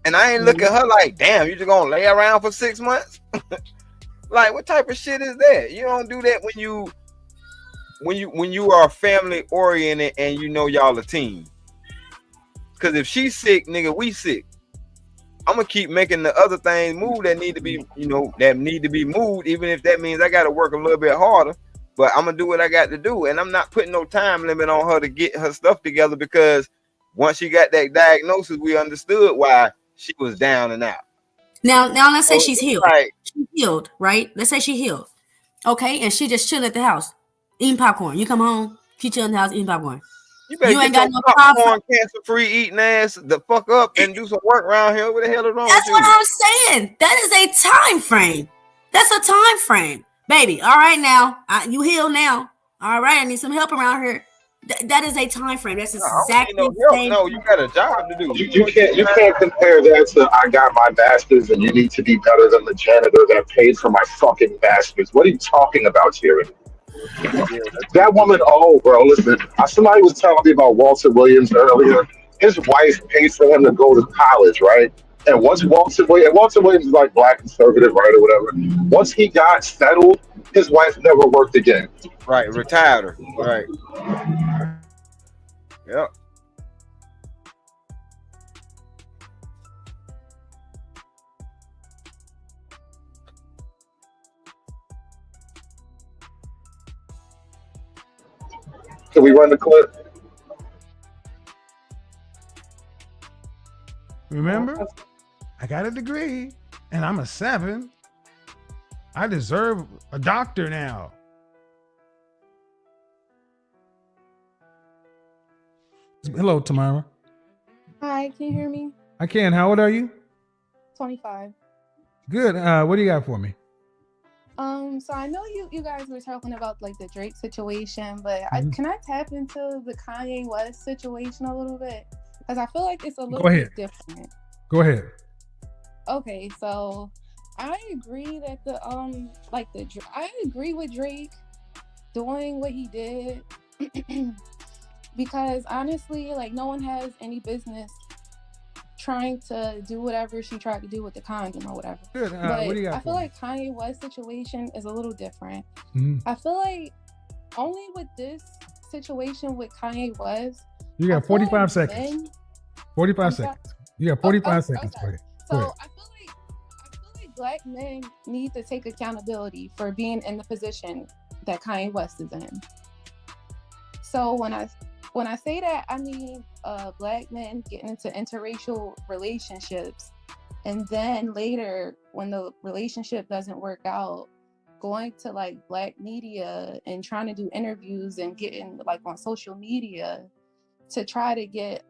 And I ain't look at her like, damn, you just gonna lay around for 6 months? Like, what type of shit is that? You don't do that when you are family oriented and you know y'all a team. Cause if she's sick, nigga, we sick. I'm gonna keep making the other things move that need to be, moved, even if that means I gotta work a little bit harder. But I'm gonna do what I got to do, and I'm not putting no time limit on her to get her stuff together because once she got that diagnosis, we understood why she was down and out. Now let's say she's healed. Right. She's healed, right? Let's say she healed. Okay, and she just chilling at the house, eating popcorn. You come home, she chilling in the house eating popcorn. You better ain't get got your no popcorn, cancer-free eating ass the fuck up and do some work around here. What the hell is wrong That's with you? what I'm saying. That is a time frame. That's a time frame, baby. All right, now you healed now. All right, I need some help around here. That is a time frame. That's exactly no the same. No, you got a job to do. You can't compare that to I got my master's and you need to be better than the janitor that paid for my fucking master's. What are you talking about, Jerry? That woman, bro, listen. Somebody was telling me about Walter Williams earlier. His wife paid for him to go to college, right? And once Walter Williams is like black conservative, right, or whatever. Once he got settled, his wife never worked again. Right, retired her. Right. Yep. Can we run the clip? Remember, I got a degree and I'm a 7. I deserve a doctor now. Hello, Tamara. Hi, can you hear me? I can. How old are you? 25. Good. What do you got for me? So I know you guys were talking about like the Drake situation, but can I tap into the Kanye West situation a little bit? Because I feel like it's a little bit different. Go ahead. Okay, so I agree that I agree with Drake doing what he did because honestly, like no one has any business trying to do whatever she tried to do with the condom or whatever. Good. But What do you got I feel like Kanye West's situation is a little different. I feel like only with this situation with Kanye West, you got 45 seconds. 45 seconds. You got 45 seconds. Okay. So I feel like black men need to take accountability for being in the position that Kanye West is in. So when I say that, I mean black men getting into interracial relationships, and then later when the relationship doesn't work out, going to like black media and trying to do interviews and getting like on social media to try to get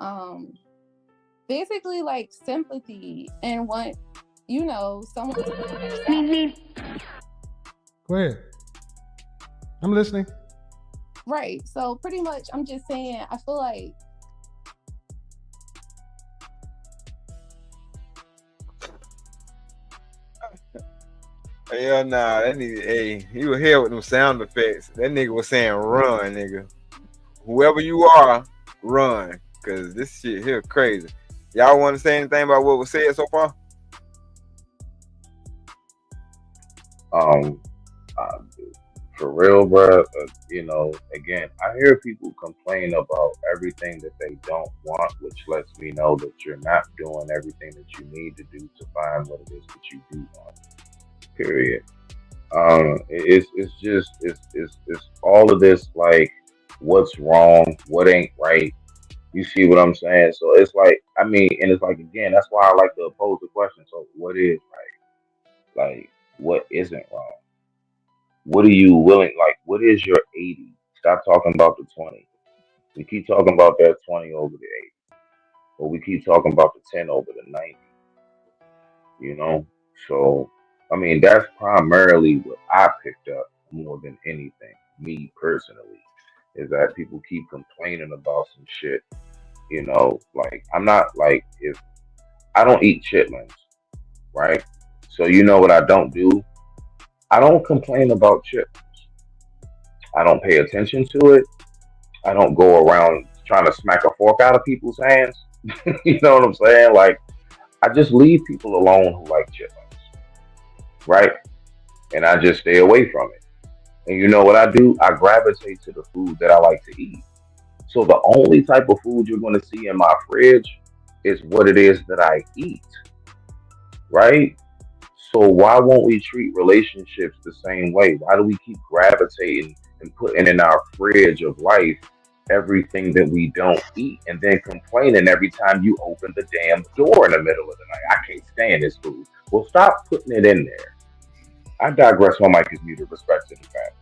basically like sympathy and want someone to understand. Go ahead. I'm listening. Right. So pretty much, I'm just saying, I feel like Hell nah, that nigga, hey, he was here with them sound effects. That nigga was saying run, nigga. Whoever you are, run. Cause this shit here crazy. Y'all want to say anything about what was said so far? For real, bro. You know, again, I hear people complain about everything that they don't want, which lets me know that you're not doing everything that you need to do to find what it is that you do want. Period. It's all of this, like, what's wrong, what ain't right. You see what I'm saying? So it's like, I mean, and it's like, again, that's why I like to pose the question. So what is right? Like, what isn't wrong? What are you willing? Like, what is your 80? Stop talking about the 20. We keep talking about that 20 over the 80, or we keep talking about the 10 over the 90. You know, so I mean, that's primarily what I picked up more than anything. Me personally, is that people keep complaining about some shit. You know, like, I'm not like, if I don't eat chitlins, right? So you know what I don't do? I don't complain about chitlins. I don't pay attention to it. I don't go around trying to smack a fork out of people's hands. You know what I'm saying? Like, I just leave people alone who like chitlins, right? And I just stay away from it. And you know what I do? I gravitate to the food that I like to eat. So the only type of food you're going to see in my fridge is what it is that I eat, right? So why won't we treat relationships the same way? Why do we keep gravitating and putting in our fridge of life everything that we don't eat, and then complaining every time you open the damn door in the middle of the night? I can't stand this food. Well, stop putting it in there. I digress. My mic is muted. Respect to the fact.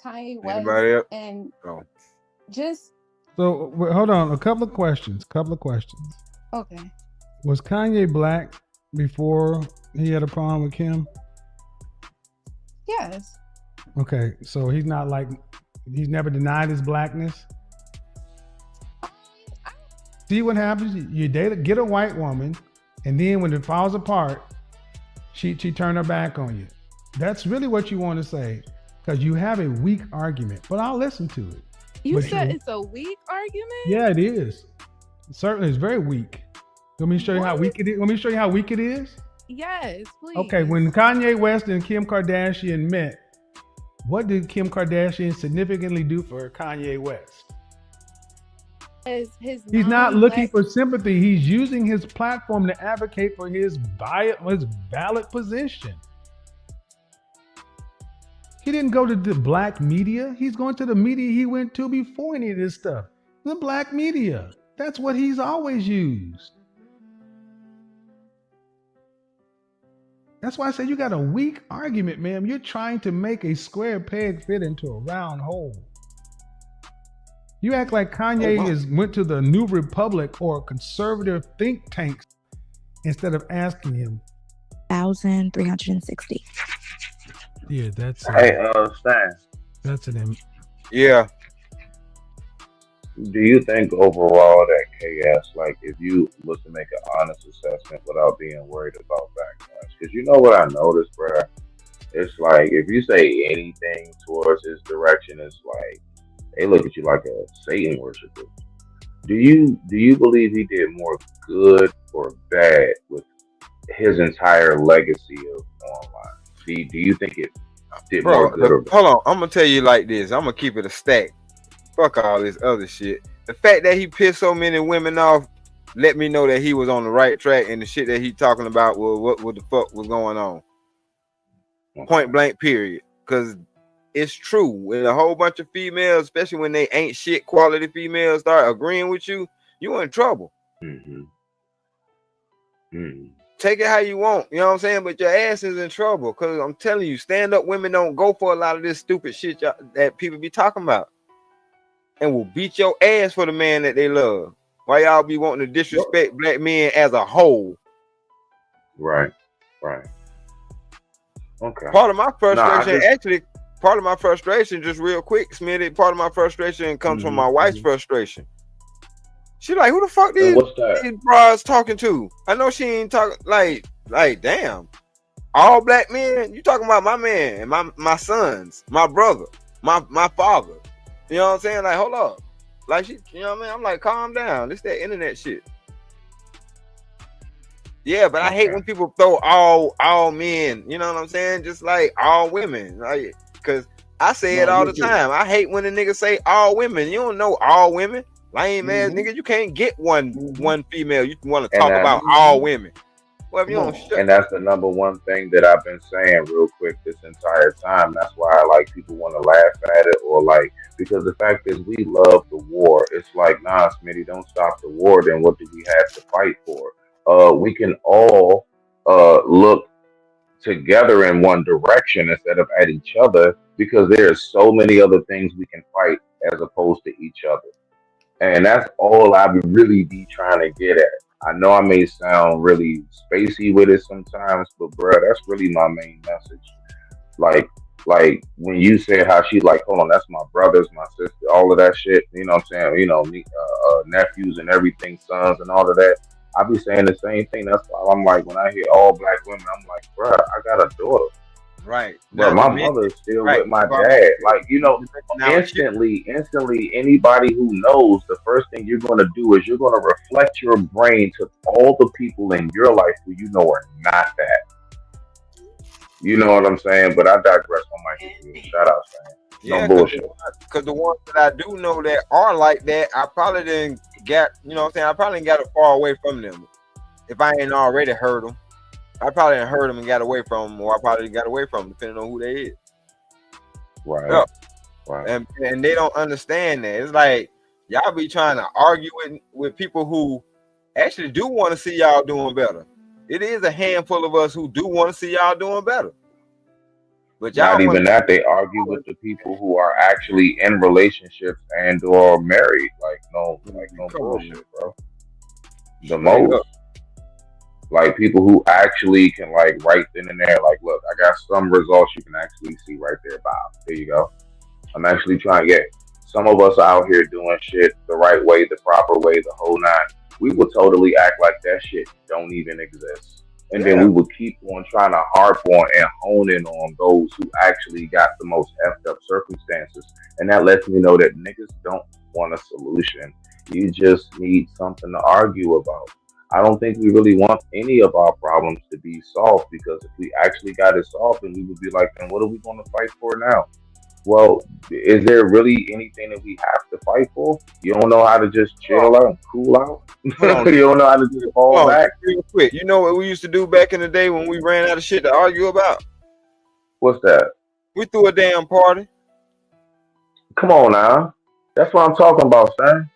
Kanye Anybody West else? and Oh. just So hold on, a couple of questions. okay. Was Kanye black before he had a problem with Kim? Yes. Okay, so he's not like, he's never denied his blackness. See what happens? You get a white woman, and then when it falls apart, she turned her back on you. That's really what you want to say, because you have a weak argument. But I'll listen to it. You said it's a weak argument? Yeah, it is. Certainly, it's very weak. Let me show you how weak it is. Let me show you how weak it is. Yes, please. Okay, when Kanye West and Kim Kardashian met, what did Kim Kardashian significantly do for Kanye West? He's not looking for sympathy. He's using his platform to advocate for his ballot position. He didn't go to the black media. He's going to the media he went to before any of this stuff. The black media. That's what he's always used. That's why I said you got a weak argument, ma'am. You're trying to make a square peg fit into a round hole. You act like Kanye went to the New Republic or conservative think tanks instead of asking him. 1,360. Yeah, that's Stan. That's an Yeah. Do you think overall that KS, like, if you was to make an honest assessment without being worried about backlash? Because you know what I noticed, bro? It's like, if you say anything towards his direction, it's like they look at you like a Satan worshiper. Do you believe he did more good or bad with his entire legacy of online? Do you think it did more good or bad? Hold on, I'm gonna tell you like this. I'm gonna keep it a stack. Fuck all this other shit. The fact that he pissed so many women off let me know that he was on the right track, and the shit that he talking about was what the fuck was going on. Point blank, period. Because it's true. When a whole bunch of females, especially when they ain't shit quality females, start agreeing with you, you in trouble. Take it how you want, you know what I'm saying? But your ass is in trouble, because I'm telling you, stand-up women don't go for a lot of this stupid shit that people be talking about. and will beat your ass for the man that they love. Why y'all be wanting to disrespect black men as a whole? Right. Okay. Part of my frustration, part of my frustration, just real quick, Smitty, part of my frustration comes from my wife's frustration. She like, who the fuck these bras talking to? I know she ain't talking like damn. All black men, you talking about my man and my sons, my brother, my father. You know what I'm saying? Like, hold up. Like she, you know what I mean? I'm like, calm down. This that internet shit. Yeah, but I hate when people throw all men, you know what I'm saying? Just like all women. Like, cause I say it all the time. I hate when a nigga say all women. You don't know all women. Lame ass nigga, you can't get one female. You want to talk about all women. Well, if you don't shut. And that's the number one thing that I've been saying real quick this entire time. That's why like people want to laugh at it or like, because the fact is we love the war. It's like, nah, Smitty, don't stop the war. Then what do we have to fight for? We can all look together in one direction instead of at each other, because there are so many other things we can fight as opposed to each other. And that's all I really be trying to get at. I know I may sound really spacey with it sometimes, but bro, that's really my main message. Like when you said how she like, hold on, that's my brothers, my sister, all of that shit. You know what I'm saying? You know, nephews and everything, sons and all of that. I be saying the same thing. That's why I'm like, when I hear all black women, I'm like, bro, I got a daughter. Right. But my mother is still with my dad. Like, you know, instantly, anybody who knows, the first thing you're going to do is you're going to reflect your brain to all the people in your life who you know are not that. You know what I'm saying? But I digress on my shout out, man. No bullshit. Because the ones that I do know that are like that, I probably didn't get, you know what I'm saying? I probably got it far away from them. If I ain't already heard them. I probably didn't heard them and got away from them, or I probably got away from them, depending on who they is. Right. Yeah. Right. And they don't understand that. It's like y'all be trying to argue with people who actually do want to see y'all doing better. It is a handful of us who do want to see y'all doing better. But y'all not even that, they argue with the people who are actually in relationships and or married. Like no bullshit, bro. The most. Like people who actually can like right then and there, like, look, I got some results you can actually see right there, Bob. There you go. I'm actually trying to get some of us out here doing shit the right way, the proper way, the whole nine. We will totally act like that shit don't even exist. And then we will keep on trying to harp on and hone in on those who actually got the most effed up circumstances. And that lets me know that niggas don't want a solution. You just need something to argue about. I don't think we really want any of our problems to be solved, because if we actually got it solved, then we would be like, then what are we going to fight for now? Well, is there really anything that we have to fight for? You don't know how to just chill out and cool out? You don't know how to just fall back? Real quick. You know what we used to do back in the day when we ran out of shit to argue about? What's that? We threw a damn party. Come on now. That's what I'm talking about, son.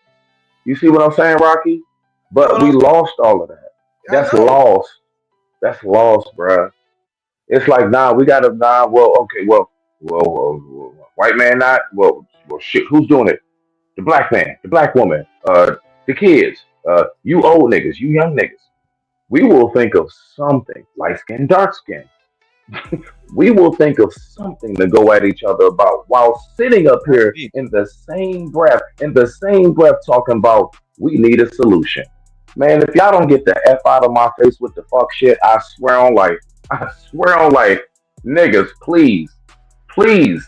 You see what I'm saying, Rocky? But we lost all of that. That's lost. That's lost, bruh. It's like, we gotta, white man not, shit, who's doing it? The black man, the black woman, the kids, you old niggas, you young niggas. We will think of something, light skin, dark skin. We will think of something to go at each other about while sitting up here in the same breath talking about we need a solution. Man, if y'all don't get the F out of my face with the fuck shit, I swear on life, niggas, please. You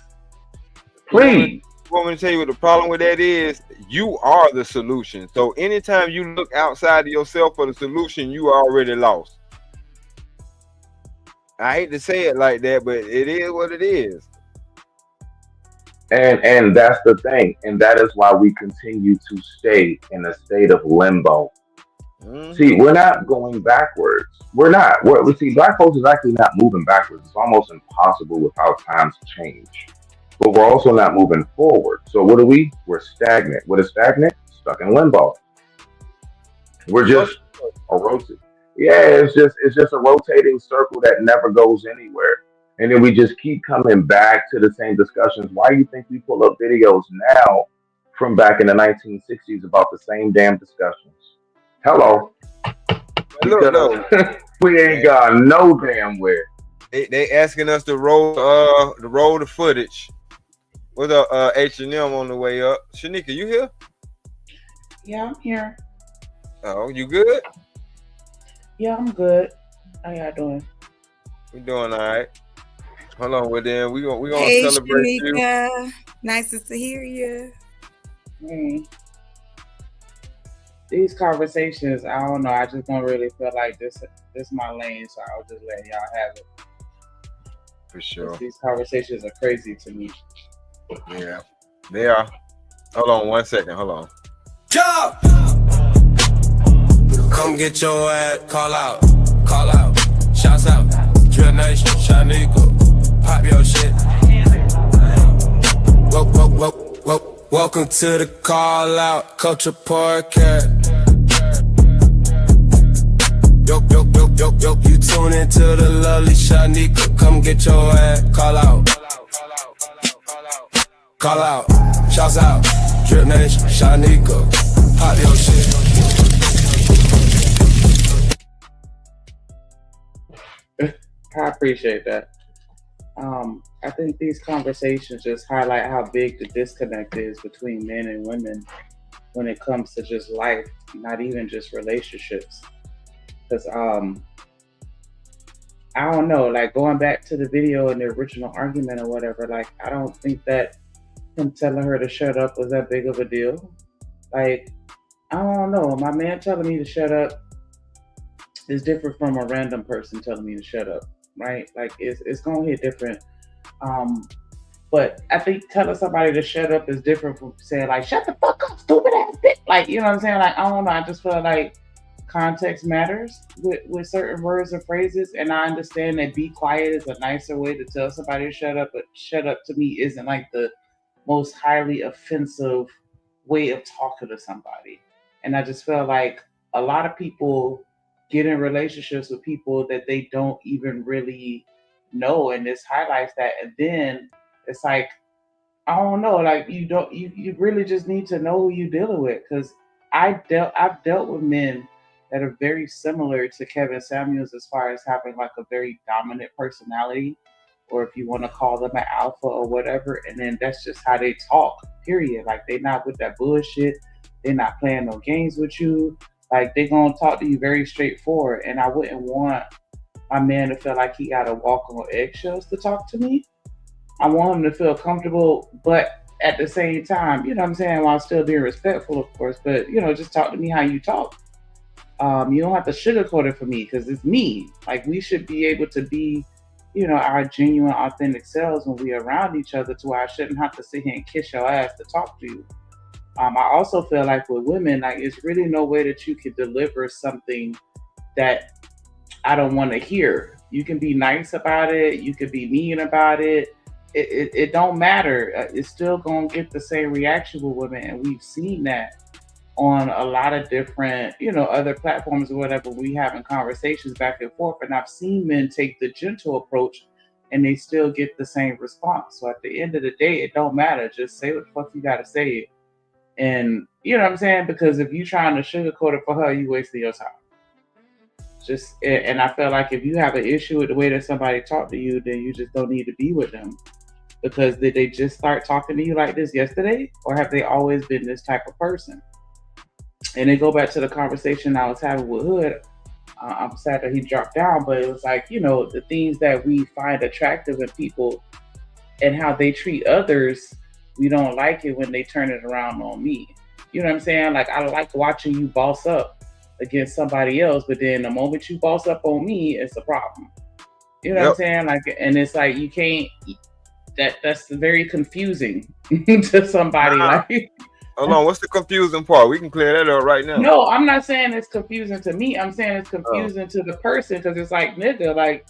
want me to tell you what the problem with that is? You are the solution. So anytime you look outside of yourself for the solution, you are already lost. I hate to say it like that, but it is what it is. And that's the thing. And that is why we continue to stay in a state of limbo. See, we're not going backwards. We're not. See, black folks is actually not moving backwards. It's almost impossible with how times change. But we're also not moving forward. So what are we? We're stagnant. What is stagnant? Stuck in limbo. We're just a rotating. Yeah, it's just a rotating circle that never goes anywhere. And then we just keep coming back to the same discussions. Why do you think we pull up videos now from back in the 1960s about the same damn discussions. Hello. Look though, we ain't got no damn where. They asking us to roll the footage. With H&M on the way up. Shanika, you here? Yeah, I'm here. Oh, you good? Yeah, I'm good. How y'all doing? We doing all right. Hold on, well then we gonna Hey, celebrate Shanika. you. Nice to hear you. Hey. These conversations, I don't know. I just don't really feel like this is my lane, so I'll just let y'all have it. For sure. These conversations are crazy to me. Yeah, they are. Hold on 1 second. Hold on. Jump! Come get your ass, call out, shouts out, Drill Nation, Shanika, pop your shit. Welcome to the call out, culture podcast. Yo, you tune into the lovely Shanika, come get your ass, call out, shouts out, Drip Nation, Shanika, pop your shit. I appreciate that. I think these conversations just highlight how big the disconnect is between men and women when it comes to just life, not even just relationships. Because I don't know, like going back to the video and the original argument or whatever, like I don't think that him telling her to shut up was that big of a deal. Like, I don't know. My man telling me to shut up is different from a random person telling me to shut up, right? Like it's gonna hit different. But I think telling somebody to shut up is different from saying like, shut the fuck up, stupid ass bitch. Like, you know what I'm saying? Like, I don't know. I just feel like context matters with certain words and phrases. And I understand that be quiet is a nicer way to tell somebody to shut up, but shut up to me isn't like the most highly offensive way of talking to somebody. And I just feel like a lot of people get in relationships with people that they don't even really know, and this highlights that. And then it's like, I don't know, like you really just need to know who you're dealing with. Because I've dealt with men that are very similar to Kevin Samuels as far as having like a very dominant personality, or if you want to call them an alpha or whatever, and then that's just how they talk, period. Like they're not with that bullshit, they're not playing no games with you, like they're gonna talk to you very straightforward. And I wouldn't want my man to feel like he gotta walk on eggshells to talk to me. I want him to feel comfortable, but at the same time, you know what I'm saying, while still being respectful, of course, but you know, just talk to me how you talk. You don't have to sugarcoat it for me, because it's me. Like, we should be able to be, you know, our genuine, authentic selves when we're around each other, to where I shouldn't have to sit here and kiss your ass to talk to you. I also feel like with women, like, it's really no way that you can deliver something that I don't want to hear. You can be nice about it, you can be mean about it. It don't matter. It's still gonna get the same reaction with women, and we've seen that on a lot of different, you know, other platforms or whatever. We having conversations back and forth, and I've seen men take the gentle approach and they still get the same response. So at the end of the day, it don't matter. Just say what the fuck you gotta say. And you know what I'm saying? Because if you trying to sugarcoat it for her, you wasting your time. And I feel like if you have an issue with the way that somebody talk to you, then you just don't need to be with them. Because did they just start talking to you like this yesterday? Or have they always been this type of person? And then go back to the conversation I was having with Hood. I'm sad that he dropped down, but it was like, you know, the things that we find attractive in people and how they treat others, we don't like it when they turn it around on me. You know what I'm saying? Like, I like watching you boss up against somebody else, but then the moment you boss up on me, it's a problem. You know what I'm saying? Like, and it's like, you can't, that's very confusing to somebody. Like, hold on, what's the confusing part? We can clear that up right now. No, I'm not saying it's confusing to me. I'm saying it's confusing to the person, because it's like, nigga, like,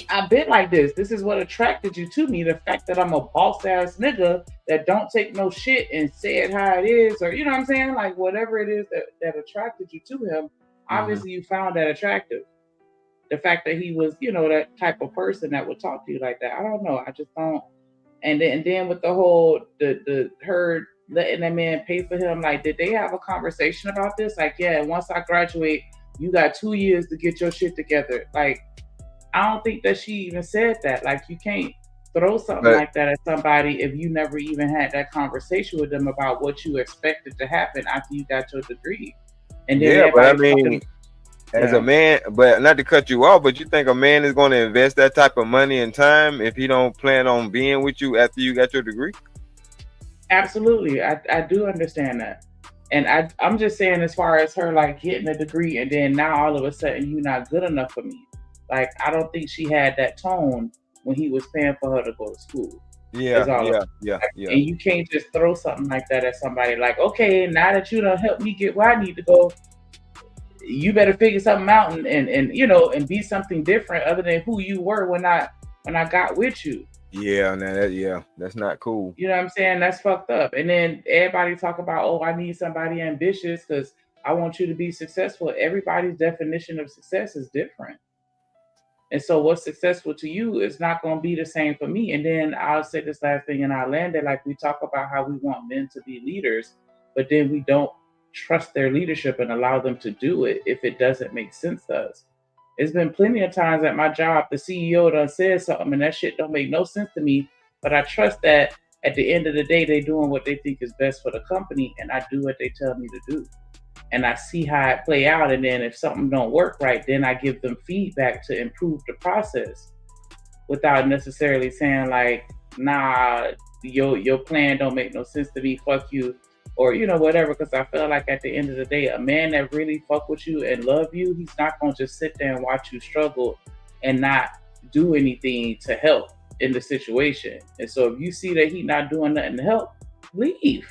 I've been like this. This is what attracted you to me. The fact that I'm a boss ass nigga that don't take no shit and say it how it is, or you know what I'm saying? Like, whatever it is that attracted you to him, obviously you found that attractive. The fact that he was, you know, that type of person that would talk to you like that. I don't know. I just don't. And then with the whole her letting that man pay for him? Like, did they have a conversation about this? Like, yeah, once I graduate, you got 2 years to get your shit together. Like, I don't think that she even said that. Like, you can't throw something like that at somebody if you never even had that conversation with them about what you expected to happen after you got your degree. And then but I mean, as a man, but not to cut you off, but you think a man is going to invest that type of money and time if he don't plan on being with you after you got your degree? Absolutely. I do understand that. And I'm just saying, as far as her like getting a degree and then now all of a sudden you're not good enough for me. Like, I don't think she had that tone when he was paying for her to go to school. Yeah. And you can't just throw something like that at somebody. Like, okay, now that you done helped me get where I need to go, you better figure something out and you know, and be something different other than who you were when I got with you. Yeah, that's not cool. You know what I'm saying? That's fucked up. And then everybody talk about, oh, I need somebody ambitious because I want you to be successful. Everybody's definition of success is different. And so what's successful to you is not going to be the same for me. And then I'll say this last thing and I'll land it. Like, we talk about how we want men to be leaders, but then we don't trust their leadership and allow them to do it if it doesn't make sense to us. It's been plenty of times at my job, the CEO done said something and that shit don't make no sense to me, but I trust that at the end of the day, they're doing what they think is best for the company and I do what they tell me to do. And I see how it play out. And then if something don't work right, then I give them feedback to improve the process without necessarily saying like, nah, your plan don't make no sense to me, fuck you. Or, you know, whatever, because I feel like at the end of the day, a man that really fuck with you and love you, he's not going to just sit there and watch you struggle and not do anything to help in the situation. And so if you see that he's not doing nothing to help, leave.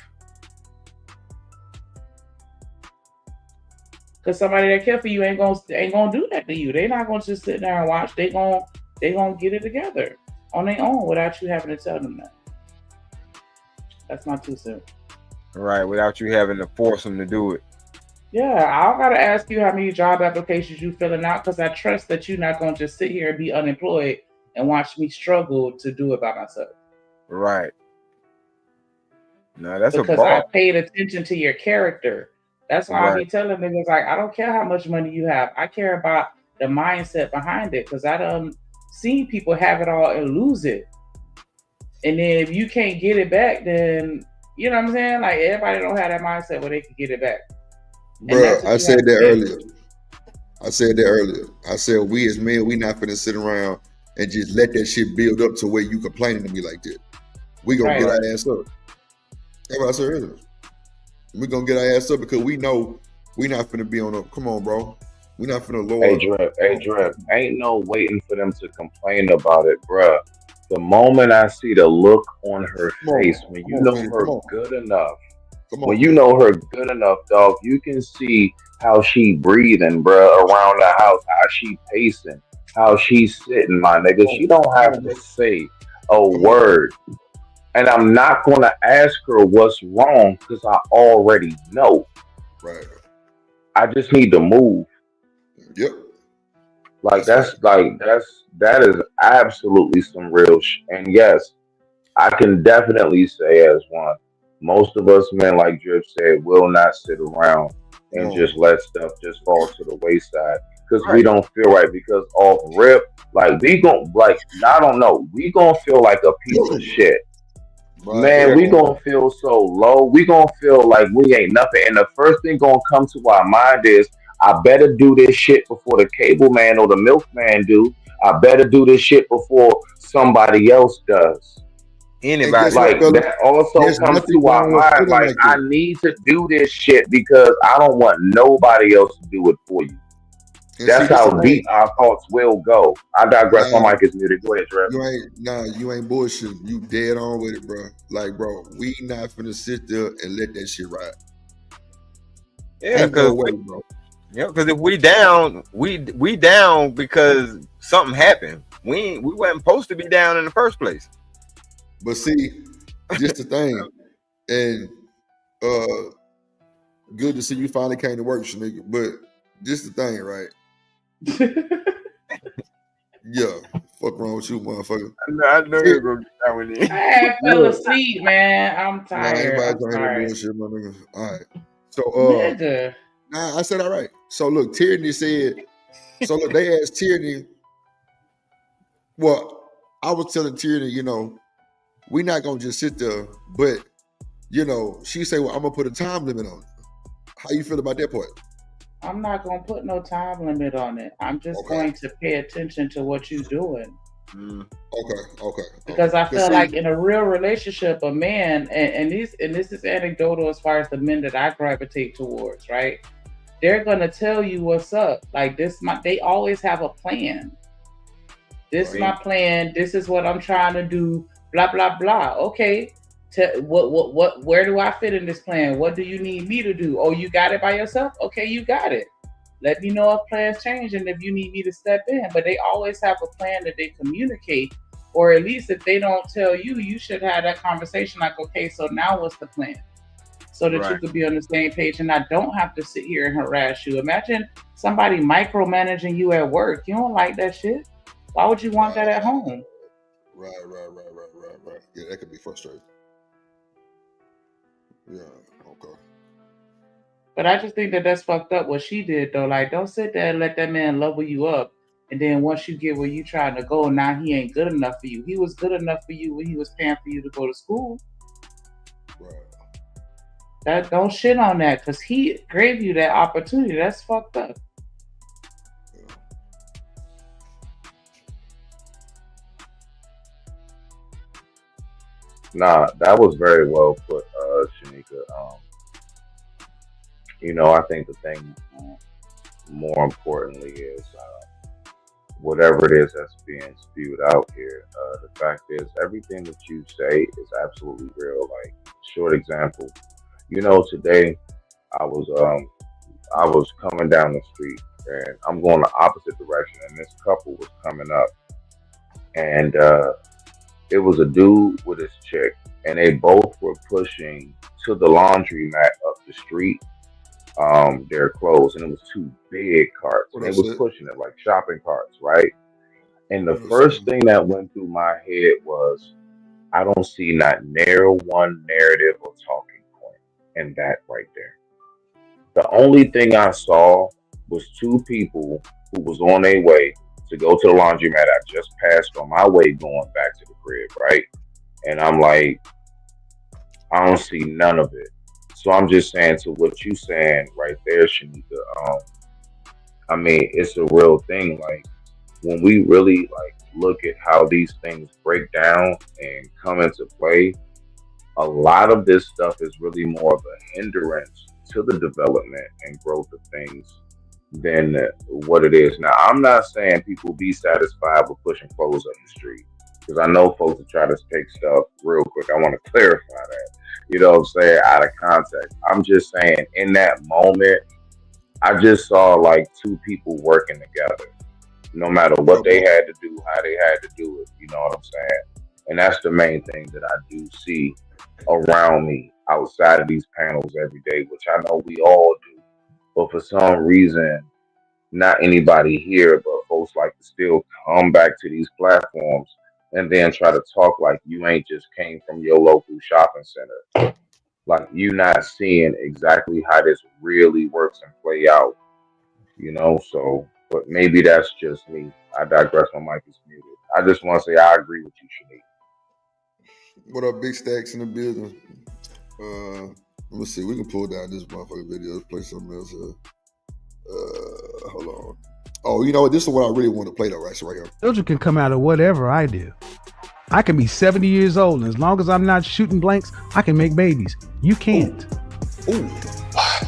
Because somebody that care for you ain't gonna do that to you. They're not going to just sit there and watch. They gonna get it together on their own without you having to tell them that. That's my 2 cents. Right, without you having to force them to do it. Yeah, I gotta ask you how many job applications you filling out because I trust that you're not gonna just sit here and be unemployed and watch me struggle to do it by myself. Right. No, that's because a bar. I paid attention to your character. That's why I be telling niggas like, I don't care how much money you have. I care about the mindset behind it because I done seen people have it all and lose it. And then if you can't get it back, then you know what I'm saying? Like, everybody don't have that mindset where they can get it back. Bro, I said that earlier. I said we as men, we not finna sit around and just let that shit build up to where you complaining to me like that. We gonna get our ass up. That's what I said earlier. We gonna get our ass up because we know we not finna be on a, come on, bro. We not finna lower. Hey, Drip, ain't no waiting for them to complain about it, bruh. The moment I see the look on her face, when you know her good enough, when you know her good enough, dog, you can see how she breathing, bruh, around the house, how she pacing, how she's sitting, my nigga. She don't have to say a word. And I'm not going to ask her what's wrong because I already know. Right. I just need to move. Yep. Like that is absolutely some real and yes, I can definitely say as one, most of us men, like Drip said, will not sit around and just let stuff just fall to the wayside because we don't feel right. Because off rip, like we gon' like I don't know, we gonna feel like a piece of shit. Man, we gonna feel so low. We gonna feel like we ain't nothing. And the first thing gonna come to our mind is, I better do this shit before the cable man or the milkman do. I better do this shit before somebody else does. Anybody. Like that also comes to our mind. Like, I need to do this shit because I don't want nobody else to do it for you. And that's how deep our thoughts will go. I digress. My mic is muted. Go ahead, Trev. You ain't bullshit. You dead on with it, bro. Like, bro, we not finna sit there and let that shit ride. Yeah, because if we down, we down because something happened. We wasn't supposed to be down in the first place. But see, just the thing, and good to see you finally came to work, nigga. But just the thing, right? Yeah, Fuck wrong with you, motherfucker? I know you're gonna get that one in. I fell asleep, man. I'm tired. I'm Nah, sorry. bullshit, my nigga. All right. So Nigga. nah, I said all right. So look, Tierney said. So look, they asked Tierney. Well, I was telling Tierney, you know, we're not gonna just sit there, but you know, she said, well, I'm gonna put a time limit on it. How you feel about that part? I'm not gonna put no time limit on it. I'm just going to pay attention to what you're doing. Okay. Because I feel like in a real relationship, a man, and this is anecdotal as far as the men that I gravitate towards, right? They're gonna tell you what's up. Like they always have a plan. This is my plan. This is what I'm trying to do. Blah blah blah. Okay. Where do I fit in this plan? What do you need me to do? Oh, you got it by yourself? Okay, you got it. Let me know if plans change and if you need me to step in. But they always have a plan that they communicate, or at least if they don't tell you, you should have that conversation like, okay, so now what's the plan? So that you could be on the same page and I don't have to sit here and harass you. Imagine somebody micromanaging you at work. You don't like that shit. Why would you want that at home? Right. Yeah, that could be frustrating. Yeah, okay. But I just think that that's fucked up what she did though. Like, don't sit there and let that man level you up. And then once you get where you trying to go, now he ain't good enough for you. He was good enough for you when he was paying for you to go to school. Right. That don't shit on that because he gave you that opportunity. That's fucked up. Nah, that was very well put, Shanika. You know, I think the thing more importantly is whatever it is that's being spewed out here. The fact is, everything that you say is absolutely real. Like, short example, you know, today I was coming down the street and I'm going the opposite direction, and this couple was coming up, and it was a dude with his chick, and they both were pushing to the laundromat up the street their clothes, and it was two big carts, and they was pushing it like shopping carts, right? And the first thing that went through my head was, I don't see not near one narrative or talking point in that right there. The only thing I saw was two people who was on their way to go to the laundromat. I just passed on my way going back to the crib, right? And I'm like, I don't see none of it. So I'm just saying to what you saying right there, Shanika. I mean, it's a real thing. Like, when we really like look at how these things break down and come into play, a lot of this stuff is really more of a hindrance to the development and growth of things than what it is. Now, I'm not saying people be satisfied with pushing clothes up the street, because I know folks that try to take stuff real quick. I want to clarify that. You know what I'm saying? Out of context. I'm just saying, in that moment, I just saw like two people working together, no matter what they had to do, how they had to do it. You know what I'm saying? And that's the main thing that I do see around me outside of these panels every day, which I know we all do. But for some reason, not anybody here, but folks like to still come back to these platforms and then try to talk like you ain't just came from your local shopping center. Like, you not seeing exactly how this really works and play out, you know? So, but maybe that's just me. I digress. My mic is muted. I just want to say I agree with you, Shanique. What up, Big Stacks in the building? Let me see. We can pull down this motherfucking video. Let's play something else. Hold on. Oh, you know what? This is what I really want to play though, right? So right here. Children can come out of whatever I do. I can be 70 years old, and as long as I'm not shooting blanks, I can make babies. You can't. Ooh.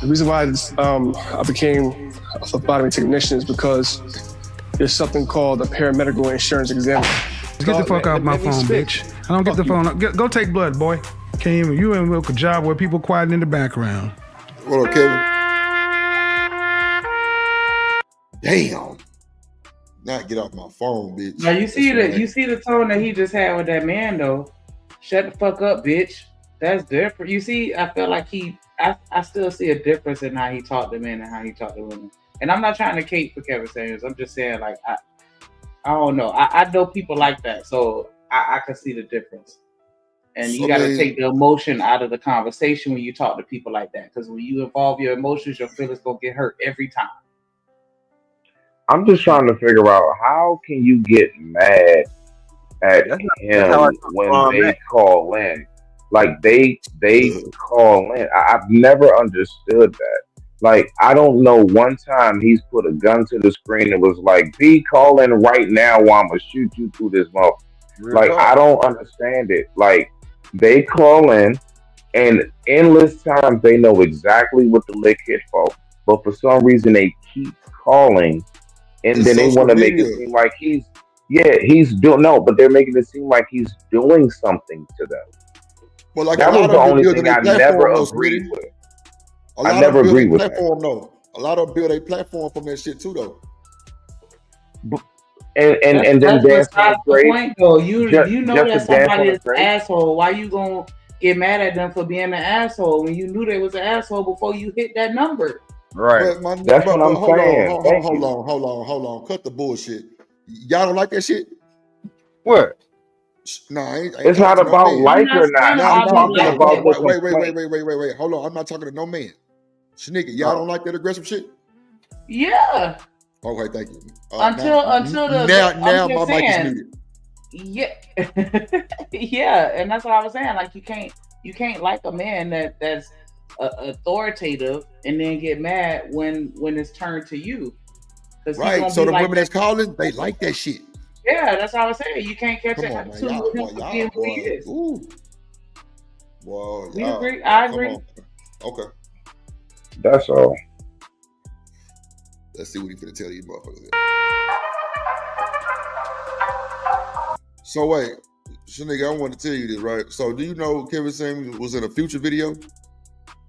The reason why I became a phlebotomy technician is because there's something called a paramedical insurance examiner. Get the fuck off my phone, bitch. I don't get the phone. Go take blood, boy. Came, you ain't work a job where people quiet in the background. What up, Kevin? Damn. Not get off my phone, bitch. Now you see the tone that he just had with that man though. Shut the fuck up, bitch. That's different. You see, I feel like I still see a difference in how he talked to men and how he talked to women. And I'm not trying to cape for Kevin Samuels. I'm just saying, like, I I don't know. I know people like that, so I can see the difference. And you got to take the emotion out of the conversation when you talk to people like that, because when you involve your emotions, your feelings gonna get hurt every time. I'm just trying to figure out how can you get mad at him when they call in? Like they call in. I've never understood that. Like I don't know one time he's put a gun to the screen and was like, "B, call in right now, or I'm gonna shoot you through this mouth." Like I don't understand it. Like they call in, and endless times they know exactly what the lick hit for, but for some reason they keep calling, and then they want to make it seem like he's doing but they're making it seem like he's doing something to them. Well, like that a lot was the of them only building thing a I platform, never though, agreed Smitty. with. A lot I never of them agreed build a with that. platform, though. A lot of them build a platform from that shit too, though. And then That's dance on besides his the grave. point, though. You know Just to that dance somebody on is his an grave. asshole. Why you gonna get mad at them for being an asshole when you knew they was an asshole before you hit that number? Right. But That's what I'm hold saying. on, hold on. Cut the bullshit. Y'all don't like that shit? What? No, I ain't It's not talking to no about man. like or not. I'm talking about the complaint. Wait. Hold on. I'm not talking to no man. Sneaker, y'all don't like that aggressive shit? Yeah. Okay, thank you. Until now my mic is muted. Yeah. Yeah, and that's what I was saying. Like you can't like a man that's authoritative and then get mad when it's turned to you. Right. So the women that's calling, they like that shit. Yeah, that's what I was saying. You can't catch an attitude with him for being who he is. Boy, we agree. I agree. Okay. That's all. Let's see what he's gonna tell you motherfuckers. So wait, nigga, I want to tell you this, right? So do you know Kevin Samuels was in a Future video?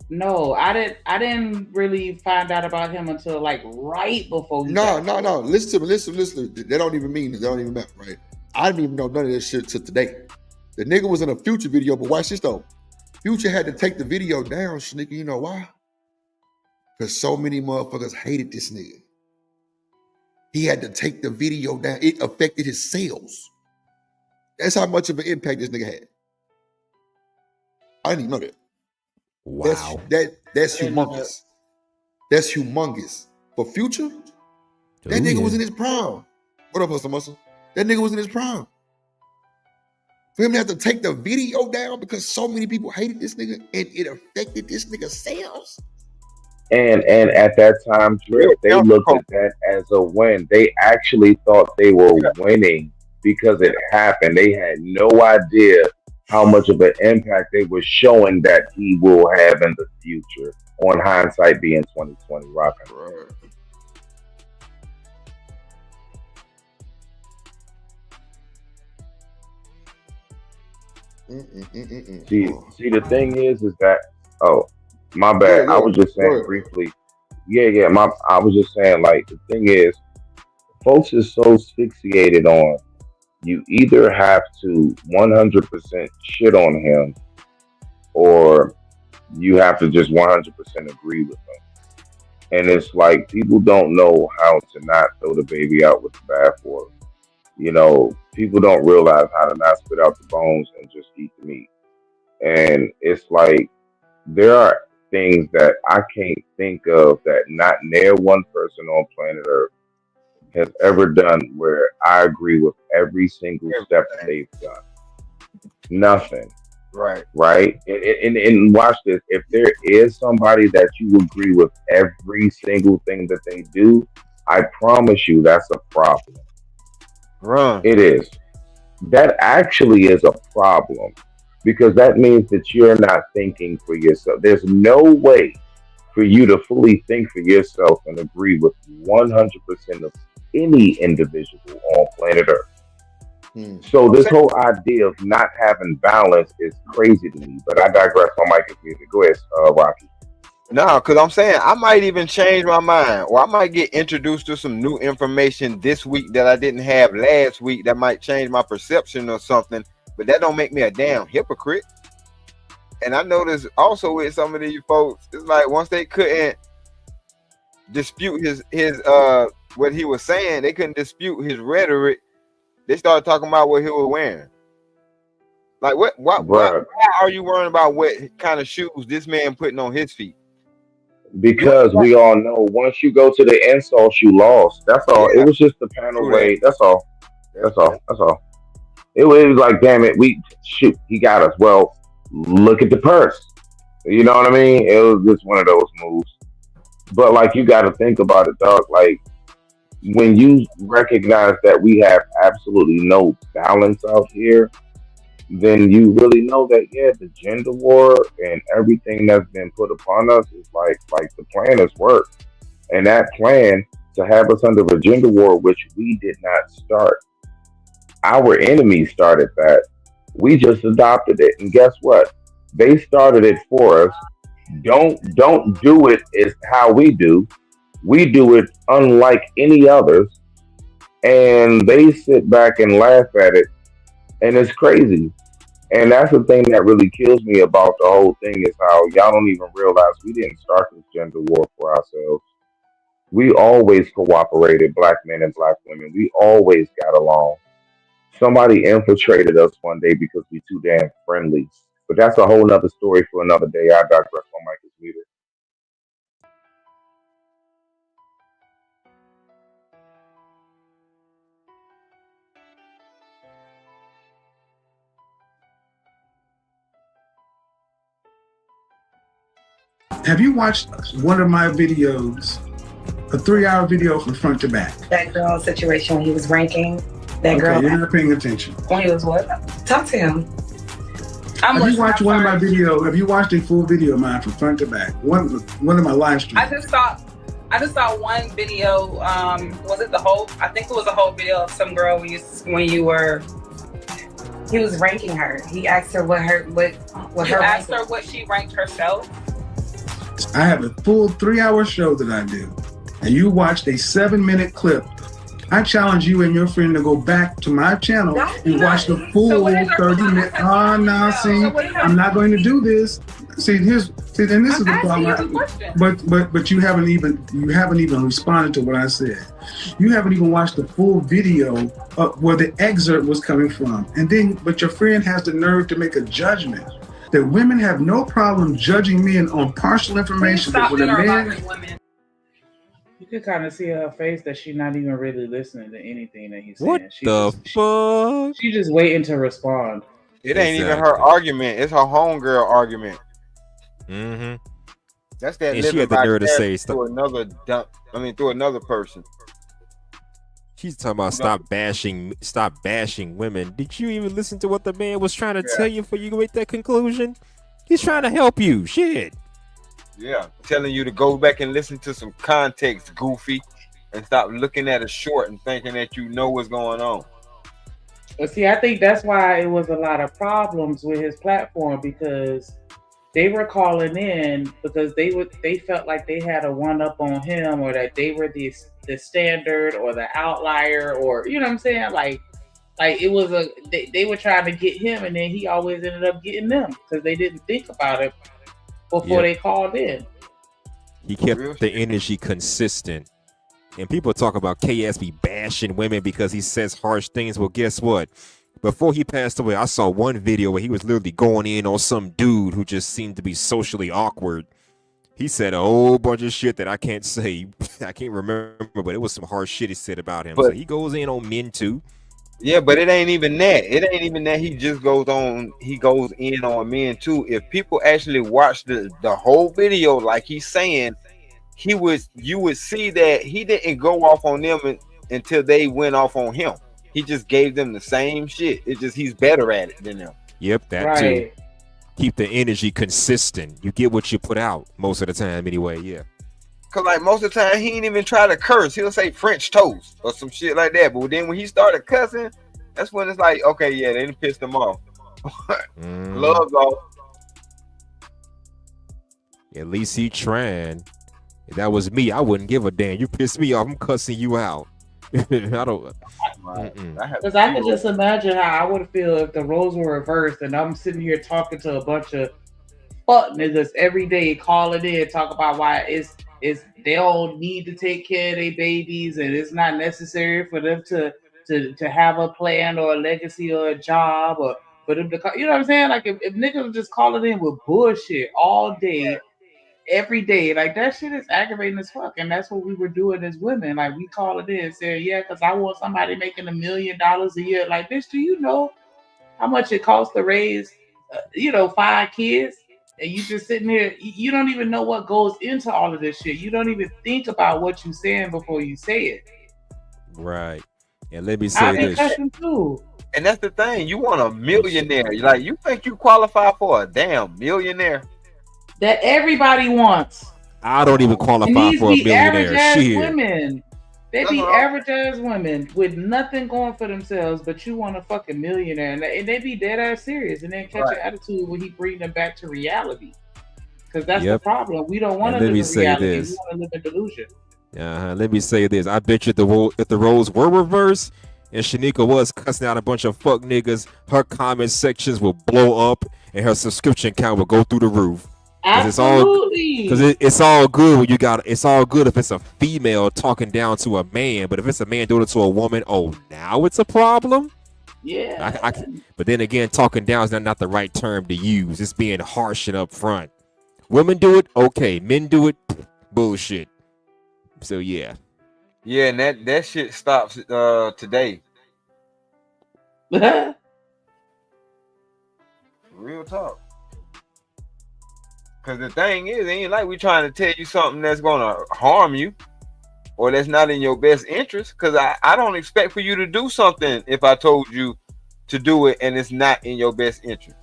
No, I didn't really find out about him until like right before he No. Listen to me. They don't even mean it. They don't even matter, right? I didn't even know none of this shit till today. The nigga was in a Future video, but watch this though. Future had to take the video down, nigga. You know why? Because so many motherfuckers hated this nigga. He had to take the video down. It affected his sales. That's how much of an impact this nigga had. I didn't even know that. Wow. That's humongous. That's humongous. For Future, that nigga was in his prime. What up, Hustle Muscle? That nigga was in his prime. For him to have to take the video down because so many people hated this nigga and it affected this nigga's sales. And at that time, Drip, they looked at that as a win. They actually thought they were winning because it happened. They had no idea how much of an impact they were showing that he will have in the future. On hindsight being 2020, rocking. Right. See, the thing is that my bad. Yeah. I was just saying briefly. Yeah. I was just saying, like, the thing is, folks is so asphyxiated on you either have to 100% shit on him, or you have to just 100% agree with him. And it's like people don't know how to not throw the baby out with the bathwater. You know, people don't realize how to not spit out the bones and just eat the meat. And it's like there are things that I can't think of that not near one person on planet Earth has ever done where I agree with every single step that they've done. Nothing. Right. And watch this. If there is somebody that you agree with every single thing that they do, I promise you that's a problem. It is. That actually is a problem because that means that you're not thinking for yourself. There's no way for you to fully think for yourself and agree with 100% of any individual on planet Earth. So this whole idea of not having balance is crazy to me, but I digress. My mic is muted. Go ahead, Rocky. No, because I'm saying I might even change my mind, or I might get introduced to some new information this week that I didn't have last week that might change my perception or something, but that don't make me a damn hypocrite. And I noticed also with some of these folks, it's like once they couldn't dispute his what he was saying, they couldn't dispute his rhetoric, they started talking about what he was wearing. Like why are you worrying about what kind of shoes this man putting on his feet? Because we all know once you go to the insults, you lost. That's all. It was just the panel way. That's all. That's all. That's all. It was like, damn it, he got us. Well, look at the purse. You know what I mean? It was just one of those moves. But like, you got to think about it, dog. Like, when you recognize that we have absolutely no balance out here, then you really know that the gender war and everything that's been put upon us is like the plan has worked, and that plan to have us under a gender war, which we did not start. Our enemies started that. We just adopted it, and guess what? They started it for us. Don't do it is how we do. We do it unlike any others, and they sit back and laugh at it, and it's crazy. And that's the thing that really kills me about the whole thing is how y'all don't even realize we didn't start this gender war for ourselves. We always cooperated, black men and black women. We always got along. Somebody infiltrated us one day because we too damn friendly. But that's a whole nother story for another day. I digress. My mic is muted. Have you watched one of my videos, a 3-hour video from front to back? That girl situation when he was ranking. That girl. You're not paying attention. When he was what? Talk to him. Have you watched one of my video? Have you watched a full video of mine from front to back? One of my live streams. I just saw one video. Was it the whole? I think it was a whole video of some girl when you were. He was ranking her. He asked her what her what she ranked herself. I have a full 3-hour show that I do, and you watched a 7-minute clip. I challenge you and your friend to go back to my channel and watch the full 30-minute. Oh, no, see, I'm not going to do this. And this is the problem. But you haven't even responded to what I said. You haven't even watched the full video of where the excerpt was coming from, but your friend has the nerve to make a judgment that women have no problem judging men on partial information. But when a man, you can kind of see her face that she's not even really listening to anything that he's saying. What the fuck? She's just waiting to respond. It ain't even her argument. It's her homegirl argument. Mm-hmm. That's that. And she had the nerve to say stuff through another person. She's talking about stop bashing women. Did you even listen to what the man was trying to tell you before you make that conclusion? He's trying to help you. Shit. Yeah, telling you to go back and listen to some context, goofy, and stop looking at a short and thinking that you know what's going on. But see, I think that's why it was a lot of problems with his platform, because they were calling in because they felt like they had a one-up on him, or that they were the standard or the outlier, or you know what I'm saying? Like it was they were trying to get him, and then he always ended up getting them because they didn't think about it before they called in. He kept the energy consistent. And people talk about KSB bashing women because he says harsh things. Well, guess what? Before he passed away, I saw one video where he was literally going in on some dude who just seemed to be socially awkward. He said a whole bunch of shit that I can't say. I can't remember, but it was some harsh shit he said about him. So he goes in on men too. Yeah, but it ain't even that. It ain't even that. He just goes in on men too. If people actually watch the whole video, like he's saying, you would see that he didn't go off on them until they went off on him. He just gave them the same shit. It's just he's better at it than them. Yep, that too. Keep the energy consistent. You get what you put out most of the time anyway, yeah. Cause like most of the time he ain't even try to curse. He'll say French toast or some shit like that. But then when he started cussing, that's when it's like, okay, yeah, they done pissed him off. Gloves off. At least he trying. If that was me, I wouldn't give a damn. You pissed me off, I'm cussing you out. I don't. Because I can just imagine how I would feel if the roles were reversed and I'm sitting here talking to a bunch of fuck niggas every day, calling in, talk about why it's they all need to take care of their babies and it's not necessary for them to to have a plan or a legacy or a job or for them to call, you know what I'm saying? Like if niggas are just calling in with bullshit all day, every day, like that shit is aggravating as fuck. And that's what we were doing as women. Like we call it in, saying, yeah, because I want somebody making $1 million a year. Like, bitch, do you know how much it costs to raise, 5 kids? And you just sitting here, you don't even know what goes into all of this shit. You don't even think about what you're saying before you say it. Right. And let me say this. Too. And that's the thing. You want a millionaire. Like, you think you qualify for a damn millionaire? That everybody wants. I don't even qualify for a millionaire. Shit. Women. They be average ass women with nothing going for themselves, but you want a fucking millionaire, and they be dead ass serious, and then catch an attitude when he bring them back to reality. Because that's the problem. We don't want to live in reality. We want to live in delusion. Let me say this. I bet you if the roles were reversed and Shanika was cussing out a bunch of fuck niggas, her comment sections will blow up and her subscription count will go through the roof. Absolutely. Because it's all good when it's all good if it's a female talking down to a man, but if it's a man doing it to a woman, now it's a problem. Yeah. But then again, talking down is not the right term to use. It's being harsh and upfront. Women do it, okay. Men do it, bullshit. So yeah. Yeah, and that shit stops today. Real talk. Because the thing is, it ain't like we trying to tell you something that's going to harm you or that's not in your best interest. Because I don't expect for you to do something if I told you to do it and it's not in your best interest.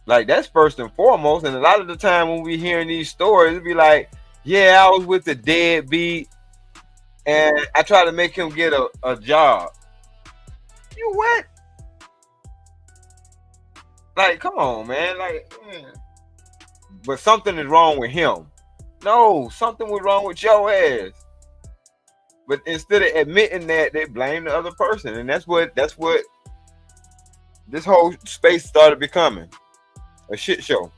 Like, that's first and foremost. And a lot of the time when we hearing these stories, it be like, yeah, I was with the deadbeat and I tried to make him get a job. You what? Like, come on, man. Like, but something is wrong with him. No, something was wrong with your ass. But instead of admitting that, they blame the other person, and that's what this whole space started becoming a shit show.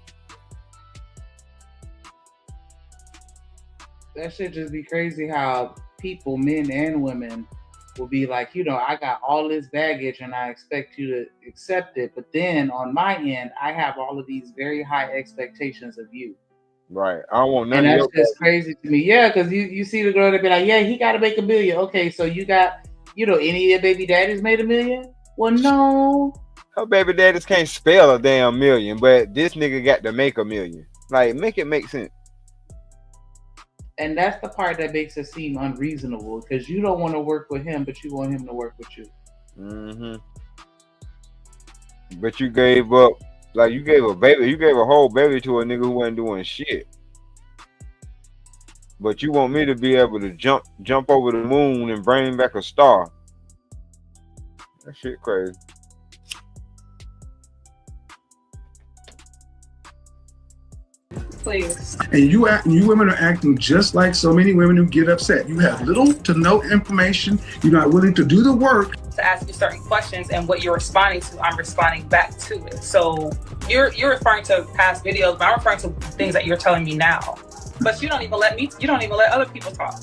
That shit just be crazy how people, men and women, will be like, I got all this baggage and I expect you to accept it. But then on my end, I have all of these very high expectations of you. Right. I don't want none of of that's just crazy to me. Yeah, because you see the girl that be like, yeah, he got to make $1 million. Okay, so you got, any of your baby daddies made $1 million? Well, no. Her baby daddies can't spell a damn million, but this nigga got to make $1 million. Like, make it make sense. And that's the part that makes it seem unreasonable, because you don't want to work with him, but you want him to work with you. Mm-hmm. But you gave up, like you gave a whole baby to a nigga who wasn't doing shit. But you want me to be able to jump over the moon and bring back a star. That shit crazy. Please. And you women are acting just like so many women who get upset. You have little to no information. You're not willing to do the work. To ask you certain questions, and what you're responding to, I'm responding back to it. So you're referring to past videos, but I'm referring to things that you're telling me now. But you don't even let other people talk.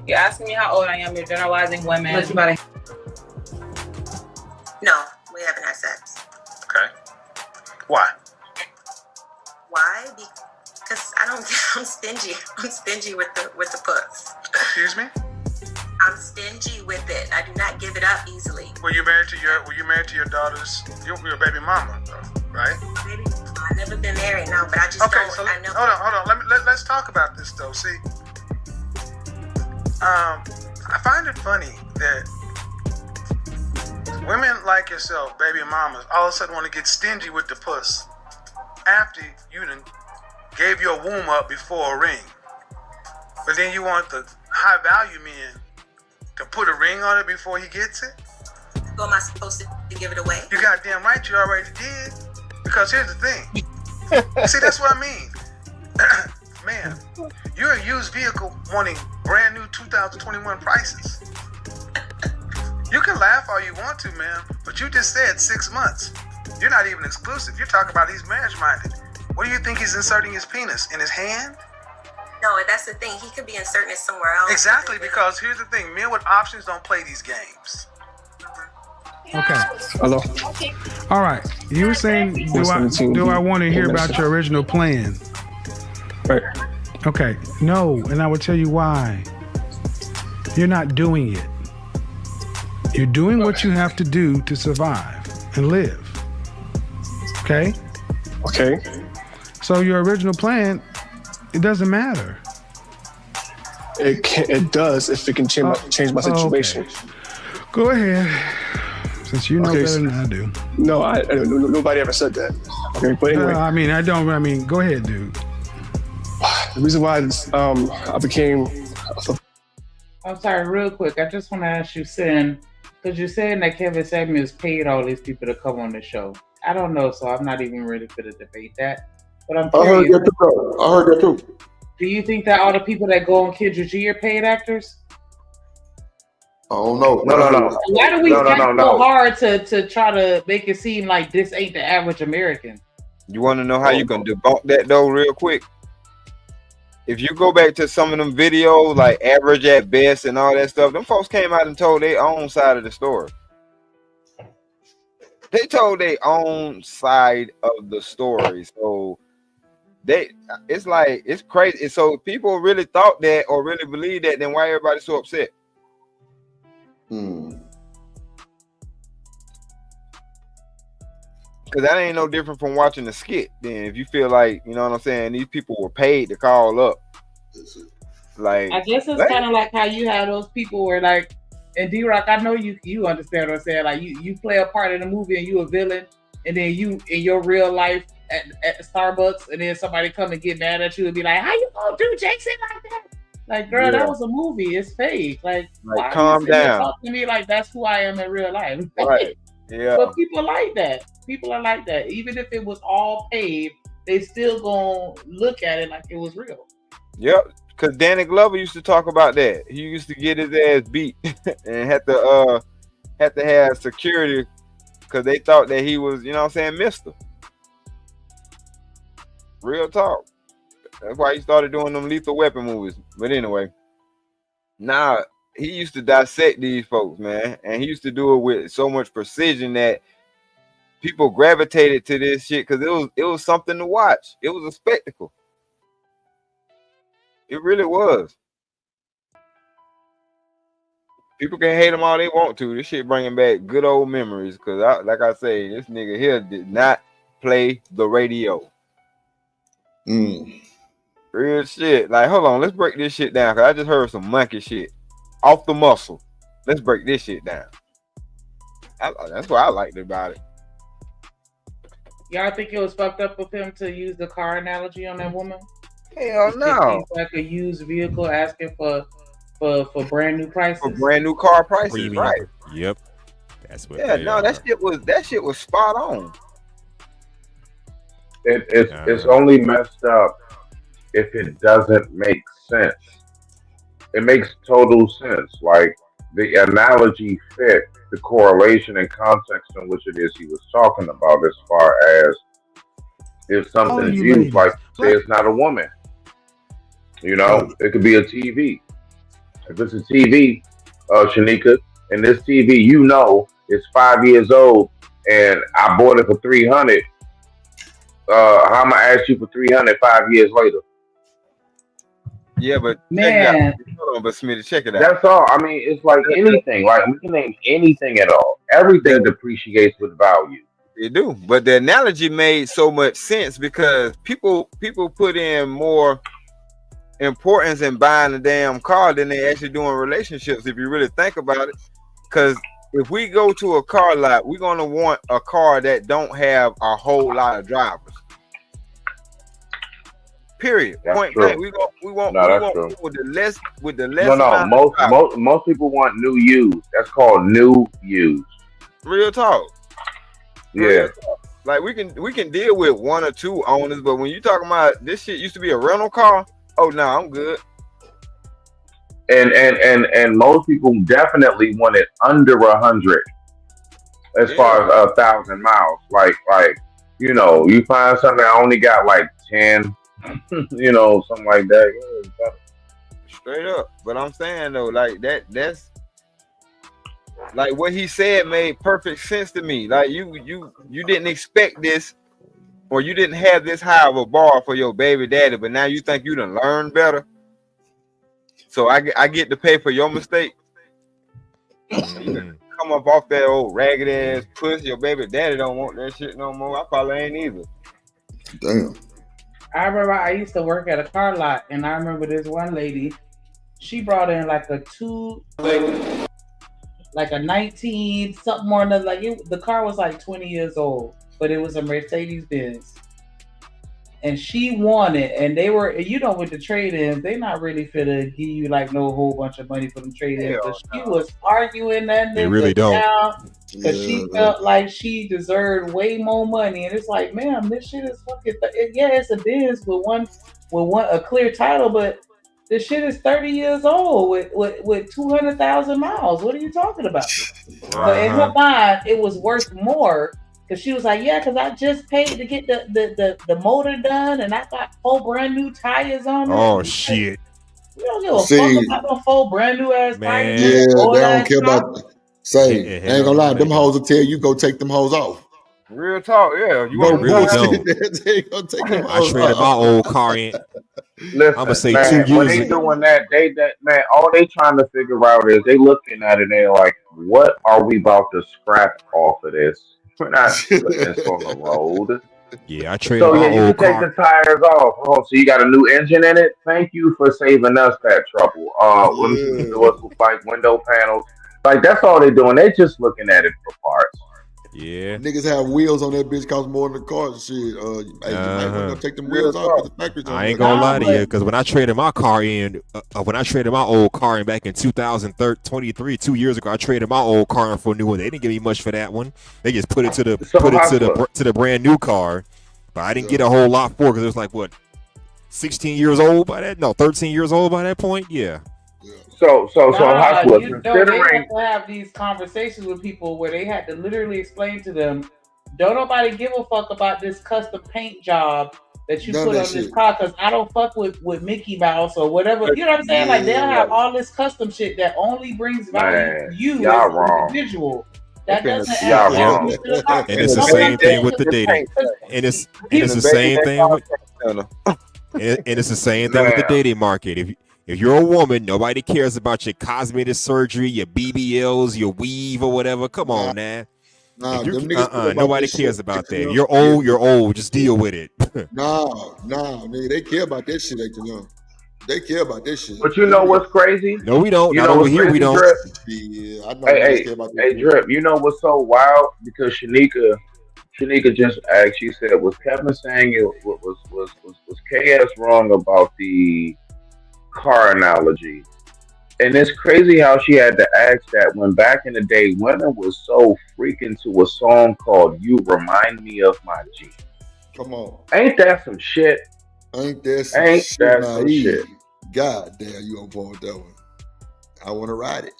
You're asking me how old I am. You're generalizing women. No, we haven't had sex. Okay. Why? Why? Because I'm stingy. I'm stingy with the puss. Excuse me? I'm stingy with it. I do not give it up easily. Were you married to your daughter's your baby mama, though, right? Maybe I've never been married, no, but I just okay, don't. So I know. Hold on. Let's talk about this though. See, I find it funny that women like yourself, baby mamas, all of a sudden want to get stingy with the puss after you done gave your womb up before a ring. But then you want the high value men to put a ring on it before he gets it? So am I supposed to give it away? You goddamn right you already did. Because here's the thing. See, that's what I mean. Man, you're a used vehicle wanting brand new 2021 prices. You can laugh all you want to, man, but you just said 6 months. You're not even exclusive. You're talking about he's marriage-minded. What do you think he's inserting his penis? In his hand? No, that's the thing. He could be inserting it somewhere else. Exactly, because here's the thing: men with options don't play these games. Okay. Hello. All right. You were saying, do I want to hear about your original plan? Right. Okay. No, and I will tell you why. You're not doing it. You're doing what you have to do to survive and live. Okay? Okay. So your original plan, it doesn't matter. It does if it can change my situation. Okay. Go ahead. Since you know better than I do. No, nobody ever said that. Okay, but anyway. I mean, go ahead, dude. The reason why I became... I'm sorry, real quick. I just want to ask you, Sin, because you're saying that Kevin Samuels paid all these people to come on the show. I don't know, so I'm not even really going to debate that. But I'm curious. I heard that too. Do you think that all the people that go on Kendra G are paid actors? I don't know. No. Why do we fight so hard to try to make it seem like this ain't the average American? You want to know how you can debunk that though, real quick? If you go back to some of them videos, like Average at Best and all that stuff, them folks came out and told their own side of the story. They told their own side of the story. So it's like, it's crazy. And so if people really thought that or really believe that, then why everybody so upset? Because that ain't no different from watching the skit. Then if you feel like, you know what I'm saying, these people were paid to call up. Like, I guess it's kind of like how you have those people where, like, and D-Rock, I know you understand what I'm saying. Like, you play a part in the movie and you a villain, and then you in your real life at Starbucks, and then somebody come and get mad at you and be like, "How you gonna do Jason like that?" Like, girl, that was a movie. It's fake. Like calm down. Talk to me like that's who I am in real life. Right. Yeah. But people like that. People are like that. Even if it was all paid, they still gonna look at it like it was real. Yep. Because Danny Glover used to talk about that. He used to get his ass beat and had to have security because they thought that he was, you know what I'm saying, Mister. Real talk. That's why he started doing them Lethal Weapon movies. But anyway, he used to dissect these folks, man. And he used to do it with so much precision that people gravitated to this shit because it was something to watch. It was a spectacle. It really was. People can hate him all they want to. This shit bringing back good old memories. Because, like I say, this nigga here did not play the radio. Real shit. Like, hold on. Let's break this shit down. Because I just heard some monkey shit. Off the muscle. Let's break this shit down. That's what I liked about it. Y'all think it was fucked up of him to use the car analogy on that woman? Hell no. Like a used vehicle asking for brand new prices. For brand new car prices, right? Yep. That's what. Yeah, no, that shit was spot on. It's only messed up if it doesn't make sense. It makes total sense. Like the analogy fit the correlation and context in which it is he was talking about, as far as if something's used, like say it's not a woman. You know, it could be a TV. If it's a TV, Shanika, and this TV, you know, is 5 years old, and I bought it for $300. How am I ask you for $300 5 years later? Yeah, but man, hold on, but Smitty, check it out. That's all. I mean, it's like anything. Like we can name anything at all. Everything depreciates with value. They do, but the analogy made so much sense because people put in more importance in buying a damn car than they actually do in relationships. If you really think about it, because if we go to a car lot, we're gonna want a car that don't have a whole lot of drivers. Period. That's Point true. blank. We want true. with the less. Most people want new used. That's called new used. Real talk. Yeah. Real talk. Like we can deal with one or two owners, but when you talking about this shit used to be a rental car, oh no, I'm good. And most people definitely want it under 100, as far as 1,000 miles. Like you know, you find something that only got like 10, You know, something like that. Yeah, Straight up. But I'm saying though, like that's like what he said made perfect sense to me. Like you didn't expect this, or you didn't have this high of a bar for your baby daddy, but now you think you done learned better. So I get to pay for your mistake. You can come up off that old ragged ass pussy. Your baby daddy don't want that shit no more. I probably ain't either. Damn. I remember I used to work at a car lot, and I remember this one lady. She brought in like a 19 something or another. Like the car was like 20 years old, but it was a Mercedes Benz. And she wanted, and they were, you know, with the trade-ins, they not really finna give you like no whole bunch of money for them trade-ins. But she was arguing that They really don't. because she felt like she deserved way more money. And it's like, ma'am, this shit is fucking. Yeah, it's a Benz with a clear title, but this shit is 30 years old with 200,000 miles. What are you talking about? So in her mind, it was worth more. Cause she was like, yeah, because I just paid to get the motor done, and I got 4 brand new tires on it. Oh shit! We don't give a fuck about no 4 brand new ass tires. Yeah, they don't care about. Say, I ain't gonna lie, them hoes will tell you go take them hoes off. Real talk, yeah. You No really bullshit. don't. They gonna take them I hoes traded my off. old car in. Listen, I'm gonna say man, 2 when years they ago. doing that, man, all they trying to figure out is they looking at it and they're like, what are we about to scrap off of this? We're not putting this on the road. Yeah, I traded So my yeah, you old can take car. the tires off. Oh, so you got a new engine in it? Thank you for saving us that trouble. When people do us with like window panels, like that's all they doing. They just looking at it for parts. Yeah. Niggas have wheels on that bitch cost more than the car and shit. Hey, you might want to take them wheels off, put the factories on. I ain't gonna lie to you, because when I traded my car in, when I traded my old car in back in 2023, 2 years ago, I traded my old car in for a new one. They didn't give me much for that one. They just put it to the brand new car, but I didn't get a whole lot for it because it was like what, 16 years old by that? No, 13 years old by that point. Yeah. So Hustler, They considering have to have these conversations with people where they had to literally explain to them, don't nobody give a fuck about this custom paint job that you put on this car, because I don't fuck with Mickey Mouse or whatever. You know what I'm saying? Like they'll have all this custom shit that only brings value to you as an individual. That doesn't add value to the car. And it's the same thing with the dating. And it's the same thing with and it's the same thing with the dating market. If you're a woman, nobody cares about your cosmetic surgery, your BBLs, your weave or whatever. Come on, man. Nobody cares about that. You're old. Just deal with it. nigga, they care about that shit. They care about this shit. But you know what's crazy? No, we don't. You Not know over what's here, crazy, we don't. Drip? Yeah, I know. Hey, Drip. You know what's so wild? Because Shanika just asked. She said, "Was Kevin saying it was KS wrong about the car analogy?" And it's crazy how she had to ask that when back in the day, women was so freaking to a song called "You Remind Me of My G." Come on, ain't that some shit? Ain't that some shit? God damn, you on point with that one. I want to ride it.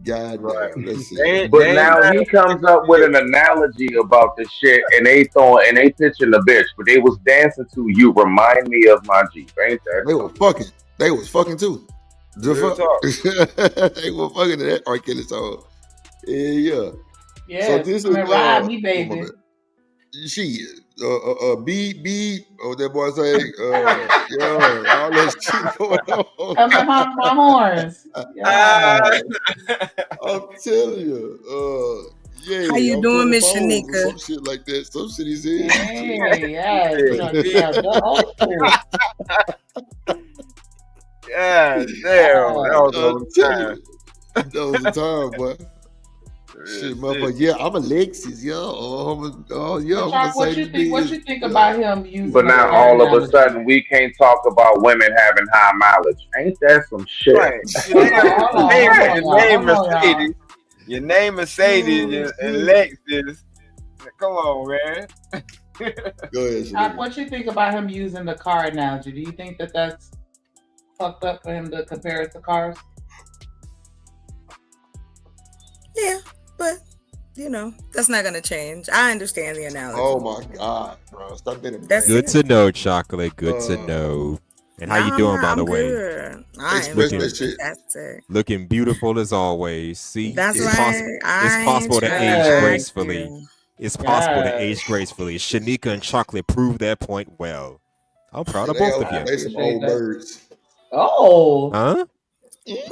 God damn, let's see. But now he comes up with an analogy about the shit, and they pitching the bitch, but they was dancing to "You Remind Me of My G." Ain't that? They were fucking. They was fucking too. They were fucking to that R. Kelly song. Yeah. So this is ride me, baby. She B that boy say all that shit going on. Come behind my horns. I'm telling you, yeah. How you doing, Miss Shanika? Some shit like that. Some shit he said. Hey, Yeah, damn. That was a time, boy. Shit, motherfucker. Yeah, I'm Alexis. What you think about him using? But now all of a sudden we can't talk about women having high mileage. Ain't that some shit? Right. Your name Mercedes and Lexus. Come on, man. Go ahead. What you think about him using the car analogy? Do you think that that's fucked up for him to compare it to cars? Yeah, but you know, that's not gonna change. I understand the analogy. Oh my God, bro! Stop being That's Good it. to know, Chocolate. Good to know. And how you doing, by the way? Good. I am Looking, fantastic. looking beautiful as always. See, That's it's right. possible. It's I ain't possible to trying age to gracefully. argue. It's possible to Yes. age gracefully. Shanika and Chocolate proved that point well. I'm proud of They both of you. they some appreciate old that. birds. Oh, Huh?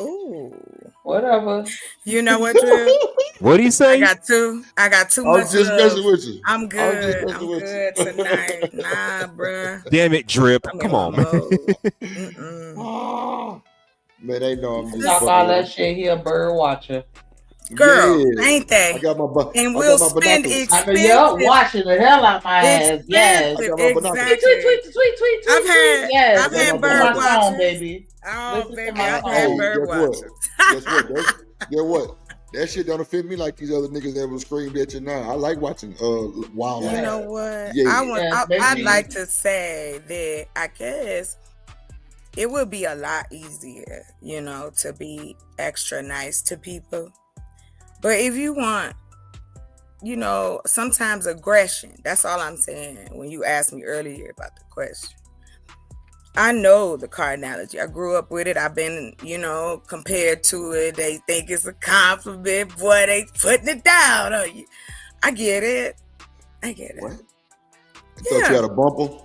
Ooh. whatever. You know what, Drew? What do you I say? got too I much was just love. messing with you. I'm I was just good. messing I'm with good you. tonight. Nah, bruh. Damn it, Drip. I'm in Come my on, man. mode. Mm-mm. Ah, man, they know I'm just Talk fucking all with that shit. He a bird watcher. Girl, Yeah, ain't they? I got my And I we'll got my spend binoculars. I mean, yup, expensive, watching the hell out my ass. Yes. I expensive, got my binoculars. Tweet, tweet, exactly. tweet, tweet, tweet, tweet, tweet. Yes, I've I got had my listen to bird my binoculars. song, watchers. baby. Oh, Listen to baby, my I've had song. Hey, bird guess what? watchers. Guess what? Guess what? That shit don't offend me like these other niggas that will scream at you now. I like watching wildlife. You know Yes. what? Yeah. Make I'd sure like to say that I guess it would be a lot easier, you know, to be extra nice to people. But if you want, you know, sometimes aggression, that's all I'm saying when you asked me earlier about the question. I know the car analogy. I grew up with it. I've been, you know, compared to it. They think it's a compliment. Boy, they putting it down on you. I get it. I get it. What? I thought you had a bumper.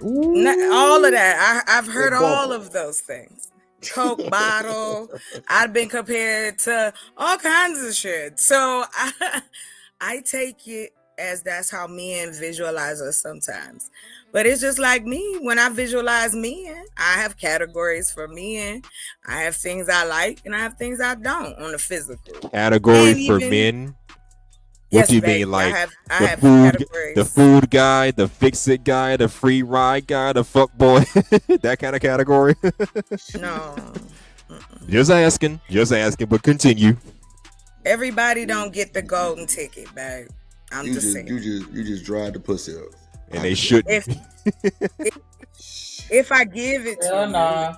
All of that. I've heard That all bumper. of those things. Coke bottle. I've been compared to all kinds of shit. So I take it as that's how men visualize us sometimes. But it's just like me. When I visualize men, I have categories for men. I have things I like and I have things I don't on the physical. Category And for even- men. What Yes, do you baby, mean, like I have the categories. food guy, the fix it guy, the free ride guy, the fuck boy, that kind of category? No. Just asking, but continue. Everybody don't get the golden ticket, babe. I'm You just saying. you just dried the pussy up. And they shouldn't. If I give it to Hell you, nah.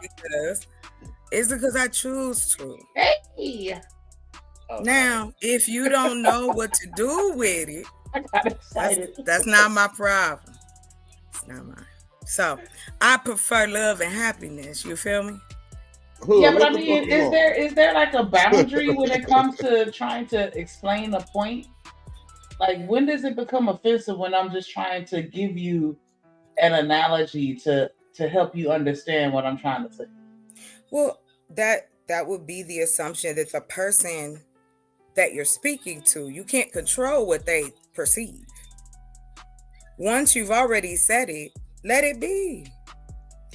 it's because I choose to. Hey. Now, if you don't know what to do with it, I got excited. that's not my problem. It's not mine. So I prefer love and happiness. You feel me? Yeah, but I mean, is there like a boundary when it comes to trying to explain a point? Like, when does it become offensive when I'm just trying to give you an analogy to help you understand what I'm trying to say? Well, that would be the assumption that the person that you're speaking to, you can't control what they perceive. Once you've already said it, let it be.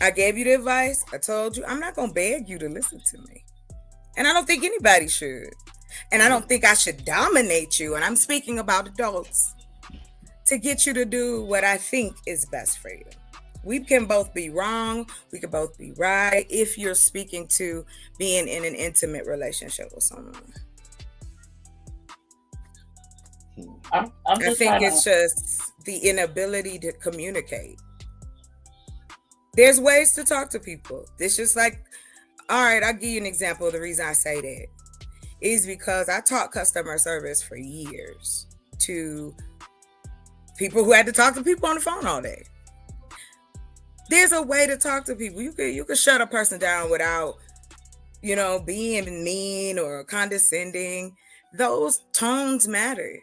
I gave you the advice. I told you. I'm not going to beg you to listen to me. And I don't think anybody should. And I don't think I should dominate you. And I'm speaking about adults to get you to do what I think is best for you. We can both be wrong. We can both be right if you're speaking to being in an intimate relationship with someone. I'm I think it's just the inability to communicate. There's ways to talk to people. It's just like, all right, I'll give you an example of the reason I say that is because I taught customer service for years to people who had to talk to people on the phone all day. There's a way to talk to people. You could shut a person down without, you know, being mean or condescending. Those tones matter.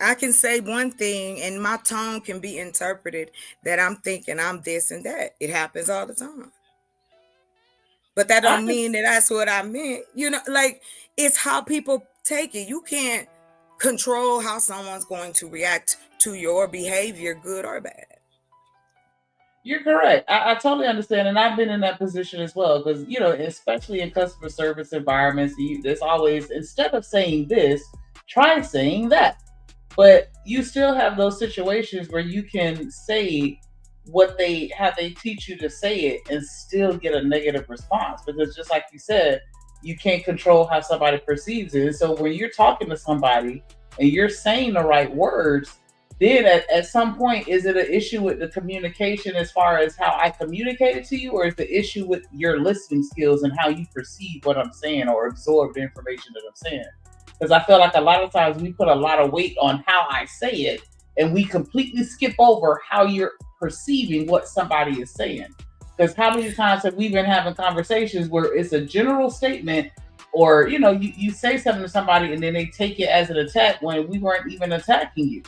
I can say one thing and my tone can be interpreted that I'm thinking I'm this and that. It happens all the time. But that don't mean that that's what I meant. You know, like, it's how people take it. You can't control how someone's going to react to your behavior, good or bad. You're correct. I totally understand. And I've been in that position as well. Because, you know, especially in customer service environments, there's always, instead of saying this, try saying that. But you still have those situations where you can say how they teach you to say it and still get a negative response. Because just like you said, you can't control how somebody perceives it. And so when you're talking to somebody and you're saying the right words, then at some point, is it an issue with the communication as far as how I communicate it to you, or is the issue with your listening skills and how you perceive what I'm saying or absorb the information that I'm saying? Because I feel like a lot of times we put a lot of weight on how I say it, and we completely skip over how you're perceiving what somebody is saying. Because how many times have we been having conversations where it's a general statement, or you say something to somebody and then they take it as an attack when we weren't even attacking you,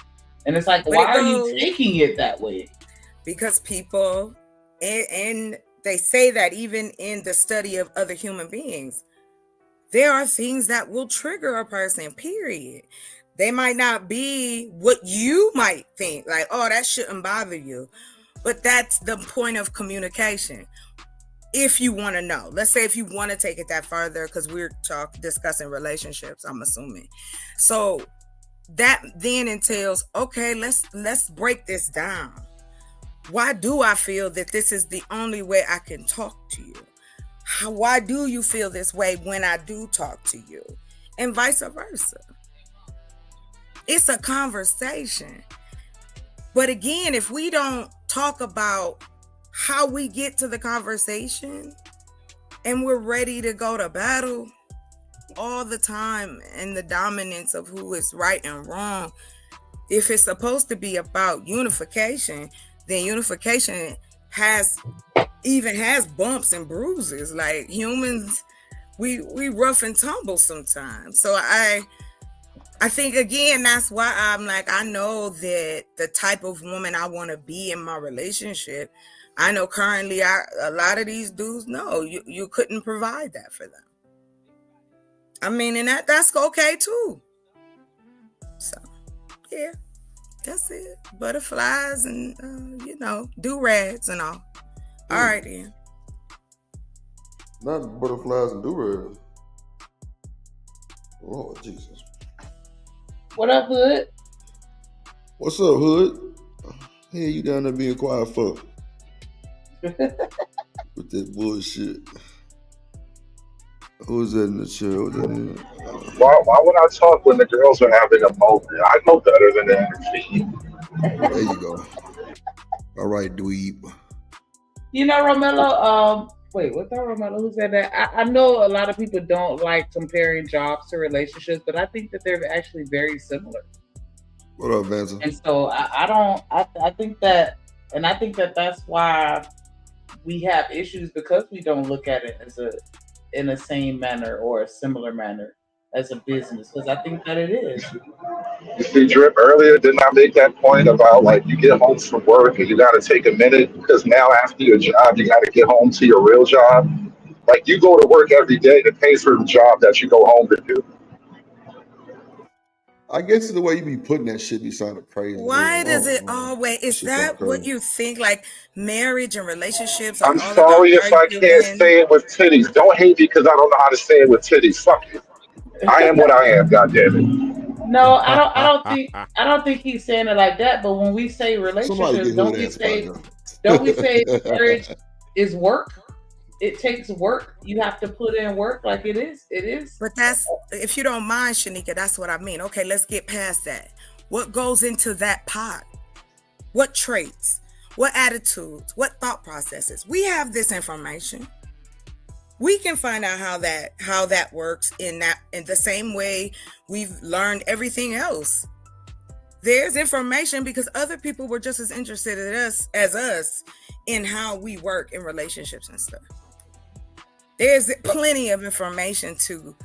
and it's like, why are you taking it that way? Because people, and they say that even in the study of other human beings, there are things that will trigger a person, period. They might not be what you might think, like, oh, that shouldn't bother you. But that's the point of communication. If you want to know, let's say if you want to take it that further, because we're discussing relationships, I'm assuming. So that then entails, okay, let's break this down. Why do I feel that this is the only way I can talk to you? Why do you feel this way when I do talk to you? And vice versa. It's a conversation. But again, if we don't talk about how we get to the conversation and we're ready to go to battle all the time and the dominance of who is right and wrong, if it's supposed to be about unification, then unification has bumps and bruises. Like humans, we rough and tumble sometimes. So I think, again, that's why I'm like, I know that the type of woman I want to be in my relationship, I know currently a lot of these dudes, no, you couldn't provide that for them. I mean, and that's okay too. So, yeah, that's it. Butterflies and, do-rags and all. All right, then. Not butterflies and do-rags. Lord Jesus. What up, Hood? What's up, Hood? Hey, you down there being quiet for? With that bullshit. Who's that in the chair? Why would I talk when the girls are having a moment? I know better than that. There you go. All right, dweeb. Romello, wait, what's that, Romello? Who said that? I know a lot of people don't like comparing jobs to relationships, but I think that they're actually very similar. What up, Vanza? And so I think that that's why we have issues, because we don't look at it as in the same manner or a similar manner as a business, because I think that it is. You see, Drip, earlier, didn't I make that point about, like, you get home from work and you got to take a minute, because now after your job, you got to get home to your real job? Like, you go to work every day to pay for the job that you go home to do. I guess the way you be putting that shit be sounding crazy. Why does it always? Is that what you think? Like marriage and relationships? I'm sorry if I can't say it with titties. Don't hate me because I don't know how to say it with titties. Fuck you. I am what I am. God damn it. No, I don't think he's saying it like that. But when we say relationships, don't we say marriage is work? It takes work. You have to put in work. Like it is. But that's, if you don't mind, Shanika, that's what I mean. Okay, let's get past that. What goes into that pot? What traits? What attitudes? What thought processes? We have this information. We can find out how that works in the same way we've learned everything else. There's information because other people were just as interested in us as us in how we work in relationships and stuff. There's plenty of information to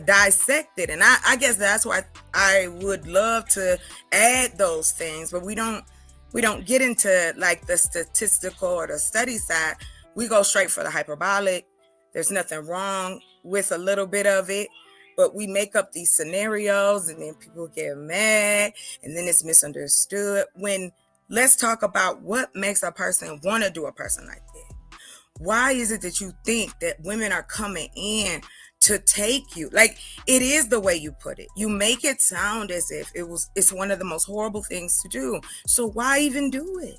dissect it. And I guess that's why I would love to add those things, but we don't get into like the statistical or the study side. We go straight for the hyperbolic. There's nothing wrong with a little bit of it, but we make up these scenarios and then people get mad and then it's misunderstood. When let's talk about what makes a person want to do a person like that. Why is it that you think that women are coming in to take you? Like, it is the way you put it. You make it sound as if it's one of the most horrible things to do. So why even do it?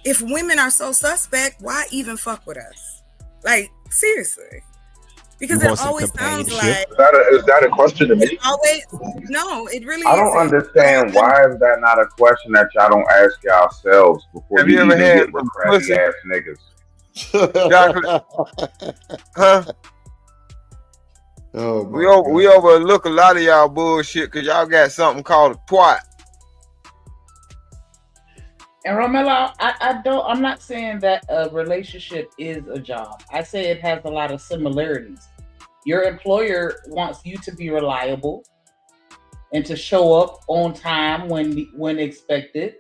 If women are so suspect, why even fuck with us? Like, seriously. Because it always sounds like... Is that a question to me? No, it really I don't understand why is that not a question that y'all don't ask yourselves before Have you even ever had get with crappy ass niggas? Huh? Oh we overlook a lot of y'all bullshit because y'all got something called a twat. And Romelo, I'm not saying that a relationship is a job. I say it has a lot of similarities. Your employer wants you to be reliable and to show up on time when expected.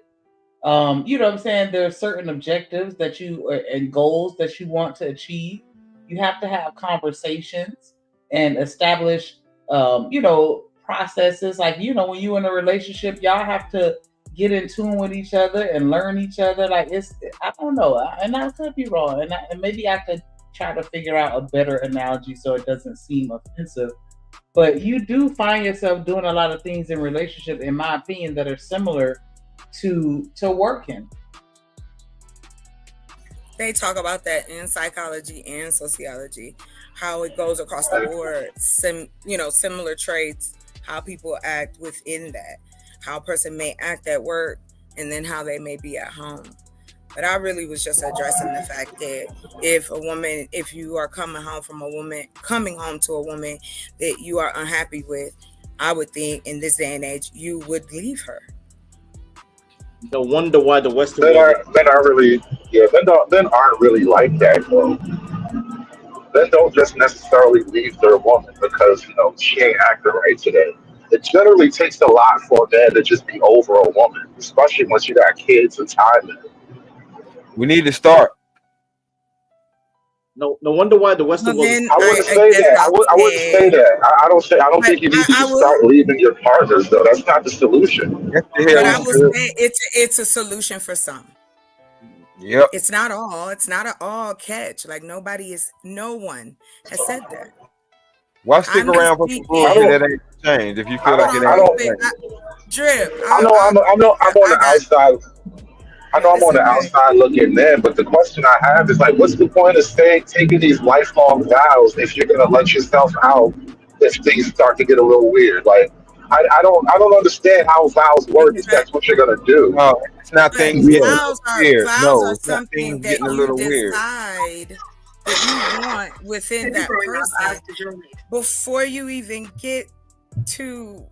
You know what I'm saying? There are certain objectives that and goals that you want to achieve. You have to have conversations and establish, processes. Like, when you're in a relationship, y'all have to get in tune with each other and learn each other. Like, I don't know, and I could be wrong, and maybe I could try to figure out a better analogy so it doesn't seem offensive. But you do find yourself doing a lot of things in relationship, in my opinion, that are similar to working. They talk about that in psychology and sociology, how it goes across the board. Similar traits, how people act within that, how a person may act at work, and then how they may be at home. But I really was just addressing the fact that if you are coming home to a woman that you are unhappy with, I would think in this day and age you would leave her. No wonder why the Western men aren't really like that though. Men don't just necessarily leave their woman because she ain't acting right today. It generally takes a lot for a man to just be over a woman, especially once you got kids and time in it. We need to start. No wonder why the Western world. I wouldn't say that. I wouldn't say that. I don't think you need to start leaving your partners though. That's not the solution. But I would say it's a solution for some. Yep. It's not all. It's not an all catch. Like no one has said that. Why stick around for some bullshit that ain't changed if you feel like it ain't changed? Drip. I'm on the outside. I know I'm on the outside looking in, but the question I have is like, what's the point of taking these lifelong vows if you're gonna let yourself out if things start to get a little weird? Like, I don't understand how vows work if that's what you're gonna do. No, it's not things getting weird. Vows are something that you decide that you want within that person before you even get to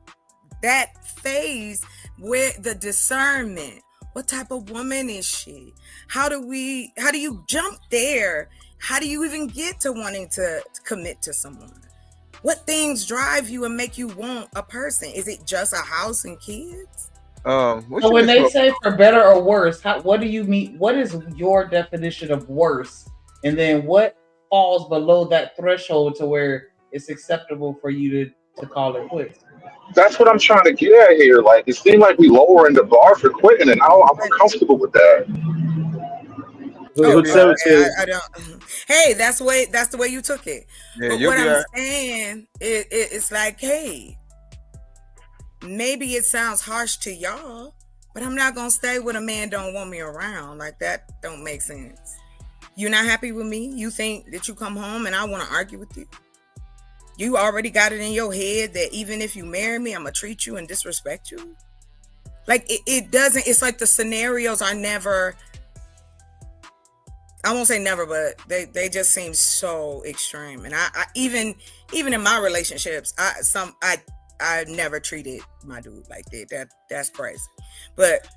that phase where the discernment. What type of woman is she? How do you jump there? How do you even get to wanting to commit to someone? What things drive you and make you want a person? Is it just a house and kids? So when they say for better or worse, what do you mean? What is your definition of worse? And then what falls below that threshold to where it's acceptable for you to call it quits? That's what I'm trying to get at here. Like, it seemed like we lowering the bar for quitting, and I'm uncomfortable with that. I don't. Hey, that's the way you took it. Yeah, but what I'm saying, it's like, hey, maybe it sounds harsh to y'all, but I'm not gonna stay with a man don't want me around. Like that don't make sense. You're not happy with me? You think that you come home and I want to argue with you? You already got it in your head that even if you marry me, I'm gonna treat you and disrespect you. Like it doesn't. It's like the scenarios are never. I won't say never, but they just seem so extreme. And I even in my relationships, I never treated my dude like that. That's crazy. But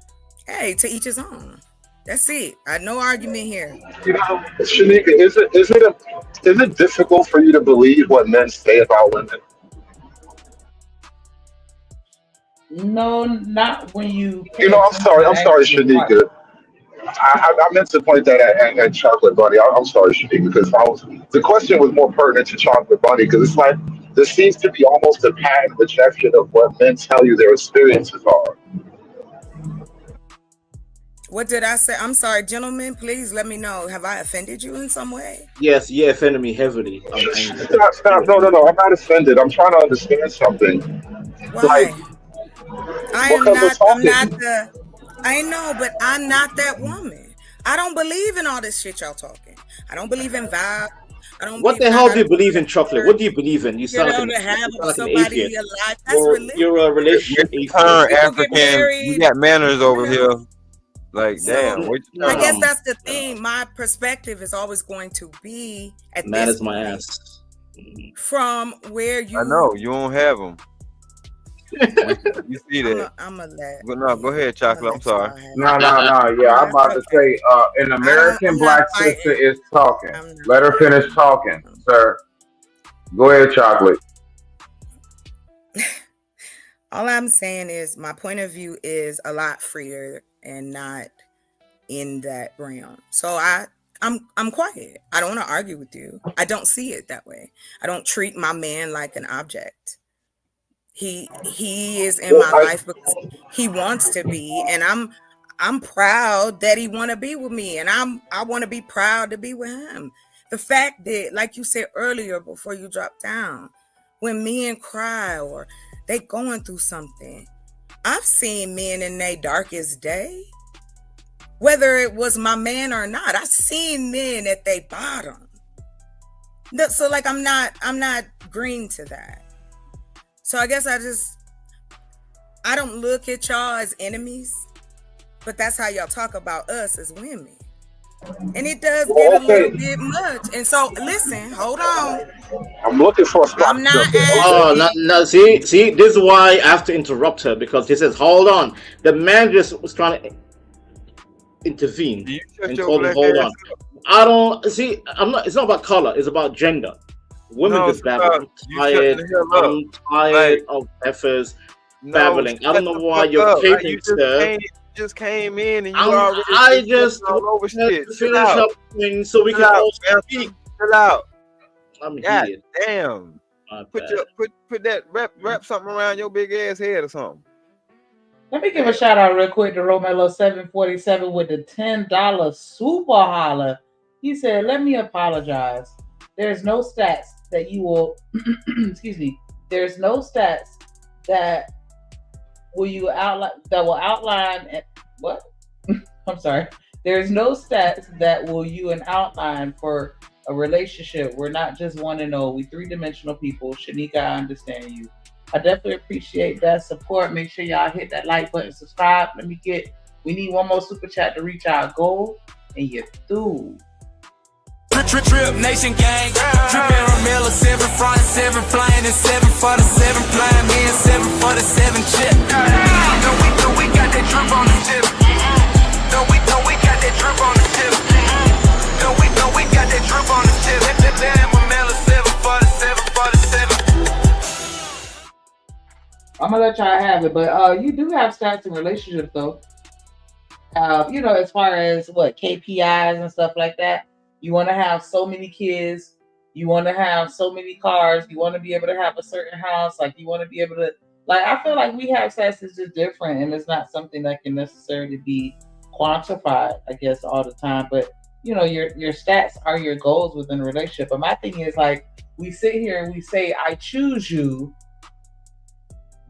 hey, to each his own. That's it. No argument here. Shanika, is it difficult for you to believe what men say about women? No, not when you. I'm sorry, Shanika. I meant to point that at Chocolate Bunny. I'm sorry, Shanika, because the question was more pertinent to Chocolate Bunny because it's like there seems to be almost a pattern rejection of what men tell you their experiences are. What did I say? I'm sorry, gentlemen. Please let me know. Have I offended you in some way? Yes, you offended me heavily. Stop. No. I'm not offended. I'm trying to understand something. Why? I know, but I'm not that woman. I don't believe in all this shit y'all talking. I don't believe in vows. What the hell do you believe in, Chocolate? What do you believe in? You sound like an atheist. You're a relationship atheist. African. You got manners over here. Like, damn. I guess that's the thing. My perspective is always going to be at man is my ass. from where you. I know you don't have them. You see that? I'm gonna let. No, go ahead, Chocolate. I'm sorry. No. Yeah, I'm about to say, an American black sister is talking. Let her finish talking, sir. Go ahead, Chocolate. All I'm saying is my point of view is a lot freer and not in that realm. So I'm quiet. I don't want to argue with you. I don't see it that way. I don't treat my man like an object. He is in my life because he wants to be, and I'm proud that he want to be with me, and I want to be proud to be with him. The fact that, like you said earlier before you dropped down, when men cry or they going through something, I've seen men in their darkest day, whether it was my man or not. I've seen men at their bottom. So like I'm not green to that. So I guess I don't look at y'all as enemies, but that's how y'all talk about us as women. And it does get a little bit much. And so listen, hold on. I'm looking for a spot. I'm not no, see, this is why I have to interrupt her, because he says, hold on. The man just was trying to intervene and told him, hold on. I don't see, it's not about color, it's about gender. Women just babble. I'm tired of effers babbling. I don't know why you're caping, sir. Just came in and you already. I just all over shit. Finish up thing so we can all speak. Chill out. I'm an God idiot. damn. Put that wrap something around your big ass head or something. Let me give a shout out real quick to Romelo 747 with the $10 super holler. He said, "Let me apologize. There's no stats that you will excuse me. There's no stats that will outline what? I'm sorry. There's no stats that will you an outline for a relationship. We're not just 1 and 0. We 3-dimensional people. Shanika, I understand you. I definitely appreciate that support. Make sure y'all hit that like button, subscribe. We need one more super chat to reach our goal, and you're through. Trip Nation gang, tripping on Miller 7 front, 7 flying, and 7 for the 7 flying, me and 7 for the 7 chip. No, we got that drip on the tip. No, we got that drip on the tip. No, we got that drip on the tip. Damn, Miller 7 for the 7 for the 7. I'm gonna let y'all have it, but you do have stats in relationships though. As far as what KPIs and stuff like that. You want to have so many kids. You want to have so many cars. You want to be able to have a certain house. Like you want to be able to, I feel like we have stats that's just different, and it's not something that can necessarily be quantified, I guess, all the time. But your stats are your goals within a relationship. But my thing is we sit here and we say, I choose you,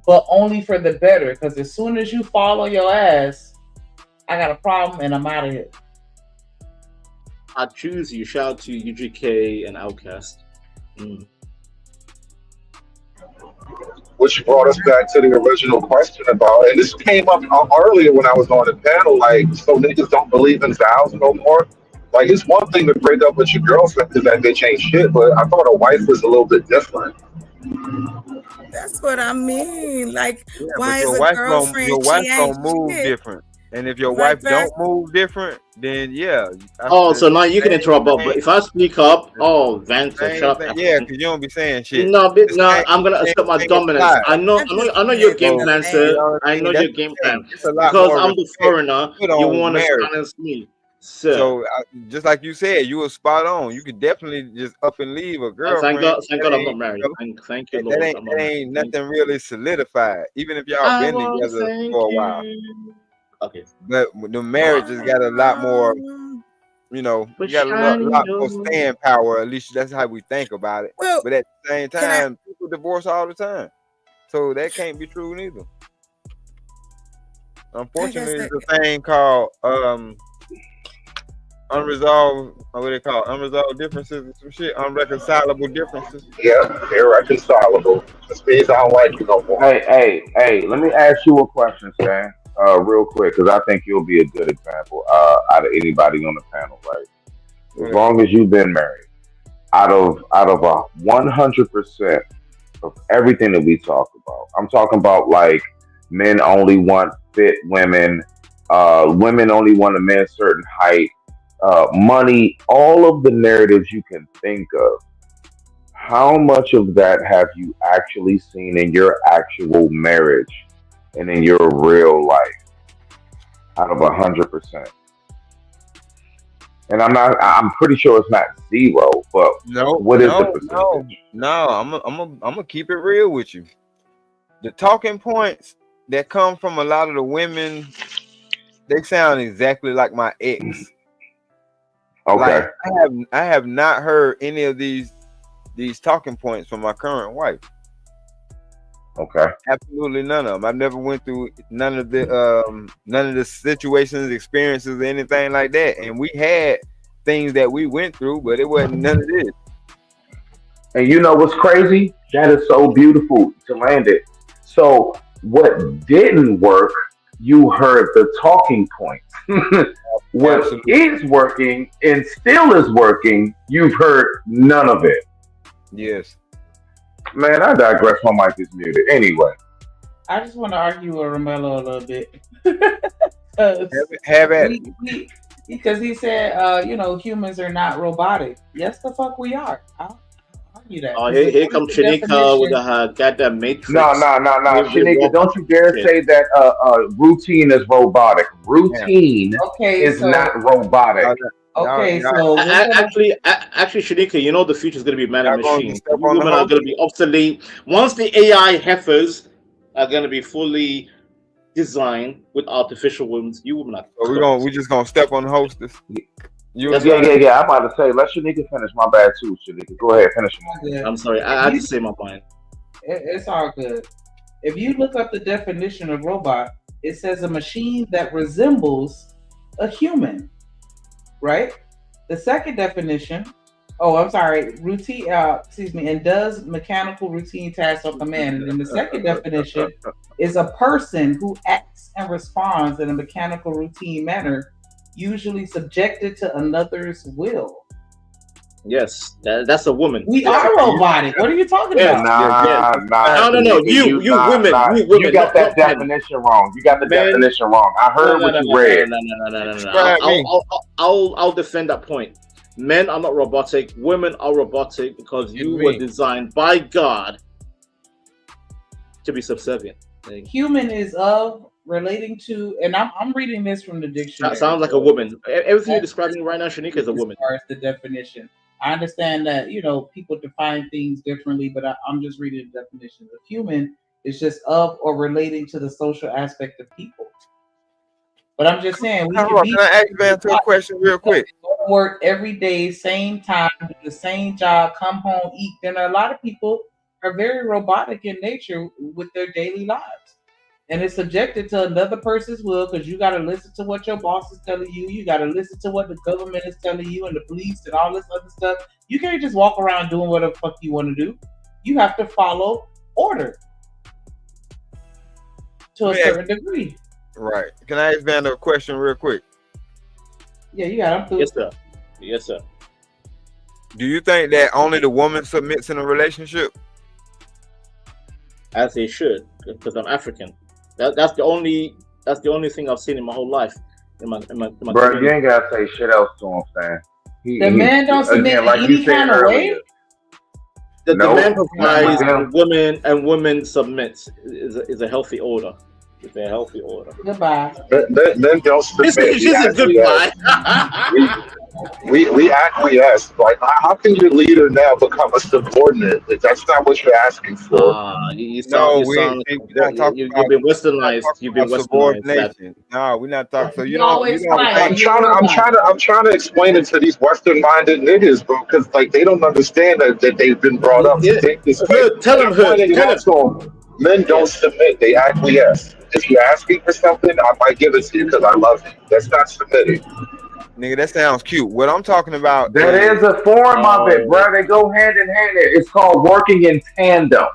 but only for the better. Because as soon as you follow your ass, I got a problem and I'm out of here. I choose you. Shout out to UGK and Outcast. Which brought us back to the original question about, and this came up earlier when I was on the panel, so niggas don't believe in vows no more. It's one thing to break up with your girlfriend because that bitch ain't shit, but I thought a wife was a little bit different. That's what I mean. Why is a girlfriend? Your wife gonna move different. And if your wife don't move different, then yeah. So now you can interrupt, but if I speak up, vent, shut up. Yeah, because you don't be saying shit. No, I'm gonna accept my dominance. I know your game plan, sir. I know your game plan. Because I'm the foreigner, you want to silence me, sir. So just like you said, you were spot on. You could definitely just up and leave a girlfriend. Thank God I'm not married. Thank you, Lord. That ain't nothing really solidified. Even if y'all been together for a while. Okay. But the marriage has got a lot more, you got a lot more staying power. At least that's how we think about it. Well, but at the same time, people divorce all the time. So that can't be true neither. Unfortunately, it's a thing called unresolved, what they call unresolved differences and some shit, unreconcilable differences. Yeah, irreconcilable. This means I don't like you no more. Hey, let me ask you a question, Stan. Real quick, because I think you'll be a good example out of anybody on the panel, right? As long as you've been married, out of 100% of everything that we talk about. I'm talking about like men only want fit women, women only want a man certain height, money, all of the narratives you can think of. How much of that have you actually seen in your actual marriage and in your real life out of 100%? And I'm pretty sure it's not zero, but what is the percentage? No. I'm gonna keep it real with you. The talking points that come from a lot of the women, they sound exactly like my ex. Okay. Like I have not heard any of these talking points from my current wife. Okay. Absolutely none of them. I've never went through none of the situations, experiences, anything like that. And we had things that we went through, but it wasn't none of this. And you know what's crazy? That is so beautiful to land it. So what didn't work, you heard the talking points. What is working and still is working, you've heard none of it. Yes. Man, I digress. My mic is muted. Anyway. I just want to argue with Romello a little bit. Have at it. Because he said, humans are not robotic. Yes, the fuck we are. I'll argue that. Oh, here comes Shanika with her goddamn matrix. No. Shanika, don't you dare say that routine is robotic. Routine is not robotic. Actually, Shanika, the future is going to be man and machine. Women are going to be obsolete once the AI heifers are going to be fully designed with artificial wombs. You women are. So we just gonna step on the hostess. Yeah. I'm about to say, let Shanika finish. My bad too, Shanika. Go ahead, finish. I'm sorry, I had to say my mind. It's all good. If you look up the definition of robot, it says a machine that resembles a human. Right? The second definition, routine, and does mechanical routine tasks on command. And then the second definition is a person who acts and responds in a mechanical routine manner, usually subjected to another's will. Yes, that's a woman. We are robotic. What are you talking about? No. You women. You got that definition wrong. You got the definition wrong. I heard what you read. No. I'll defend that point. Men are not robotic. Women are robotic because you were designed by God to be subservient. Human is relating to, and I'm reading this from the dictionary. That sounds like a woman. Everything you're describing right now, Shanika, is a woman. As far as the definition. I understand that, people define things differently, but I'm just reading the definition of human. It's just of or relating to the social aspect of people. But I'm just saying, can I ask you a question real quick? Work every day, same time, do the same job, come home, eat dinner. A lot of people are very robotic in nature with their daily lives. And it's subjected to another person's will because you got to listen to what your boss is telling you. You got to listen to what the government is telling you and the police and all this other stuff. You can't just walk around doing whatever the fuck you want to do. You have to follow order to a certain degree. Right. Can I ask Van a question real quick? Yeah, you got it. Yes, sir. Do you think that only the woman submits in a relationship? As they should, because I'm African. That's the only thing I've seen in my whole life. In my bro, you ain't gotta say shit else to him, Stan. The man don't submit in any kind of way. The man provides women and women submits is a healthy order. It's a healthy order. Goodbye. Men don't submit. This is a goodbye. We acquiesce. Like, how can your leader now become a subordinate? That's not what you're asking for. You've been westernized. You've been westernized. No, we're not talking. So I'm trying to explain it to these Western-minded niggas, bro, because like they don't understand that they've been brought up to think this way. Tell them. Men don't submit; they acquiesce. If you're asking for something, I might give it to you because I love you. That's not submitting. Nigga, that sounds cute. What I'm talking about is a form of it, bro. They go hand in hand. It's called working in tandem.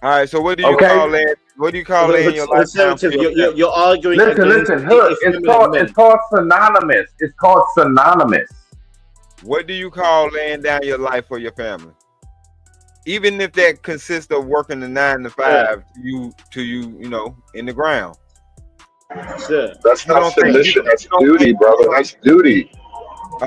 All right, so what do you call that? What do you call it in your lifetime? You're arguing. Listen, Hood. It's called synonymous. It's called synonymous. What do you call laying down your life for your family? Even if that consists of working the 9 to 5 to you in the ground. Sir. That's not submission. That's duty, brother. That's duty.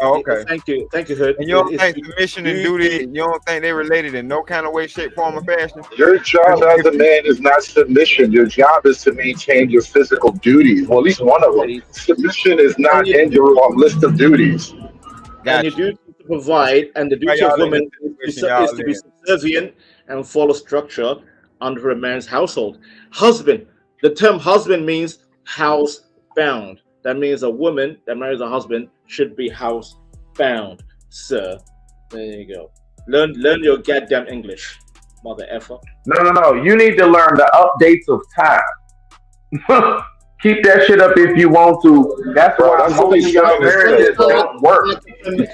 Oh, okay. Thank you, Hood. And you don't think submission and duty, you don't think they're related in no kind of way, shape, form, or fashion? Your job as a man is not submission. Your job is to maintain your physical duties. Well, at least one of them. Submission is not in your list of duties. And your duty to provide, and the duty of women is to be subservient and follow structure under a man's household. Husband. The term husband means house bound. That means a woman that marries a husband should be house bound, sir. There you go. Learn your goddamn English, mother effer. No. You need to learn the updates of time. Keep that shit up if you want to. That's why that's most of y'all marriages don't work.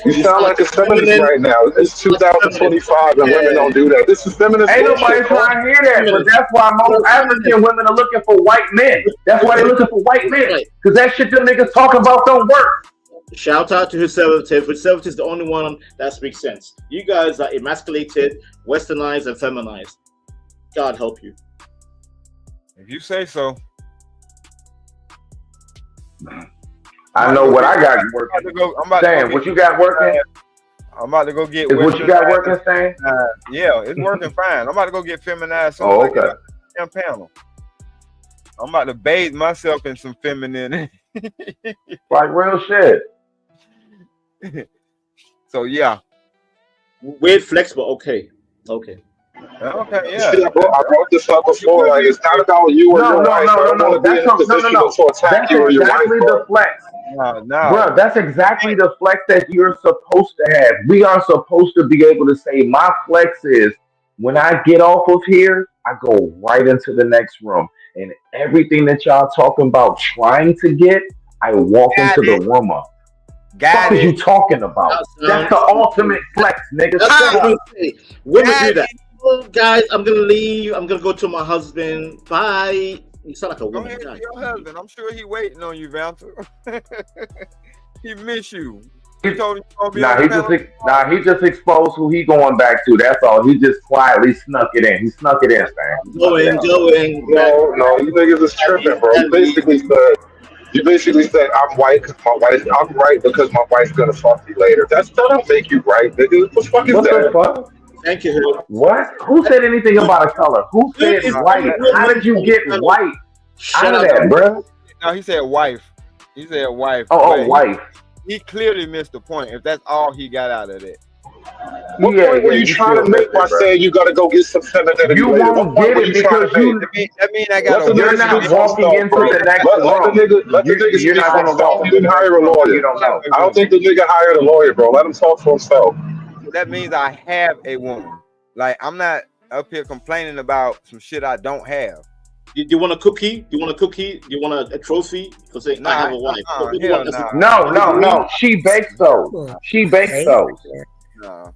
You sound like a feminist right now. It's 2025 and women don't do that. This is feminist. Ain't nobody trying to hear that, but that's why most African women are looking for white men. That's why they're looking for white men. Because that shit them niggas talking about don't work. Shout out to conservative. Conservative is the only one that speaks sense. You guys are emasculated, westernized, and feminized. God help you. If you say so. I know what I got working. Stan, what you got working? I'm about to go get. Is what you got working, Stan? Yeah, it's working fine. I'm about to go get feminized. Oh, okay. Panel. I'm about to bathe myself in some feminine. Like real shit. So yeah. Weird, flexible. Okay. Okay, yeah. I brought this up before. Like, it's not about you or your wife. No. That's exactly the flex. No. Bro, that's exactly the flex that you're supposed to have. We are supposed to be able to say, my flex is when I get off of here, I go right into the next room. And everything that y'all talking about trying to get, I walk into the room up. What are you talking about? That's the ultimate flex, nigga. Women do that. Oh, guys, I'm gonna leave. I'm gonna go to my husband. Bye. You sound like a woman. Go ahead to your husband. I'm sure he waiting on you, Valter. He miss you. He told him he just exposed who he going back to. That's all. He just quietly snuck it in. He snuck it in, Stan. Going. No, you niggas is tripping, bro. You basically said I'm white because my wife. I'm right because my wife's gonna fuck you later. That don't make you right, nigga. What the fuck is that? The fuck? Thank you. What? Who said anything about a color? Who said white? How did you get white out of that, bro? No, he said wife. He said wife. Oh, wife. He clearly missed the point. If that's all he got out of it. What point were you trying to make by saying you got to go get some femininity? You won't get it because that mean I got to. You're not walking into the next room. Let the nigga you're not going to walk. You didn't hire a lawyer. You don't know. I don't think the nigga hired a lawyer, bro. Let him talk for himself. That means I have a woman. Like, I'm not up here complaining about some shit I don't have. You want a cookie? You want a cookie? You want a trophy for saying I have a wife? No. She bakes those. She bakes those. No.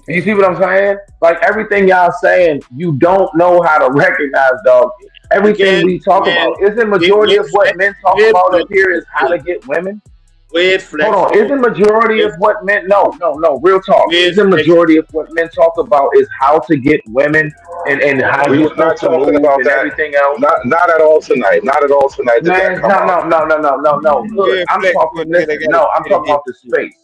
You see what I'm saying? Like everything y'all saying, you don't know how to recognize, dog. Everything we talk about, isn't majority of what men talk about up here is how to get women? Hold on, isn't majority of what men no, real talk. Isn't majority of what men talk about is how to get women and how you're not talking about that. Everything else? Not at all tonight. Not at all tonight. Man, no. Look, I'm talking about the space.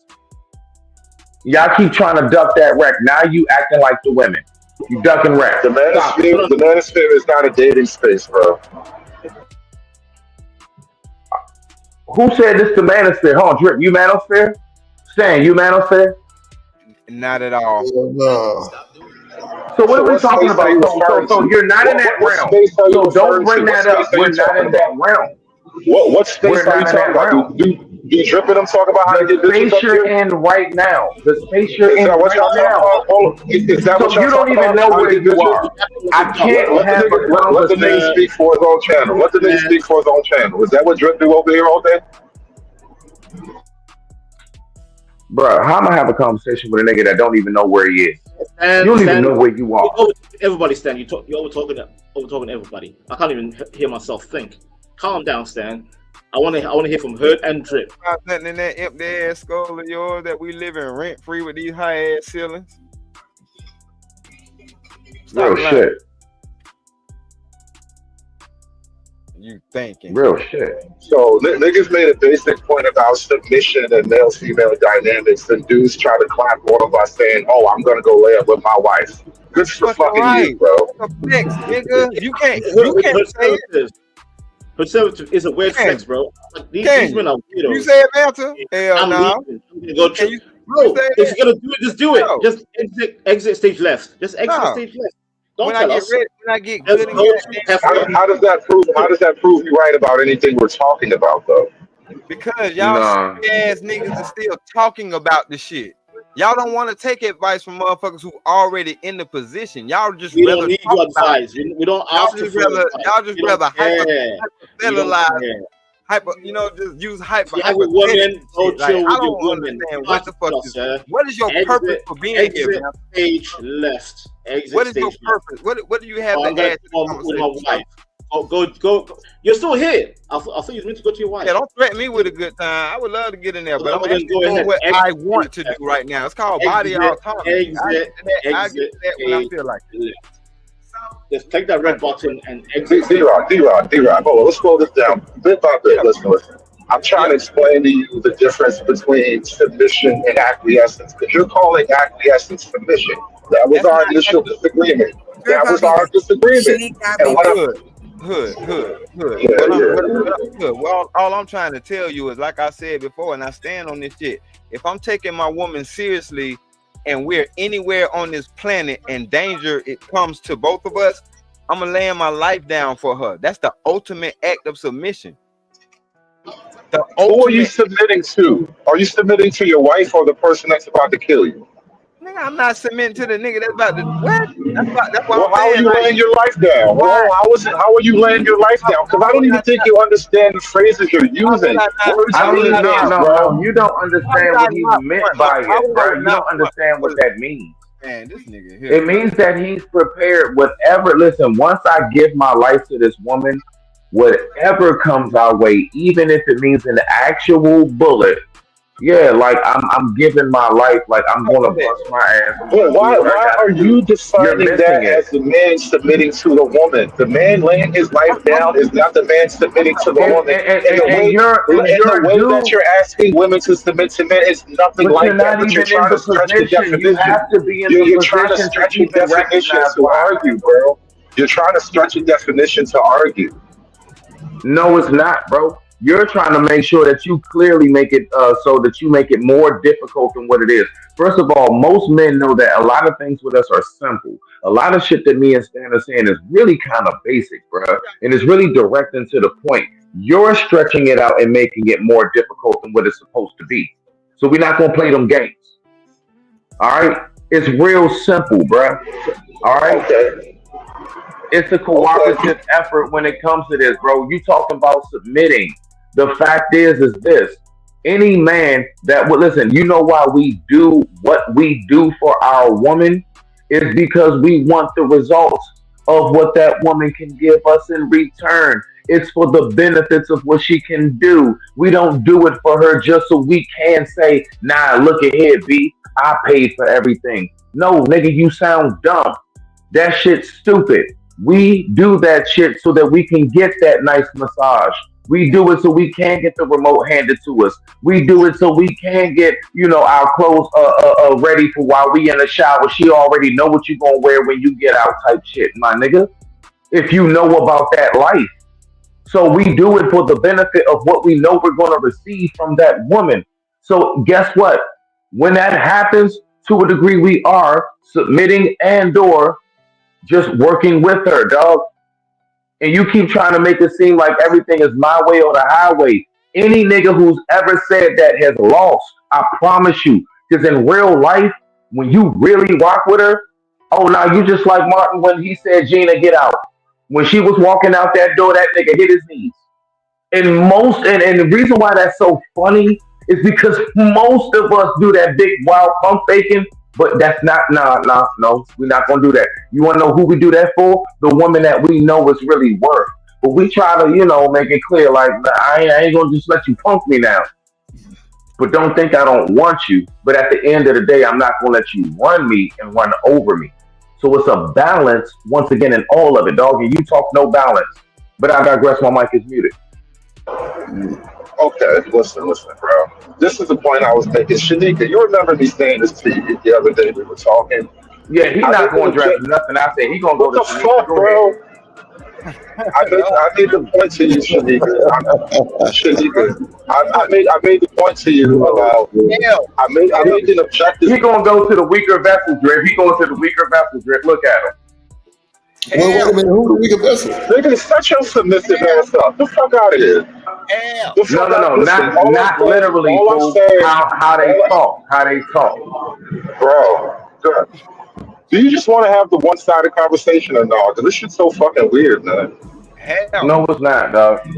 Y'all keep trying to duck that wreck. Now you acting like the women. You ducking wreck. The manosphere is not a dating space, bro. Who said this the manosphere? Hold on, Drip, you manosphere? Stan, you manosphere? Not at all. No. So what are we talking about? So you're not in that realm. So don't bring that up. We're not in that realm. What space are you talking about? Do Drip and them talk about how to get bitches up here? The space you're in right now. The space you're in right now. So you don't even know where you are. I can't have a conversation. Let the nigga speak for his own channel. Let the nigga speak for his own channel. Is that what Drip do over here all day? Bro, how am I have a conversation with a nigga that don't even know where he is? You don't even know where you are. Everybody, Stan. You're over talking everybody. I can't even hear myself think. Calm down, Stan. I want to hear from Hurt and Drip. Nothing in that empty ass skull of yours that we living rent free with these high ass ceilings. Real shit. You thinking? Real shit. So niggas made a basic point about submission and male-female dynamics. The dudes try to clap on by saying, "Oh, I'm gonna go lay up with my wife." Good for fucking you, bro. Flex, nigga. You can't say it. Conservative is a weird flex, bro. These men are weirdos. You say it, Belter? Hell no. Bro, if you're gonna do it, just do it. Just exit stage left. Just exit stage left. Don't tell us. When I get good, how does that prove? How does that prove you right about anything we're talking about, though? Because y'all ass niggas are still talking about the shit. Y'all don't want to take advice from motherfuckers who already in the position. Y'all just we don't need your advice. We don't ask you for advice. Y'all just rather just use hyper. You have a woman, go chill with I your don't woman. understand what the fuck what is your purpose for being here, man? Stage left. What is your purpose? What do you have to add to the conversation? With my wife. Go. You're still here. I thought you meant to go to your wife. Yeah, don't threaten me with a good time. I would love to get in there, but I'm actually doing what I want to do right now. It's called body autonomy. I get that when I feel like it. Just click that red button and exit. D-Rock. Hold on, let's slow this down bit by bit. Listen. I'm trying to explain to you the difference between submission and acquiescence, because you're calling acquiescence submission. That was our initial disagreement. Hood. Well, all I'm trying to tell you is, like I said before, and I stand on this shit. If I'm taking my woman seriously, and we're anywhere on this planet and danger it comes to both of us, I'm gonna lay my life down for her. That's the ultimate act of submission. Who are you submitting to? Are you submitting to your wife or the person that's about to kill you? Nigga, I'm not submitting to the nigga that's about to what? That's well, how are you laying your life down? Well, how are you laying your life down? Because I don't even think you understand the phrases you're using. No, you don't understand what he meant by it, bro. You don't understand what that means. Man, this nigga here. It means that he's prepared. Whatever. Listen, once I give my life to this woman, whatever comes our way, even if it means an actual bullet. Yeah, like I'm giving my life, like I'm gonna bust my ass. But why are you defining that as the man submitting to the woman? The man laying his life down is not the man submitting to the woman. And the way that you're asking women to submit to men is nothing like that. But you're trying to stretch the definition. You have to be in you're trying to stretch a definition to argue, bro. You're trying to stretch a definition to argue. No, it's not, bro. You're trying to make sure that you clearly make it so that you make it more difficult than what it is. First of all, most men know that a lot of things with us are simple. A lot of shit that me and Stan are saying is really kind of basic, bro. And it's really direct and to the point. You're stretching it out and making it more difficult than what it's supposed to be. So we're not going to play them games. All right? It's real simple, bro. All right? Okay. It's a cooperative effort when it comes to this, bro. You talking about submitting. The fact is this. Any man that would listen, you know why we do what we do for our woman is because we want the results of what that woman can give us in return. It's for the benefits of what she can do. We don't do it for her just so we can say, nah, look at here, B. I paid for everything. No, nigga, you sound dumb. That shit's stupid. We do that shit so that we can get that nice massage. We do it so we can get the remote handed to us. We do it so we can get, our clothes ready for while we in the shower. She already know what you gonna wear when you get out type shit, my nigga. If you know about that life. So we do it for the benefit of what we know we're gonna receive from that woman. So guess what? When that happens, to a degree, we are submitting and/or just working with her, dog. And you keep trying to make it seem like everything is my way or the highway. Any nigga who's ever said that has lost. I promise you. Because in real life, when you really rock with her, oh, now you just like Martin when he said, Gina, get out. When she was walking out that door, that nigga hit his knees. And the reason why that's so funny is because most of us do that big wild pump faking. But that's not, no, we're not going to do that. You want to know who we do that for? The woman that we know is really worth. But we try to, make it clear, like, I ain't gonna just let you punk me now. But don't think I don't want you. But at the end of the day, I'm not gonna let you run me and run over me. So it's a balance, once again, in all of it, dog. And you talk no balance. But I digress, my mic is muted. Okay, listen, bro. This is the point I was making. Shanika, you remember me saying this to you the other day we were talking? Yeah, he's not going to address nothing. I said he's going to go to What the fuck, bro? I made the point to you, Shanika. I made the point to you about. I made an objective. He gonna go to the weaker vessel, Drip. He going to the weaker vessel, Drip. Look at him. Well, wait a minute. Who the weaker vessel? Nigga, shut your submissive ass up. The fuck out of here. No, not literally. All I'm saying, how they talk. How they talk, bro. God. Do you just want to have the one-sided conversation or no? Because this shit's so fucking weird, man. Hell. No, it's not, dog. It's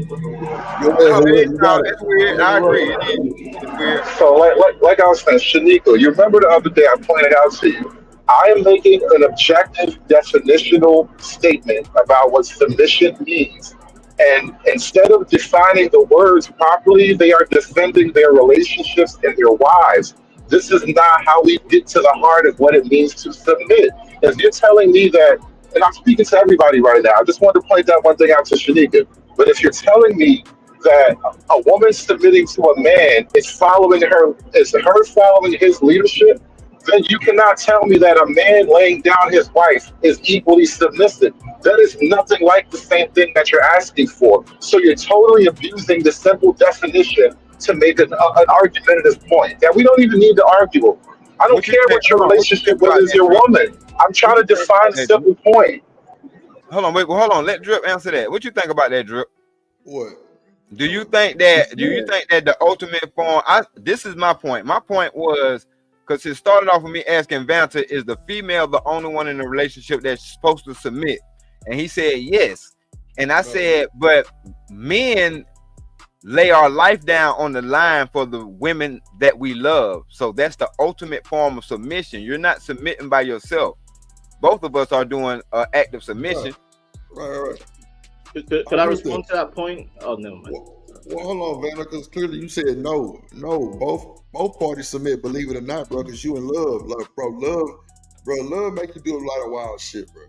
weird. I agree. It's weird. So, like I was saying, Shanika, you remember the other day I pointed out to you, I am making an objective definitional statement about what submission means. And instead of defining the words properly, they are defending their relationships and their wives. This is not how we get to the heart of what it means to submit. If you're telling me that, and I'm speaking to everybody right now, I just wanted to point that one thing out to Shanika. But if you're telling me that a woman submitting to a man is her following his leadership, then you cannot tell me that a man laying down his wife is equally submissive. That is nothing like the same thing that you're asking for. So you're totally abusing the simple definition to make an argumentative point that we don't even need to argue over. I don't care what your relationship with is your woman. I'm trying to define a simple point. Hold on. Let Drip answer that. What you think about that, Drip? What? Do you think that the ultimate form? This is my point. My point was, because it started off with me asking Vanta, is the female the only one in the relationship that's supposed to submit? And he said yes. And I said, but men lay our life down on the line for the women that we love. So that's the ultimate form of submission. You're not submitting by yourself. Both of us are doing active submission. Right. Could I respond to that point? Oh, never mind. Well, hold on, Vanna, because clearly you said no. Both parties submit, believe it or not, bro, because you in love. Like, love make you do a lot of wild shit, bro.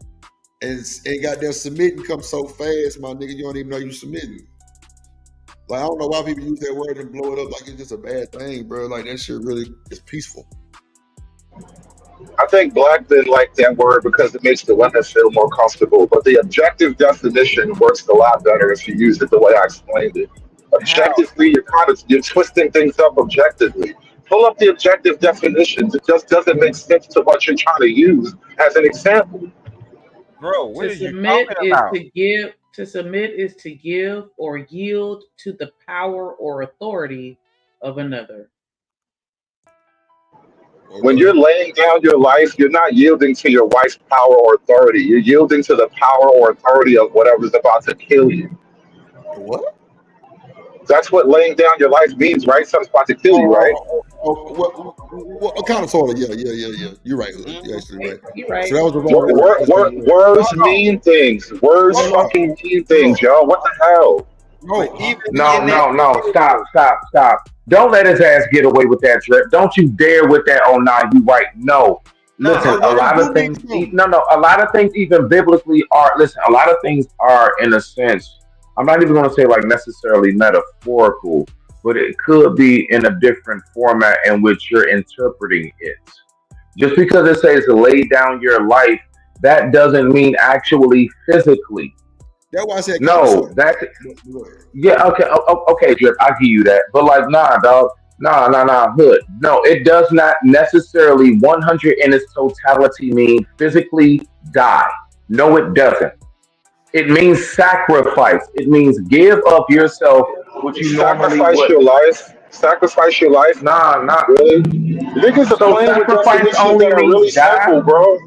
And goddamn submitting comes so fast, my nigga, you don't even know you submitting. Like, I don't know why people use that word and blow it up like it's just a bad thing, bro. Like, that shit really is peaceful. I think Black didn't like that word because it makes the women feel more comfortable. But the objective definition works a lot better if you use it the way I explained it. Objectively, you're twisting things up objectively. Pull up the objective definitions. It just doesn't make sense to what you're trying to use as an example. Bro, what to are you submit talking is about? to submit is to give or yield to the power or authority of another. When you're laying down your life, you're not yielding to your wife's power or authority. You're yielding to the power or authority of whatever's about to kill you. What? That's what laying down your life means, right? Something's about to kill you, right? Well, kind of, sort of, yeah. You're right. You're actually right. You're right. So that was the wrong Words mean things. Words fucking mean things, y'all. What the hell? No. Stop. Don't let his ass get away with that, Drip. Don't you dare with that. Oh, nah, you right. No. Listen, a lot of things. A lot of things even biblically are. Listen, a lot of things are in a sense. I'm not even going to say like necessarily metaphorical, but it could be in a different format in which you're interpreting it. Just because it says lay down your life, that doesn't mean actually physically. That's why I said no. That's yeah. Okay, Drip. I'll give you that. But like, nah, dog. Nah, hood. No, it does not necessarily 100 in its totality mean physically die. No, it doesn't. It means sacrifice. It means give up yourself, which you normally would. Sacrifice your life. Nah, not really. Niggas are playing with sacrifice only that are means really die, simple, bro.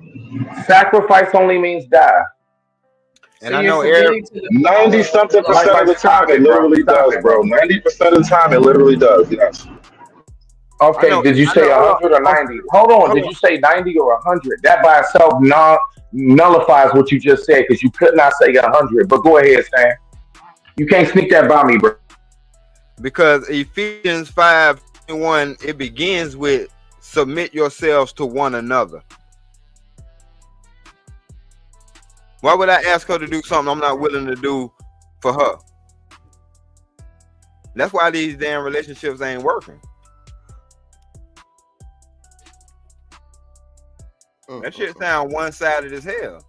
Sacrifice only means die. And I know 90-something percent of the time it literally does, bro. 90% of the time it literally does. Yes. Okay, did you say 100 or 90? Hold on, did you say 90 or 100? That by itself nullifies what you just said because you could not say 100. But go ahead, Sam. You can't sneak that by me, bro. Because Ephesians 5:21, it begins with submit yourselves to one another. Why would I ask her to do something I'm not willing to do for her? That's why these damn relationships ain't working. That shit sound one-sided as hell.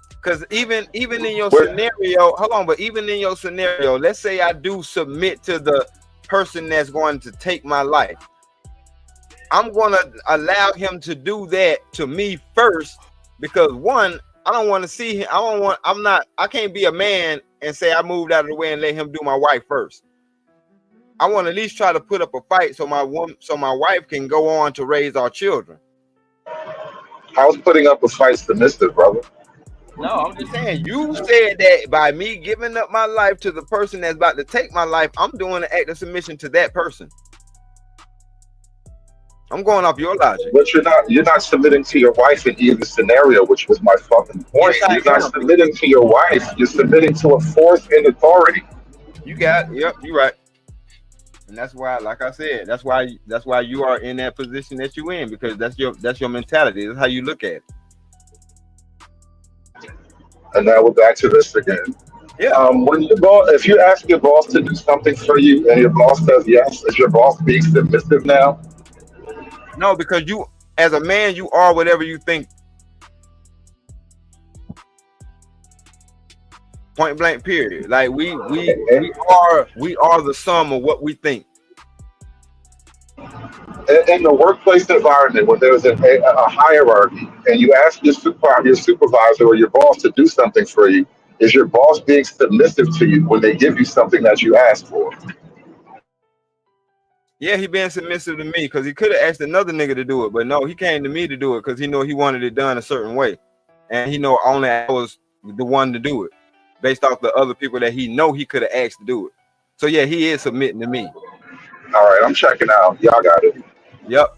Because even in your scenario, hold on, but even in your scenario, let's say I do submit to the person that's going to take my life. I'm going to allow him to do that to me first, because one, I don't want to see him. I can't be a man and say I moved out of the way and let him do my wife first. I want to at least try to put up a fight so my wife can go on to raise our children. How's putting up a fight submissive, brother? No, I'm just saying, you said that by me giving up my life to the person that's about to take my life, I'm doing an act of submission to that person. I'm going off your logic. But you're not submitting to your wife in either scenario, which was my fucking point. Yes, you're not submitting to your wife, you're submitting to a force and authority. You got it. Yep, you're right. And that's why, like I said, that's why you are in that position that you're in, because that's your mentality. That's how you look at it. And now we're back to this again. Yeah. If you ask your boss to do something for you and your boss says yes, is your boss being submissive now? No, because you, as a man, you are whatever you think. Point blank, period. Like we are the sum of what we think. In the workplace environment, when there's a hierarchy, and you ask your supervisor or your boss to do something for you, is your boss being submissive to you when they give you something that you asked for? Yeah, he being submissive to me, because he could have asked another nigga to do it, but no, he came to me to do it because he know he wanted it done a certain way, and he know only I was the one to do it, based off the other people that he know he could have asked to do it. So yeah, he is submitting to me. All right, I'm checking out. Y'all got it. Yep.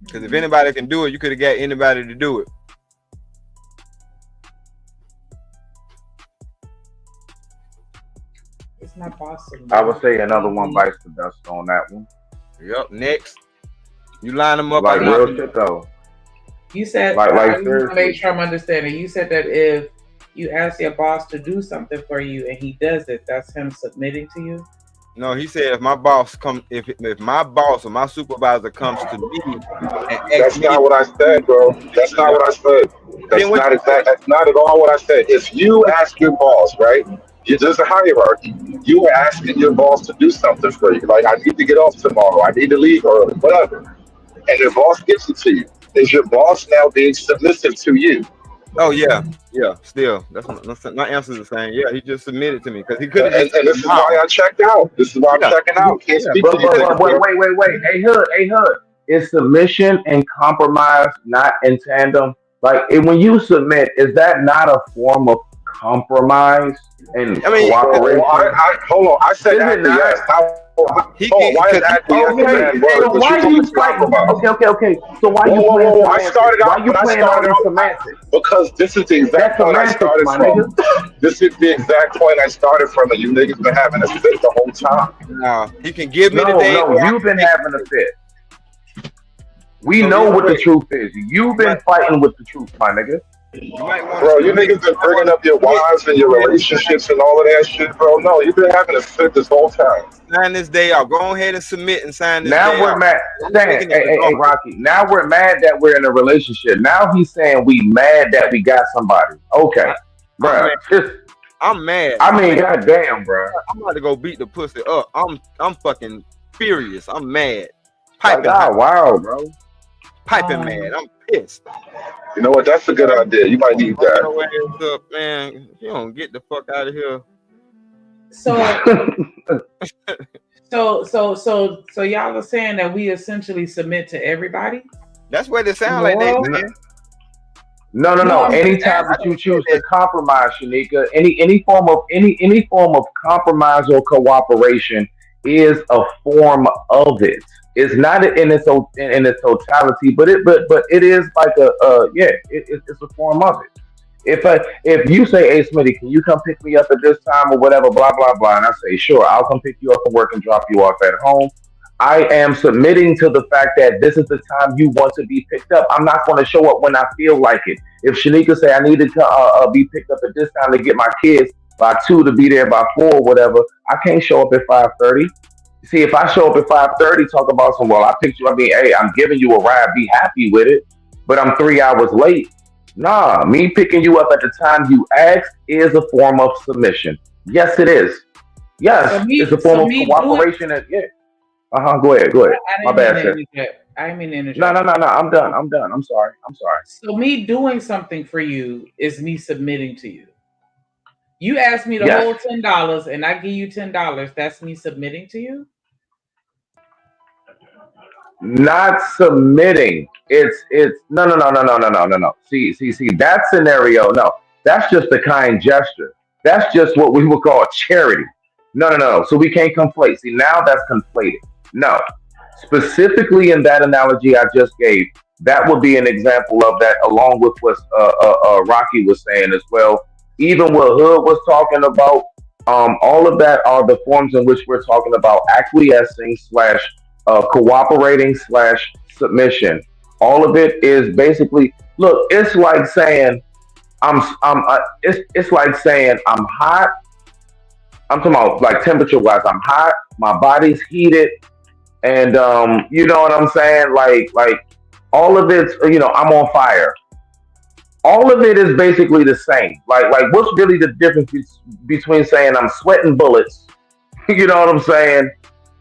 Because if anybody can do it, you could have got anybody to do it. It's not possible. I would say another one bites the dust on that one. Yep. Next, you line them up like real shit though. You said, like I want to make sure I'm understanding. You said that if you ask your boss to do something for you and he does it, that's him submitting to you? No, he said if my boss if my boss or my supervisor comes to me and that's not what I said, bro. That's not what I said. That's not at all what I said. If you ask your boss, right? There's a hierarchy. You are asking your boss to do something for you. Like, I need to get off tomorrow. I need to leave early, whatever. And your boss gives it to you. Is your boss now being submissive to you? Oh yeah. Still, that's my answer is the same. Yeah, he just submitted to me because he couldn't. And this is why I checked out. This is why I'm checking out. Can't speak to you. Wait. Hey, Hood. Is submission and compromise not in tandem? Like, when you submit, is that not a form of compromise and cooperation? Hold on. I said that. Yes. Why is that? So why are you fighting? Okay. So why you playing? I started out. Why you playing all this semantics? Because this is the exact point I started from. This is the exact point I started from, and you niggas been having a fit the whole time. No, he can give me the day. No, you've been having a fit. We know what the truth is. You've been fighting with the truth, my nigga. Bro, you niggas been bringing up your wives and your relationships and all of that shit, bro. No, you've been having a fit this whole time. Sign this day out. Go ahead and submit and sign this now day we're out. mad. Hey, Rocky. Now we're mad that we're in a relationship. Now he's saying we mad that we got somebody. Okay, bro. I'm mad. I mean, goddamn, bro. I'm about to go beat the pussy up. I'm fucking furious. I'm mad. Piping. Wow, bro. Piping mad. I'm pissed. You know what? That's a good idea. You might need that. Up, man. You don't get the fuck out of here. So y'all are saying that we essentially submit to everybody? That's what it sounds like. Man. No. Anytime that you choose to compromise, Shanika, any form of compromise or cooperation is a form of it. It's not in its totality, but it is like it's a form of it. If you say, hey Smitty, can you come pick me up at this time or whatever, blah blah blah, and I say, sure, I'll come pick you up from work and drop you off at home. I am submitting to the fact that this is the time you want to be picked up. I'm not going to show up when I feel like it. If Shanika say I need to be picked up at this time to get my kids by 2 to be there by 4 or whatever, I can't show up at 5:30. See, if I show up at 5:30, talk about some, well, I picked you. I mean, hey, I'm giving you a ride. Be happy with it. But I'm 3 hours late. Nah, me picking you up at the time you asked is a form of submission. Yes, it is. Yes, it's a form of cooperation. Yeah. Go ahead. My bad, sir. I didn't mean to interject. No. I'm done. I'm sorry. So me doing something for you is me submitting to you. You asked me to hold $10 and I give you $10. That's me submitting to you? Not submitting. It's no. See. That scenario, no. That's just a kind gesture. That's just what we would call charity. No. So we can't conflate. See, now that's conflated. No. Specifically in that analogy I just gave, that would be an example of that, along with what Rocky was saying as well. Even what Hood was talking about, all of that are the forms in which we're talking about acquiescing slash cooperating slash submission. All of it is basically, look, it's like saying it's like saying I'm hot. I'm talking about like temperature wise. I'm hot. My body's heated, and you know what I'm saying? Like all of it's, I'm on fire. All of it is basically the same. Like what's really the difference between saying I'm sweating bullets, you know what I'm saying,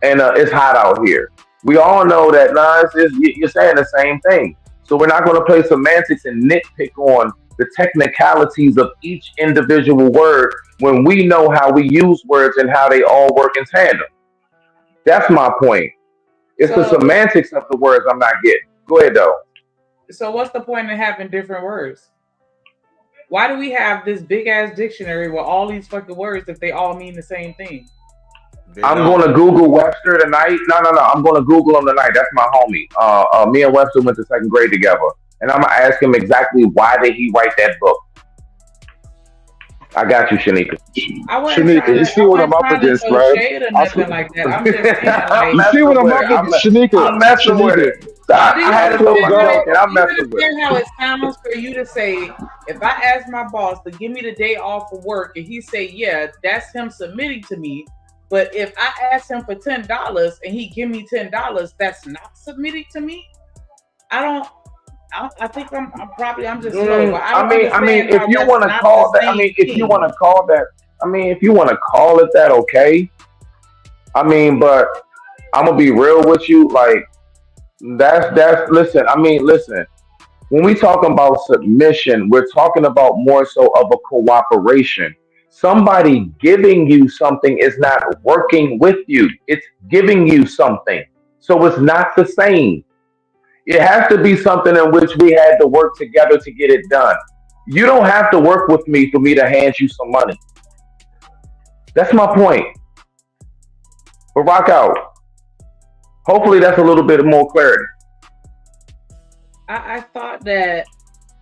and it's hot out here? We all know that you're saying the same thing. So we're not going to play semantics and nitpick on the technicalities of each individual word when we know how we use words and how they all work in tandem. That's my point. It's the semantics of the words I'm not getting. Go ahead, though. So what's the point in having different words? Why do we have this big ass dictionary with all these fucking words if they all mean the same thing? I'm going to Google Webster tonight. No. I'm going to Google him tonight. That's my homie. Me and Webster went to second grade together. And I'm going to ask him exactly why did he write that book. I got you, Shanika. Shanika, you see what I'm up against, right? Like that. I'm just saying, you see what I'm up against, Shanika? I'm messing with it. I had to put my joke and I'm messing with it. How it sounds for you to say, if I ask my boss to give me the day off for work and he say, yeah, that's him submitting to me. But if I ask him for $10 and he give me $10, that's not submitting to me. I think I'm just slow. But I mean, if you want to call that, if you want to call it that, okay. But I'm gonna be real with you. Like that's listen. When we talk about submission, we're talking about more so of a cooperation. Somebody giving you something is not working with you. It's giving you something. So it's not the same. It has to be something in which we had to work together to get it done. You don't have to work with me for me to hand you some money. That's my point. But rock out. Hopefully that's a little bit more clarity. I thought that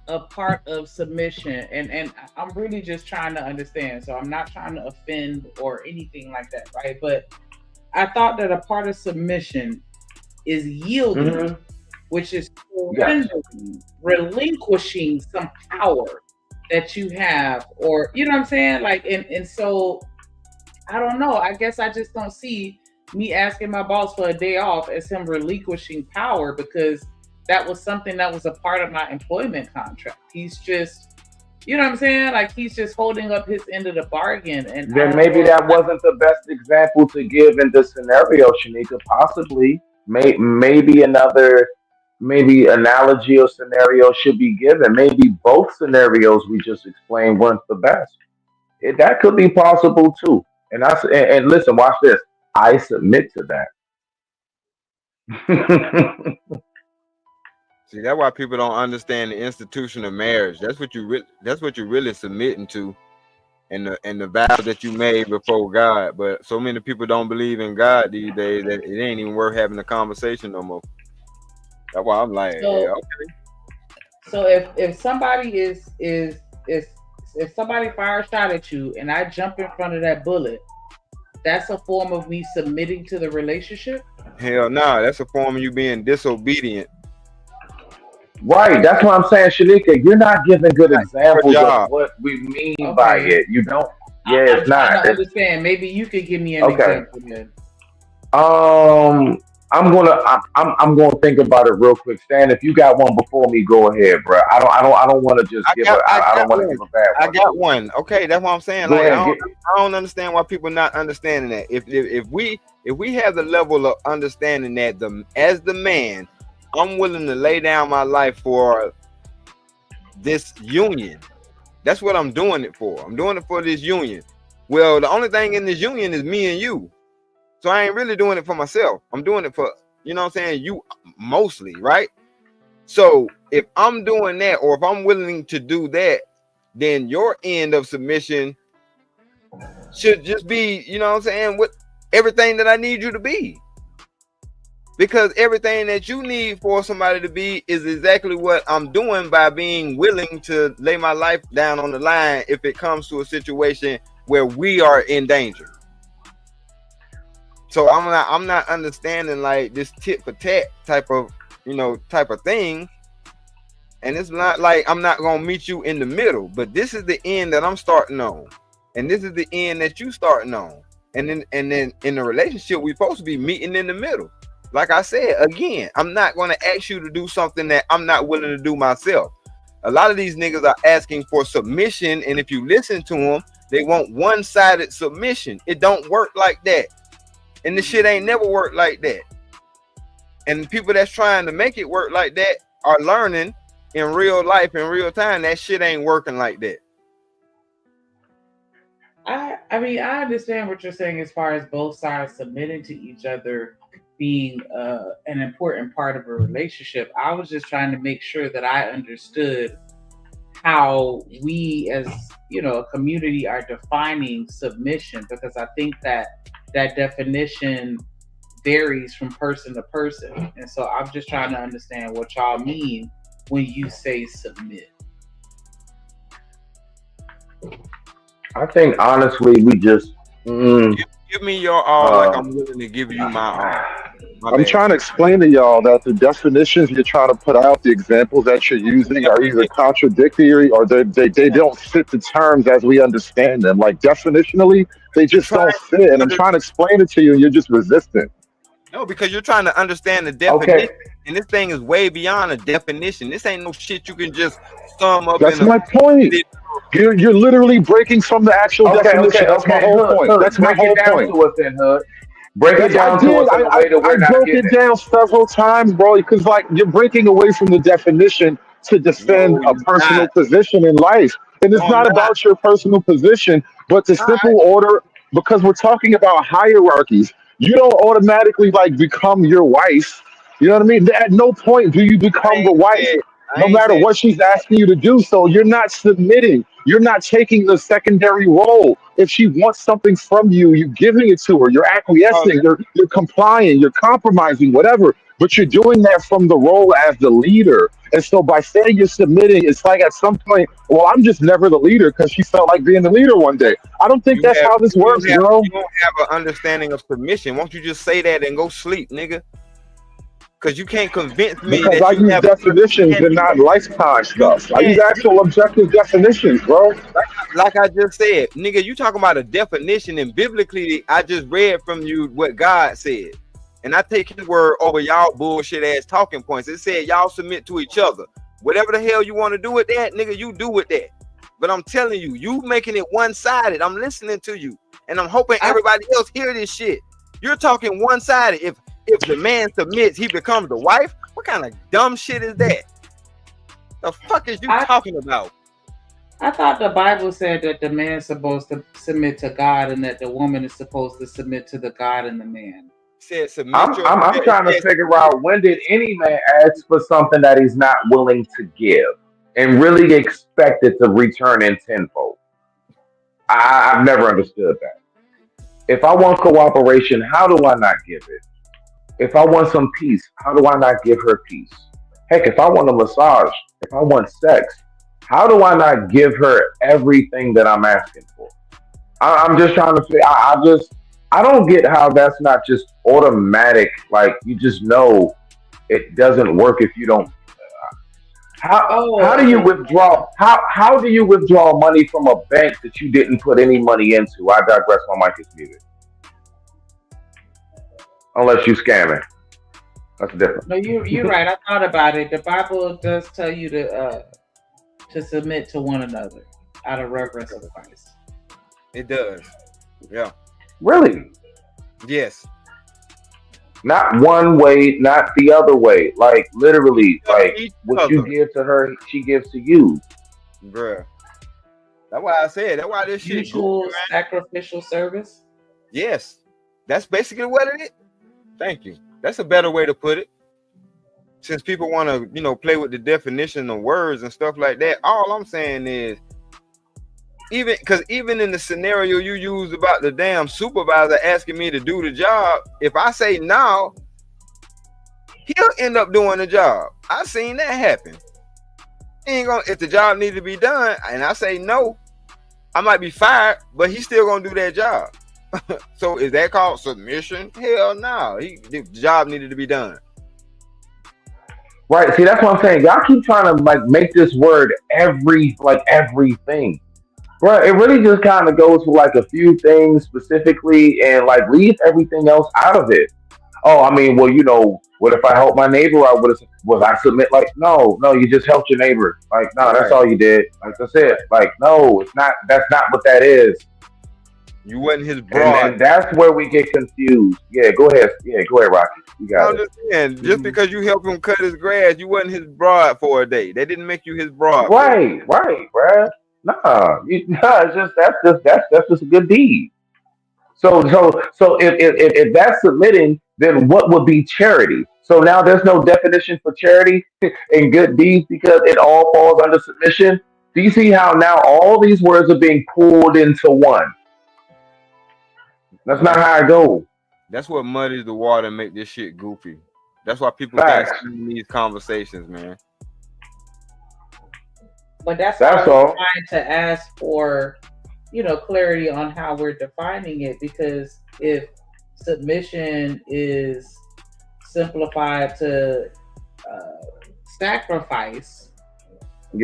a part of submission, and I'm really just trying to understand, so I'm not trying to offend or anything like that, right? But I thought that a part of submission is yielding, which is relinquishing some power that you have, or you know what I'm saying? Like, and so I don't know. I guess I just don't see me asking my boss for a day off as him relinquishing power, because that was something that was a part of my employment contract. He's just, you know what I'm saying? Like, he's just holding up his end of the bargain. And then maybe that wasn't the best example to give in this scenario, Shanika. Possibly, maybe another analogy or scenario should be given. Maybe both scenarios we just explained weren't the best. That could be possible too. And listen, watch this. I submit to that. See, that's why people don't understand the institution of marriage. That's what you're really submitting to, and the vow that you made before God. But so many people don't believe in God these days that it ain't even worth having a conversation no more. That's why I'm like, okay. So if somebody is If somebody fires a shot at you and I jump in front of that bullet, that's a form of me submitting to the relationship? Hell nah, that's a form of you being disobedient. Right, that's what I'm saying, Shanika. You're not giving good Your examples of job. what we mean by it. You don't. Yeah, I'm it's trying not. to understand. Maybe you could give me an Okay. example then. I'm gonna think about it real quick. Stan, if you got one before me, go ahead, bro. I don't want to just give a. I don't want to give a bad I one. got one. Okay, that's what I'm saying. Go Like ahead. I don't understand why people not understanding that. If we have the level of understanding that as the man, I'm willing to lay down my life for this union. That's what I'm doing it for. I'm doing it for this union. Well, the only thing in this union is me and you. So I ain't really doing it for myself. I'm doing it for, you know what I'm saying, you mostly, right? So if I'm doing that, or if I'm willing to do that, then your end of submission should just be, you know what I'm saying, with everything that I need you to be. Because everything that you need for somebody to be is exactly what I'm doing by being willing to lay my life down on the line if it comes to a situation where we are in danger. So I'm not understanding like this tit for tat type of thing. And it's not like I'm not gonna meet you in the middle, but this is the end that I'm starting on, and this is the end that you starting on. And then in the relationship, we're supposed to be meeting in the middle. Like I said, again, I'm not gonna ask you to do something that I'm not willing to do myself. A lot of these niggas are asking for submission, and if you listen to them, they want one-sided submission. It don't work like that. And the shit ain't never worked like that. And people that's trying to make it work like that are learning in real life, in real time, that shit ain't working like that. I mean, I understand what you're saying as far as both sides submitting to each other being an important part of a relationship. I was just trying to make sure that I understood how we as, a community are defining submission, because I think that definition varies from person to person. And so I'm just trying to understand what y'all mean when you say submit. I think honestly, we just give me your all, like I'm willing to give you my all. I'm trying to explain to y'all that the definitions you're trying to put out, the examples that you're using, are either contradictory or they don't fit the terms as we understand them. Like definitionally, they just don't fit. And I'm trying to explain it to you, and you're just resistant. No, because you're trying to understand the definition, and this thing is way beyond a definition. This ain't no shit you can just sum up. That's my point. You're literally breaking from the actual definition. That's my whole point. That's my whole point. To us then, Hood. Break it down to us in a way that we're not broke getting it down several times, bro, because like you're breaking away from the definition to defend a personal position in life. And it's not about your personal position, but the simple order, because we're talking about hierarchies. You don't automatically like become your wife. You know what I mean? At no point do you become the wife, no matter what she's asking you to do. So you're not submitting. You're not taking the secondary role. If she wants something from you, you're giving it to her. You're acquiescing. You're complying. You're compromising, whatever. But you're doing that from the role as the leader. And so by saying you're submitting, it's like at some point, well, I'm just never the leader because she felt like being the leader one day. I don't think that's how this works, bro. You don't have an understanding of submission. Won't you just say that and go sleep, nigga? Because you can't convince me because that I you use have definitions and not lifetime stuff. I use actual objective definitions, bro. Like I just said, nigga, you talking about a definition, and biblically, I just read from you what God said. And I take his word over y'all bullshit ass talking points. It said y'all submit to each other. Whatever the hell you want to do with that, nigga, you do with that. But I'm telling you, you making it one-sided. I'm listening to you. And I'm hoping everybody else hear this shit. You're talking one-sided. If the man submits, he becomes the wife. What kind of dumb shit is that? The fuck is you talking about? I thought the Bible said that the man is supposed to submit to God and that the woman is supposed to submit to the God and the man. Said submit. I'm trying to figure out, when did any man ask for something that he's not willing to give and really expect it to return in tenfold? I've never understood that. If I want cooperation, how do I not give it? If I want some peace, how do I not give her peace? Heck, if I want a massage, if I want sex, How do I not give her everything that I'm asking for? I'm just trying to say. I don't get how that's not just automatic. Like you just know it doesn't work if you don't. How do you withdraw? How do you withdraw money from a bank that you didn't put any money into? I digress. My mic is muted. Unless you scamming, that's different. No, you're right. I thought about it. The Bible does tell you to submit to one another out of reverence of Christ. It does. Yeah. Really? Yes. Not one way, not the other way. Like literally, like what you give to her, she gives to you. Bruh. That's why I said. That's why this shit. Mutual sacrificial service. Yes, that's basically what it is. Thank you. That's a better way to put it. Since people want to, play with the definition of words and stuff like that, all I'm saying is, even in the scenario you used about the damn supervisor asking me to do the job, if I say no, he'll end up doing the job. I seen that happen. If the job needs to be done and I say no, I might be fired, but he's still gonna do that job. So is that called submission? Hell no. The job needed to be done. Right. See, that's what I'm saying. Y'all keep trying to make this word everything. Right. It really just kind of goes for a few things specifically and leave everything else out of it. Oh, I mean, well, what if I help my neighbor out? Was I submit? No, you just helped your neighbor. No, that's all you did. That's it. No, it's not. That's not what that is. You wasn't his broad. And that's where we get confused. Yeah, go ahead. Yeah, go ahead, Rocky. You got it. Just because you helped him cut his grass, you wasn't his broad for a day. They didn't make you his broad. Right, bruh. Nah, that's just a good deed. So if that's submitting, then what would be charity? So now there's no definition for charity and good deeds because it all falls under submission. Do you see how now all these words are being pulled into one? That's not how I go. That's what muddies the water and make this shit goofy. That's why people can't see these conversations, man. But that's why I'm trying to ask for, clarity on how we're defining it. Because if submission is simplified to sacrifice,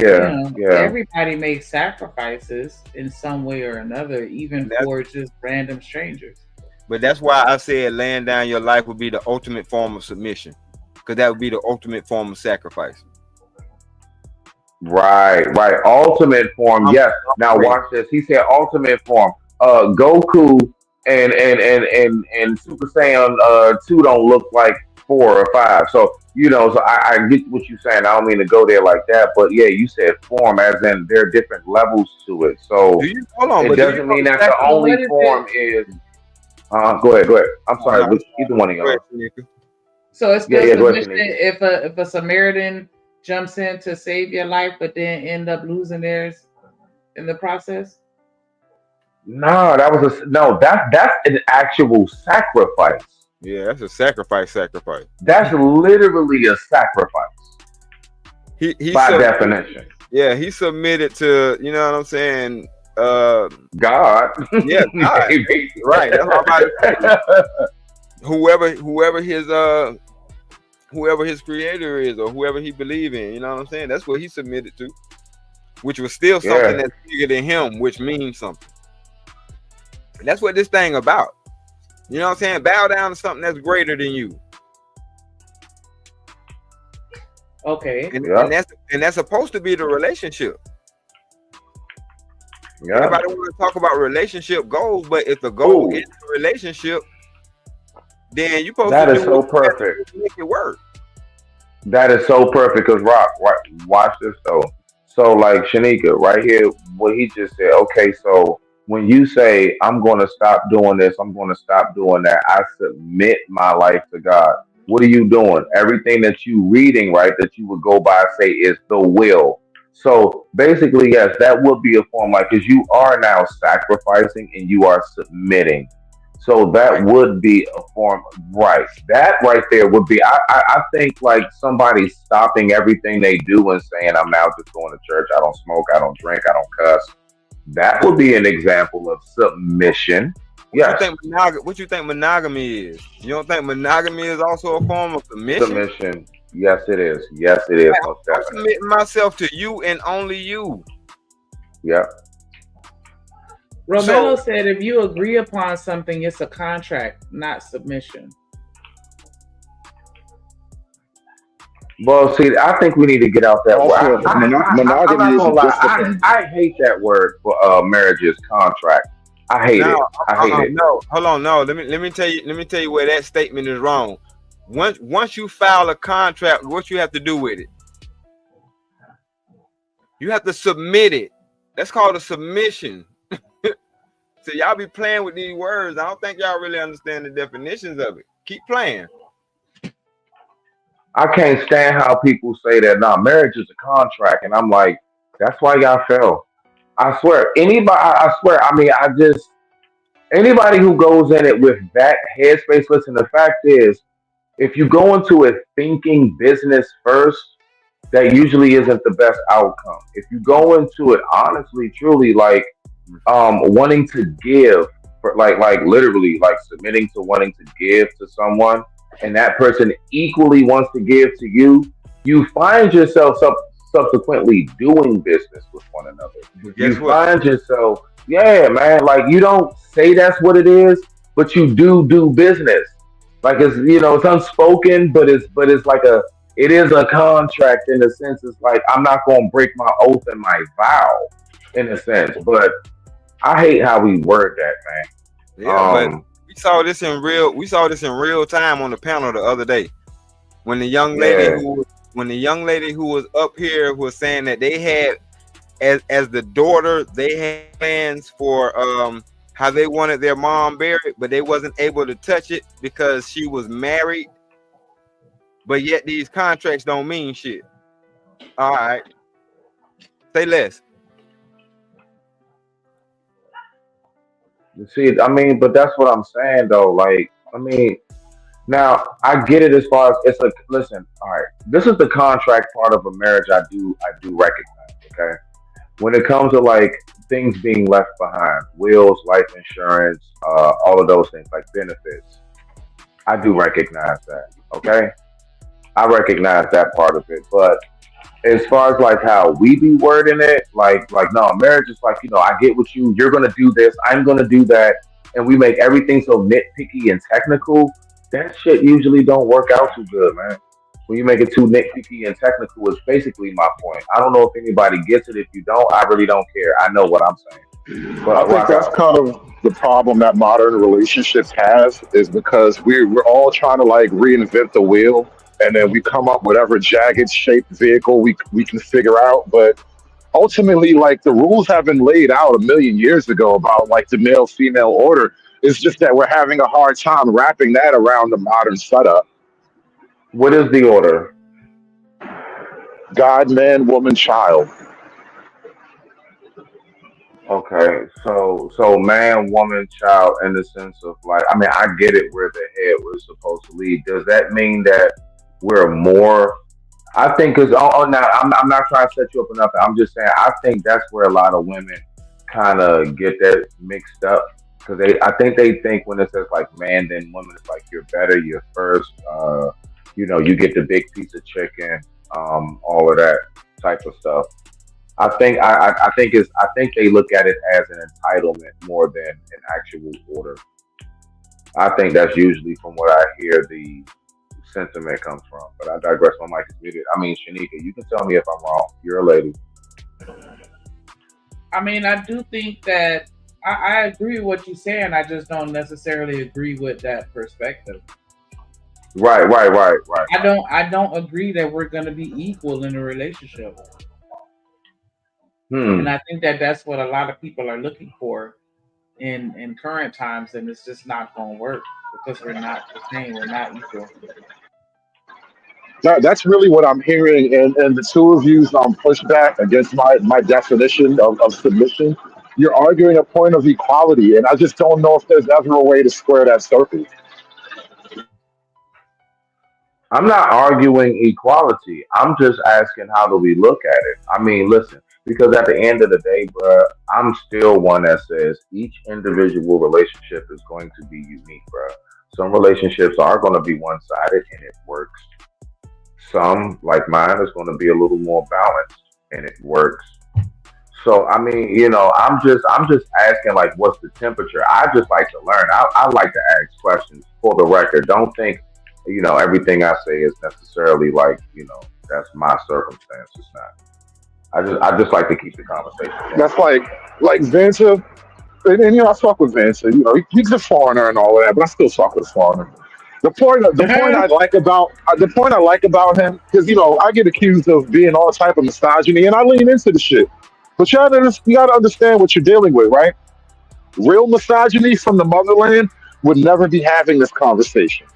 everybody makes sacrifices in some way or another, even for just random strangers. But that's why I said laying down your life would be the ultimate form of submission, because that would be the ultimate form of sacrifice. Right. Ultimate form, yes. Now watch this. He said ultimate form. Goku and Super Saiyan 2 don't look like 4 or 5. So so I get what you're saying. I don't mean to go there like that, but yeah, you said form as in there are different levels to it. So it doesn't mean that the only form is. Go ahead. I'm sorry. Either one of y'all. So it's still submission if a Samaritan jumps in to save your life, but then end up losing theirs in the process? No, that's an actual sacrifice. Yeah, that's a sacrifice. That's literally a sacrifice. He by definition. Yeah, he submitted to, you know what I'm saying? God. Yeah, God. Right. That's what I'm about to say. Whoever his creator is or whoever he believe in, you know what I'm saying? That's what he submitted to, which was still something that's bigger than him, which means something. And that's what this thing about. You know what I'm saying? Bow down to something that's greater than you. Okay. And that's supposed to be the relationship. Yeah. Everybody want to talk about relationship goals, but if the goal is the relationship, then you're supposed to do so perfect. Make it work. That is so perfect because watch this though. So Shanika, right here, what he just said. Okay, so when you say I'm going to stop doing this, I'm going to stop doing that, I submit my life to God. What are you doing? Everything that you reading, right, that you would go by say is the will. So basically, yes, that would be a form because you are now sacrificing and you are submitting. So that would be a form, right? That right there would be. I think like somebody stopping everything they do and saying, "I'm now just going to church. I don't smoke. I don't drink. I don't cuss." That would be an example of submission. Yes. What you think monogamy is? You don't think monogamy is also a form of submission? Submission. Yes, it is. Yes, it is. Most I'm definitely. submitting myself to you and only you. Yeah. Romelo said if you agree upon something, it's a contract, not submission. Well, see, I think we need to get out that word. Monogamy is I hate that word for marriage's contract. I hate it. I hate it. No, hold on. No, let me tell you where that statement is wrong. Once you file a contract, what you have to do with it? You have to submit it. That's called a submission. So y'all be playing with these words. I don't think y'all really understand the definitions of it. Keep playing. I can't stand how people say that. Nah, marriage is a contract, and I'm like, that's why y'all fell. I swear, anybody. I swear. I mean, anybody who goes in it with that headspace. Listen, the fact is, if you go into it thinking business first, that usually isn't the best outcome. If you go into it honestly, truly, like wanting to give, for like literally, like submitting to wanting to give to someone, and that person equally wants to give to you, you find yourself subsequently doing business with one another. You find yourself, yeah, man, like you don't say that's what it is, but you do business. Like it's it's unspoken, but it's like it is a contract in a sense. It's like I'm not gonna break my oath and my vow in a sense, but I hate how we word that, man. Yeah, but we saw this in real time on the panel the other day when the young lady who was up here was saying that they had as the daughter they had plans for how they wanted their mom buried, but they wasn't able to touch it because she was married. But yet these contracts don't mean shit. All right, say less. See, I mean, but that's what I'm saying though. Like, I mean, now I get it as far as it's like, listen, all right, this is the contract part of a marriage. I do recognize. Okay, when it comes to like things being left behind, wills, life insurance, all of those things like benefits, I do recognize that. Okay, I recognize that part of it, but as far as like how we be wording it, like no, marriage is like, I get with you, you're gonna do this, I'm gonna do that, and we make everything so nitpicky and technical. That shit usually don't work out too good, man. When you make it too nitpicky and technical is basically my point. I don't know if anybody gets it. If you don't, I really don't care. I know what I'm saying. But I think that's kind of the problem that modern relationships have, is because we're all trying to like reinvent the wheel, and then we come up with whatever jagged shaped vehicle we can figure out. But ultimately, like the rules have been laid out a million years ago about like the male female order. It's just that we're having a hard time wrapping that around the modern setup. What is the order? God, man, woman, child. Okay, so man, woman, child, in the sense of like, I mean, I get it where the head was supposed to lead. Does that mean that we're more? I think because now I'm not trying to set you up or nothing. I'm just saying I think that's where a lot of women kind of get that mixed up because I think they think when it says like man then woman, it's like you're better, you're first. You get the big piece of chicken, all of that type of stuff. I think they look at it as an entitlement more than an actual order. I think that's usually from what I hear the sentiment comes from. But I digress. My mic is muted. I mean, Shanika, you can tell me if I'm wrong. You're a lady. I mean, I do think that I agree with what you're saying. I just don't necessarily agree with that perspective. Right. I don't agree that we're going to be equal in a relationship. And I think that that's what a lot of people are looking for in current times, and it's just not going to work because we're not the same. We're not equal. That's really what I'm hearing, and the two of you push back against my definition of submission. you're arguing a point of equality, and I just don't know if there's ever a way to square that circle. I'm not arguing equality. I'm just asking how do we look at it. I mean, listen, because at the end of the day, bruh, I'm still one that says each individual relationship is going to be unique, bruh. Some relationships are going to be one-sided and it works. Some, like mine, is going to be a little more balanced and it works. So I mean, I'm just asking like, what's the temperature? I just like to learn. I like to ask questions for the record. Don't think, everything I say is necessarily like, that's my circumstance. It's not. I just like to keep the conversation going. That's like Vanta, and I talk with Vanta. He's a foreigner and all of that, but I still talk with a foreigner. The point I like about him, because I get accused of being all type of misogyny, and I lean into the shit. But you gotta understand what you're dealing with, right? Real misogyny from the motherland would never be having this conversation.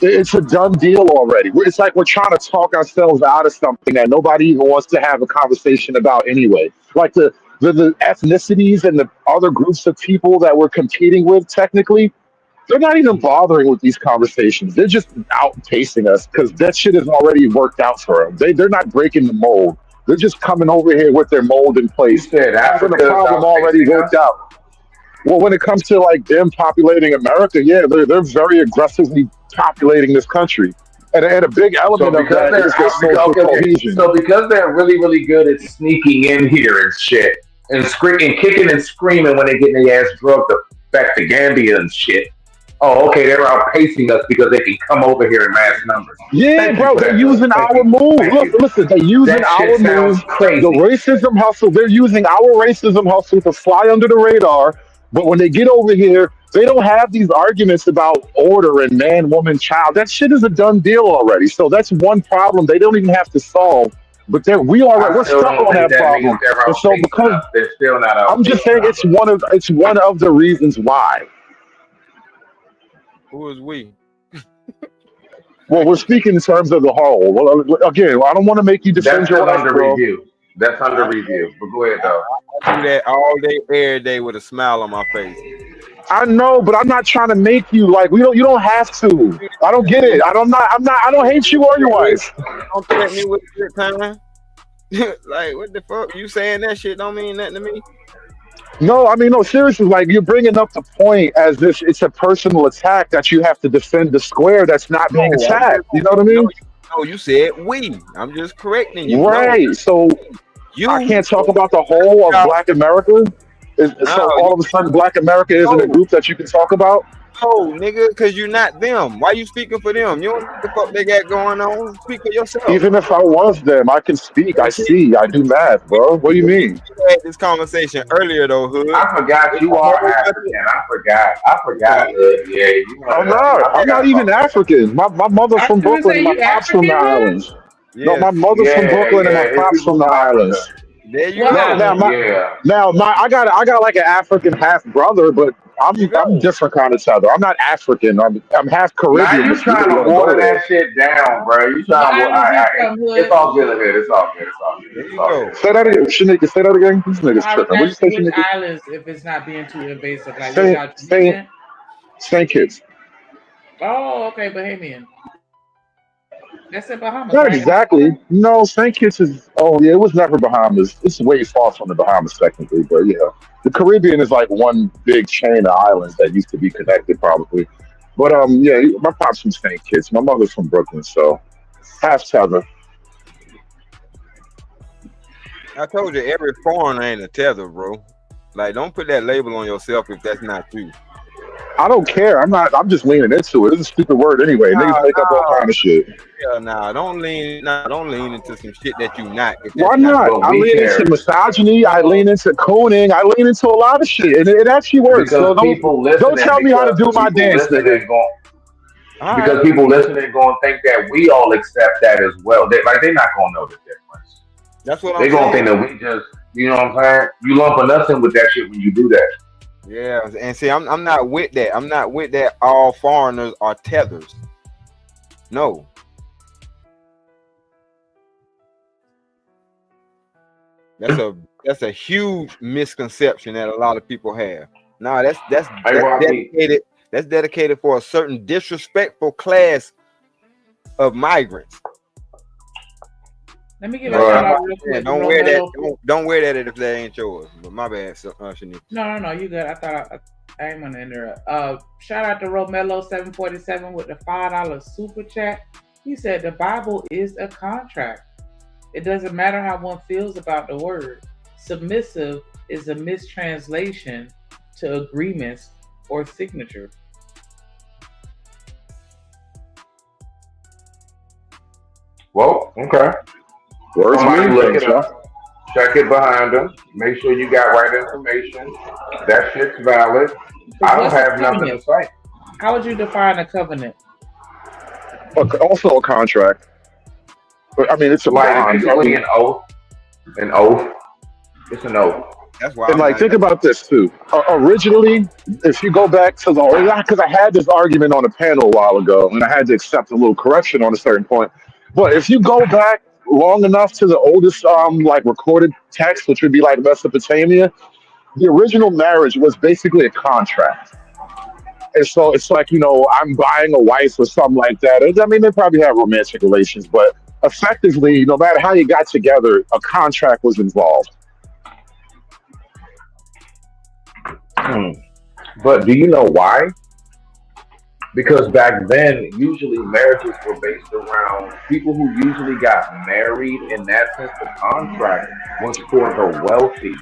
It's a done deal already. It's like we're trying to talk ourselves out of something that nobody even wants to have a conversation about anyway. Like the ethnicities and the other groups of people that we're competing with, technically, they're not even bothering with these conversations. They're just outpacing us because that shit is already worked out for them. They're not breaking the mold. They're just coming over here with their mold in You place, said having the Africa is problem already outpacing worked us. out. Well, when it comes to like them populating America, yeah, they're very aggressively populating this country, and a big So element of because that they're is their out, social okay. cohesion. So because they're really, really good at sneaking in here and shit, and screaming, kicking and screaming when they get their ass drugged back to Gambia and shit. Oh, okay, they're outpacing us because they can come over here in mass numbers. Yeah, Thank you bro, for they're that, brother. using Thank our you. move. Thank Look, you. listen, they're using That shit our sounds move. The crazy. racism hustle, they're using our racism hustle to fly under the radar. But when they get over here, they don't have these arguments about order and man, woman, child. That shit is a done deal already. So that's one problem they don't even have to solve. But we're I still stuck don't on think that that means problem. they're And so outpacing because us. They're still not I'm just outpacing saying us. it's one of the reasons why. Who is we? Well, we're speaking in terms of the whole. Well, again, I don't want to make you defend That's your still wife, under bro. review. That's under review. But go ahead, though. I do that all day, every day with a smile on my face. I know, but I'm not trying to make you like we don't. You don't have to. I don't get it. I don't. I'm not. I don't hate you or your wife. Don't threaten me with a good time. Like, what the fuck? You saying that shit don't mean nothing to me? No, I mean, no. Seriously, like you're bringing up the point as if it's a personal attack that you have to defend the square that's not being No, I'm attacked. You know what I just no. mean? You said we. I'm just correcting you. No, Right. So I you. can't talk about the whole of Black America. No, So all of a sudden, Black America isn't a no, group that you can talk about. no, nigga, because you're not them. Why you speaking for them? You don't know what the fuck they got going on. Speak for yourself. Even if I was them, I can speak. I But see, see. I do math, bro. What do you mean? we had this conversation earlier though, Hood. I forgot you are African. I forgot. I forgot. Yeah, you I'm know, not. I I'm not forgot even about that. African. My mother's I was from gonna Brooklyn say and my you pops from the African, man. islands. No, Yes. my mother's from Yeah, Brooklyn and my yeah. His pops people from the from Africa. islands. There you What Now, go. now, island? my Yeah. I got like an African half brother, but There you I'm go. different kind of tether. I'm not African. I'm half Now Caribbean. you If you trying really to want to go water there. that shit down, bro. You What trying to water. island you from, It's Hood? all good, Hood. It's all good. It's all good. There It's you all go. good. Say that again, Shanika. Say that again. This No, nigga's I was tripping. What you say, asking which Shanika? islands, if it's not being too invasive, like which Saint y'all Saint Jamaican? Saint Kitts. Oh, okay, Bahamian. That's in Bahamas, Not right? exactly. No, St. Kitts is. Oh yeah, it was never Bahamas. It's way far from the Bahamas technically, but yeah, the Caribbean is like one big chain of islands that used to be connected, probably. But yeah, my pop's from St. Kitts. My mother's from Brooklyn, so half tether. I told you every foreigner ain't a tether, bro. Like, don't put that label on yourself if that's not you. I don't care. I'm not. I'm just leaning into it. It's a stupid word anyway. Niggas make up all kind of shit. Yeah, nah, don't lean into some shit that you not if Why that's not not? But I we lean into care misogyny. I no, lean into cooning. I lean into a lot of shit, and it actually works. So because people don't listening, tell me how to do my people dance, nigga. listening going all because right. people listening going to think that we all accept that as well. They're not going to know the difference. That's what I'm They're going to saying. think that we just, you know what I'm saying? You lumping us in with that shit when you do that. Yeah, and see, I'm not with that. I'm not with that. All foreigners are tethers. No, That's a huge misconception that a lot of people have. Now that's Rocky. dedicated. That's dedicated for a certain disrespectful class of migrants. Let me give a shout out real quick. Don't wear that. Don't wear that if that ain't yours. But my bad, Shanique. No, you good. I thought I ain't gonna interrupt. Shout out to Romelo 747 with the $5 super chat. He said the Bible is a contract. It doesn't matter how one feels about the word. Submissive is a mistranslation to agreements or signature. Well, okay. Somebody look it up. Check it behind them. Make sure you got right information. That shit's valid. I don't have nothing to say. How would you define a covenant? Also a contract. But I mean, it's a basically an oath. An oath. It's an oath. That's why. And think about this too. Originally, if you go back to because I had this argument on a panel a while ago, and I had to accept a little correction on a certain point. But if you go back long enough to the oldest recorded text, which would be like Mesopotamia, the original marriage was basically a contract. And so it's like, I'm buying a wife or something like that. I mean, they probably have romantic relations, but effectively, no matter how you got together, a contract was involved. But do you know why? Because back then, usually marriages were based around people who usually got married. In that sense, the contract was for the wealthy.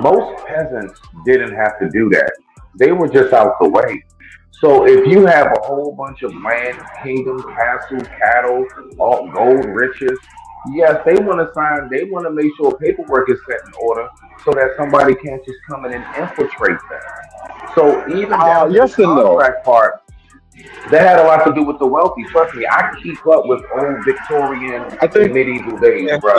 Most peasants didn't have to do that. They were just out the way. So if you have a whole bunch of land, kingdom, castle, cattle, all gold, riches, yes, they want to sign. They want to make sure paperwork is set in order so that somebody can't just come in and infiltrate that. So even down to the contract part, that had a lot to do with the wealthy. Trust me, I keep up with old Victorian, medieval days, bro.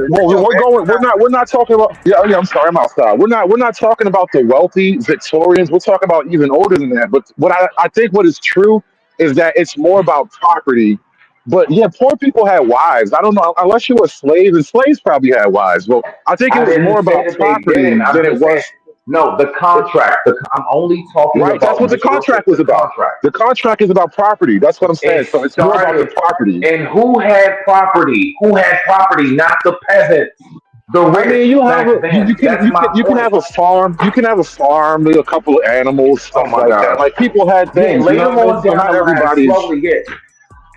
Well, we're not talking about. Yeah, I'm sorry, I'm outside. We're not talking about the wealthy Victorians. We're talking about even older than that. But what I think what is true is that it's more about property. But yeah, poor people had wives. I don't know unless you were slaves, and slaves probably had wives. Well, I think it was more about property than it was. No, the contract. I'm only talking about. That's what the contract was about. The contract is about property. That's what I'm saying. So it's more about the property. And who had property? Who had property? Not the peasants. You can have a farm. You can have a farm, a couple of animals, stuff like that. Like people had things. Later on down the line, slowly get.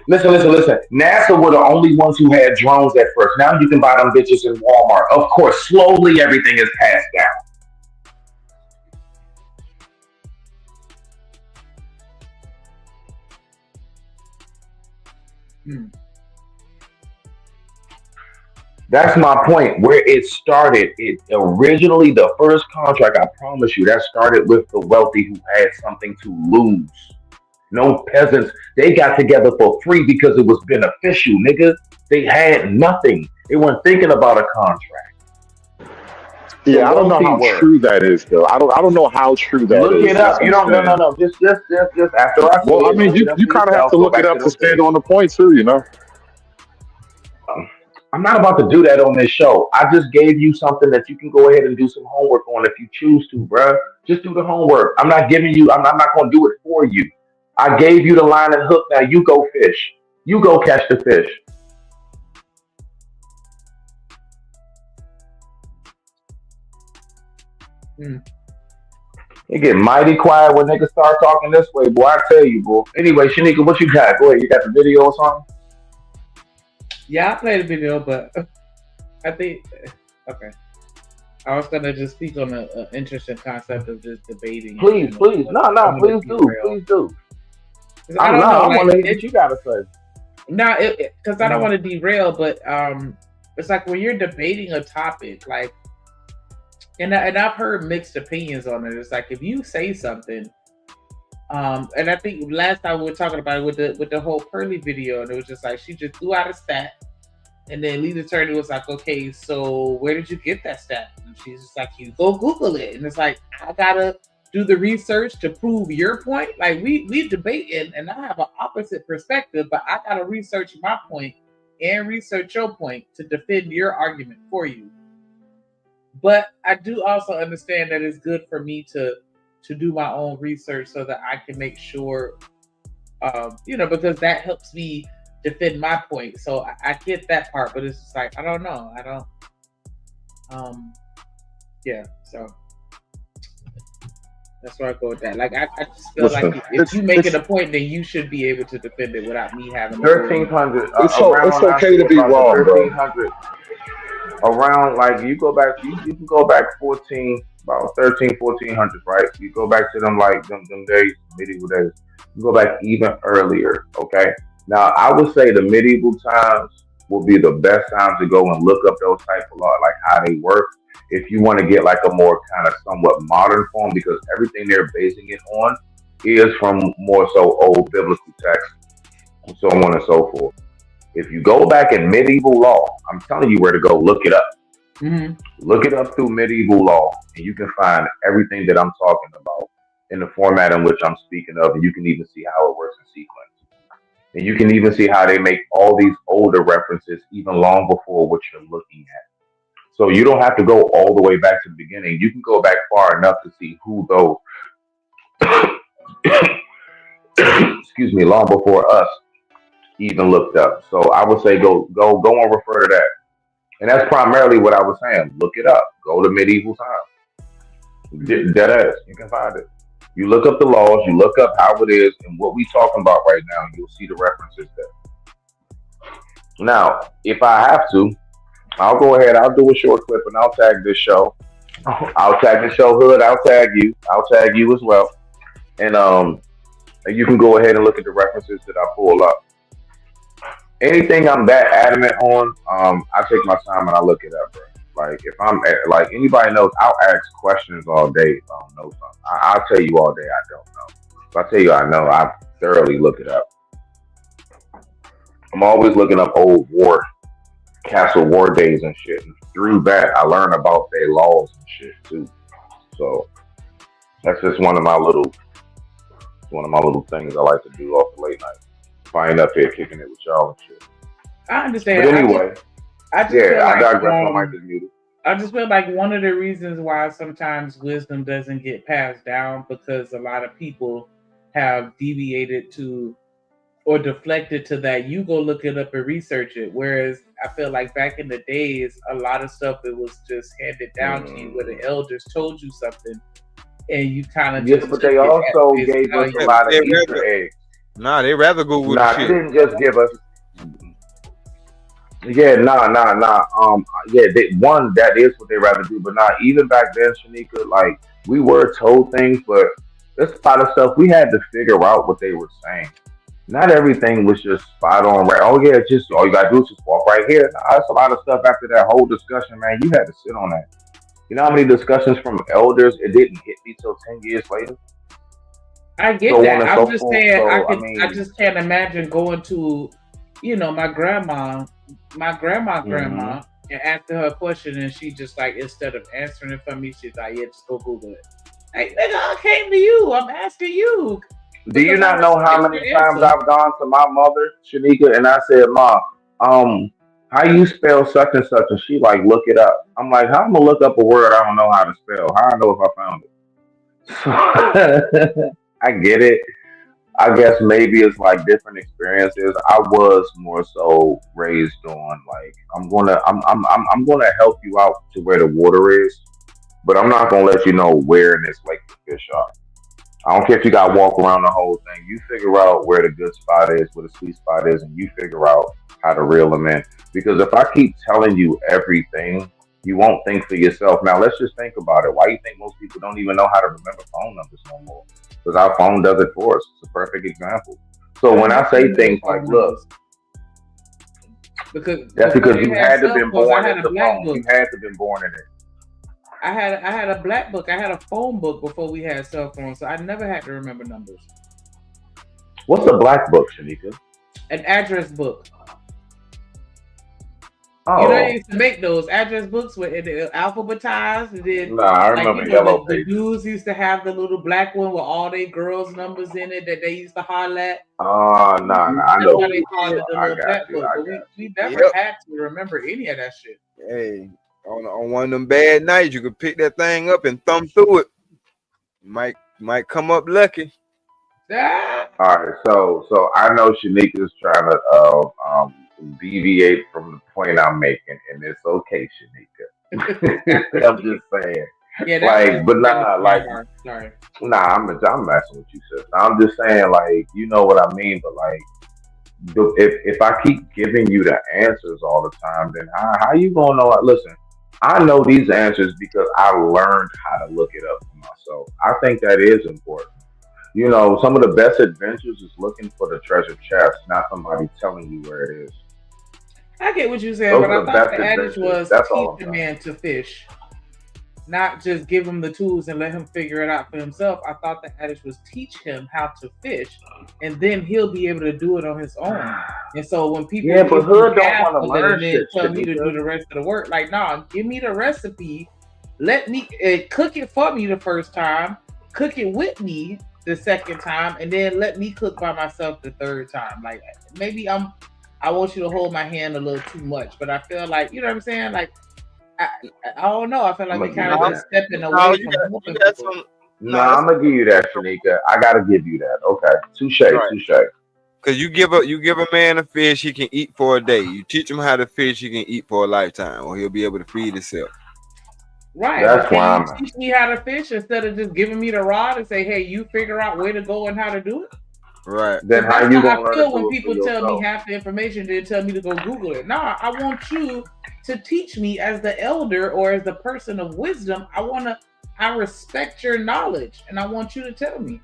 Listen. NASA were the only ones who had drones at first. Now you can buy them bitches in Walmart. Of course, slowly everything is passed down. That's my point. Where it started, it originally the first contract, I promise you, that started with the wealthy who had something to lose. No peasants, they got together for free because it was beneficial, nigga. They had nothing. They weren't thinking about a contract. Yeah, I don't know how true that is, though. I don't know how true that is. Look it up. You don't. No. Just after I. Well, I mean, you kind of have to look it up to stand on the point too, you know. I'm not about to do that on this show. I just gave you something that you can go ahead and do some homework on if you choose to, bruh. Just do the homework. I'm not giving you. I'm not going to do it for you. I gave you the line and hook. Now you go fish. You go catch the fish. It get mighty quiet when niggas start talking this way, boy. I tell you, boy. Anyway, Shanika, what you got? Go ahead. You got the video or something? Yeah, I played a video, but I think okay. I was gonna just speak on the interesting concept of just debating. Please, no, please do. I don't know. I want to hear what you gotta say. No, because I don't want to derail, but it's like when you're debating a topic, like, and I've heard mixed opinions on it. It's like if you say something. And I think last time we were talking about it with the whole Pearly video, and it was just like she just threw out a stat, and then Lead Attorney was like, "Okay, so where did you get that stat?" And she's just like, "You go Google it." And it's like, I gotta do the research to prove your point. Like we debating, and I have an opposite perspective, but I gotta research my point and research your point to defend your argument for you. But I do also understand that it's good for me to do my own research so that I can make sure, because that helps me defend my point. So I get that part, but it's just like, I don't know. Yeah, so that's where I go with that. Like, I just feel like if you make it a point, then you should be able to defend it without me having to. 1300. It's Around I okay say to be about the wrong, bro. 1300. Around like you go back, you can go back 14, about 13, 1400, right? You go back to them like them days, medieval days. You go back even earlier. Okay. Now I would say the medieval times will be the best time to go and look up those type of law, like how they work. If you want to get like a more kind of somewhat modern form, because everything they're basing it on is from more so old biblical texts and so on and so forth. If you go back in medieval law, I'm telling you where to go. Look it up. Mm-hmm. Look it up through medieval law, and you can find everything that I'm talking about in the format in which I'm speaking of, and you can even see how it works in sequence. And you can even see how they make all these older references even long before what you're looking at. So you don't have to go all the way back to the beginning. You can go back far enough to see who those, excuse me, long before us even looked up. So I would say go and refer to that. And that's primarily what I was saying. Look it up. Go to medieval times. Dead ass. You can find it. You look up the laws, you look up how it is, and what we talking about right now, you'll see the references there. Now, if I have to, I'll go ahead, I'll do a short clip and I'll tag this show. I'll tag the show Hood, I'll tag you as well. And you can go ahead and look at the references that I pull up. Anything I'm that adamant on, I take my time and I look it up, bro. Like if I'm like anybody knows, I'll ask questions all day if I don't know something. I'll tell you all day I don't know. If I tell you I know, I thoroughly look it up. I'm always looking up old castle war days and shit. And through that, I learn about their laws and shit too. So that's just one of my little things I like to do off the late night. Flying up here, kicking it with y'all and shit. I understand. But anyway, I digress. My mic is muted. I just feel like one of the reasons why sometimes wisdom doesn't get passed down because a lot of people have deviated to or deflected to that. You go look it up and research it. Whereas I feel like back in the days, a lot of stuff it was just handed down to you where the elders told you something and you kind of but they also gave us a lot of Easter eggs. Nah, they rather go with they didn't just give us. Yeah, nah. That is what they rather do. But even back then, Shanika, like we were told things, but there's a lot of stuff we had to figure out what they were saying. Not everything was just spot on. Right? Oh yeah, just all you gotta do is just walk right here. That's a lot of stuff after that whole discussion, man. You had to sit on that. You know how many discussions from elders it didn't hit me till 10 years later. I get that. I'm just saying. I just can't imagine going to, my grandma, and asking her a question, and she just like instead of answering it for me, she's like, "Yeah, just go Google it." Like, nigga, I came to you. I'm asking you. Do you not know how many times I've gone to my mother, Shanika, and I said, "Ma, how you spell such and such?" And she like, "Look it up." I'm like, "How I'm gonna look up a word I don't know how to spell? How I know if I found it?" I get it. I guess maybe it's like different experiences. I was more so raised on like I'm gonna help you out to where the water is, but I'm not gonna let you know where in this lake the fish are. I don't care if you got to walk around the whole thing. You figure out where the good spot is, where the sweet spot is, and you figure out how to reel them in. Because if I keep telling you everything, you won't think for yourself. Now, let's just think about it. Why do you think most people don't even know how to remember phone numbers no more? Because our phone does it for us. It's a perfect example. So when I say things like, look, that's because you had to been born in the phone. You had to been born in it. I had a black book. I had a phone book before we had cell phones, so I never had to remember numbers. What's a black book, Shanika? An address book. Oh. They used to make those address books with alphabetized. And then, I remember yellow the dudes used to have the little black one with all their girls' numbers in it that they used to holler at. I know. That's why they called it the little black book. But we never had to remember any of that shit. Hey. On one of them bad nights, you could pick that thing up and thumb through it. Might come up lucky. All right, so I know Shanika's trying to deviate from the point I'm making, and it's okay, Shanika. I'm just saying, Yeah, like, but nah, like, sorry. nah, I'm messing with you, sis. I'm just saying, like, you know what I mean, but like, if I keep giving you the answers all the time, then how you gonna know? Listen, I know these answers because I learned how to look it up for myself. I think that is important. You know, some of the best adventures is looking for the treasure chest, not somebody telling you where it is. I get what you're saying, Those but are I the thought best the adage adventures. was That's teach all I'm the saying. man to fish, not just give him the tools and let him figure it out for himself. I thought the adage was teach him how to fish, and then he'll be able to do it on his own. And so when people Yeah, but give me hood don't half want to of it learn and then shit, tell me to do Shanika. the rest of the work, like, nah, give me the recipe, let me cook it for me the first time, cook it with me the second time, and then let me cook by myself the third time. Like, maybe I want you to hold my hand a little too much, but I feel like, you know what I'm saying? Like, I don't know. I feel like we kind of just stepping away from helping people. I'm gonna give you that, Shanika. I gotta give you that. Okay, touche. Cause you give a man a fish he can eat for a day. You teach him how to fish he can eat for a lifetime, or he'll be able to feed himself. Right. That's but can you teach me how to fish instead of just giving me the rod and say, hey, you figure out where to go and how to do it? Right. Then how you gonna learn to when do people tell me half the information, they tell me to go Google it. Nah, I want you to teach me as the elder or as the person of wisdom. I respect your knowledge and I want you to tell me.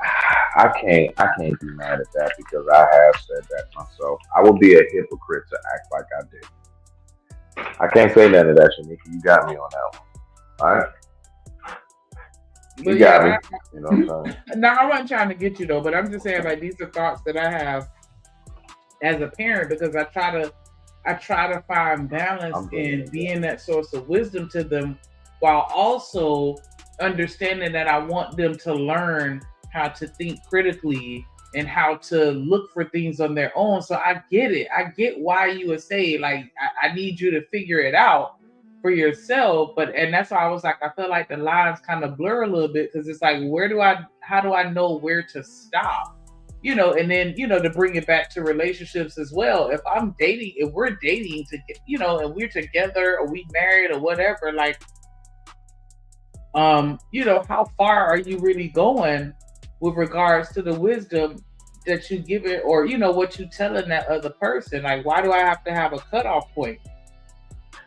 I can't be mad at that because I have said that myself. I would be a hypocrite to act like I did. I can't say none of that, Shanika. You got me on that one. All right. You got me. You know what I'm saying? No, I wasn't trying to get you though, but I'm just saying like these are thoughts that I have as a parent because I try to find balance in being that source of wisdom to them while also understanding that I want them to learn how to think critically and how to look for things on their own. So I get it. I get why you would say like I need you to figure it out for yourself, and that's why I was like, I feel like the lines kind of blur a little bit because it's like, how do I know where to stop? You know, and then, you know, to bring it back to relationships as well. If we're dating to, you know, and we're together or we married or whatever, like, you know, how far are you really going with regards to the wisdom that you give it or, you know, what you telling that other person? Like, why do I have to have a cutoff point?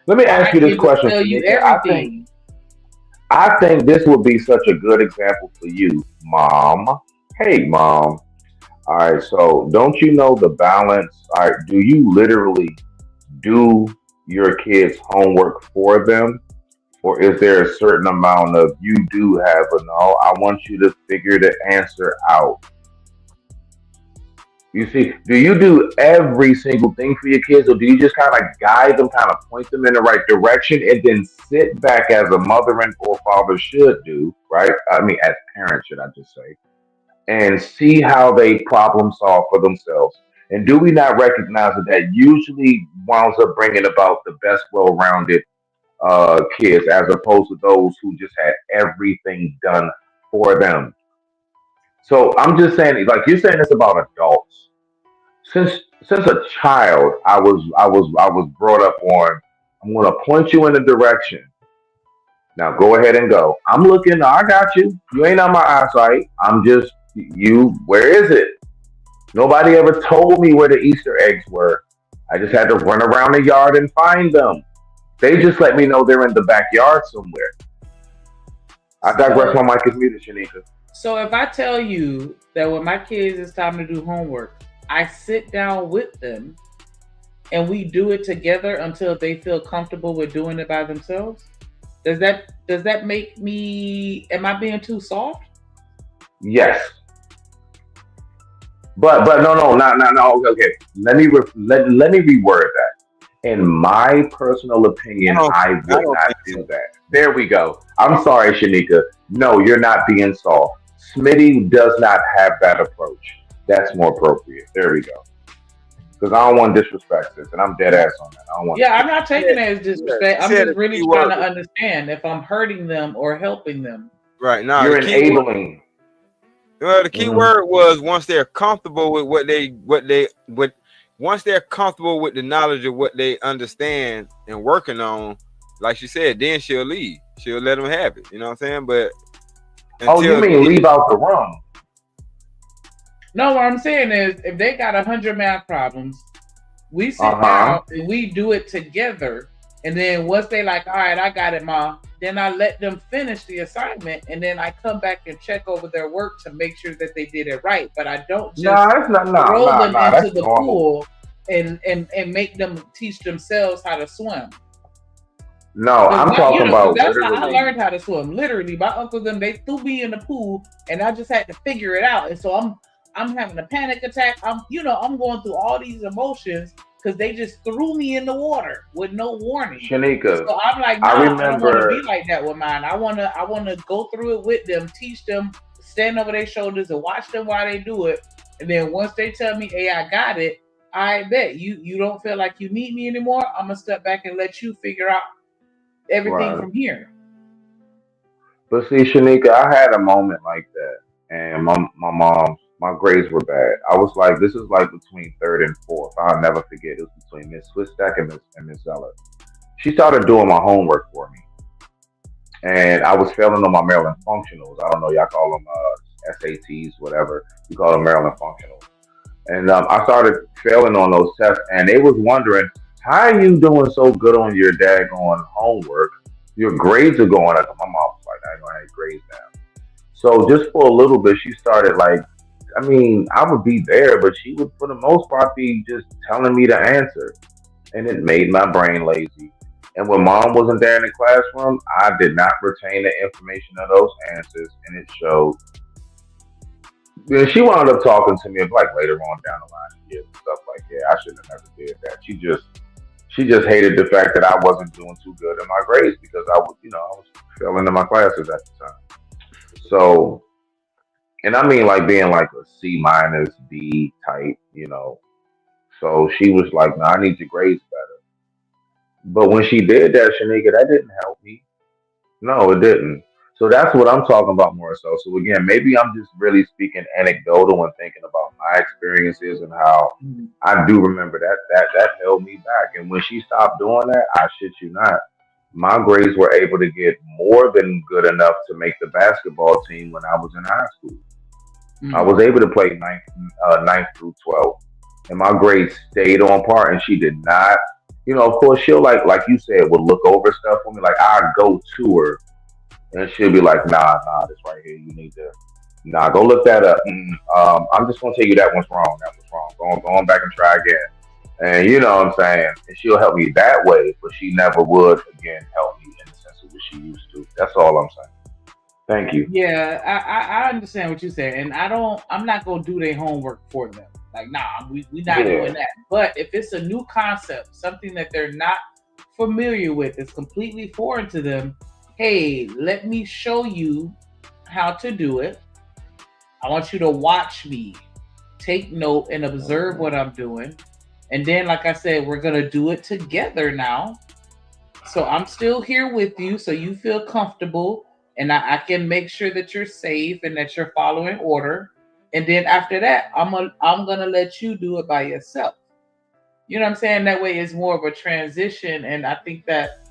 Let me ask you this question, Shanika. I think this would be such a good example for you, Mom. Hey, Mom. All right, so don't you know the balance? All right, do you literally do your kids' homework for them? Or is there a certain amount of you do have a no, I want you to figure the answer out? You see, do you do every single thing for your kids, or do you just kind of guide them, kind of point them in the right direction, and then sit back as a mother and or father should do, right? I mean, as parents, should I just say, and see how they problem solve for themselves? And do we not recognize that usually winds up bringing about the best, well-rounded kids, as opposed to those who just had everything done for them? So I'm just saying, like you're saying, it's about adults. Since a child, I was brought up on. I'm going to point you in a direction. Now go ahead and go. I'm looking. I got you. You ain't on my eyesight. I'm just you. Where is it? Nobody ever told me where the Easter eggs were. I just had to run around the yard and find them. They just let me know they're in the backyard somewhere. I digress. My mic is muted, Shanika. So if I tell you that when my kids it's time to do homework, I sit down with them and we do it together until they feel comfortable with doing it by themselves. Does that make me? Am I being too soft? Yes. But no, not no. Okay, let me reword that. In my personal opinion, I would not do that. There we go. I'm sorry, Shanika. No, you're not being soft. Smitty does not have that approach. That's more appropriate. There we go. Because I don't want disrespect, sis, and I'm dead ass on that. I don't want. Yeah, I'm not taking it as disrespect. I'm just really trying to word. understand if I'm hurting them or helping them. Right now, you're enabling. Well, the key word was once they're comfortable with once they're comfortable with the knowledge of what they understand and working on, like she said, then she'll leave. She'll let them have it. You know what I'm saying? But you mean leave out the room? No, what I'm saying is, if they got 100 math problems, we sit down and we do it together. And then once they like, all right, I got it, Ma, then I let them finish the assignment. And then I come back and check over their work to make sure that they did it right. But I don't just throw them into the pool and make them teach themselves how to swim. No, I'm talking about that's how I learned how to swim. Literally, my uncles and they threw me in the pool and I just had to figure it out. And so I'm having a panic attack. I'm going through all these emotions because they just threw me in the water with no warning. Shanika, so I'm like, nah, I don't want to be like that with mine. I want to go through it with them, teach them, stand over their shoulders and watch them while they do it. And then once they tell me, hey, I got it, I bet you don't feel like you need me anymore. I'm gonna step back and let you figure out everything from here. But see, Shanika, I had a moment like that, and my grades were bad. I was like, this is like between third and fourth. I'll never forget. It was between Miss Swistak and Miss Zeller. She started doing my homework for me, and I was failing on my Maryland functionals. I don't know, y'all call them SATs, whatever. You call them Maryland functionals. And I started failing on those tests, and they was wondering, how are you doing so good on your daggone homework? Your grades are going up. My mom was like, I ain't gonna have grades now. So just for a little bit, she started like, I mean, I would be there, but she would, for the most part, be just telling me the answer. And it made my brain lazy. And when mom wasn't there in the classroom, I did not retain the information of those answers, and it showed. Then she wound up talking to me like later on down the line in years and stuff like, yeah, I should have never did that. She just hated the fact that I wasn't doing too good in my grades because I was failing in my classes at the time. So, and I mean like being like a C minus, B type, So she was like, no, I need your grades better. But when she did that, Shanika, that didn't help me. No, it didn't. So that's what I'm talking about more so. So again, maybe I'm just really speaking anecdotal and thinking about my experiences and how I do remember that held me back. And when she stopped doing that, I shit you not, my grades were able to get more than good enough to make the basketball team when I was in high school. I was able to play 9th through 12th, and my grades stayed on par. And she did not, of course, she'll like you said, would look over stuff for me. Like I'd go to her, and she'll be like, nah, this right here, you need to, go look that up. I'm just gonna tell you that one's wrong. That was wrong. Going back and try again. And you know what I'm saying? And she'll help me that way, but she never would again help me in the sense of what she used to. That's all I'm saying. Thank you. Yeah, I understand what you said, and I'm not gonna do their homework for them. Like, nah, we not doing that. But if it's a new concept, something that they're not familiar with, it's completely foreign to them. Hey, let me show you how to do it. I want you to watch me, take note, and observe what I'm doing. And then, like I said, we're gonna do it together now. So I'm still here with you, so you feel comfortable. And I can make sure that you're safe and that you're following order. And then after that, I'm gonna let you do it by yourself. You know what I'm saying? That way it's more of a transition. And I think that,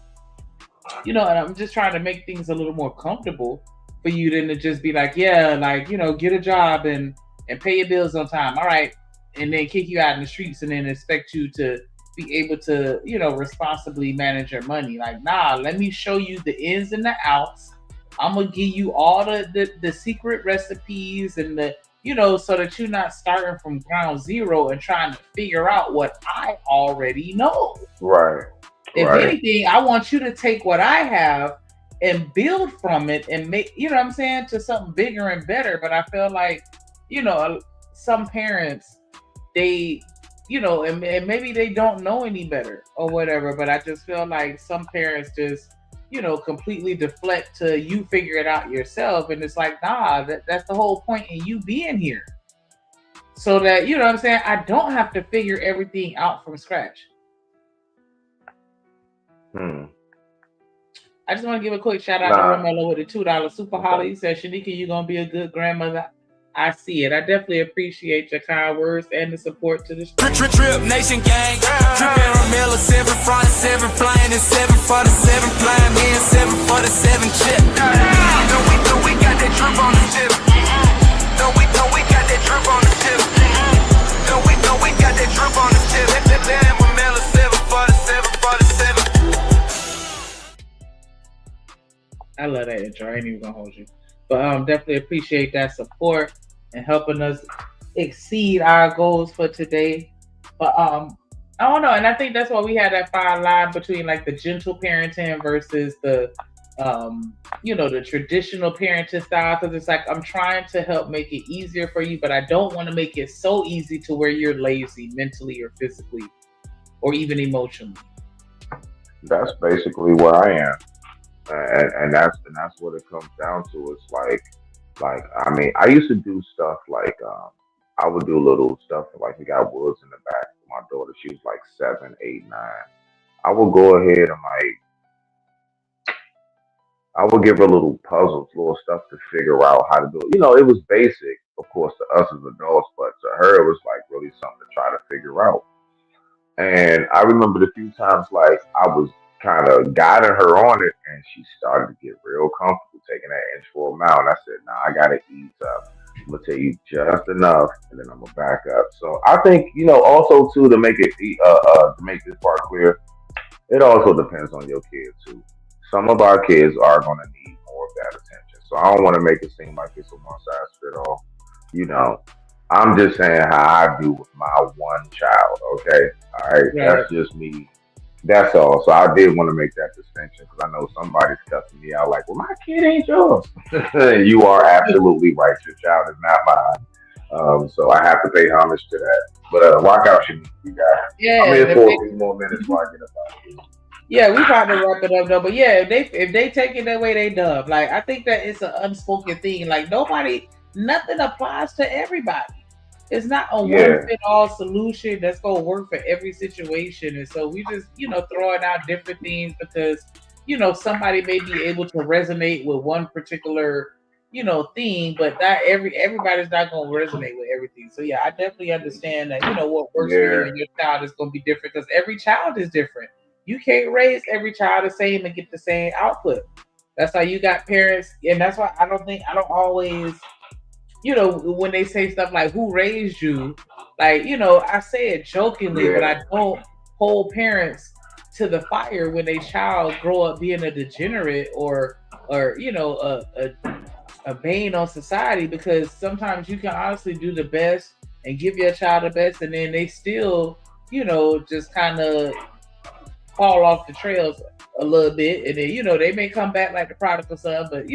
and I'm just trying to make things a little more comfortable for you than to just be like, yeah, like, get a job and pay your bills on time. All right. And then kick you out in the streets and then expect you to be able to, responsibly manage your money. Like, nah, let me show you the ins and the outs. I'm gonna give you all the secret recipes and the, so that you're not starting from ground zero and trying to figure out what I already know. Right. If anything, I want you to take what I have and build from it and make, to something bigger and better. But I feel like, some parents, they, and maybe they don't know any better or whatever, but I just feel like some parents just, completely deflect to you figure it out yourself. And it's like, nah, that's the whole point in you being here. so that, you know what I'm saying, I don't have to figure everything out from scratch. I just want to give a quick shout out to Romello with the $2 super holler. He said, Shanika, you're going to be a good grandmother. I see it. I definitely appreciate your kind words and the support to the stream. Trip Nation gang, tripping Romello, 7 front, 7 flying, and 7 for the 7 flying, me and 7 for the 7 chip. No, we got that drip on the tip. No, we got that drip on the tip. No, we got that drip on the tip. Damn, Romello, 7 for the 7 for the 7. I love that intro. I ain't even gonna hold you, but definitely appreciate that support and helping us exceed our goals for today. But I don't know, and I think that's why we had that fine line between like the gentle parenting versus the the traditional parenting style, because it's like I'm trying to help make it easier for you, but I don't want to make it so easy to where you're lazy mentally or physically or even emotionally. That's basically where I am. And that's what it comes down to. It's like I mean, I used to do stuff like I would do little stuff like we got woods in the back for my daughter. She was like 7, 8, 9. I would go ahead and I would give her little puzzles, little stuff to figure out how to do it. You know, it was basic, of course, to us as adults, but to her it was like really something to try to figure out. And I remember the few times like I was kind of guiding her on it, and she started to get real comfortable taking that inch for a mile. And I said, "Nah, I gotta ease up. I'm gonna tell you just enough, and then I'm gonna back up." So I think also too to make it to make this part clear, it also depends on your kid too. Some of our kids are gonna need more of that attention. So I don't want to make it seem like it's a one size fit all. I'm just saying how I do with my one child. Okay, all right, that's just me. That's all. So I did want to make that distinction because I know somebody's cussing me out like, well, my kid ain't yours. You are absolutely right. Your child is not mine. So I have to pay homage to that. But rock out, you guys. I'm here for a few more minutes before I get up. Yeah, we about to wrap it up though. But yeah, if they take it that way, they dumb. Like I think that it's an unspoken thing. Like nothing applies to everybody. It's not a one-fit-all solution that's going to work for every situation. And so we just, throwing out different things because, somebody may be able to resonate with one particular, thing, but not everybody's not going to resonate with everything. So yeah, I definitely understand that, what works for you and your child is going to be different because every child is different. You can't raise every child the same and get the same output. That's how you got parents. And that's why I don't always... when they say stuff like "who raised you," like I say it jokingly, but I don't hold parents to the fire when a child grow up being a degenerate or a bane on society, because sometimes you can honestly do the best and give your child the best, and then they still just kind of fall off the trails a little bit, and then they may come back like the prodigal son, but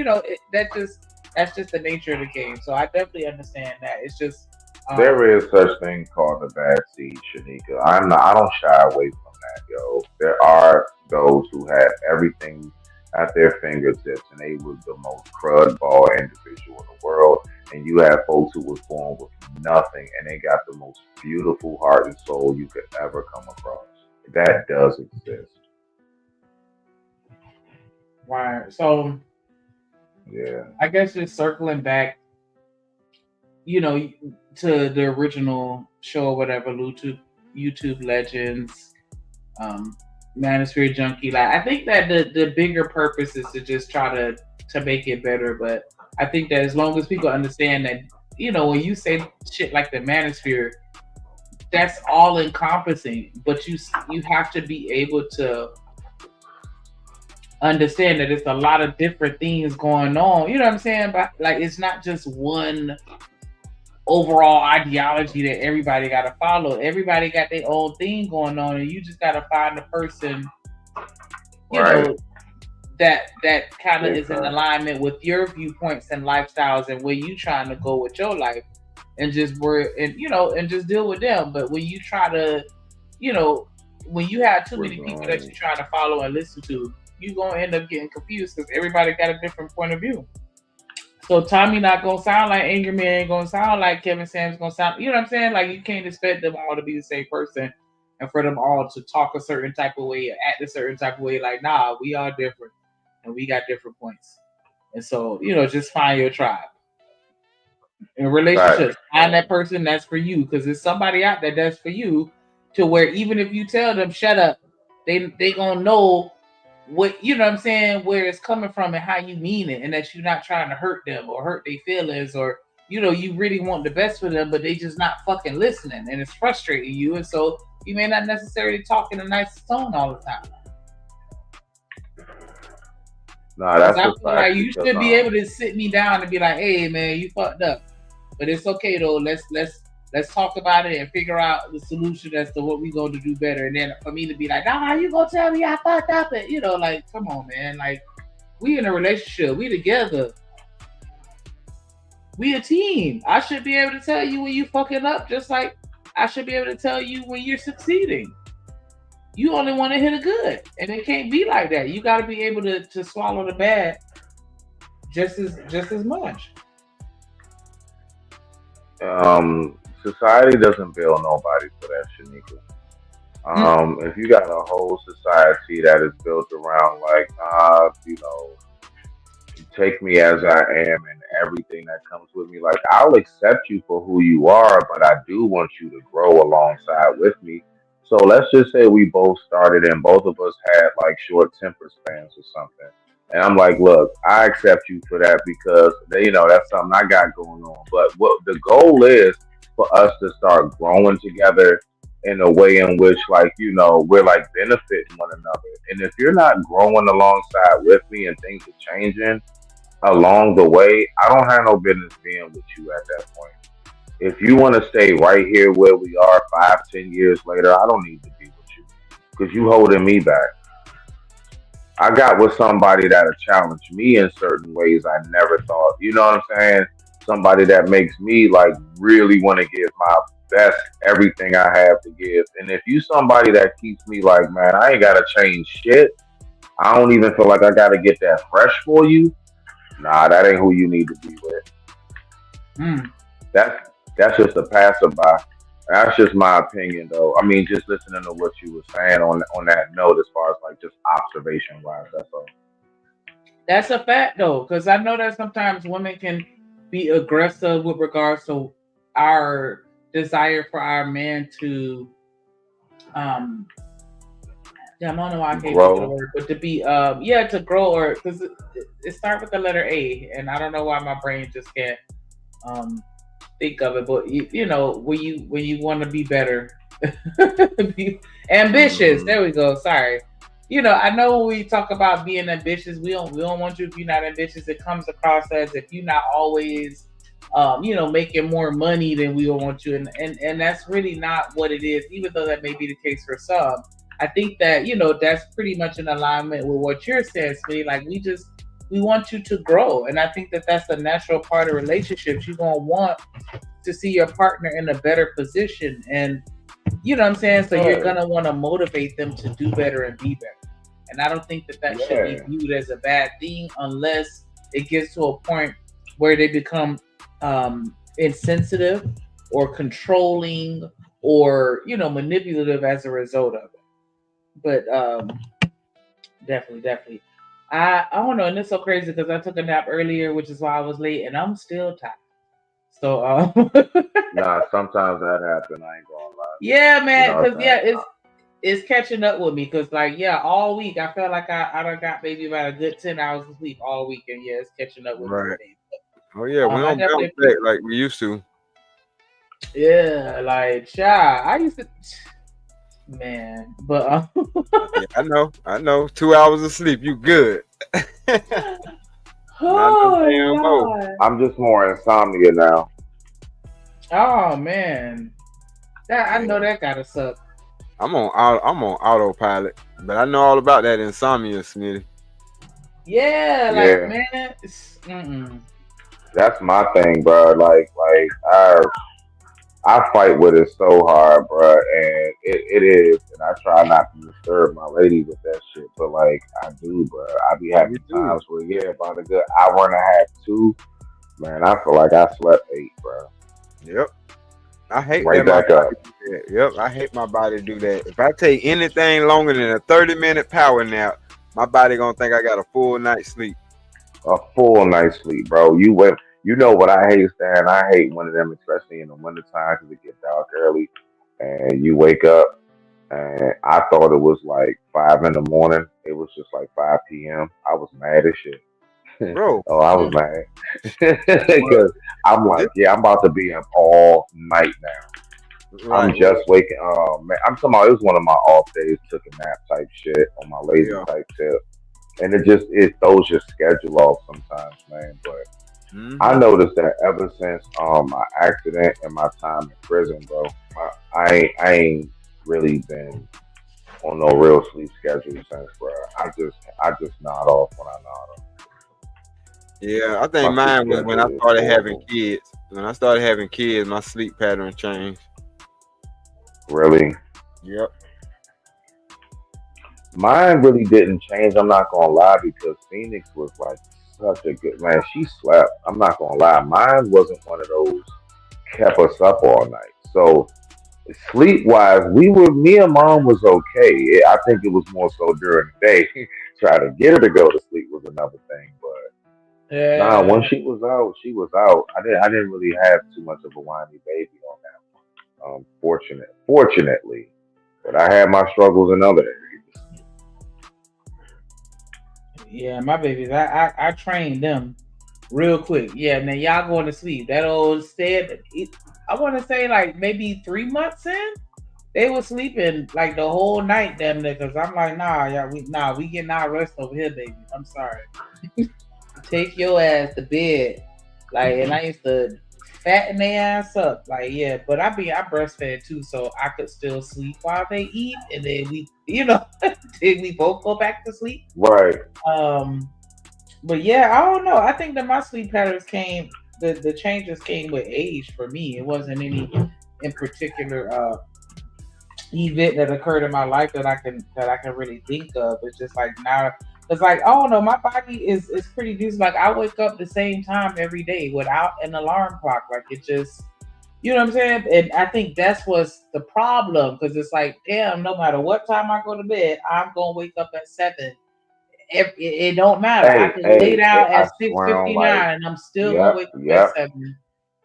that's just the nature of the game. So I definitely understand that. It's just there is such thing called a bad seed, Shanika. I don't shy away from that, yo. There are those who have everything at their fingertips and they was the most crud ball individual in the world. And you have folks who was born with nothing and they got the most beautiful heart and soul you could ever come across. That does exist. Right. So yeah, I guess just circling back, to the original show or whatever, YouTube Legends, Manosphere Junkie. Like, I think that the bigger purpose is to just try to make it better. But I think that as long as people understand that, when you say shit like the Manosphere, that's all encompassing. But you have to be able to understand that it's a lot of different things going on. You know what I'm saying? But like, it's not just one overall ideology that everybody got to follow. Everybody got their own thing going on, and you just got to find the person, that kind of is in alignment with your viewpoints and lifestyles and where you trying to go with your life, and just and just deal with them. But when you try to, when you have too many people that you're trying to follow and listen to, you're going to end up getting confused because everybody got a different point of view. So Tommy not gonna sound like Angry Man, ain't gonna sound like Kevin Samuels, gonna sound. You know what I'm saying? Like you can't expect them all to be the same person, and for them all to talk a certain type of way, act a certain type of way. Like, nah, we are different, and we got different points. And so, just find your tribe. In relationships, find that person that's for you, because there's somebody out there that's for you, to where even if you tell them shut up, they gonna know what what I'm saying, where it's coming from and how you mean it, and that you're not trying to hurt them or hurt their feelings, or you really want the best for them, but they just not fucking listening, and it's frustrating you, and so you may not necessarily talk in a nice tone all the time. Nah, that's I feel like you should be able to sit me down and be like, hey man, you fucked up. But it's okay though. Let's talk about it and figure out the solution as to what we're going to do better. And then for me to be like, nah, you gonna tell me I fucked up? And like, come on, man. Like, we in a relationship, we together, we a team. I should be able to tell you when you fucking up, just like I should be able to tell you when you're succeeding. You only want to hit a good, and it can't be like that. You got to be able to swallow the bad just as much. Society doesn't bill nobody for that, Shanika. If you got a whole society that is built around like, take me as I am and everything that comes with me, like I'll accept you for who you are, but I do want you to grow alongside with me. So let's just say we both started and both of us had like short temper spans or something. And I'm like, look, I accept you for that because that's something I got going on. But what the goal is for us to start growing together in a way in which we're like benefiting one another. And if you're not growing alongside with me and things are changing along the way, I don't have no business being with you at that point. If you want to stay right here where we are 5, 10 years later, I don't need to be with you because you holding me back. I got with somebody that'll challenge me in certain ways I never thought. You know what I'm saying? Somebody that makes me like really want to give my best everything I have to give. And if you somebody that keeps me like, man, I ain't gotta change shit. I don't even feel like I gotta get that fresh for you. Nah, that ain't who you need to be with. That's just a passerby. That's just my opinion, though. I mean, just listening to what you were saying on that note, as far as like just observation wise, that's all. That's a fact, though, because I know that sometimes women can be aggressive with regards to our desire for our man to, I don't know why I can't think of the word, but to be, to grow, or because it starts with the letter A, and I don't know why my brain just can't think of it, but when you want to be better, be ambitious. There we go. Sorry. I know when we talk about being ambitious, we don't want you if you're not ambitious. It comes across as if you're not always, making more money than we don't want you, and that's really not what it is. Even though that may be the case for some, I think that that's pretty much in alignment with what you're saying, Smitty. Like we want you to grow, and I think that that's a natural part of relationships. You're gonna want to see your partner in a better position, and you know what I'm saying. So you're gonna want to motivate them to do better and be better. And I don't think that should be viewed as a bad thing unless it gets to a point where they become insensitive or controlling or manipulative as a result of it. But definitely. I don't know, and it's so crazy because I took a nap earlier, which is why I was late, and I'm still tired. So nah, sometimes that happens. I ain't gonna lie. Yeah, man, because it's catching up with me. Because all week I felt like I done got maybe about a good 10 hours of sleep all week, and it's catching up with me. Oh yeah, we don't bounce back like we used to. Yeah, like I used to. Man, but yeah, I know. 2 hours of sleep, you good. I'm just more insomnia now. Oh man, I know that gotta suck. I'm on autopilot, but I know all about that insomnia, Smitty. Yeah, man. That's my thing, bro. Like I fight with it so hard, bro, and it is, and I try not to disturb my lady with that shit, but I do, bro. I be having times where about a good hour and a half, 2, Man, I feel like I slept 8, bro. Yep. I hate right that my back up. body do that. Yep, I hate my body do that. If I take anything longer than a 30-minute power nap, my body gonna think I got a full night's sleep. A full night's sleep, bro. You know what I hate, Stan? I hate one of them, especially in the wintertime, because it gets dark early, and you wake up, and I thought it was like 5 in the morning. It was just like 5 p.m. I was mad as shit. Bro. Oh, I was mad Well, because I'm like, yeah, I'm about to be up all night now. I'm right. just waking. Man, I'm talking about it was one of my off days. Took a nap type shit on my lazy Yeah. type tip, and it throws your schedule off sometimes, man. But I noticed that ever since my accident and my time in prison, bro, I ain't really been on no real sleep schedule since, bro. I just nod off when I nod off. Yeah, I think My sleep mine was when I schedule is started having horrible. kids. When I started having kids, my sleep pattern changed. Really. Yep. Mine really didn't change. I'm not gonna lie because Phoenix was like such a good man. She slept. I'm not gonna lie. Mine wasn't one of those kept us up all night. So sleep wise, me and mom was okay. I think it was more so during the day. Try to get her to go to sleep was another thing. But nah, Yeah. once she was out, she was out. I didn't really have too much of a whiny baby on that one. Fortunately. But I had my struggles in other areas. Yeah, my babies. I trained them real quick. Yeah, now y'all going to sleep. That old said. I want to say like maybe 3 months in, they were sleeping like the whole night. Them niggas. I'm like, nah, y'all. We getting our rest over here, baby. I'm sorry. Take your ass to bed. Like, and I used to fatten their ass up. Like, yeah, but I breastfed too, so I could still sleep while they eat, and then we, then we both go back to sleep. Right. But yeah, I don't know. I think that my sleep patterns the changes came with age for me. It wasn't any in particular event that occurred in my life that I can really think of. It's just like now it's like, I don't know, my body is pretty decent. Like I wake up the same time every day without an alarm clock. Like it just, you know what I'm saying? And I think that's what's the problem, because it's like, damn, no matter what time I go to bed, I'm gonna wake up at 7. It don't matter. I can lay down I at swear on 6:59 and I'm still gonna yep, wake up at yep, 7.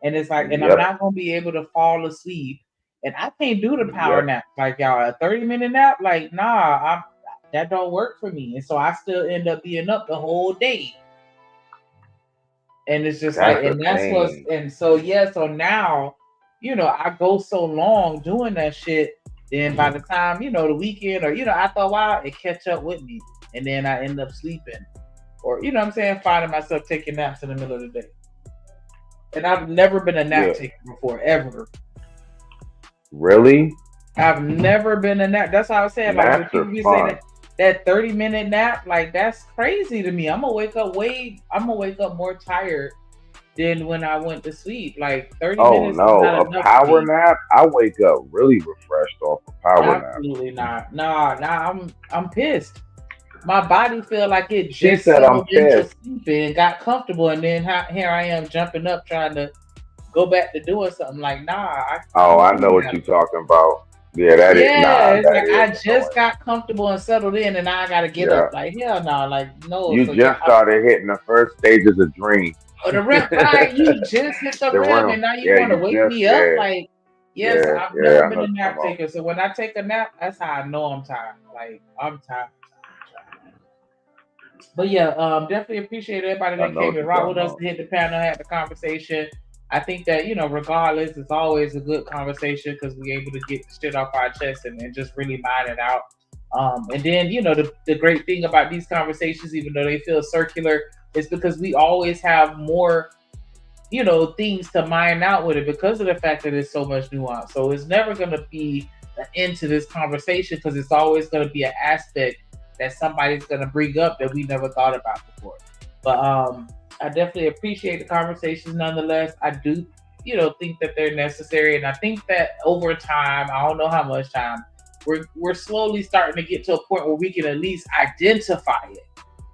And it's like, and I'm yep, not gonna be able to fall asleep. And I can't do the power yep. nap like y'all. A 30-minute nap, like nah, that don't work for me. And so I still end up being up the whole day. And it's just That's like, the and that's what's, thing. and so yeah, so now, I go so long doing that shit. Then by the time, the weekend or, after a while, it catch up with me. And then I end up sleeping. Or, what I'm saying, finding myself taking naps in the middle of the day. And I've never been a nap taker before, ever. Really? I've never been a nap. That's how I was saying. Like when Naps people are be fun. saying that 30-minute nap, like that's crazy to me. I'm gonna wake up more tired than when I went to sleep. Like 30 Oh minutes is no, not a enough for power me. nap? I wake up really refreshed off a power nap. Absolutely not. Nah, I'm pissed. My body feel like it She just said I'm settled into pissed. sleeping and got comfortable, and then here I am jumping up trying to go back to doing something. Like, nah, I Oh, I can't know do what that. you're talking about. Yeah, Yeah, it's that like I is just annoying. got comfortable and settled in, and now I gotta get Yeah. up. Like, hell no, like no. You So yeah, just started hitting the first stages of dream. or the REM, right? You just hit the The REM, realm. and now you Yeah, want to you wake just me up? Like, yes, yeah, I've yeah, never I been know a what you're nap talking about. taker. So when I take a nap, that's how I know I'm tired. Like, I'm tired. But yeah, definitely appreciate everybody I that know came what and you're rocked talking with us about. to hit the panel, had the conversation. I think that, regardless, it's always a good conversation because we're able to get the shit off our chest and just really mind it out. And then, the great thing about these conversations, even though they feel circular, is because we always have more, things to mine out with it because of the fact that there's so much nuance. So it's never going to be an end to this conversation because it's always going to be an aspect that somebody's going to bring up that we never thought about before. But I definitely appreciate the conversations nonetheless. I do, think that they're necessary. And I think that over time, I don't know how much time, we're slowly starting to get to a point where we can at least identify it,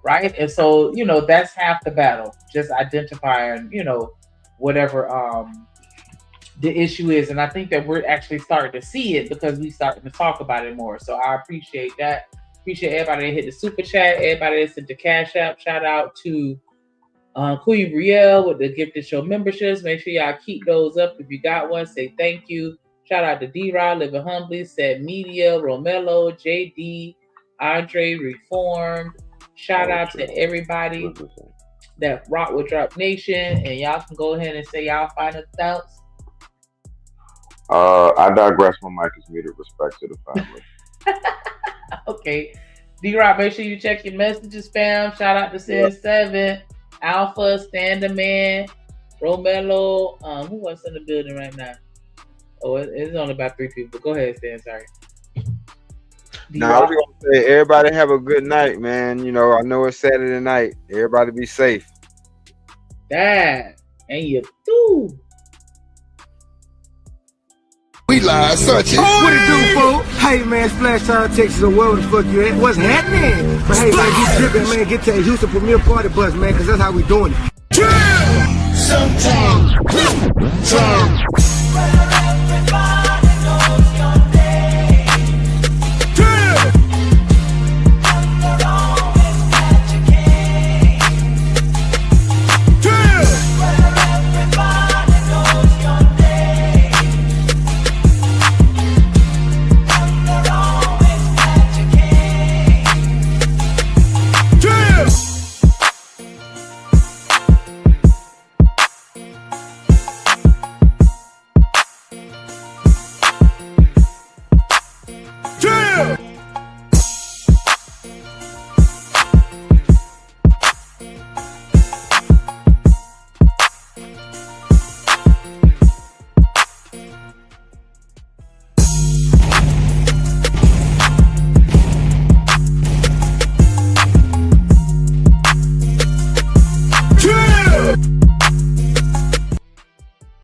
right? And so, you know, that's half the battle, just identifying, you know, whatever the issue is. And I think that we're actually starting to see it because we starting to talk about it more. So I appreciate that. Appreciate everybody that hit the super chat, everybody that sent the Cash App. Shout out to Queen Brielle with the gifted show memberships. Make sure y'all keep those up. If you got one, say thank you. Shout out to D-Rod, Living Humbly, Set Media, Romello, JD, Andre, Reformed. Shout out to everybody that rock with Drop Nation. And y'all can go ahead and say y'all final thoughts. I digress. My mic is muted. Respect to the family. Okay. D-Rock, make sure you check your messages, fam. Shout out to Sin7, Alpha, Stand Man, Romello. Who else in the building right now? Oh, it's only about 3 people. Go ahead, Stan. Sorry. Now, I was gonna say, everybody have a good night, man. You know, I know it's Saturday night. Everybody be safe. That and you too. We live, such it. What it do, fool? Hey, man, Splash Town, Texas, or wherever the fuck you at. What's happening? But hey, man, you tripping, man. Get to that Houston Premier Party bus, man, because that's how we doing it. Sometimes.